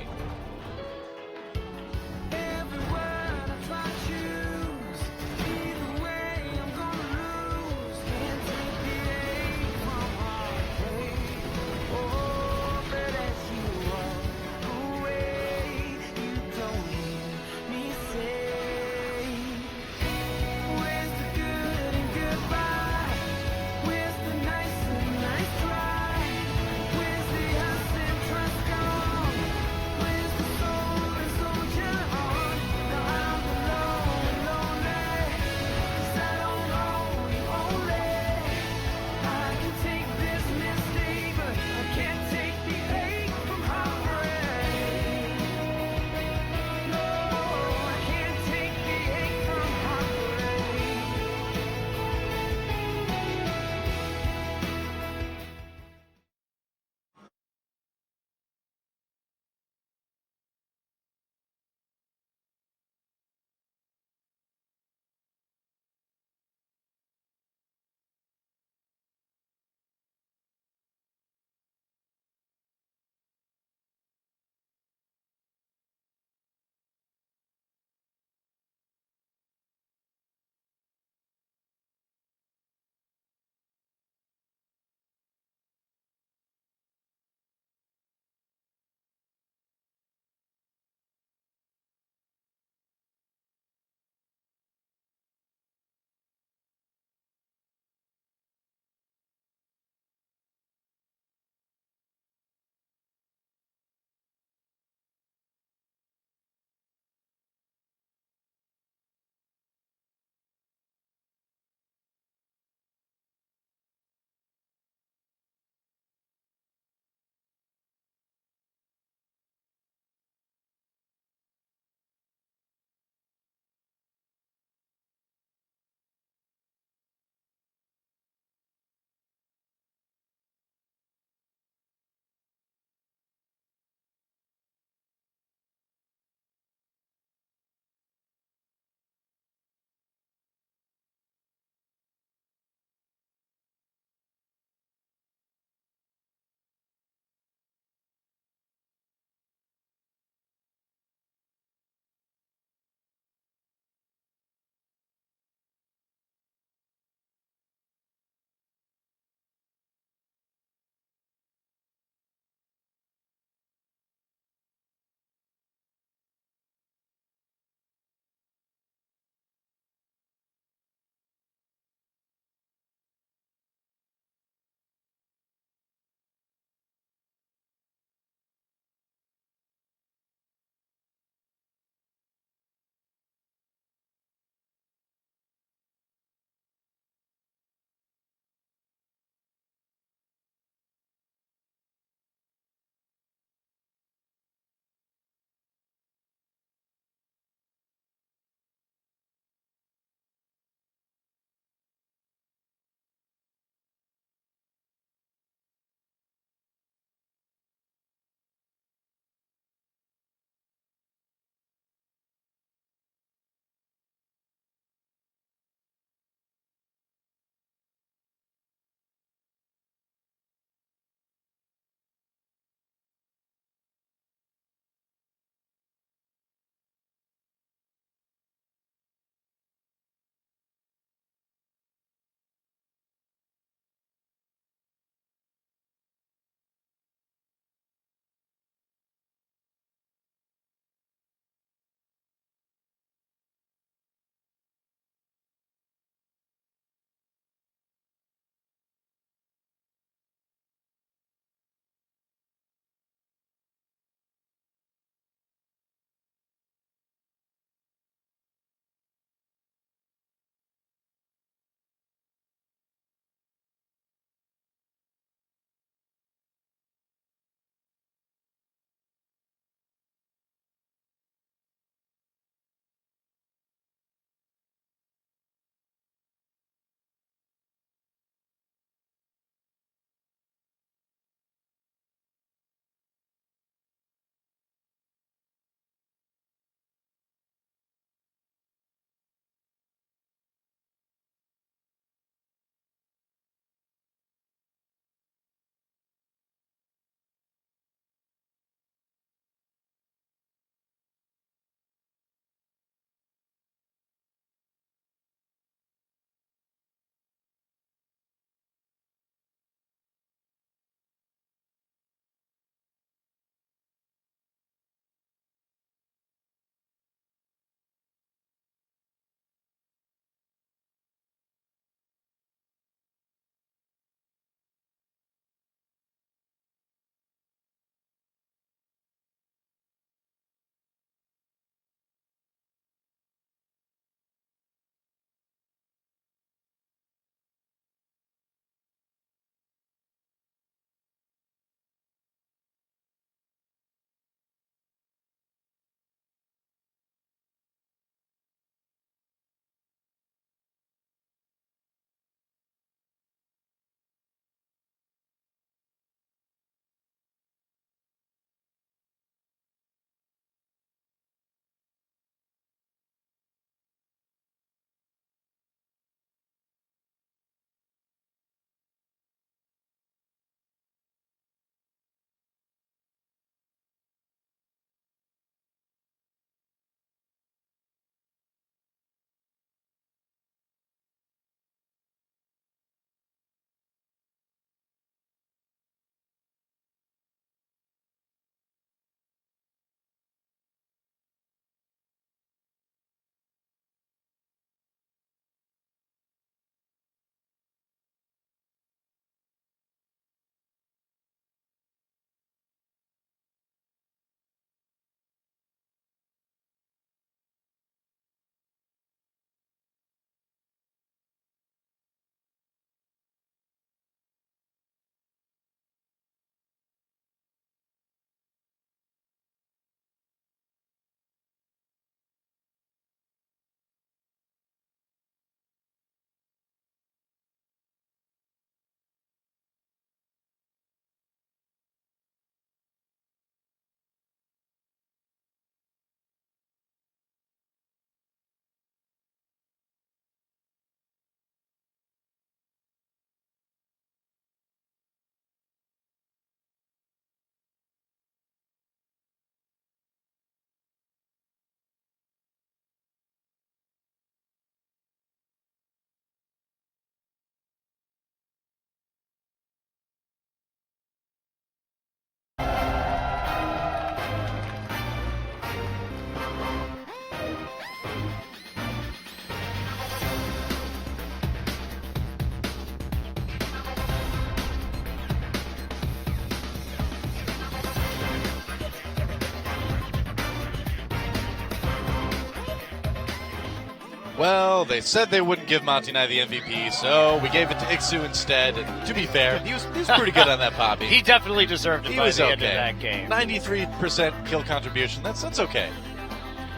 [SPEAKER 3] Well, they said they wouldn't give Montinai the MVP, so we gave it to Iksu instead. And to be fair, he was pretty good on that Poppy.
[SPEAKER 4] He definitely deserved it
[SPEAKER 3] He
[SPEAKER 4] by
[SPEAKER 3] was
[SPEAKER 4] the
[SPEAKER 3] okay.
[SPEAKER 4] end of that game.
[SPEAKER 3] 93% kill contribution. That's okay.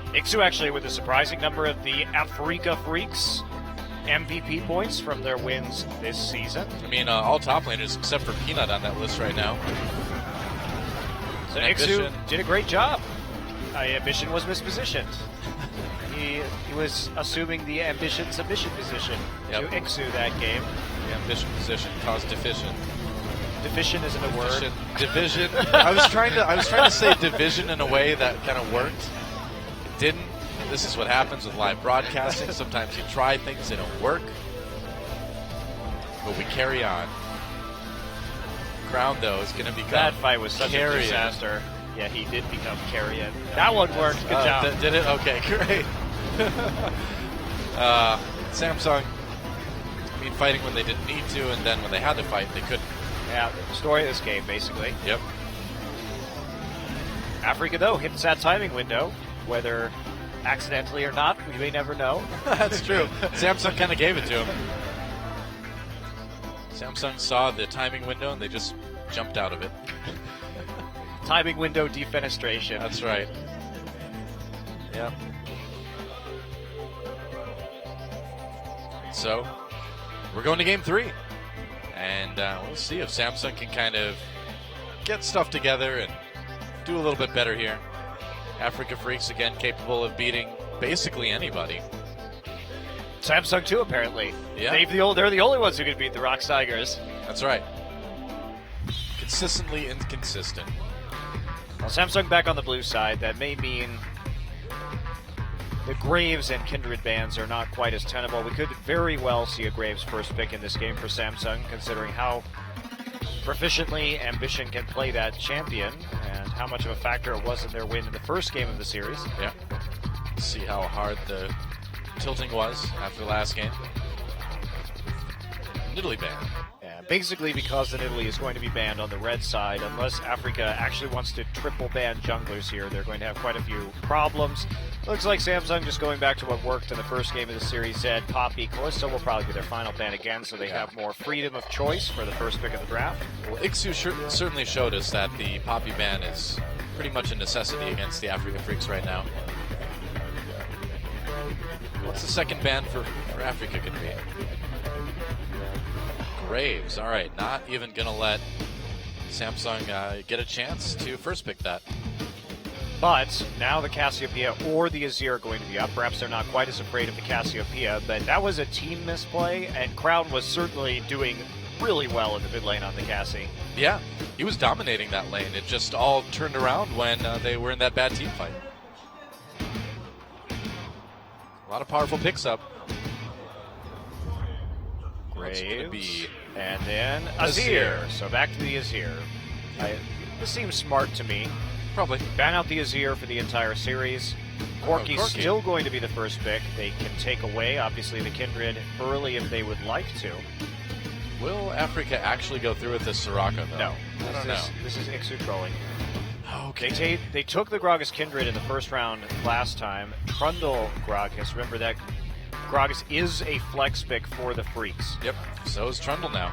[SPEAKER 4] Iksu actually with a surprising number of the Africa Freaks MVP points from their wins this season.
[SPEAKER 3] I mean, all top laners except for Peanut on that list right now.
[SPEAKER 4] So
[SPEAKER 3] Ambition.
[SPEAKER 4] Iksu did a great job. Ambition was mispositioned. He was assuming the Ambition submission position
[SPEAKER 3] Yep.
[SPEAKER 4] to Iksu that game.
[SPEAKER 3] The ambition position caused deficient.
[SPEAKER 4] Deficient isn't a word.
[SPEAKER 3] Division. I was trying to say division in a way that kind of worked. It didn't. This is what happens with live broadcasting. Sometimes you try things, they don't work. But we carry on. Crown, though, is going to become
[SPEAKER 4] That fight was such
[SPEAKER 3] Carrion.
[SPEAKER 4] a disaster. Yeah, he did become Carrion. That one worked. Good job.
[SPEAKER 3] Did it? Okay, great. Samsung, I mean, fighting when they didn't need to, and then when they had to fight, they couldn't.
[SPEAKER 4] Yeah, story of this game, basically.
[SPEAKER 3] Yep.
[SPEAKER 4] Africa, though, hits that timing window, whether accidentally or not, we may never know.
[SPEAKER 3] That's true. Samsung kind of gave it to him. Samsung saw the timing window, and they just jumped out of it.
[SPEAKER 4] Timing window defenestration.
[SPEAKER 3] That's right. Yep. So, we're going to game 3. And we'll see if Samsung can kind of get stuff together and do a little bit better here. Africa Freaks, again, capable of beating basically anybody.
[SPEAKER 4] Samsung, too, apparently.
[SPEAKER 3] Yeah.
[SPEAKER 4] They're the only ones who can beat the Rocks Tigers.
[SPEAKER 3] That's right. Consistently inconsistent.
[SPEAKER 4] Well, Samsung back on the blue side. That may mean the Graves and Kindred bans are not quite as tenable. We could very well see a Graves first pick in this game for Samsung, considering how proficiently Ambition can play that champion and how much of a factor it was in their win in the first game of the series.
[SPEAKER 3] Yeah. See how hard the tilting was after the last game. Nidalee banned.
[SPEAKER 4] Yeah, basically because the Nidalee is going to be banned on the red side, unless Africa actually wants to triple ban junglers here, they're going to have quite a few problems. Looks like Samsung just going back to what worked in the first game of the series. Zed, Poppy, Callisto will probably be their final ban again, so they have more freedom of choice for the first pick of the draft.
[SPEAKER 3] Well, Iksu certainly showed us that the Poppy ban is pretty much a necessity against the Africa Freaks right now. What's the second ban for Africa could be? Graves. All right, not even going to let Samsung get a chance to first pick that.
[SPEAKER 4] But now the Cassiopeia or the Azir are going to be up. Perhaps they're not quite as afraid of the Cassiopeia, but that was a team misplay, and Crown was certainly doing really well in the mid lane on the Cassie.
[SPEAKER 3] Yeah, he was dominating that lane. It just all turned around when they were in that bad team fight. A lot of powerful picks up. What's it gonna be?
[SPEAKER 4] And then Azir. So back to the Azir. This seems smart to me.
[SPEAKER 3] Probably.
[SPEAKER 4] Ban out the Azir for the entire series. Corki's
[SPEAKER 3] Corki.
[SPEAKER 4] still going to be the first pick. They can take away, obviously, the Kindred early if they would like to.
[SPEAKER 3] Will Africa actually go through with this Soraka, though?
[SPEAKER 4] No.
[SPEAKER 3] I don't know.
[SPEAKER 4] This is Iksu trolling.
[SPEAKER 3] Okay.
[SPEAKER 4] They took the Gragas Kindred in the first round last time. Trundle Gragas. Remember that Gragas is a flex pick for the Freaks.
[SPEAKER 3] Yep. So is Trundle now.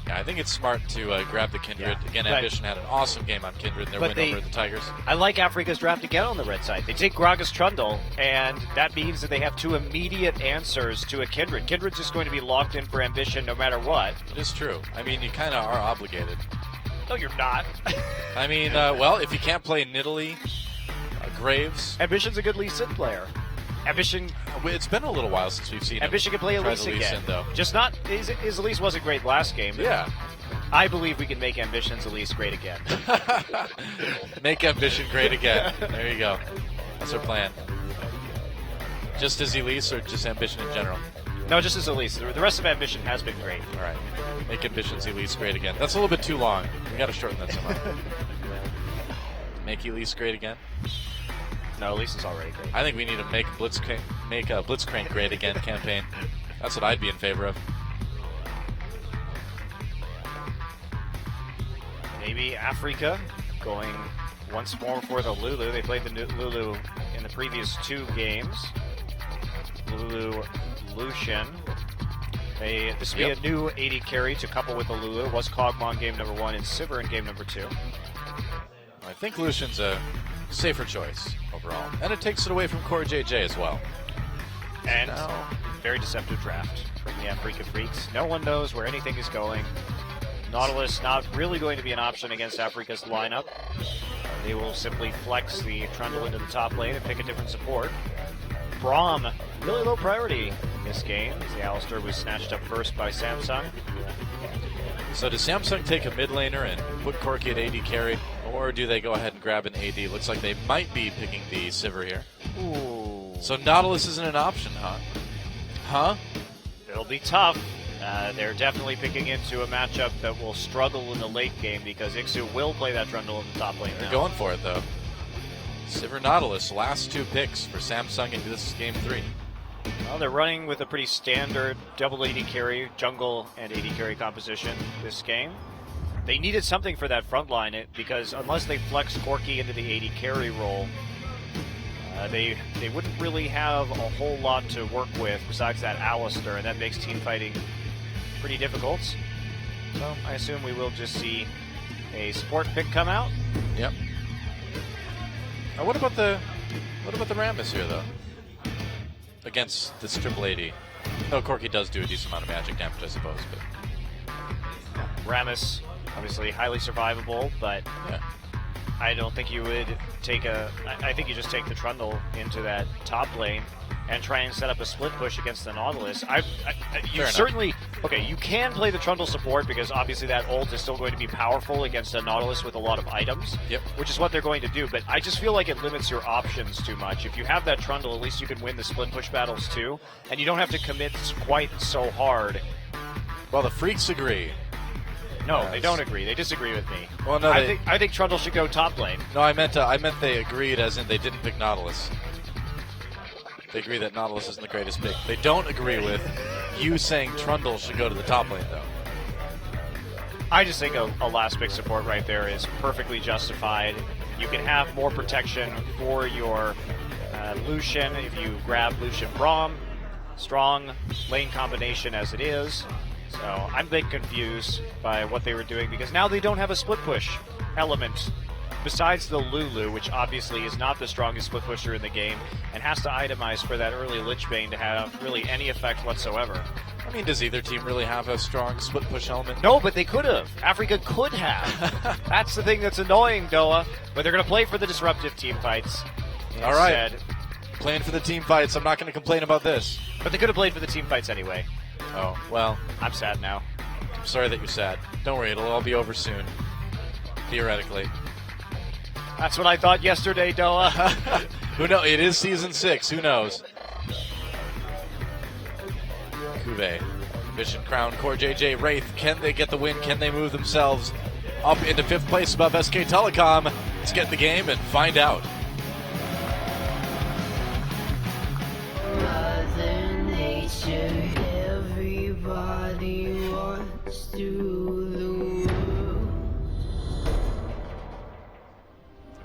[SPEAKER 3] Yeah, I think it's smart to grab the Kindred.
[SPEAKER 4] Yeah.
[SPEAKER 3] Again,
[SPEAKER 4] But-
[SPEAKER 3] Ambition had an awesome game on Kindred in their
[SPEAKER 4] But
[SPEAKER 3] win over the Tigers.
[SPEAKER 4] I like Africa's draft again on the red side. They take Gragas Trundle, and that means that they have two immediate answers to a Kindred. Kindred's just going to be locked in for Ambition no matter what.
[SPEAKER 3] It is true. I mean, you kind of are obligated.
[SPEAKER 4] No, you're not.
[SPEAKER 3] I mean, well, if you can't play Nidalee, Graves,
[SPEAKER 4] Ambition's a good Lee Sin player. Ambition
[SPEAKER 3] it's been a little while since we've seen him
[SPEAKER 4] Ambition can play
[SPEAKER 3] try
[SPEAKER 4] Elise
[SPEAKER 3] the Lee
[SPEAKER 4] again.
[SPEAKER 3] Sin, though.
[SPEAKER 4] Just not his Elise wasn't great last game. but
[SPEAKER 3] Yeah.
[SPEAKER 4] I believe we can make Ambition's Elise great again.
[SPEAKER 3] Make Ambition great again. There you go. That's our plan. Just as Elise or just Ambition in general?
[SPEAKER 4] No, just as Elise. The rest of Ambition has been great.
[SPEAKER 3] All right. Make Ambition's Elise great again. That's a little bit too long. We got to shorten that somehow. Make Elise great again?
[SPEAKER 4] No, Elise is already great.
[SPEAKER 3] I think we need to make Blitzcrank great again campaign. That's what I'd be in favor of.
[SPEAKER 4] Maybe Africa going once more for the Lulu. They played the Lulu in the previous two games. Lulu Lucian. This will be a new AD carry to couple with the Lulu. It was Kog'Maw in game number 1 and Sivir in game number 2.
[SPEAKER 3] I think Lucian's a safer choice overall. And it takes it away from Core JJ as well.
[SPEAKER 4] And very deceptive draft from the Afrika Freaks. No one knows where anything is going. Nautilus not really going to be an option against Afrika's lineup. They will simply flex the Trundle into the top lane and pick a different support. Braum, really low priority in this game. The Alistar was snatched up first by Samsung.
[SPEAKER 3] So does Samsung take a mid laner and put Corki at AD carry? Or do they go ahead and grab an AD? Looks like they might be picking the Sivir here.
[SPEAKER 4] Ooh.
[SPEAKER 3] So Nautilus isn't an option, huh? Huh?
[SPEAKER 4] It'll be tough. They're definitely picking into a matchup that will struggle in the late game because Ixu will play that Trundle in the top lane
[SPEAKER 3] They're
[SPEAKER 4] now.
[SPEAKER 3] going for it, though. Sivir Nautilus, last 2 picks for Samsung, and this is game 3.
[SPEAKER 4] Well, they're running with a pretty standard double AD carry, jungle and AD carry composition this game. They needed something for that front line because unless they flex Corki into the AD carry role, they wouldn't really have a whole lot to work with besides that Alistar, and that makes team fighting pretty difficult. So I assume we will just see a support pick come out.
[SPEAKER 3] Yep. Now what about the Rammus here though? Against this triple AD. No, Corki does do a decent amount of magic damage, I suppose, but
[SPEAKER 4] Rammus, obviously highly survivable, but
[SPEAKER 3] yeah.
[SPEAKER 4] I don't think you would take I think you just take the Trundle into that top lane and try and set up a split push against the Nautilus. You certainly, okay, you can play the Trundle support because obviously that ult is still going to be powerful against a Nautilus with a lot of items, which is what they're going to do, but I just feel like it limits your options too much. If you have that Trundle, at least you can win the split push battles too, and you don't have to commit quite so hard.
[SPEAKER 3] Well, the Freaks agree.
[SPEAKER 4] No, they don't agree. They disagree with me.
[SPEAKER 3] Well, no,
[SPEAKER 4] I think Trundle should go top lane.
[SPEAKER 3] No, I meant they agreed as in they didn't pick Nautilus. They agree that Nautilus isn't the greatest pick. They don't agree with you saying Trundle should go to the top lane, though.
[SPEAKER 4] I just think a last pick support right there is perfectly justified. You can have more protection for your Lucian if you grab Lucian Braum. Strong lane combination as it is. So I'm a bit confused by what they were doing because now they don't have a split push element besides the Lulu, which obviously is not the strongest split pusher in the game and has to itemize for that early Lich Bane to have really any effect whatsoever.
[SPEAKER 3] I mean, does either team really have a strong split push element?
[SPEAKER 4] No, but they could have. Afrika could have. That's the thing that's annoying, Doa. But they're going to play for the disruptive team fights.
[SPEAKER 3] All right. Playing for the team fights. I'm not going to complain about this.
[SPEAKER 4] But they could have played for the team fights anyway.
[SPEAKER 3] Oh, well.
[SPEAKER 4] I'm sad now.
[SPEAKER 3] I'm sorry that you're sad. Don't worry, it'll all be over soon. Theoretically.
[SPEAKER 4] That's what I thought yesterday, Doa.
[SPEAKER 3] Who knows? It is Season 6. Who knows? Kuve, Mission Crown, Core JJ, Wraith. Can they get the win? Can they move themselves up into 5th place above SK Telecom? Let's get in the game and find out.
[SPEAKER 1] Mother Nature, everybody wants to rule.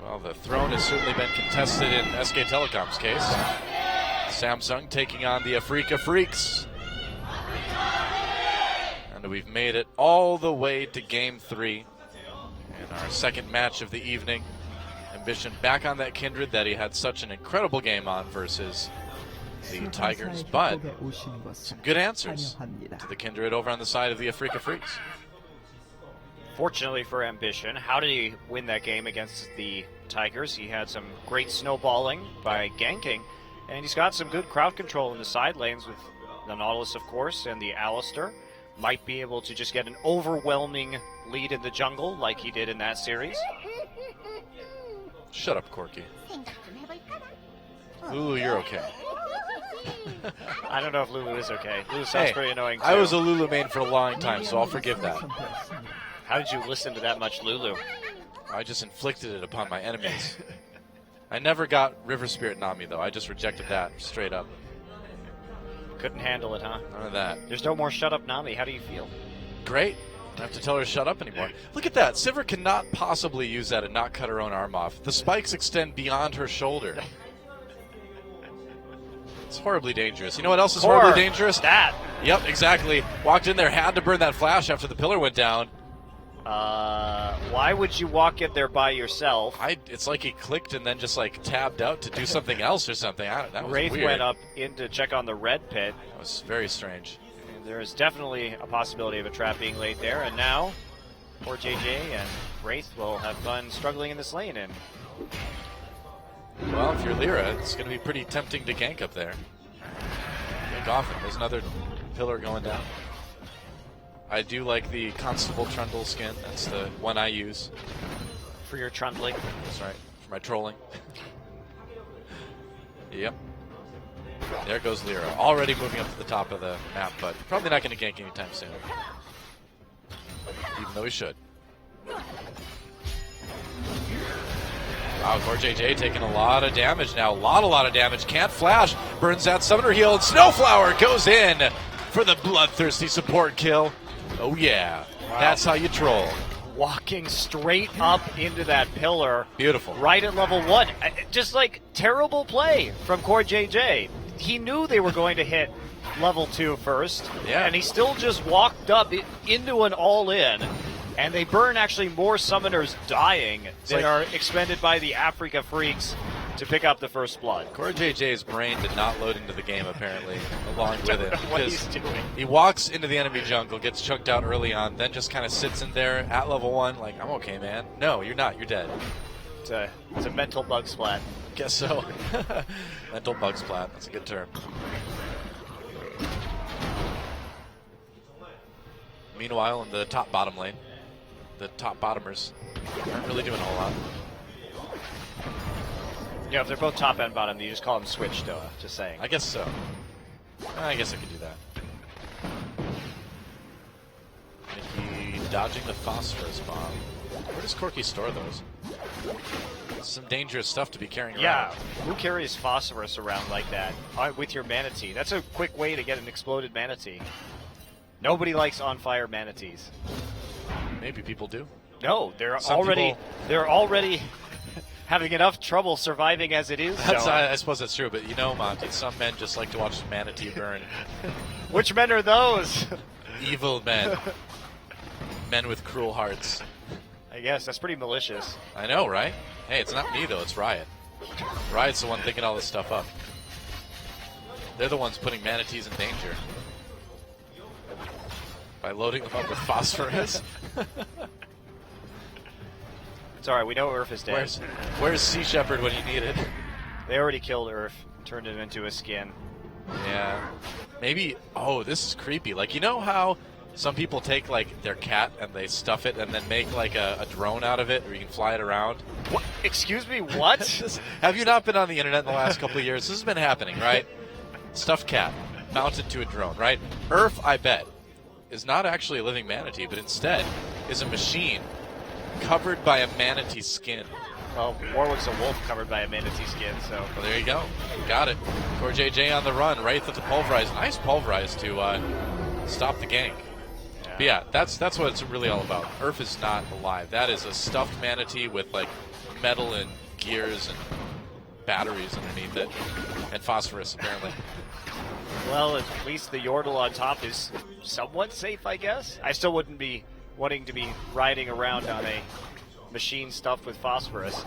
[SPEAKER 3] Well, the throne has certainly been contested in SK Telecom's case. Samsung taking on the Afrika Freaks. And we've made it all the way to Game 3 in our second match of the evening. Ambition back on that Kindred that he had such an incredible game on versus the Tigers, but some good answers to the Kindred over on the side of the Afrika Freaks.
[SPEAKER 4] Fortunately for Ambition, how did he win that game against the Tigers? He had some great snowballing by ganking, and he's got some good crowd control in the side lanes with the Nautilus, of course, and the Alistar. Might be able to just get an overwhelming lead in the jungle like he did in that series.
[SPEAKER 3] Shut up, Corki. Lulu, you're okay.
[SPEAKER 4] I don't know if Lulu is okay. Lulu sounds pretty annoying, too.
[SPEAKER 3] I was a Lulu main for a long time, so I'll forgive that.
[SPEAKER 4] How did you listen to that much Lulu?
[SPEAKER 3] I just inflicted it upon my enemies. I never got River Spirit Nami, though. I just rejected that straight up.
[SPEAKER 4] Couldn't handle it, huh?
[SPEAKER 3] None of that.
[SPEAKER 4] There's no more Shut Up Nami. How do you feel?
[SPEAKER 3] Great. Don't have to tell her to shut up anymore. Look at that. Sivir cannot possibly use that and not cut her own arm off. The spikes extend beyond her shoulder. It's horribly dangerous. You know what else is
[SPEAKER 4] Poor
[SPEAKER 3] horribly dangerous?
[SPEAKER 4] That.
[SPEAKER 3] Yep, exactly. Walked in there, had to burn that flash after the pillar went down.
[SPEAKER 4] Why would you walk in there by yourself?
[SPEAKER 3] It's like he clicked and then just like tabbed out to do something else or something. That was
[SPEAKER 4] Wraith
[SPEAKER 3] weird.
[SPEAKER 4] went up in to check on the red pit.
[SPEAKER 3] That was very strange.
[SPEAKER 4] And there is definitely a possibility of a trap being laid there. And now, poor JJ and Wraith will have fun struggling in this lane. And
[SPEAKER 3] Well, if you're Lyra, it's going to be pretty tempting to gank up there. Gank off him. There's another pillar going down. I do like the Constable Trundle skin. That's the one I use.
[SPEAKER 4] for your trundling.
[SPEAKER 3] That's right. For my trolling. Yep. There goes Lyra. Already moving up to the top of the map, but probably not going to gank anytime soon. Even though he should. Wow, CoreJJ taking a lot of damage now. A lot of damage. Can't flash. Burns that summoner heal. And Snowflower goes in for the bloodthirsty support kill. Oh yeah.
[SPEAKER 4] Wow.
[SPEAKER 3] That's how you troll.
[SPEAKER 4] Walking straight up into that pillar.
[SPEAKER 3] Beautiful.
[SPEAKER 4] Right at level 1. Just like terrible play from CoreJJ. He knew they were going to hit level 2 first.
[SPEAKER 3] Yeah.
[SPEAKER 4] And he still just walked up into an all-in. And they burn actually more summoners dying than are expended by the Africa Freaks to pick up the first blood.
[SPEAKER 3] CoreJJ's brain did not load into the game, apparently, along with it.
[SPEAKER 4] What he's doing.
[SPEAKER 3] He walks into the enemy jungle, gets chunked out early on, then just kind of sits in there at level 1, like, I'm okay, man. No, you're not. You're dead.
[SPEAKER 4] It's a mental bug splat.
[SPEAKER 3] Guess so. Mental bug splat. That's a good term. Meanwhile, in the top bottom lane, the top bottomers aren't really doing a whole lot.
[SPEAKER 4] Yeah, if they're both top and bottom, you just call them switch, though. Just saying.
[SPEAKER 3] I guess so. I guess I could do that. Mickey dodging the phosphorus bomb. Where does Corki store those? Some dangerous stuff to be carrying around.
[SPEAKER 4] Yeah, who carries phosphorus around like that with your manatee? That's a quick way to get an exploded manatee. Nobody likes on fire manatees.
[SPEAKER 3] Maybe people do.
[SPEAKER 4] No, they're
[SPEAKER 3] Some
[SPEAKER 4] already
[SPEAKER 3] people-
[SPEAKER 4] having enough trouble surviving as it is.
[SPEAKER 3] I suppose that's true, but you know, Monty, some men just like to watch manatee burn.
[SPEAKER 4] Which men are those?
[SPEAKER 3] Evil men. Men with cruel hearts.
[SPEAKER 4] I guess that's pretty malicious.
[SPEAKER 3] I know, right? Hey, it's not me, though. It's Riot. Riot's the one thinking all this stuff up. They're the ones putting manatees in danger. By loading them up with phosphorus.
[SPEAKER 4] It's alright, we know Urf is dead.
[SPEAKER 3] Where's Sea Shepherd when you need it?
[SPEAKER 4] They already killed Urf, turned him into a skin.
[SPEAKER 3] Yeah. Maybe, oh, this is creepy. Like, you know how some people take, like, their cat and they stuff it and then make, like, a drone out of it where you can fly it around?
[SPEAKER 4] What? Excuse me, what?
[SPEAKER 3] Have you not been on the internet in the last couple of years? This has been happening, right? Stuffed cat mounted to a drone, right? Urf, I bet, is not actually a living manatee, but instead is a machine covered by a manatee skin.
[SPEAKER 4] Well, Warwick's a wolf covered by a manatee skin, so...
[SPEAKER 3] Well, there you go. Got it. CoreJJ on the run. Wraith with the pulverize. Nice pulverize to stop the gank.
[SPEAKER 4] Yeah.
[SPEAKER 3] But yeah, that's what it's really all about. Urf is not alive. That is a stuffed manatee with, like, metal and gears and batteries underneath it. And phosphorus, apparently.
[SPEAKER 4] Well, at least the Yordle on top is somewhat safe, I guess. I still wouldn't be wanting to be riding around on a machine stuffed with phosphorus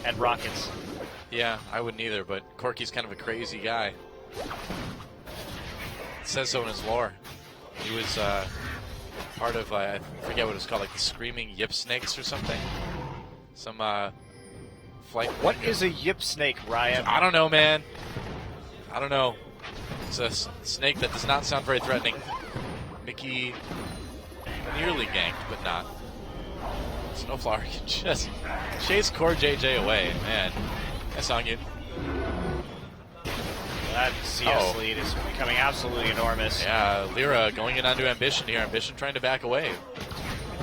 [SPEAKER 4] and rockets.
[SPEAKER 3] Yeah, I wouldn't either, but Corki's kind of a crazy guy. It says so in his lore. He was part of, I forget what it's called, like the Screaming Yip Snakes or something. Some flight.
[SPEAKER 4] What is a Yip Snake, Ryan?
[SPEAKER 3] I don't know, man. I don't know. It's a snake that does not sound very threatening. Mickey nearly ganked, but not. Snowflower can just chase CoreJJ away. Man, that's on you.
[SPEAKER 4] That CS lead is becoming absolutely enormous.
[SPEAKER 3] Yeah, Lyra going in onto Ambition here. Ambition trying to back away.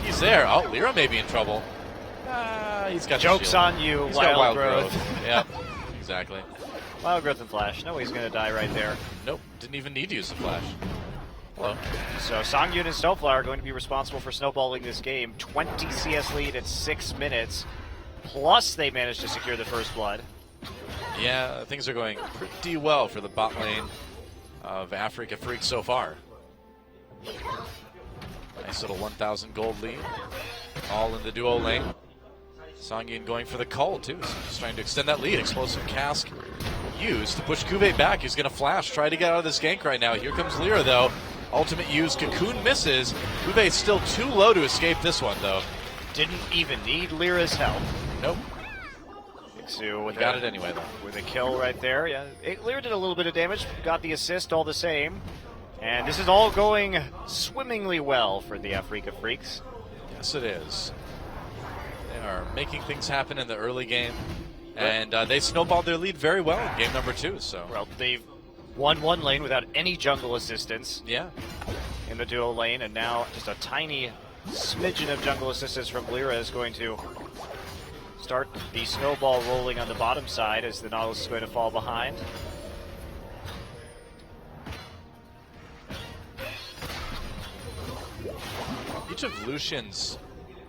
[SPEAKER 3] He's there. Oh, Lyra may be in trouble. He's got
[SPEAKER 4] Joke's on you,
[SPEAKER 3] He's got
[SPEAKER 4] Wild Growth.
[SPEAKER 3] Yep, exactly.
[SPEAKER 4] Wild Growth and Flash. No, he's going to die right there.
[SPEAKER 3] Nope, didn't even need to use the flash. Hello.
[SPEAKER 4] So Songyun and Snowflower are going to be responsible for snowballing this game. 20 CS lead at 6 minutes. Plus they managed to secure the first blood.
[SPEAKER 3] Yeah, things are going pretty well for the bot lane of Africa Freaks so far. Nice little 1,000 gold lead. All in the duo lane. Songyin going for the call too, so just trying to extend that lead. Explosive Cask used to push Kube back. He's going to flash, try to get out of this gank right now. Here comes Lyra though. Ultimate use, Cocoon misses. Kube is still too low to escape this one though.
[SPEAKER 4] Didn't even need Lyra's help.
[SPEAKER 3] Nope.
[SPEAKER 4] Ixu with
[SPEAKER 3] Got it anyway though.
[SPEAKER 4] With a kill right there. Yeah, Lyra did a little bit of damage, got the assist all the same. And this is all going swimmingly well for the Africa Freaks.
[SPEAKER 3] Yes, it is. They are making things happen in the early game, and they snowballed their lead very well in game number 2. So,
[SPEAKER 4] well, they've won one lane without any jungle assistance.
[SPEAKER 3] Yeah.
[SPEAKER 4] In the duo lane, and now just a tiny smidgen of jungle assistance from Lyra is going to start the snowball rolling on the bottom side as the Nautilus is going to fall behind.
[SPEAKER 3] Each of Lucian's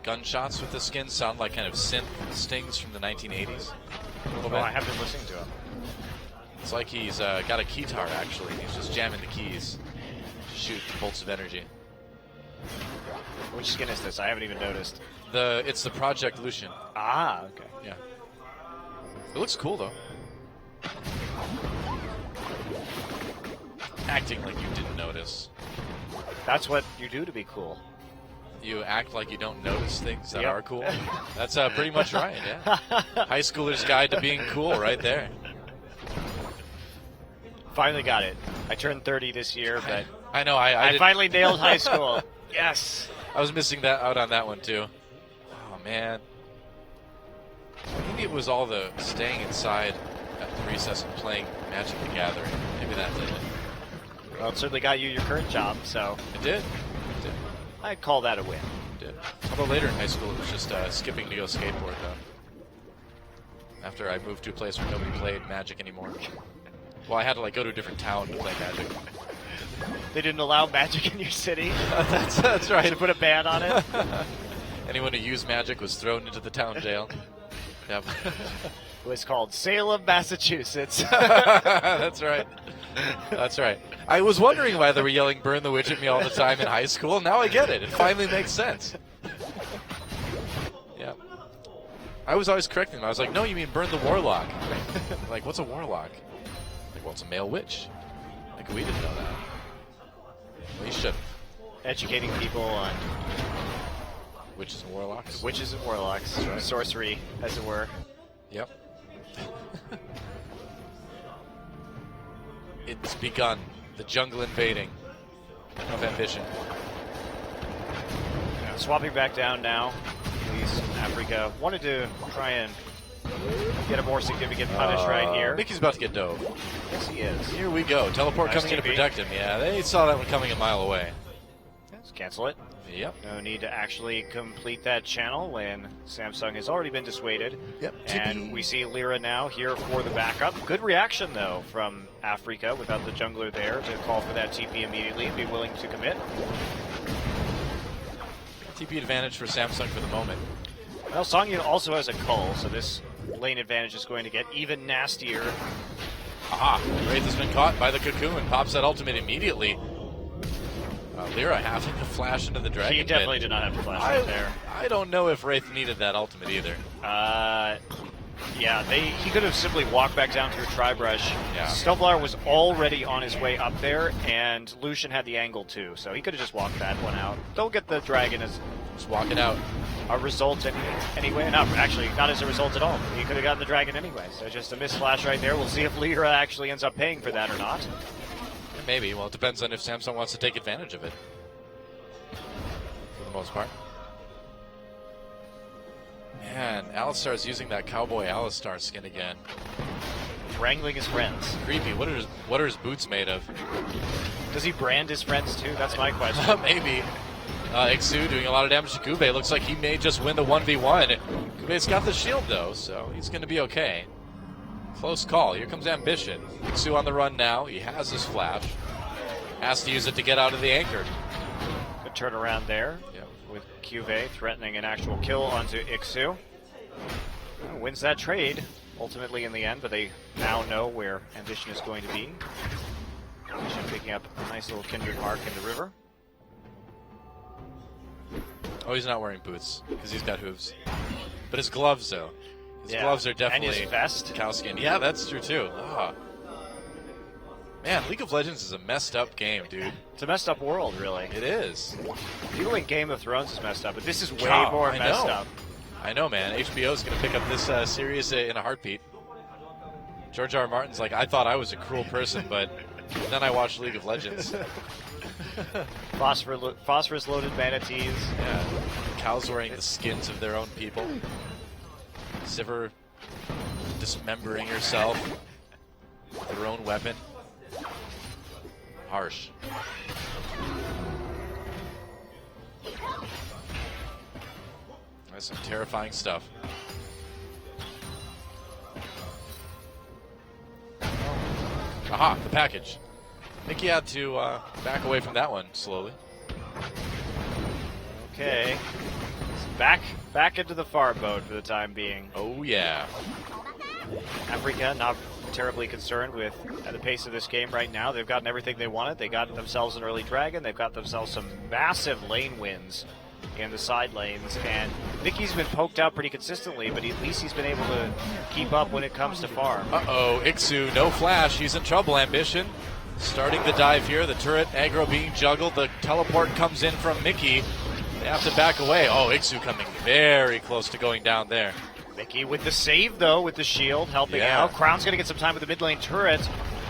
[SPEAKER 3] gunshots with the skin sound like kind of synth stings from the 1980s.
[SPEAKER 4] Oh, I have been listening to him.
[SPEAKER 3] It's like he's got a keytar actually. He's just jamming the keys to shoot bolts of energy.
[SPEAKER 4] Which skin is this? I haven't even noticed.
[SPEAKER 3] It's the Project Lucian.
[SPEAKER 4] Ah, okay.
[SPEAKER 3] Yeah. It looks cool though. Acting like you didn't notice.
[SPEAKER 4] That's what you do to be cool.
[SPEAKER 3] You act like you don't notice things that
[SPEAKER 4] Yep.
[SPEAKER 3] are cool. That's pretty much right, yeah. High schooler's guide to being cool right there.
[SPEAKER 4] Finally got it. I turned 30 this year, but
[SPEAKER 3] I know, I didn't-
[SPEAKER 4] finally nailed high school. Yes.
[SPEAKER 3] I was missing that out on that one too. Oh man. Maybe it was all the staying inside at the recess and playing Magic the Gathering. Maybe that did it.
[SPEAKER 4] Well, it certainly got you your current job, so
[SPEAKER 3] It did.
[SPEAKER 4] I'd call that a win.
[SPEAKER 3] It did. Although later in high school it was just skipping to go skateboard though. After I moved to a place where nobody played Magic anymore. Well, I had to like go to a different town to play Magic.
[SPEAKER 4] They didn't allow Magic in your city?
[SPEAKER 3] That's right.
[SPEAKER 4] To put a ban on it?
[SPEAKER 3] Anyone who used Magic was thrown into the town jail. Yep.
[SPEAKER 4] It was called Salem, Massachusetts.
[SPEAKER 3] That's right. That's right. I was wondering why they were yelling "Burn the Witch" at me all the time in high school. Now I get it. It finally makes sense. Yeah. I was always correcting them. I was like, "No, you mean burn the warlock." Like, what's a warlock? Like, well, it's a male witch. Like, we didn't know that. We should.
[SPEAKER 4] Educating people on
[SPEAKER 3] Witches and warlocks.
[SPEAKER 4] witches and warlocks, sorcery, as it were.
[SPEAKER 3] Yep. It's begun. The jungle invading of ambition.
[SPEAKER 4] Swapping back down now. Please, Africa wanted to try and get a more significant punish right here.
[SPEAKER 3] Mickey's about to get dove.
[SPEAKER 4] Yes, he is.
[SPEAKER 3] Here we go. Teleport
[SPEAKER 4] Nice
[SPEAKER 3] coming in to
[SPEAKER 4] TP.
[SPEAKER 3] protect him. Yeah, they saw that one coming a mile away.
[SPEAKER 4] Let's cancel it.
[SPEAKER 3] Yep.
[SPEAKER 4] No need to actually complete that channel when Samsung has already been dissuaded.
[SPEAKER 3] Yep.
[SPEAKER 4] And we see Lyra now here for the backup. Good reaction, though, from Africa without the jungler there to call for that TP immediately and be willing to commit.
[SPEAKER 3] TP advantage for Samsung for the moment.
[SPEAKER 4] Well, Songyin also has a cull, so this lane advantage is going to get even nastier.
[SPEAKER 3] Aha! Wraith has been caught by the cocoon. Pops that ultimate immediately. Lyra having to flash into the dragon
[SPEAKER 4] He definitely
[SPEAKER 3] pit.
[SPEAKER 4] did not have to flash right there.
[SPEAKER 3] I don't know if Wraith needed that ultimate either.
[SPEAKER 4] Yeah, he could have simply walked back down through Tribrush.
[SPEAKER 3] Yeah.
[SPEAKER 4] Snowflower was already on his way up there, and Lucian had the angle too, so he could have just walked that one out. Don't get the dragon as
[SPEAKER 3] Just walking out.
[SPEAKER 4] a result anyway. No, actually, not as a result at all. He could have gotten the dragon anyway, so just a missed flash right there. We'll see if Lyra actually ends up paying for that or not.
[SPEAKER 3] Maybe. Well, it depends on if Samsung wants to take advantage of it. For the most part. Man, Alistar is using that Cowboy Alistar skin again.
[SPEAKER 4] Wrangling his friends.
[SPEAKER 3] Creepy. What are his boots made of?
[SPEAKER 4] Does he brand his friends too? That's my question.
[SPEAKER 3] Maybe. Ixu doing a lot of damage to Kube. Looks like he may just win the 1v1. Kube's got the shield though, so he's going to be okay. Close call. Here comes Ambition. Ixu on the run now. He has his flash. Has to use it to get out of the anchor.
[SPEAKER 4] Good turnaround there.
[SPEAKER 3] Yep.
[SPEAKER 4] With Cuvée threatening an actual kill onto Ixu. Wins that trade. ultimately in the end, but they now know where Ambition is going to be. Ambition picking up a nice little kindred mark in the river.
[SPEAKER 3] Oh, he's not wearing boots because he's got hooves. But his gloves, though. His gloves are definitely
[SPEAKER 4] and his vest.
[SPEAKER 3] cow skin. Yeah, that's true, too. Man, League of Legends is a messed up game, dude.
[SPEAKER 4] It's a messed up world, really.
[SPEAKER 3] It is.
[SPEAKER 4] People think Game of Thrones is messed up, but this is way
[SPEAKER 3] Oh,
[SPEAKER 4] more
[SPEAKER 3] I
[SPEAKER 4] messed
[SPEAKER 3] know.
[SPEAKER 4] up.
[SPEAKER 3] I know, man. HBO is going to pick up this series in a heartbeat. George R. R. Martin's like, I thought I was a cruel person, but then I watched League of Legends.
[SPEAKER 4] Phosphorus-loaded manatees.
[SPEAKER 3] Yeah. Cows wearing the skins of their own people. Sivir dismembering herself with her own weapon. Harsh. That's some terrifying stuff. Aha, the package. Nikki had to back away from that one slowly.
[SPEAKER 4] Okay. Back into the farm mode for the time being.
[SPEAKER 3] Oh, yeah.
[SPEAKER 4] Africa not terribly concerned with the pace of this game right now. They've gotten everything they wanted. They got themselves an early dragon. They've got themselves some massive lane wins in the side lanes. And Nicky's been poked out pretty consistently, but at least he's been able to keep up when it comes to farm.
[SPEAKER 3] Uh-oh, Ixu, no flash. He's in trouble, Ambition. Starting the dive here. The turret aggro being juggled. The teleport comes in from Mickey. They have to back away. Oh, Ixu coming very close to going down there.
[SPEAKER 4] Mickey with the save, though, with the shield helping out. Crown's going to get some time with the mid lane turret,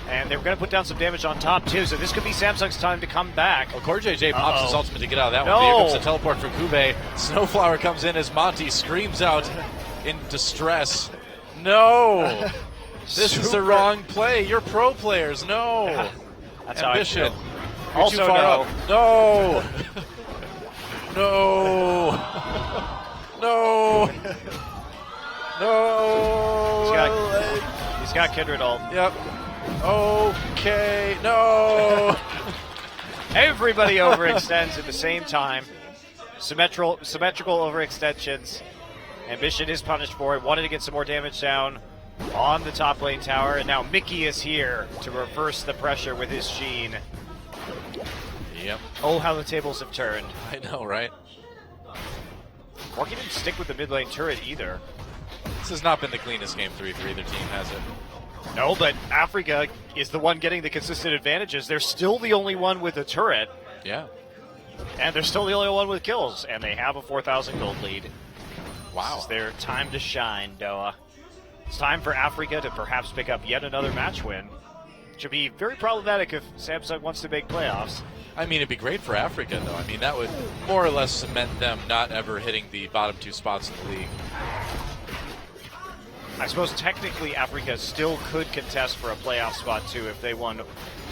[SPEAKER 4] and they're going to put down some damage on top, too, so this could be Samsung's time to come back.
[SPEAKER 3] Oh, CoreJJ pops his ultimate to get out of that
[SPEAKER 4] No.
[SPEAKER 3] one. Here comes the teleport for Kube. Snowflower comes in as Monty screams out in distress. No! This is the wrong play. You're pro players. No!
[SPEAKER 4] That's
[SPEAKER 3] Ambition.
[SPEAKER 4] how I feel.
[SPEAKER 3] You're
[SPEAKER 4] Also
[SPEAKER 3] too far
[SPEAKER 4] no.
[SPEAKER 3] up. No! No! No! No!
[SPEAKER 4] He's got Kindred ult.
[SPEAKER 3] Yep. Okay. No!
[SPEAKER 4] Everybody overextends at the same time. Symmetrical overextensions. Ambition is punished for it. Wanted to get some more damage down on the top lane tower, and now Mickey is here to reverse the pressure with his Sheen.
[SPEAKER 3] Yep.
[SPEAKER 4] Oh, how the tables have turned.
[SPEAKER 3] I know, right?
[SPEAKER 4] Corki didn't stick with the mid lane turret either.
[SPEAKER 3] This has not been the cleanest game 3 for either team, has it?
[SPEAKER 4] No, but Africa is the one getting the consistent advantages. They're still the only one with a turret,
[SPEAKER 3] Yeah.
[SPEAKER 4] and they're still the only one with kills, and they have a 4,000 gold lead.
[SPEAKER 3] Wow.
[SPEAKER 4] This is their time to shine, Doa. It's time for Africa to perhaps pick up yet another match win. Should be very problematic if Samsung wants to make playoffs.
[SPEAKER 3] I mean, it'd be great for Africa, though. I mean, that would more or less cement them not ever hitting the bottom 2 spots in the league.
[SPEAKER 4] I suppose technically Africa still could contest for a playoff spot too if they won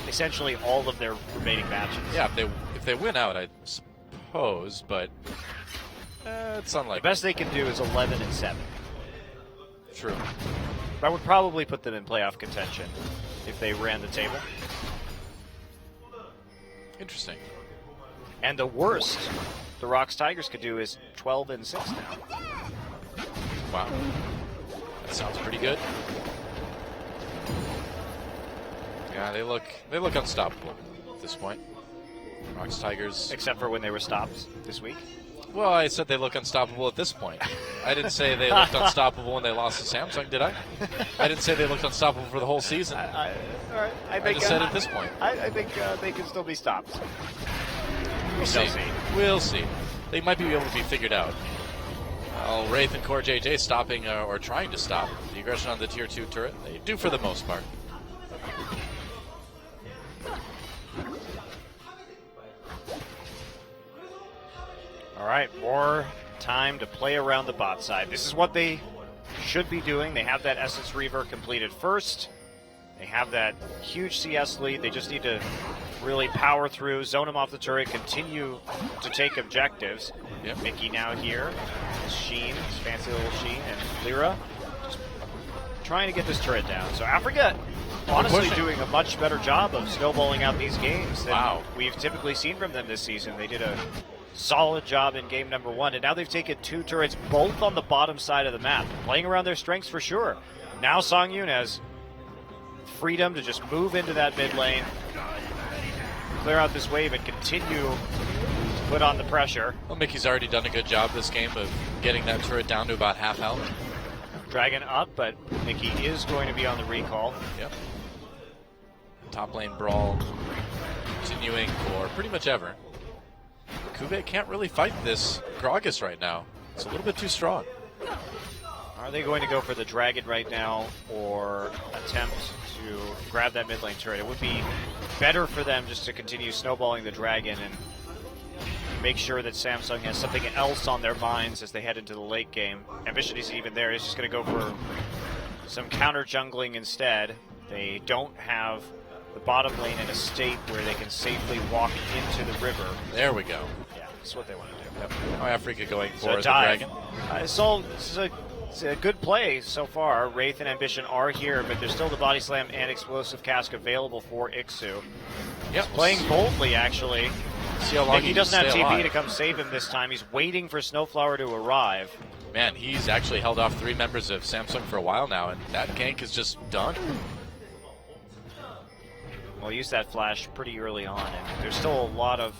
[SPEAKER 4] essentially all of their remaining matches.
[SPEAKER 3] Yeah, if they win out, I suppose, but it's unlikely.
[SPEAKER 4] The best they can do is 11-7.
[SPEAKER 3] True.
[SPEAKER 4] That would probably put them in playoff contention if they ran the table.
[SPEAKER 3] Interesting.
[SPEAKER 4] And the worst the Rocks Tigers could do is 12-6 now.
[SPEAKER 3] Wow. That sounds pretty good. Yeah, they look unstoppable at this point. Rocks Tigers.
[SPEAKER 4] Except for when they were stopped this week.
[SPEAKER 3] Well, I said they look unstoppable at this point. I didn't say they looked unstoppable when they lost to Samsung, did I? I didn't say they looked unstoppable for the whole season.
[SPEAKER 4] All right. I
[SPEAKER 3] just said at this point.
[SPEAKER 4] I think they can still be stopped.
[SPEAKER 3] We'll see. We'll see. They might be able to be figured out. Wraith and CoreJJ stopping or trying to stop the aggression on the tier 2 turret. They do for the most part.
[SPEAKER 4] All right, more time to play around the bot side. This is what they should be doing. They have that Essence Reaver completed first. They have that huge CS lead. They just need to really power through, zone them off the turret, continue to take objectives.
[SPEAKER 3] Yep.
[SPEAKER 4] Mickey now here. Sheen, his fancy little Sheen, and Lyra just trying to get this turret down. So Africa honestly doing a much better job of snowballing out these games than we've typically seen from them this season. They did a solid job in game number 1, and now they've taken 2 turrets, both on the bottom side of the map, playing around their strengths for sure. Now Songyun has freedom to just move into that mid lane, clear out this wave, and continue to put on the pressure.
[SPEAKER 3] Well, Mickey's already done a good job this game of getting that turret down to about half health.
[SPEAKER 4] Dragon up, but Mickey is going to be on the recall.
[SPEAKER 3] Yep. Top lane brawl continuing for pretty much ever. Kube can't really fight this Gragas right now. It's a little bit too strong.
[SPEAKER 4] Are they going to go for the dragon right now or attempt to grab that mid lane turret? It would be better for them just to continue snowballing the dragon and make sure that Samsung has something else on their minds as they head into the late game. Ambition isn't even there. He's just going to go for some counter jungling instead. They don't have the bottom lane in a state where they can safely walk into the river.
[SPEAKER 3] There we go.
[SPEAKER 4] Yeah, that's what they want to do.
[SPEAKER 3] Yep. Now Africa going
[SPEAKER 4] So
[SPEAKER 3] for the
[SPEAKER 4] dive.
[SPEAKER 3] dragon.
[SPEAKER 4] It's a good play so far. Wraith and Ambition are here, but there's still the Body Slam and Explosive Cask available for Ixu.
[SPEAKER 3] Yep.
[SPEAKER 4] Playing boldly, actually.
[SPEAKER 3] See how long
[SPEAKER 4] He doesn't have
[SPEAKER 3] stay
[SPEAKER 4] TP
[SPEAKER 3] alive.
[SPEAKER 4] to come save him this time. He's waiting for Snowflower to arrive.
[SPEAKER 3] Man, he's actually held off 3 members of Samsung for a while now, and that gank is just done.
[SPEAKER 4] Well, use that flash pretty early on, and there's still a lot of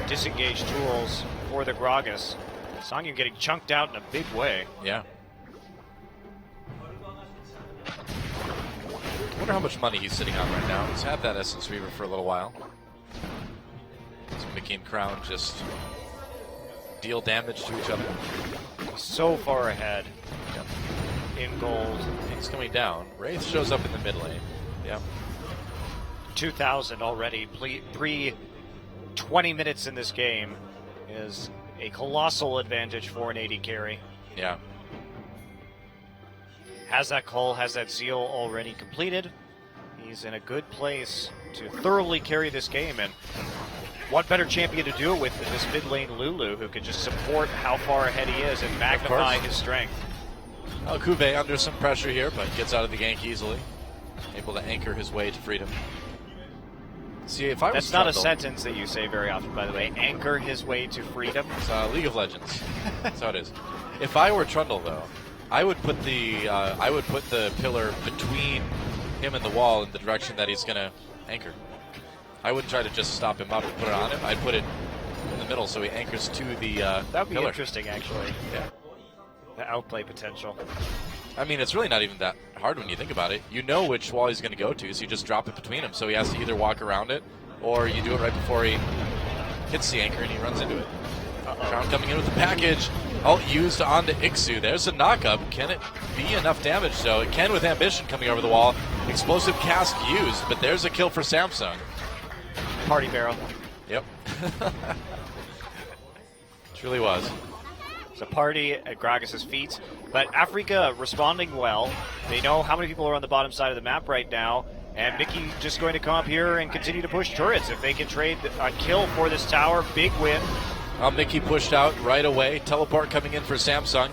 [SPEAKER 4] disengaged tools for the Gragas. Songyun getting chunked out in a big way.
[SPEAKER 3] Yeah. I wonder how much money he's sitting on right now. He's had that Essence Reaver for a little while. So Mickey and Crown just deal damage to each other.
[SPEAKER 4] So far ahead in gold.
[SPEAKER 3] He's coming down. Wraith shows up in the mid lane. Yeah.
[SPEAKER 4] 2,000 already. 20 minutes in this game is a colossal advantage for an AD carry.
[SPEAKER 3] Yeah.
[SPEAKER 4] Has that call, has that zeal already completed. He's in a good place to thoroughly carry this game, and what better champion to do it with than this mid lane Lulu, who can just support how far ahead he is and magnify his strength.
[SPEAKER 3] Well, Kube under some pressure here, but gets out of the gank easily. Able to anchor his way to freedom. See, if I
[SPEAKER 4] That's
[SPEAKER 3] was
[SPEAKER 4] not a
[SPEAKER 3] Trundle-
[SPEAKER 4] sentence that you say very often, by the way. Anchor his way to freedom.
[SPEAKER 3] It's League of Legends. That's how it is. If I were Trundle, though, I would put the pillar between him and the wall in the direction that he's going to anchor. I wouldn't try to just stop him up and put it on him. I'd put it in the middle so he anchors to the
[SPEAKER 4] That would be
[SPEAKER 3] pillar.
[SPEAKER 4] interesting, actually.
[SPEAKER 3] Yeah.
[SPEAKER 4] The outplay potential.
[SPEAKER 3] I mean, it's really not even that hard when you think about it. You know which wall he's going to go to, so you just drop it between him. So he has to either walk around it, or you do it right before he hits the anchor and he runs into it. Crown coming in with the package. Oh, used onto Ixu. There's a knock-up. Can it be enough damage, though? It can with Ambition coming over the wall. Explosive Cask used, but there's a kill for Samsung.
[SPEAKER 4] Party barrel.
[SPEAKER 3] Yep. Truly was.
[SPEAKER 4] It's a party at Gragas' feet, but Africa responding well. They know how many people are on the bottom side of the map right now, and Mickey just going to come up here and continue to push turrets. If they can trade a kill for this tower, big win.
[SPEAKER 3] Mickey pushed out right away. Teleport coming in for Samsung.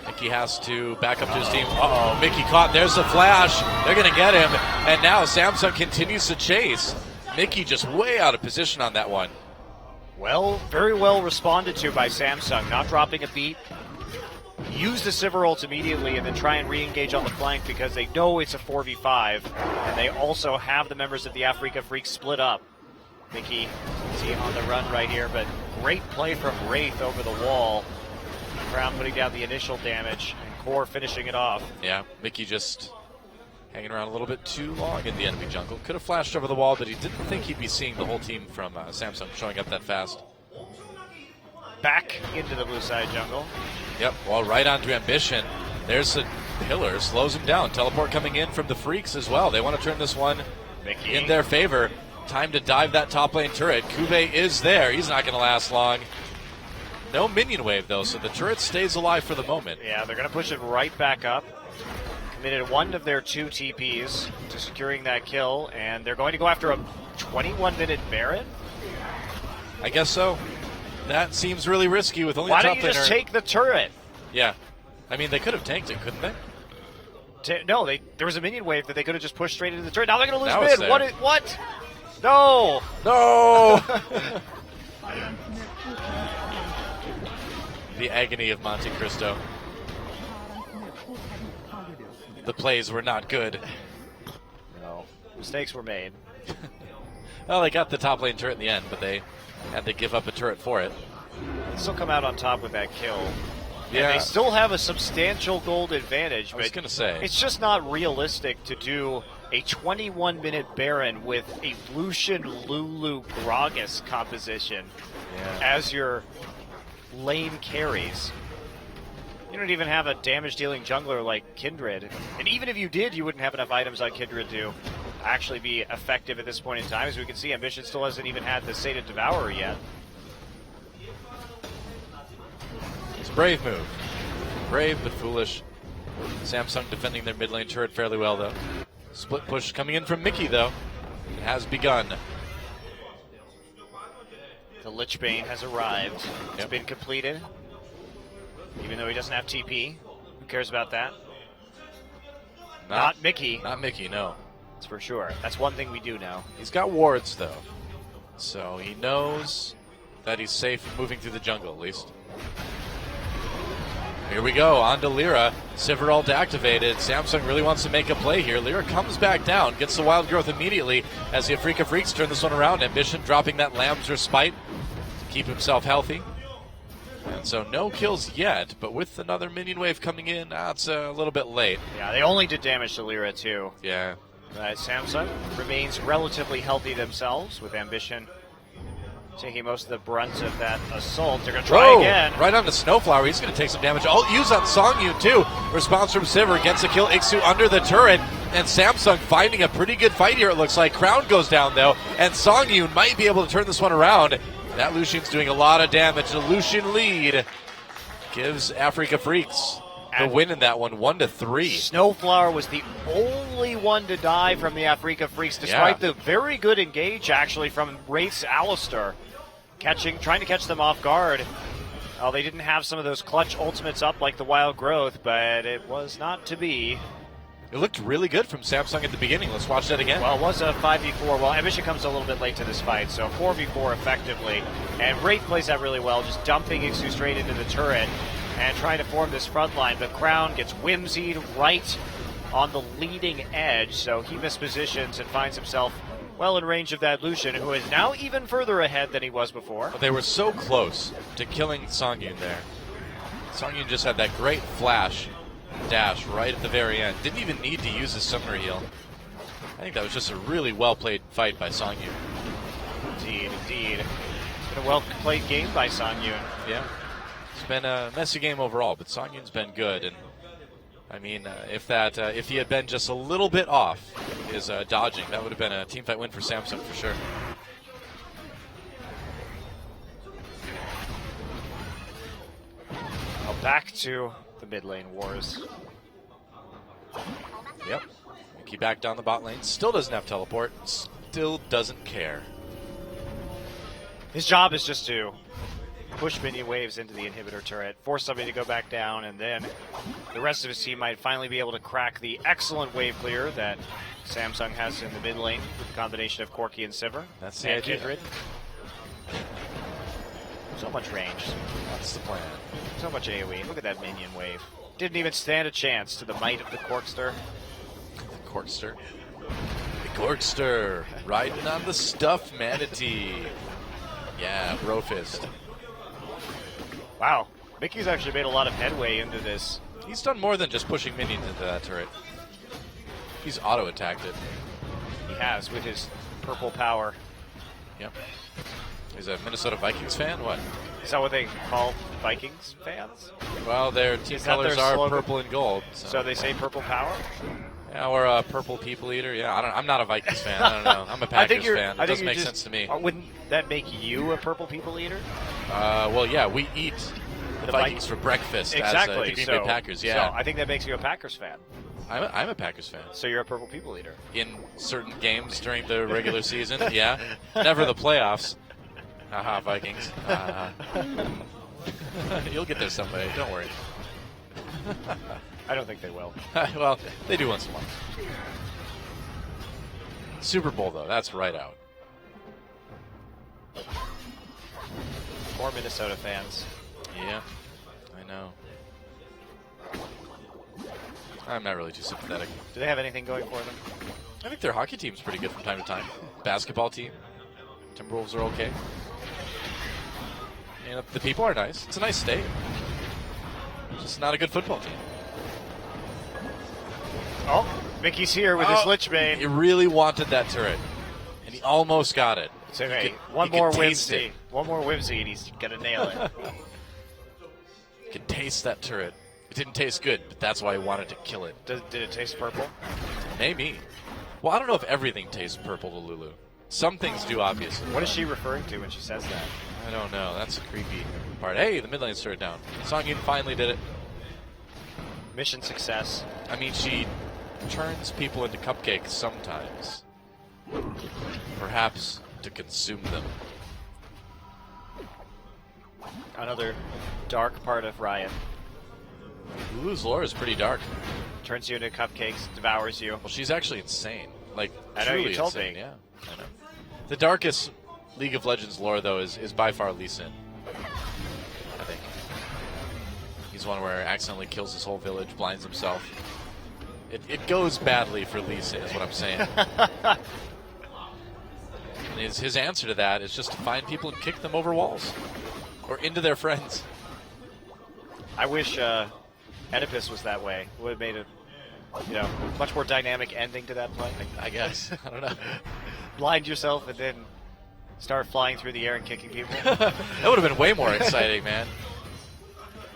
[SPEAKER 3] Mickey has to back up to his team. Uh-oh, Mickey caught. There's the flash. They're going to get him. And now Samsung continues to chase. Mickey just way out of position on that one.
[SPEAKER 4] Well, very well responded to by Samsung, not dropping a beat. Use the Sivir ult immediately and then try and re-engage on the flank because they know it's a 4v5. And they also have the members of the Africa Freaks split up. Mickey is he on the run right here, but great play from Wraith over the wall. Crown putting down the initial damage and Core finishing it off.
[SPEAKER 3] Yeah, Mickey just hanging around a little bit too long in the enemy jungle. Could have flashed over the wall, but he didn't think he'd be seeing the whole team from Samsung showing up that fast.
[SPEAKER 4] Back into the blue side jungle.
[SPEAKER 3] Yep, well, right onto Ambition. There's a pillar, slows him down. Teleport coming in from the Freaks as well. They want to turn this one
[SPEAKER 4] Mickey
[SPEAKER 3] in their favor. Time to dive that top lane turret. Kube is there. He's not going to last long. No minion wave, though, so the turret stays alive for the moment.
[SPEAKER 4] Yeah, they're going to push it right back up. Committed one of their 2 TPs to securing that kill, and they're going to go after a 21-minute Baron.
[SPEAKER 3] I guess so. That seems really risky with only
[SPEAKER 4] Why
[SPEAKER 3] a top
[SPEAKER 4] don't you just
[SPEAKER 3] laner.
[SPEAKER 4] take the turret?
[SPEAKER 3] Yeah. I mean, they could have tanked it, couldn't they?
[SPEAKER 4] No, there was a minion wave that they could have just pushed straight into the turret. Now they're going to lose
[SPEAKER 3] Now it's
[SPEAKER 4] mid.
[SPEAKER 3] there.
[SPEAKER 4] What? No!
[SPEAKER 3] No! The agony of Monte Cristo. the plays were not good.
[SPEAKER 4] No, mistakes were made.
[SPEAKER 3] Well, they got the top lane turret in the end, but they had to give up a turret for it.
[SPEAKER 4] They still come out on top with that kill.
[SPEAKER 3] Yeah.
[SPEAKER 4] And they still have a substantial gold advantage.
[SPEAKER 3] I was
[SPEAKER 4] but
[SPEAKER 3] going to say.
[SPEAKER 4] it's just not realistic to do a 21-minute Baron with a Lucian Lulu Gragas composition as your lane carries. You don't even have a damage-dealing jungler like Kindred. And even if you did, you wouldn't have enough items on Kindred to actually be effective at this point in time. As we can see, Ambition still hasn't even had the Sated Devourer yet.
[SPEAKER 3] It's a brave move. Brave but foolish. Samsung defending their mid lane turret fairly well, though. Split push coming in from Mickey, though. It has begun.
[SPEAKER 4] The Lich Bane has arrived. It's been completed. Even though he doesn't have TP. Who cares about that? Not Mickey.
[SPEAKER 3] Not Mickey, no.
[SPEAKER 4] That's for sure. That's one thing we do know.
[SPEAKER 3] He's got wards, though. So he knows that he's safe moving through the jungle, at least. Here we go, on to Lyra. Sivir ult activated. Samsung really wants to make a play here. Lyra comes back down, gets the wild growth immediately as the Afrika Freaks turn this one around. Ambition dropping that Lamb's Respite to keep himself healthy. And so no kills yet, but with another minion wave coming in, it's a little bit late.
[SPEAKER 4] Yeah, they only did damage to Lyra, too.
[SPEAKER 3] Yeah.
[SPEAKER 4] Samsung remains relatively healthy themselves, with Ambition taking most of the brunt of that assault. They're going to try again.
[SPEAKER 3] Right on the Snowflower. He's going to take some damage. Ult use on Songyun, too. Response from Sivir gets a kill. Ixu under the turret. And Samsung finding a pretty good fight here, it looks like. Crown goes down, though. And Songyun might be able to turn this one around. That Lucian's doing a lot of damage. The Lucian lead gives Afrika Freaks the win in that one, 1-3.
[SPEAKER 4] Snowflower was the only one to die from the Afrika Freaks, despite the very good engage, actually, from Wraith's Alistar. Trying to catch them off guard. Oh, they didn't have some of those clutch ultimates up like the Wild Growth, but it was not to be.
[SPEAKER 3] It looked really good from Samsung at the beginning. Let's watch that again.
[SPEAKER 4] Well, it was a 5v4. Well, Ambition comes a little bit late to this fight, so 4v4 effectively. And Wraith plays that really well, just dumping Ixu straight into the turret and trying to form this front line. But Crown gets whimsied right on the leading edge, so he mispositions and finds himself well in range of that Lucian, who is now even further ahead than he was before.
[SPEAKER 3] They were so close to killing Songyun there. Songyun just had that great flash dash right at the very end. Didn't even need to use his summoner heal. I think that was just a really well-played fight by Songyun.
[SPEAKER 4] Indeed, indeed. It's been a well-played game by Songyun.
[SPEAKER 3] Yeah. It's been a messy game overall, but Songyun's been good. And I mean, if he had been just a little bit off his dodging, that would have been a teamfight win for Samsung for sure.
[SPEAKER 4] Well, back to the mid lane wars.
[SPEAKER 3] Yep. Mickey back down the bot lane. Still doesn't have teleport. Still doesn't care.
[SPEAKER 4] His job is just to push minion waves into the inhibitor turret, force somebody to go back down, and then the rest of his team might finally be able to crack the excellent wave clear that Samsung has in the mid lane with the combination of Corki and Sivir.
[SPEAKER 3] That's the
[SPEAKER 4] and
[SPEAKER 3] idea.
[SPEAKER 4] Kindred. So much range.
[SPEAKER 3] That's the plan.
[SPEAKER 4] So much AoE. Look at that minion wave. Didn't even stand a chance to the might of the Corkster.
[SPEAKER 3] The Corkster. The Corkster. Riding on the stuff manatee. Yeah, Brofist.
[SPEAKER 4] Wow. Mickey's actually made a lot of headway into this.
[SPEAKER 3] He's done more than just pushing minions into that turret. He's auto-attacked it.
[SPEAKER 4] He has with his purple power.
[SPEAKER 3] Yep. He's a Minnesota Vikings fan? What?
[SPEAKER 4] Is that what they call Vikings fans?
[SPEAKER 3] Well, their team
[SPEAKER 4] Is that
[SPEAKER 3] colors
[SPEAKER 4] their
[SPEAKER 3] are
[SPEAKER 4] slogan?
[SPEAKER 3] purple and gold.
[SPEAKER 4] So they say purple power?
[SPEAKER 3] Yeah, or a purple people eater. Yeah, I'm not a Vikings fan. I don't know. I'm a Packers fan. It doesn't make sense to me.
[SPEAKER 4] Wouldn't that make you a purple people eater?
[SPEAKER 3] Well, yeah, we eat the Vikings for breakfast
[SPEAKER 4] Exactly.
[SPEAKER 3] as the Green Bay Packers. Yeah,
[SPEAKER 4] So I think that makes you a Packers fan.
[SPEAKER 3] I'm a Packers fan.
[SPEAKER 4] So you're a purple people eater.
[SPEAKER 3] In certain games during the regular season, yeah. Never the playoffs. Haha, Vikings. You'll get there someday. Don't worry.
[SPEAKER 4] I don't think they will.
[SPEAKER 3] Well, they do once in a while. Super Bowl, though, that's right out.
[SPEAKER 4] More Minnesota fans.
[SPEAKER 3] Yeah, I know. I'm not really too sympathetic.
[SPEAKER 4] Do they have anything going for them?
[SPEAKER 3] I think their hockey team's pretty good from time to time. Basketball team. Timberwolves are okay. You know, the people are nice. It's a nice state. It's just not a good football team.
[SPEAKER 4] Oh, Mickey's here with his Lich
[SPEAKER 3] He
[SPEAKER 4] Bane.
[SPEAKER 3] really wanted that turret. And he almost got it.
[SPEAKER 4] It's okay.
[SPEAKER 3] You could-
[SPEAKER 4] One
[SPEAKER 3] you could
[SPEAKER 4] more
[SPEAKER 3] taste
[SPEAKER 4] whimsy.
[SPEAKER 3] it.
[SPEAKER 4] One more whimsy, and he's going to nail it.
[SPEAKER 3] You could taste that turret. It didn't taste good, but that's why he wanted to kill it.
[SPEAKER 4] Did it taste purple?
[SPEAKER 3] Maybe. Well, I don't know if everything tastes purple to Lulu. Some things do, obviously.
[SPEAKER 4] What is she referring to when she says that?
[SPEAKER 3] I don't know. That's a creepy part. Hey, the mid lane's turret down. Songyun finally did it.
[SPEAKER 4] Mission success.
[SPEAKER 3] I mean, she turns people into cupcakes sometimes. Perhaps to consume them.
[SPEAKER 4] Another dark part of Riot.
[SPEAKER 3] Lulu's lore is pretty dark.
[SPEAKER 4] Turns you into cupcakes, devours you.
[SPEAKER 3] Well, she's actually insane. Like,
[SPEAKER 4] I know, you
[SPEAKER 3] truly
[SPEAKER 4] told
[SPEAKER 3] insane.
[SPEAKER 4] me.
[SPEAKER 3] Yeah, I know. The darkest League of Legends lore, though, is by far Lee Sin. I think. He's one where accidentally kills his whole village, blinds himself. It goes badly for Lee Sin, is what I'm saying. And his answer to that is just to find people and kick them over walls. Or into their friends.
[SPEAKER 4] I wish Oedipus was that way. It would have made a much more dynamic ending to that play.
[SPEAKER 3] I guess. I don't know.
[SPEAKER 4] Blind yourself and then start flying through the air and kicking people.
[SPEAKER 3] That would have been way more exciting, man.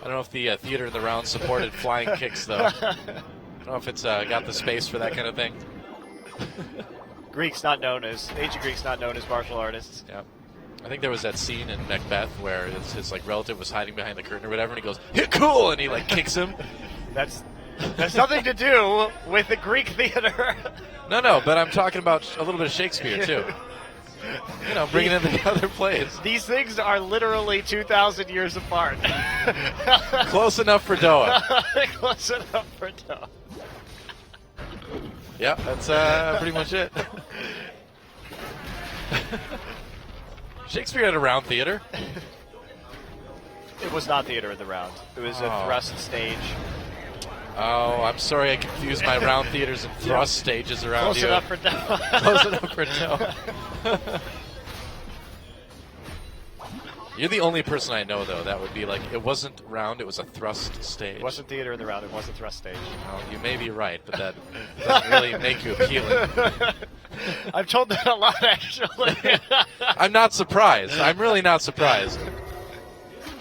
[SPEAKER 3] I don't know if the theater in the round supported flying kicks, though. I don't know if it's got the space for that kind of thing.
[SPEAKER 4] Ancient Greeks not known as martial artists.
[SPEAKER 3] Yeah. I think there was that scene in Macbeth where his like relative was hiding behind the curtain or whatever, and he goes, "Hit cool!" and he like kicks him.
[SPEAKER 4] That's nothing to do with the Greek theater.
[SPEAKER 3] No, but I'm talking about a little bit of Shakespeare too. You know, bringing in the other plays.
[SPEAKER 4] These things are literally 2,000 years apart.
[SPEAKER 3] Close enough for Doa.
[SPEAKER 4] Close enough for Doa.
[SPEAKER 3] Yeah, that's pretty much it. Shakespeare had a round theater.
[SPEAKER 4] It was not theater in the round. It was a thrust stage.
[SPEAKER 3] Oh, I'm sorry I confused my round theaters and thrust stages around
[SPEAKER 4] Close
[SPEAKER 3] you.
[SPEAKER 4] enough for Doa.
[SPEAKER 3] Close enough for Doa. You're the only person I know, though, that would be like, it wasn't round, it was a thrust stage.
[SPEAKER 4] It wasn't theater in the round, it was a thrust stage.
[SPEAKER 3] Well, you may be right, but that doesn't really make you appealing.
[SPEAKER 4] I've told that a lot, actually.
[SPEAKER 3] I'm not surprised. I'm really not surprised.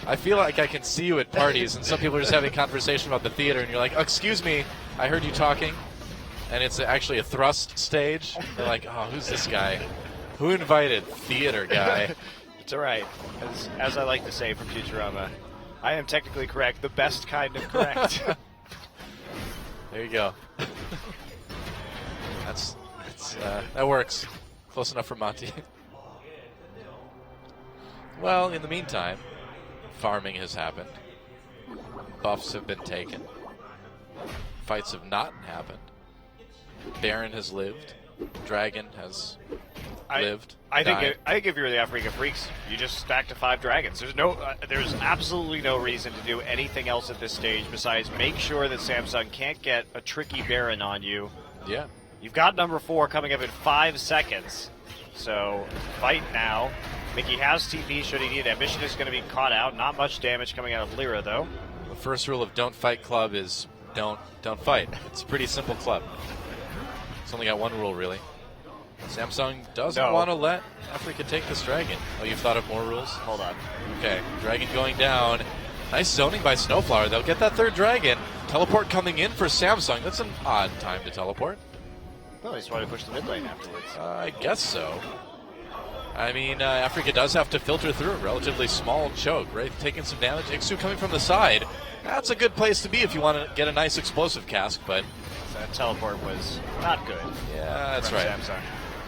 [SPEAKER 3] I feel like I can see you at parties, and some people are just having a conversation about the theater, and you're like, oh, excuse me, I heard you talking, and it's actually a thrust stage. They're like, oh, who's this guy? Who invited theater guy?
[SPEAKER 4] It's all right. As I like to say from Futurama, I am technically correct, the best kind of correct.
[SPEAKER 3] There you go. That works. Close enough for Monty. Well, in the meantime, farming has happened. Buffs have been taken. Fights have not happened. Baron has lived. Dragon has lived.
[SPEAKER 4] I think if you're the Africa Freaks, you just stack to 5 dragons. There's absolutely no reason to do anything else at this stage besides make sure that Samsung can't get a tricky Baron on you.
[SPEAKER 3] Yeah.
[SPEAKER 4] You've got number 4 coming up in 5 seconds. So fight now. Mickey has TP should he need it. Ambition is going to be caught out. Not much damage coming out of Lyra, though.
[SPEAKER 3] The first rule of Don't Fight Club is don't fight. It's a pretty simple club. It's only got one rule, really. Samsung doesn't want to let Africa take this dragon. Oh, you've thought of more rules?
[SPEAKER 4] Hold on.
[SPEAKER 3] Okay, dragon going down. Nice zoning by Snowflower. They'll get that third dragon. Teleport coming in for Samsung. That's an odd time to teleport.
[SPEAKER 4] Well, they just want to push the mid lane afterwards.
[SPEAKER 3] I guess so. I mean, Africa does have to filter through a relatively small choke, right? Taking some damage. Ixu coming from the side. That's a good place to be if you want to get a nice explosive cask, but
[SPEAKER 4] that teleport was not good.
[SPEAKER 3] Yeah, that's right.
[SPEAKER 4] Samsung.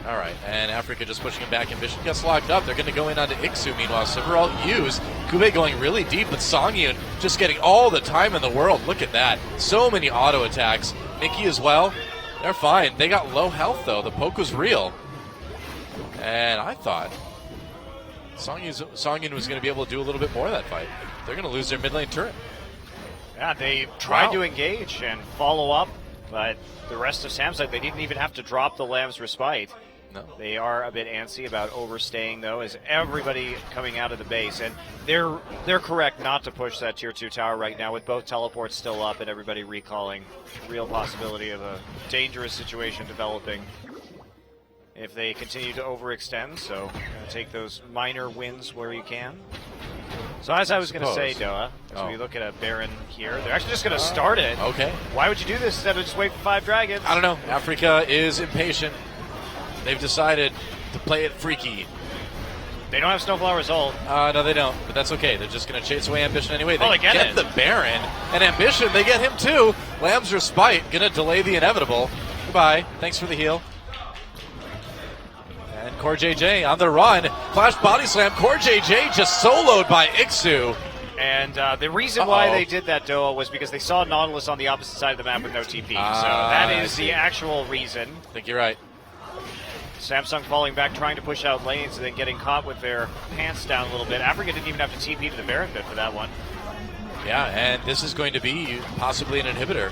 [SPEAKER 3] All right, and Africa just pushing him back. Ambition gets locked up. They're going to go in onto Ixu. Meanwhile, Silveralt used. Kube going really deep, but Songyun just getting all the time in the world. Look at that. So many auto attacks. Mickey as well. They're fine. They got low health, though. The poke was real. And I thought Songyun was going to be able to do a little bit more of that fight. They're going to lose their mid lane turret.
[SPEAKER 4] Yeah, they tried to engage and follow up But the rest of Samsung, they didn't even have to drop the Lamb's Respite.
[SPEAKER 3] No.
[SPEAKER 4] They are a bit antsy about overstaying, though, as everybody coming out of the base. And they're correct not to push that Tier 2 tower right now with both teleports still up and everybody recalling. Real possibility of a dangerous situation developing if they continue to overextend. So take those minor wins where you can. So as I was going to say, Doa, as we look at a Baron here, they're actually just going to start it.
[SPEAKER 3] Okay.
[SPEAKER 4] Why would you do this instead of just wait for 5 dragons?
[SPEAKER 3] I don't know. Africa is impatient. They've decided to play it freaky.
[SPEAKER 4] They don't have Snowflower's ult.
[SPEAKER 3] No, they don't. But that's okay. They're just going to chase away Ambition anyway.
[SPEAKER 4] They get it.
[SPEAKER 3] the Baron. And Ambition, they get him too. Lamb's Respite going to delay the inevitable. Goodbye. Thanks for the heal. And Core JJ on the run. Flash body slam. Core JJ just soloed by Ixu.
[SPEAKER 4] And the reason why they did that, Doa, was because they saw Nautilus on the opposite side of the map with no TP. So that is the actual reason.
[SPEAKER 3] I think you're right.
[SPEAKER 4] Samsung falling back, trying to push out lanes, and then getting caught with their pants down a little bit. Africa didn't even have to TP to the Baron pit for that one.
[SPEAKER 3] Yeah, and this is going to be possibly an inhibitor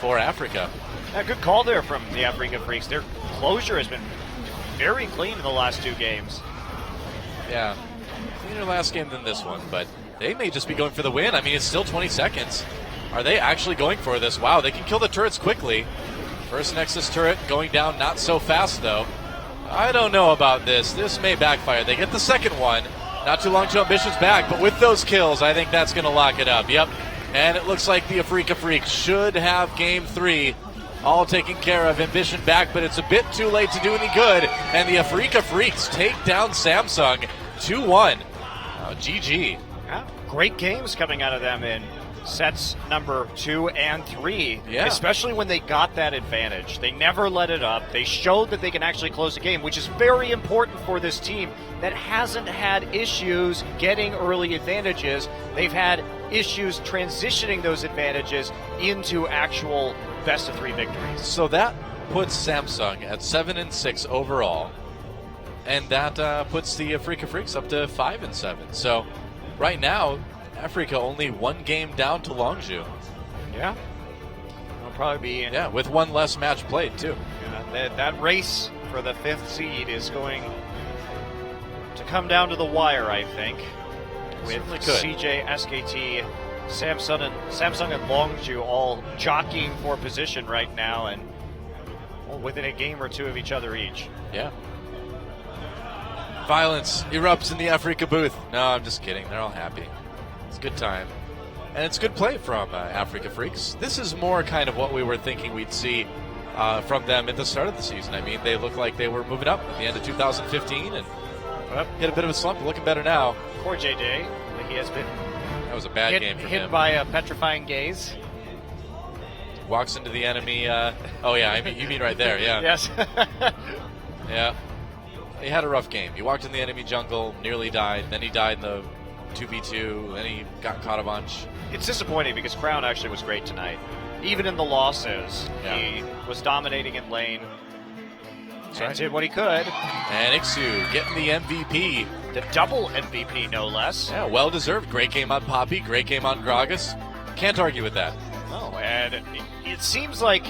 [SPEAKER 3] for Africa.
[SPEAKER 4] Yeah, good call there from the Africa Freaks. Their closure has been very clean in the last 2 games.
[SPEAKER 3] Yeah, cleaner last game than this one, but they may just be going for the win. I mean, it's still 20 seconds. Are they actually going for this? Wow, they can kill the turrets quickly. First Nexus turret going down not so fast, though. I don't know about this. This may backfire. They get the second one. Not too long to Ambition's back, but with those kills, I think that's going to lock it up. Yep, and it looks like the Africa Freaks should have Game 3 all taken care of. Ambition back, but it's a bit too late to do any good. And the Africa Freaks take down Samsung 2-1. GG.
[SPEAKER 4] Yeah, great games coming out of them in sets number 2 and 3, especially when they got that advantage. They never let it up. They showed that they can actually close the game, which is very important for this team that hasn't had issues getting early advantages. They've had issues transitioning those advantages into actual best-of-3 victories.
[SPEAKER 3] So that puts Samsung at 7-6 overall, and that puts the Africa Freaks up to 5-7. So right now, Africa only 1 game down to Longzhu.
[SPEAKER 4] Yeah. It'll probably be...
[SPEAKER 3] Yeah, with 1 less match played, too.
[SPEAKER 4] Yeah, that race for the 5th seed is going to come down to the wire, I think. With CJ, SKT, Samsung and Longzhu all jockeying for position right now and within a game or 2 of each other each.
[SPEAKER 3] Yeah. Violence erupts in the Africa booth. No, I'm just kidding. They're all happy. It's a good time. And it's good play from Africa Freaks. This is more kind of what we were thinking we'd see from them at the start of the season. I mean, they looked like they were moving up at the end of 2015 and hit a bit of a slump. Looking better now.
[SPEAKER 4] Poor JJ. He has been...
[SPEAKER 3] That was a bad game for him.
[SPEAKER 4] Hit by a petrifying gaze.
[SPEAKER 3] Walks into the enemy. Oh, yeah, you mean right there, yeah.
[SPEAKER 4] Yes.
[SPEAKER 3] Yeah. He had a rough game. He walked in the enemy jungle, nearly died. Then he died in the 2v2. Then he got caught a bunch.
[SPEAKER 4] It's disappointing because Crown actually was great tonight. Even in the losses, he was dominating in lane. And did what he could.
[SPEAKER 3] And Ixu getting the MVP.
[SPEAKER 4] The double MVP, no less.
[SPEAKER 3] Yeah, well deserved. Great game on Poppy, great game on Gragas. Can't argue with that.
[SPEAKER 4] No, and it seems like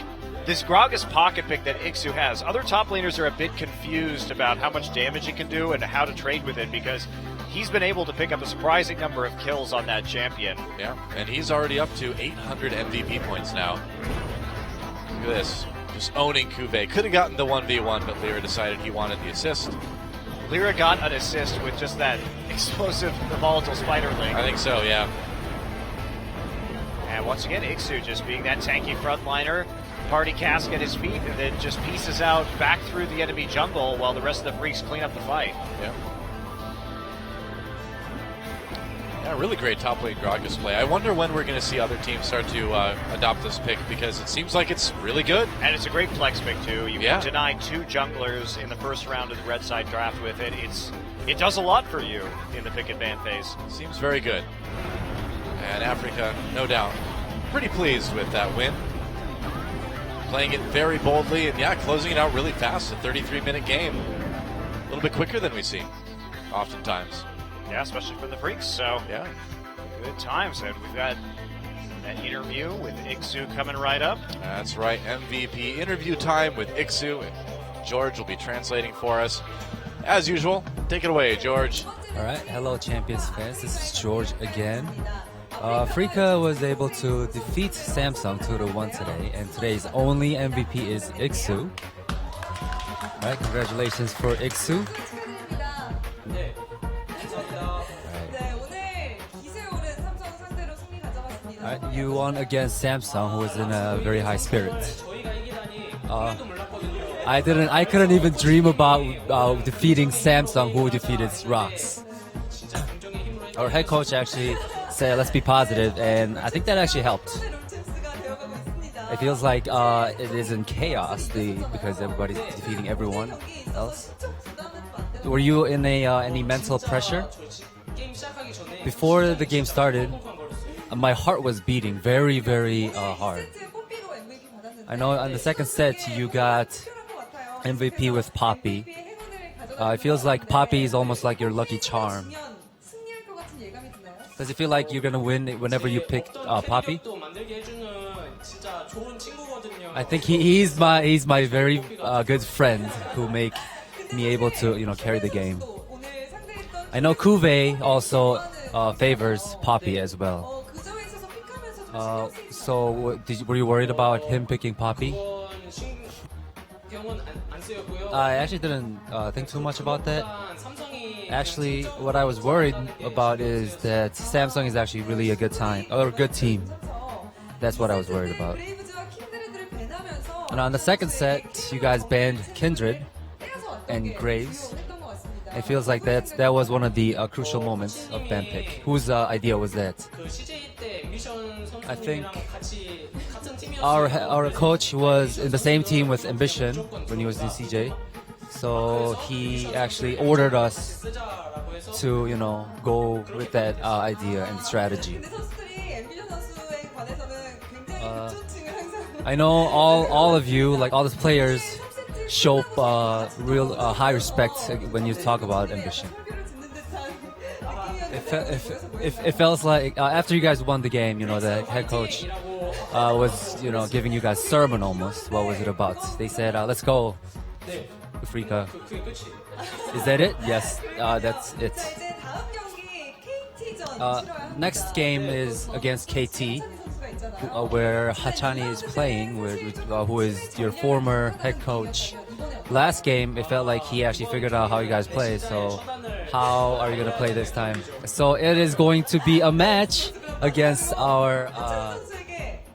[SPEAKER 4] this Gragas pocket pick that Ixu has, other top laners are a bit confused about how much damage it can do and how to trade with it because he's been able to pick up a surprising number of kills on that champion.
[SPEAKER 3] Yeah, and he's already up to 800 MVP points now. Look at this. Just owning Cuvée. Could have gotten the 1v1, but Lyra decided he wanted the assist.
[SPEAKER 4] Lyra got an assist with just that explosive volatile spider link.
[SPEAKER 3] I think so, yeah.
[SPEAKER 4] And once again, Ixu just being that tanky frontliner. Party cask at his feet, and then just pieces out back through the enemy jungle while the rest of the Freaks clean up the fight.
[SPEAKER 3] Yeah. Yeah, really great top lane Gragas play. I wonder when we're going to see other teams start to adopt this pick because it seems like it's really good.
[SPEAKER 4] And it's a great flex pick too. You can deny 2 junglers in the first round of the red side draft with it. It does a lot for you in the pick and ban phase.
[SPEAKER 3] Seems very good. And Africa, no doubt, pretty pleased with that win. Playing it very boldly and closing it out really fast. A 33-minute game. A little bit quicker than we see oftentimes.
[SPEAKER 4] Yeah, especially for the Freaks. So
[SPEAKER 3] yeah,
[SPEAKER 4] good times. And we've got That interview with Iksu coming right up.
[SPEAKER 3] That's right, MVP interview time with Iksu, and George will be translating for us. As usual, take it away, George.
[SPEAKER 9] All right, hello Champions fans, this is George again. Africa was able to defeat Samsung 2-1 today, and today's only MVP is Iksu. All right, congratulations for Iksu. All right, you won against Samsung, who was in a very high spirit. I couldn't even dream about defeating Samsung, who defeated ROX. Our head coach actually said, let's be positive, and I think that actually helped. It feels like it is in chaos because everybody's defeating everyone else. Were you in any mental pressure? Before the game started, my heart was beating very, very hard. I know on the second set you got MVP with Poppy. It feels like Poppy is almost like your lucky charm. Does it feel like you're gonna win whenever you pick Poppy? I think he's my very good friend who make me able to carry the game. I know Kuve also favors Poppy as well. So were you worried about him picking Poppy? I actually didn't think too much about that. Actually, what I was worried about is that Samsung is actually really a good team. That's what I was worried about. And on the second set, you guys banned Kindred and Graves. It feels like that was one of the crucial moments of ban pick. Whose idea was that? I think our coach was in the same team with Ambition when he was in CJ. So he actually ordered us to, go with that idea and strategy. I know all of you, like all the players, show real high respect when you talk about Ambition. It felt like after you guys won the game, the head coach was, giving you guys sermon almost. What was it about? They said, "Let's go, Africa." Is that it? Yes, that's it. Next game is against KT, where Hachani is playing, who is your former head coach. Last game, it felt like he actually figured out how you guys play. So, how are you going to play this time? So it is going to be a match against our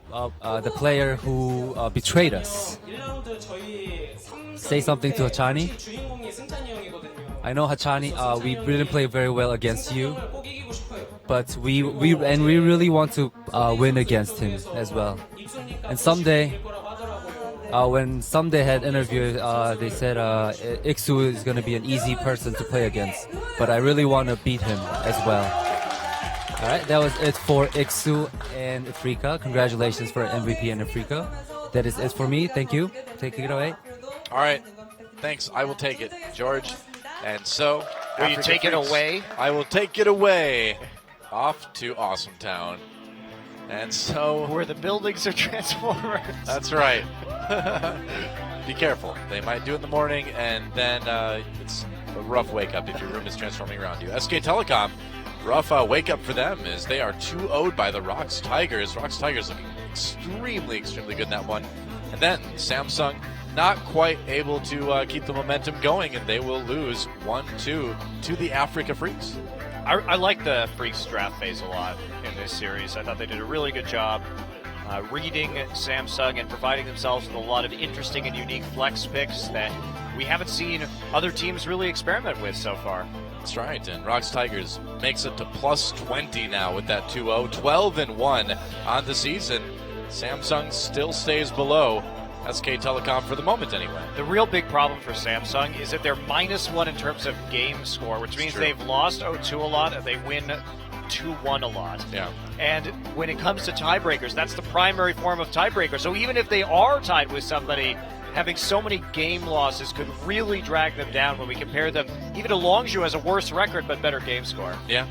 [SPEAKER 9] the player who betrayed us. Say something to Hachani. I know Hachani, we didn't play very well against you, but we really want to win against him as well. And someday, when Someday had interviewed, they said Iksu is going to be an easy person to play against, but I really want to beat him as well. All right, that was it for Iksu and Africa. Congratulations for MVP and Africa. That is it for me. Thank you. Take it away.
[SPEAKER 3] All right, thanks. I will take it, George. And so,
[SPEAKER 4] will you take it away?
[SPEAKER 3] I will take it away, off to Awesome Town. And so,
[SPEAKER 4] where the buildings are Transformers.
[SPEAKER 3] That's right. Be careful. They might do it in the morning, and then it's a rough wake up if your room is transforming around you. SK Telecom, rough wake up for them as they are 2-0'd by the ROX Tigers. ROX Tigers looking extremely good in that one. And then Samsung not quite able to keep the momentum going, and they will lose 1-2 to the Africa Freaks.
[SPEAKER 4] I like the Freaks draft phase a lot in this series. I thought they did a really good job reading Samsung and providing themselves with a lot of interesting and unique flex picks that we haven't seen other teams really experiment with so far.
[SPEAKER 3] That's right, and ROX Tigers makes it to plus 20 now with that 2-0, 12-1 on the season. Samsung still stays below SK Telecom for the moment anyway.
[SPEAKER 4] The real big problem for Samsung is that they're -1 in terms of game score, which means they've lost 0-2 a lot and they win 2-1 a lot.
[SPEAKER 3] Yeah.
[SPEAKER 4] And when it comes to tiebreakers, that's the primary form of tiebreaker. So even if they are tied with somebody, having so many game losses could really drag them down when we compare them even to Longzhou has a worse record but better game score.
[SPEAKER 3] Yeah.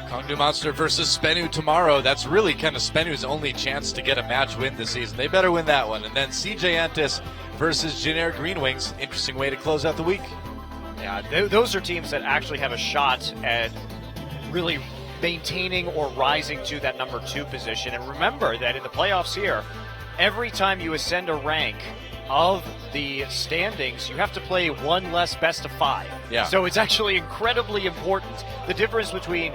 [SPEAKER 3] Kongdu Monster versus Spenu tomorrow. That's really kind of Spenu's only chance to get a match win this season. They better win that one. And then CJ Antis versus Janair Green Wings. Interesting way to close out the week.
[SPEAKER 4] Yeah, those are teams that actually have a shot at really maintaining or rising to that number 2 position. And remember that in the playoffs here, every time you ascend a rank of the standings, you have to play one less best of 5.
[SPEAKER 3] Yeah.
[SPEAKER 4] So it's actually incredibly important. The difference between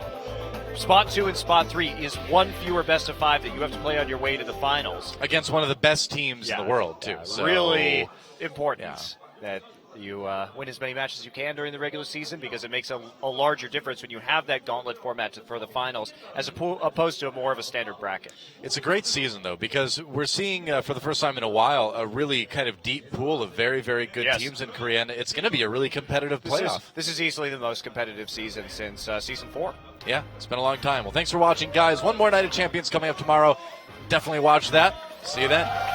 [SPEAKER 4] spot 2 and spot 3 is one fewer best of 5 that you have to play on your way to the finals.
[SPEAKER 3] Against one of the best teams in the world, too.
[SPEAKER 4] Yeah,
[SPEAKER 3] So,
[SPEAKER 4] really important that you win as many matches as you can during the regular season, because it makes a larger difference when you have that gauntlet format for the finals as opposed to more of a standard bracket.
[SPEAKER 3] It's a great season, though, because we're seeing for the first time in a while a really kind of deep pool of very, very good teams in Korea, and it's going to be a really competitive playoff.
[SPEAKER 4] This is easily the most competitive season since season 4.
[SPEAKER 3] Yeah, it's been a long time. Well, thanks for watching, guys. One more Night of Champions coming up tomorrow. Definitely watch that. See you then.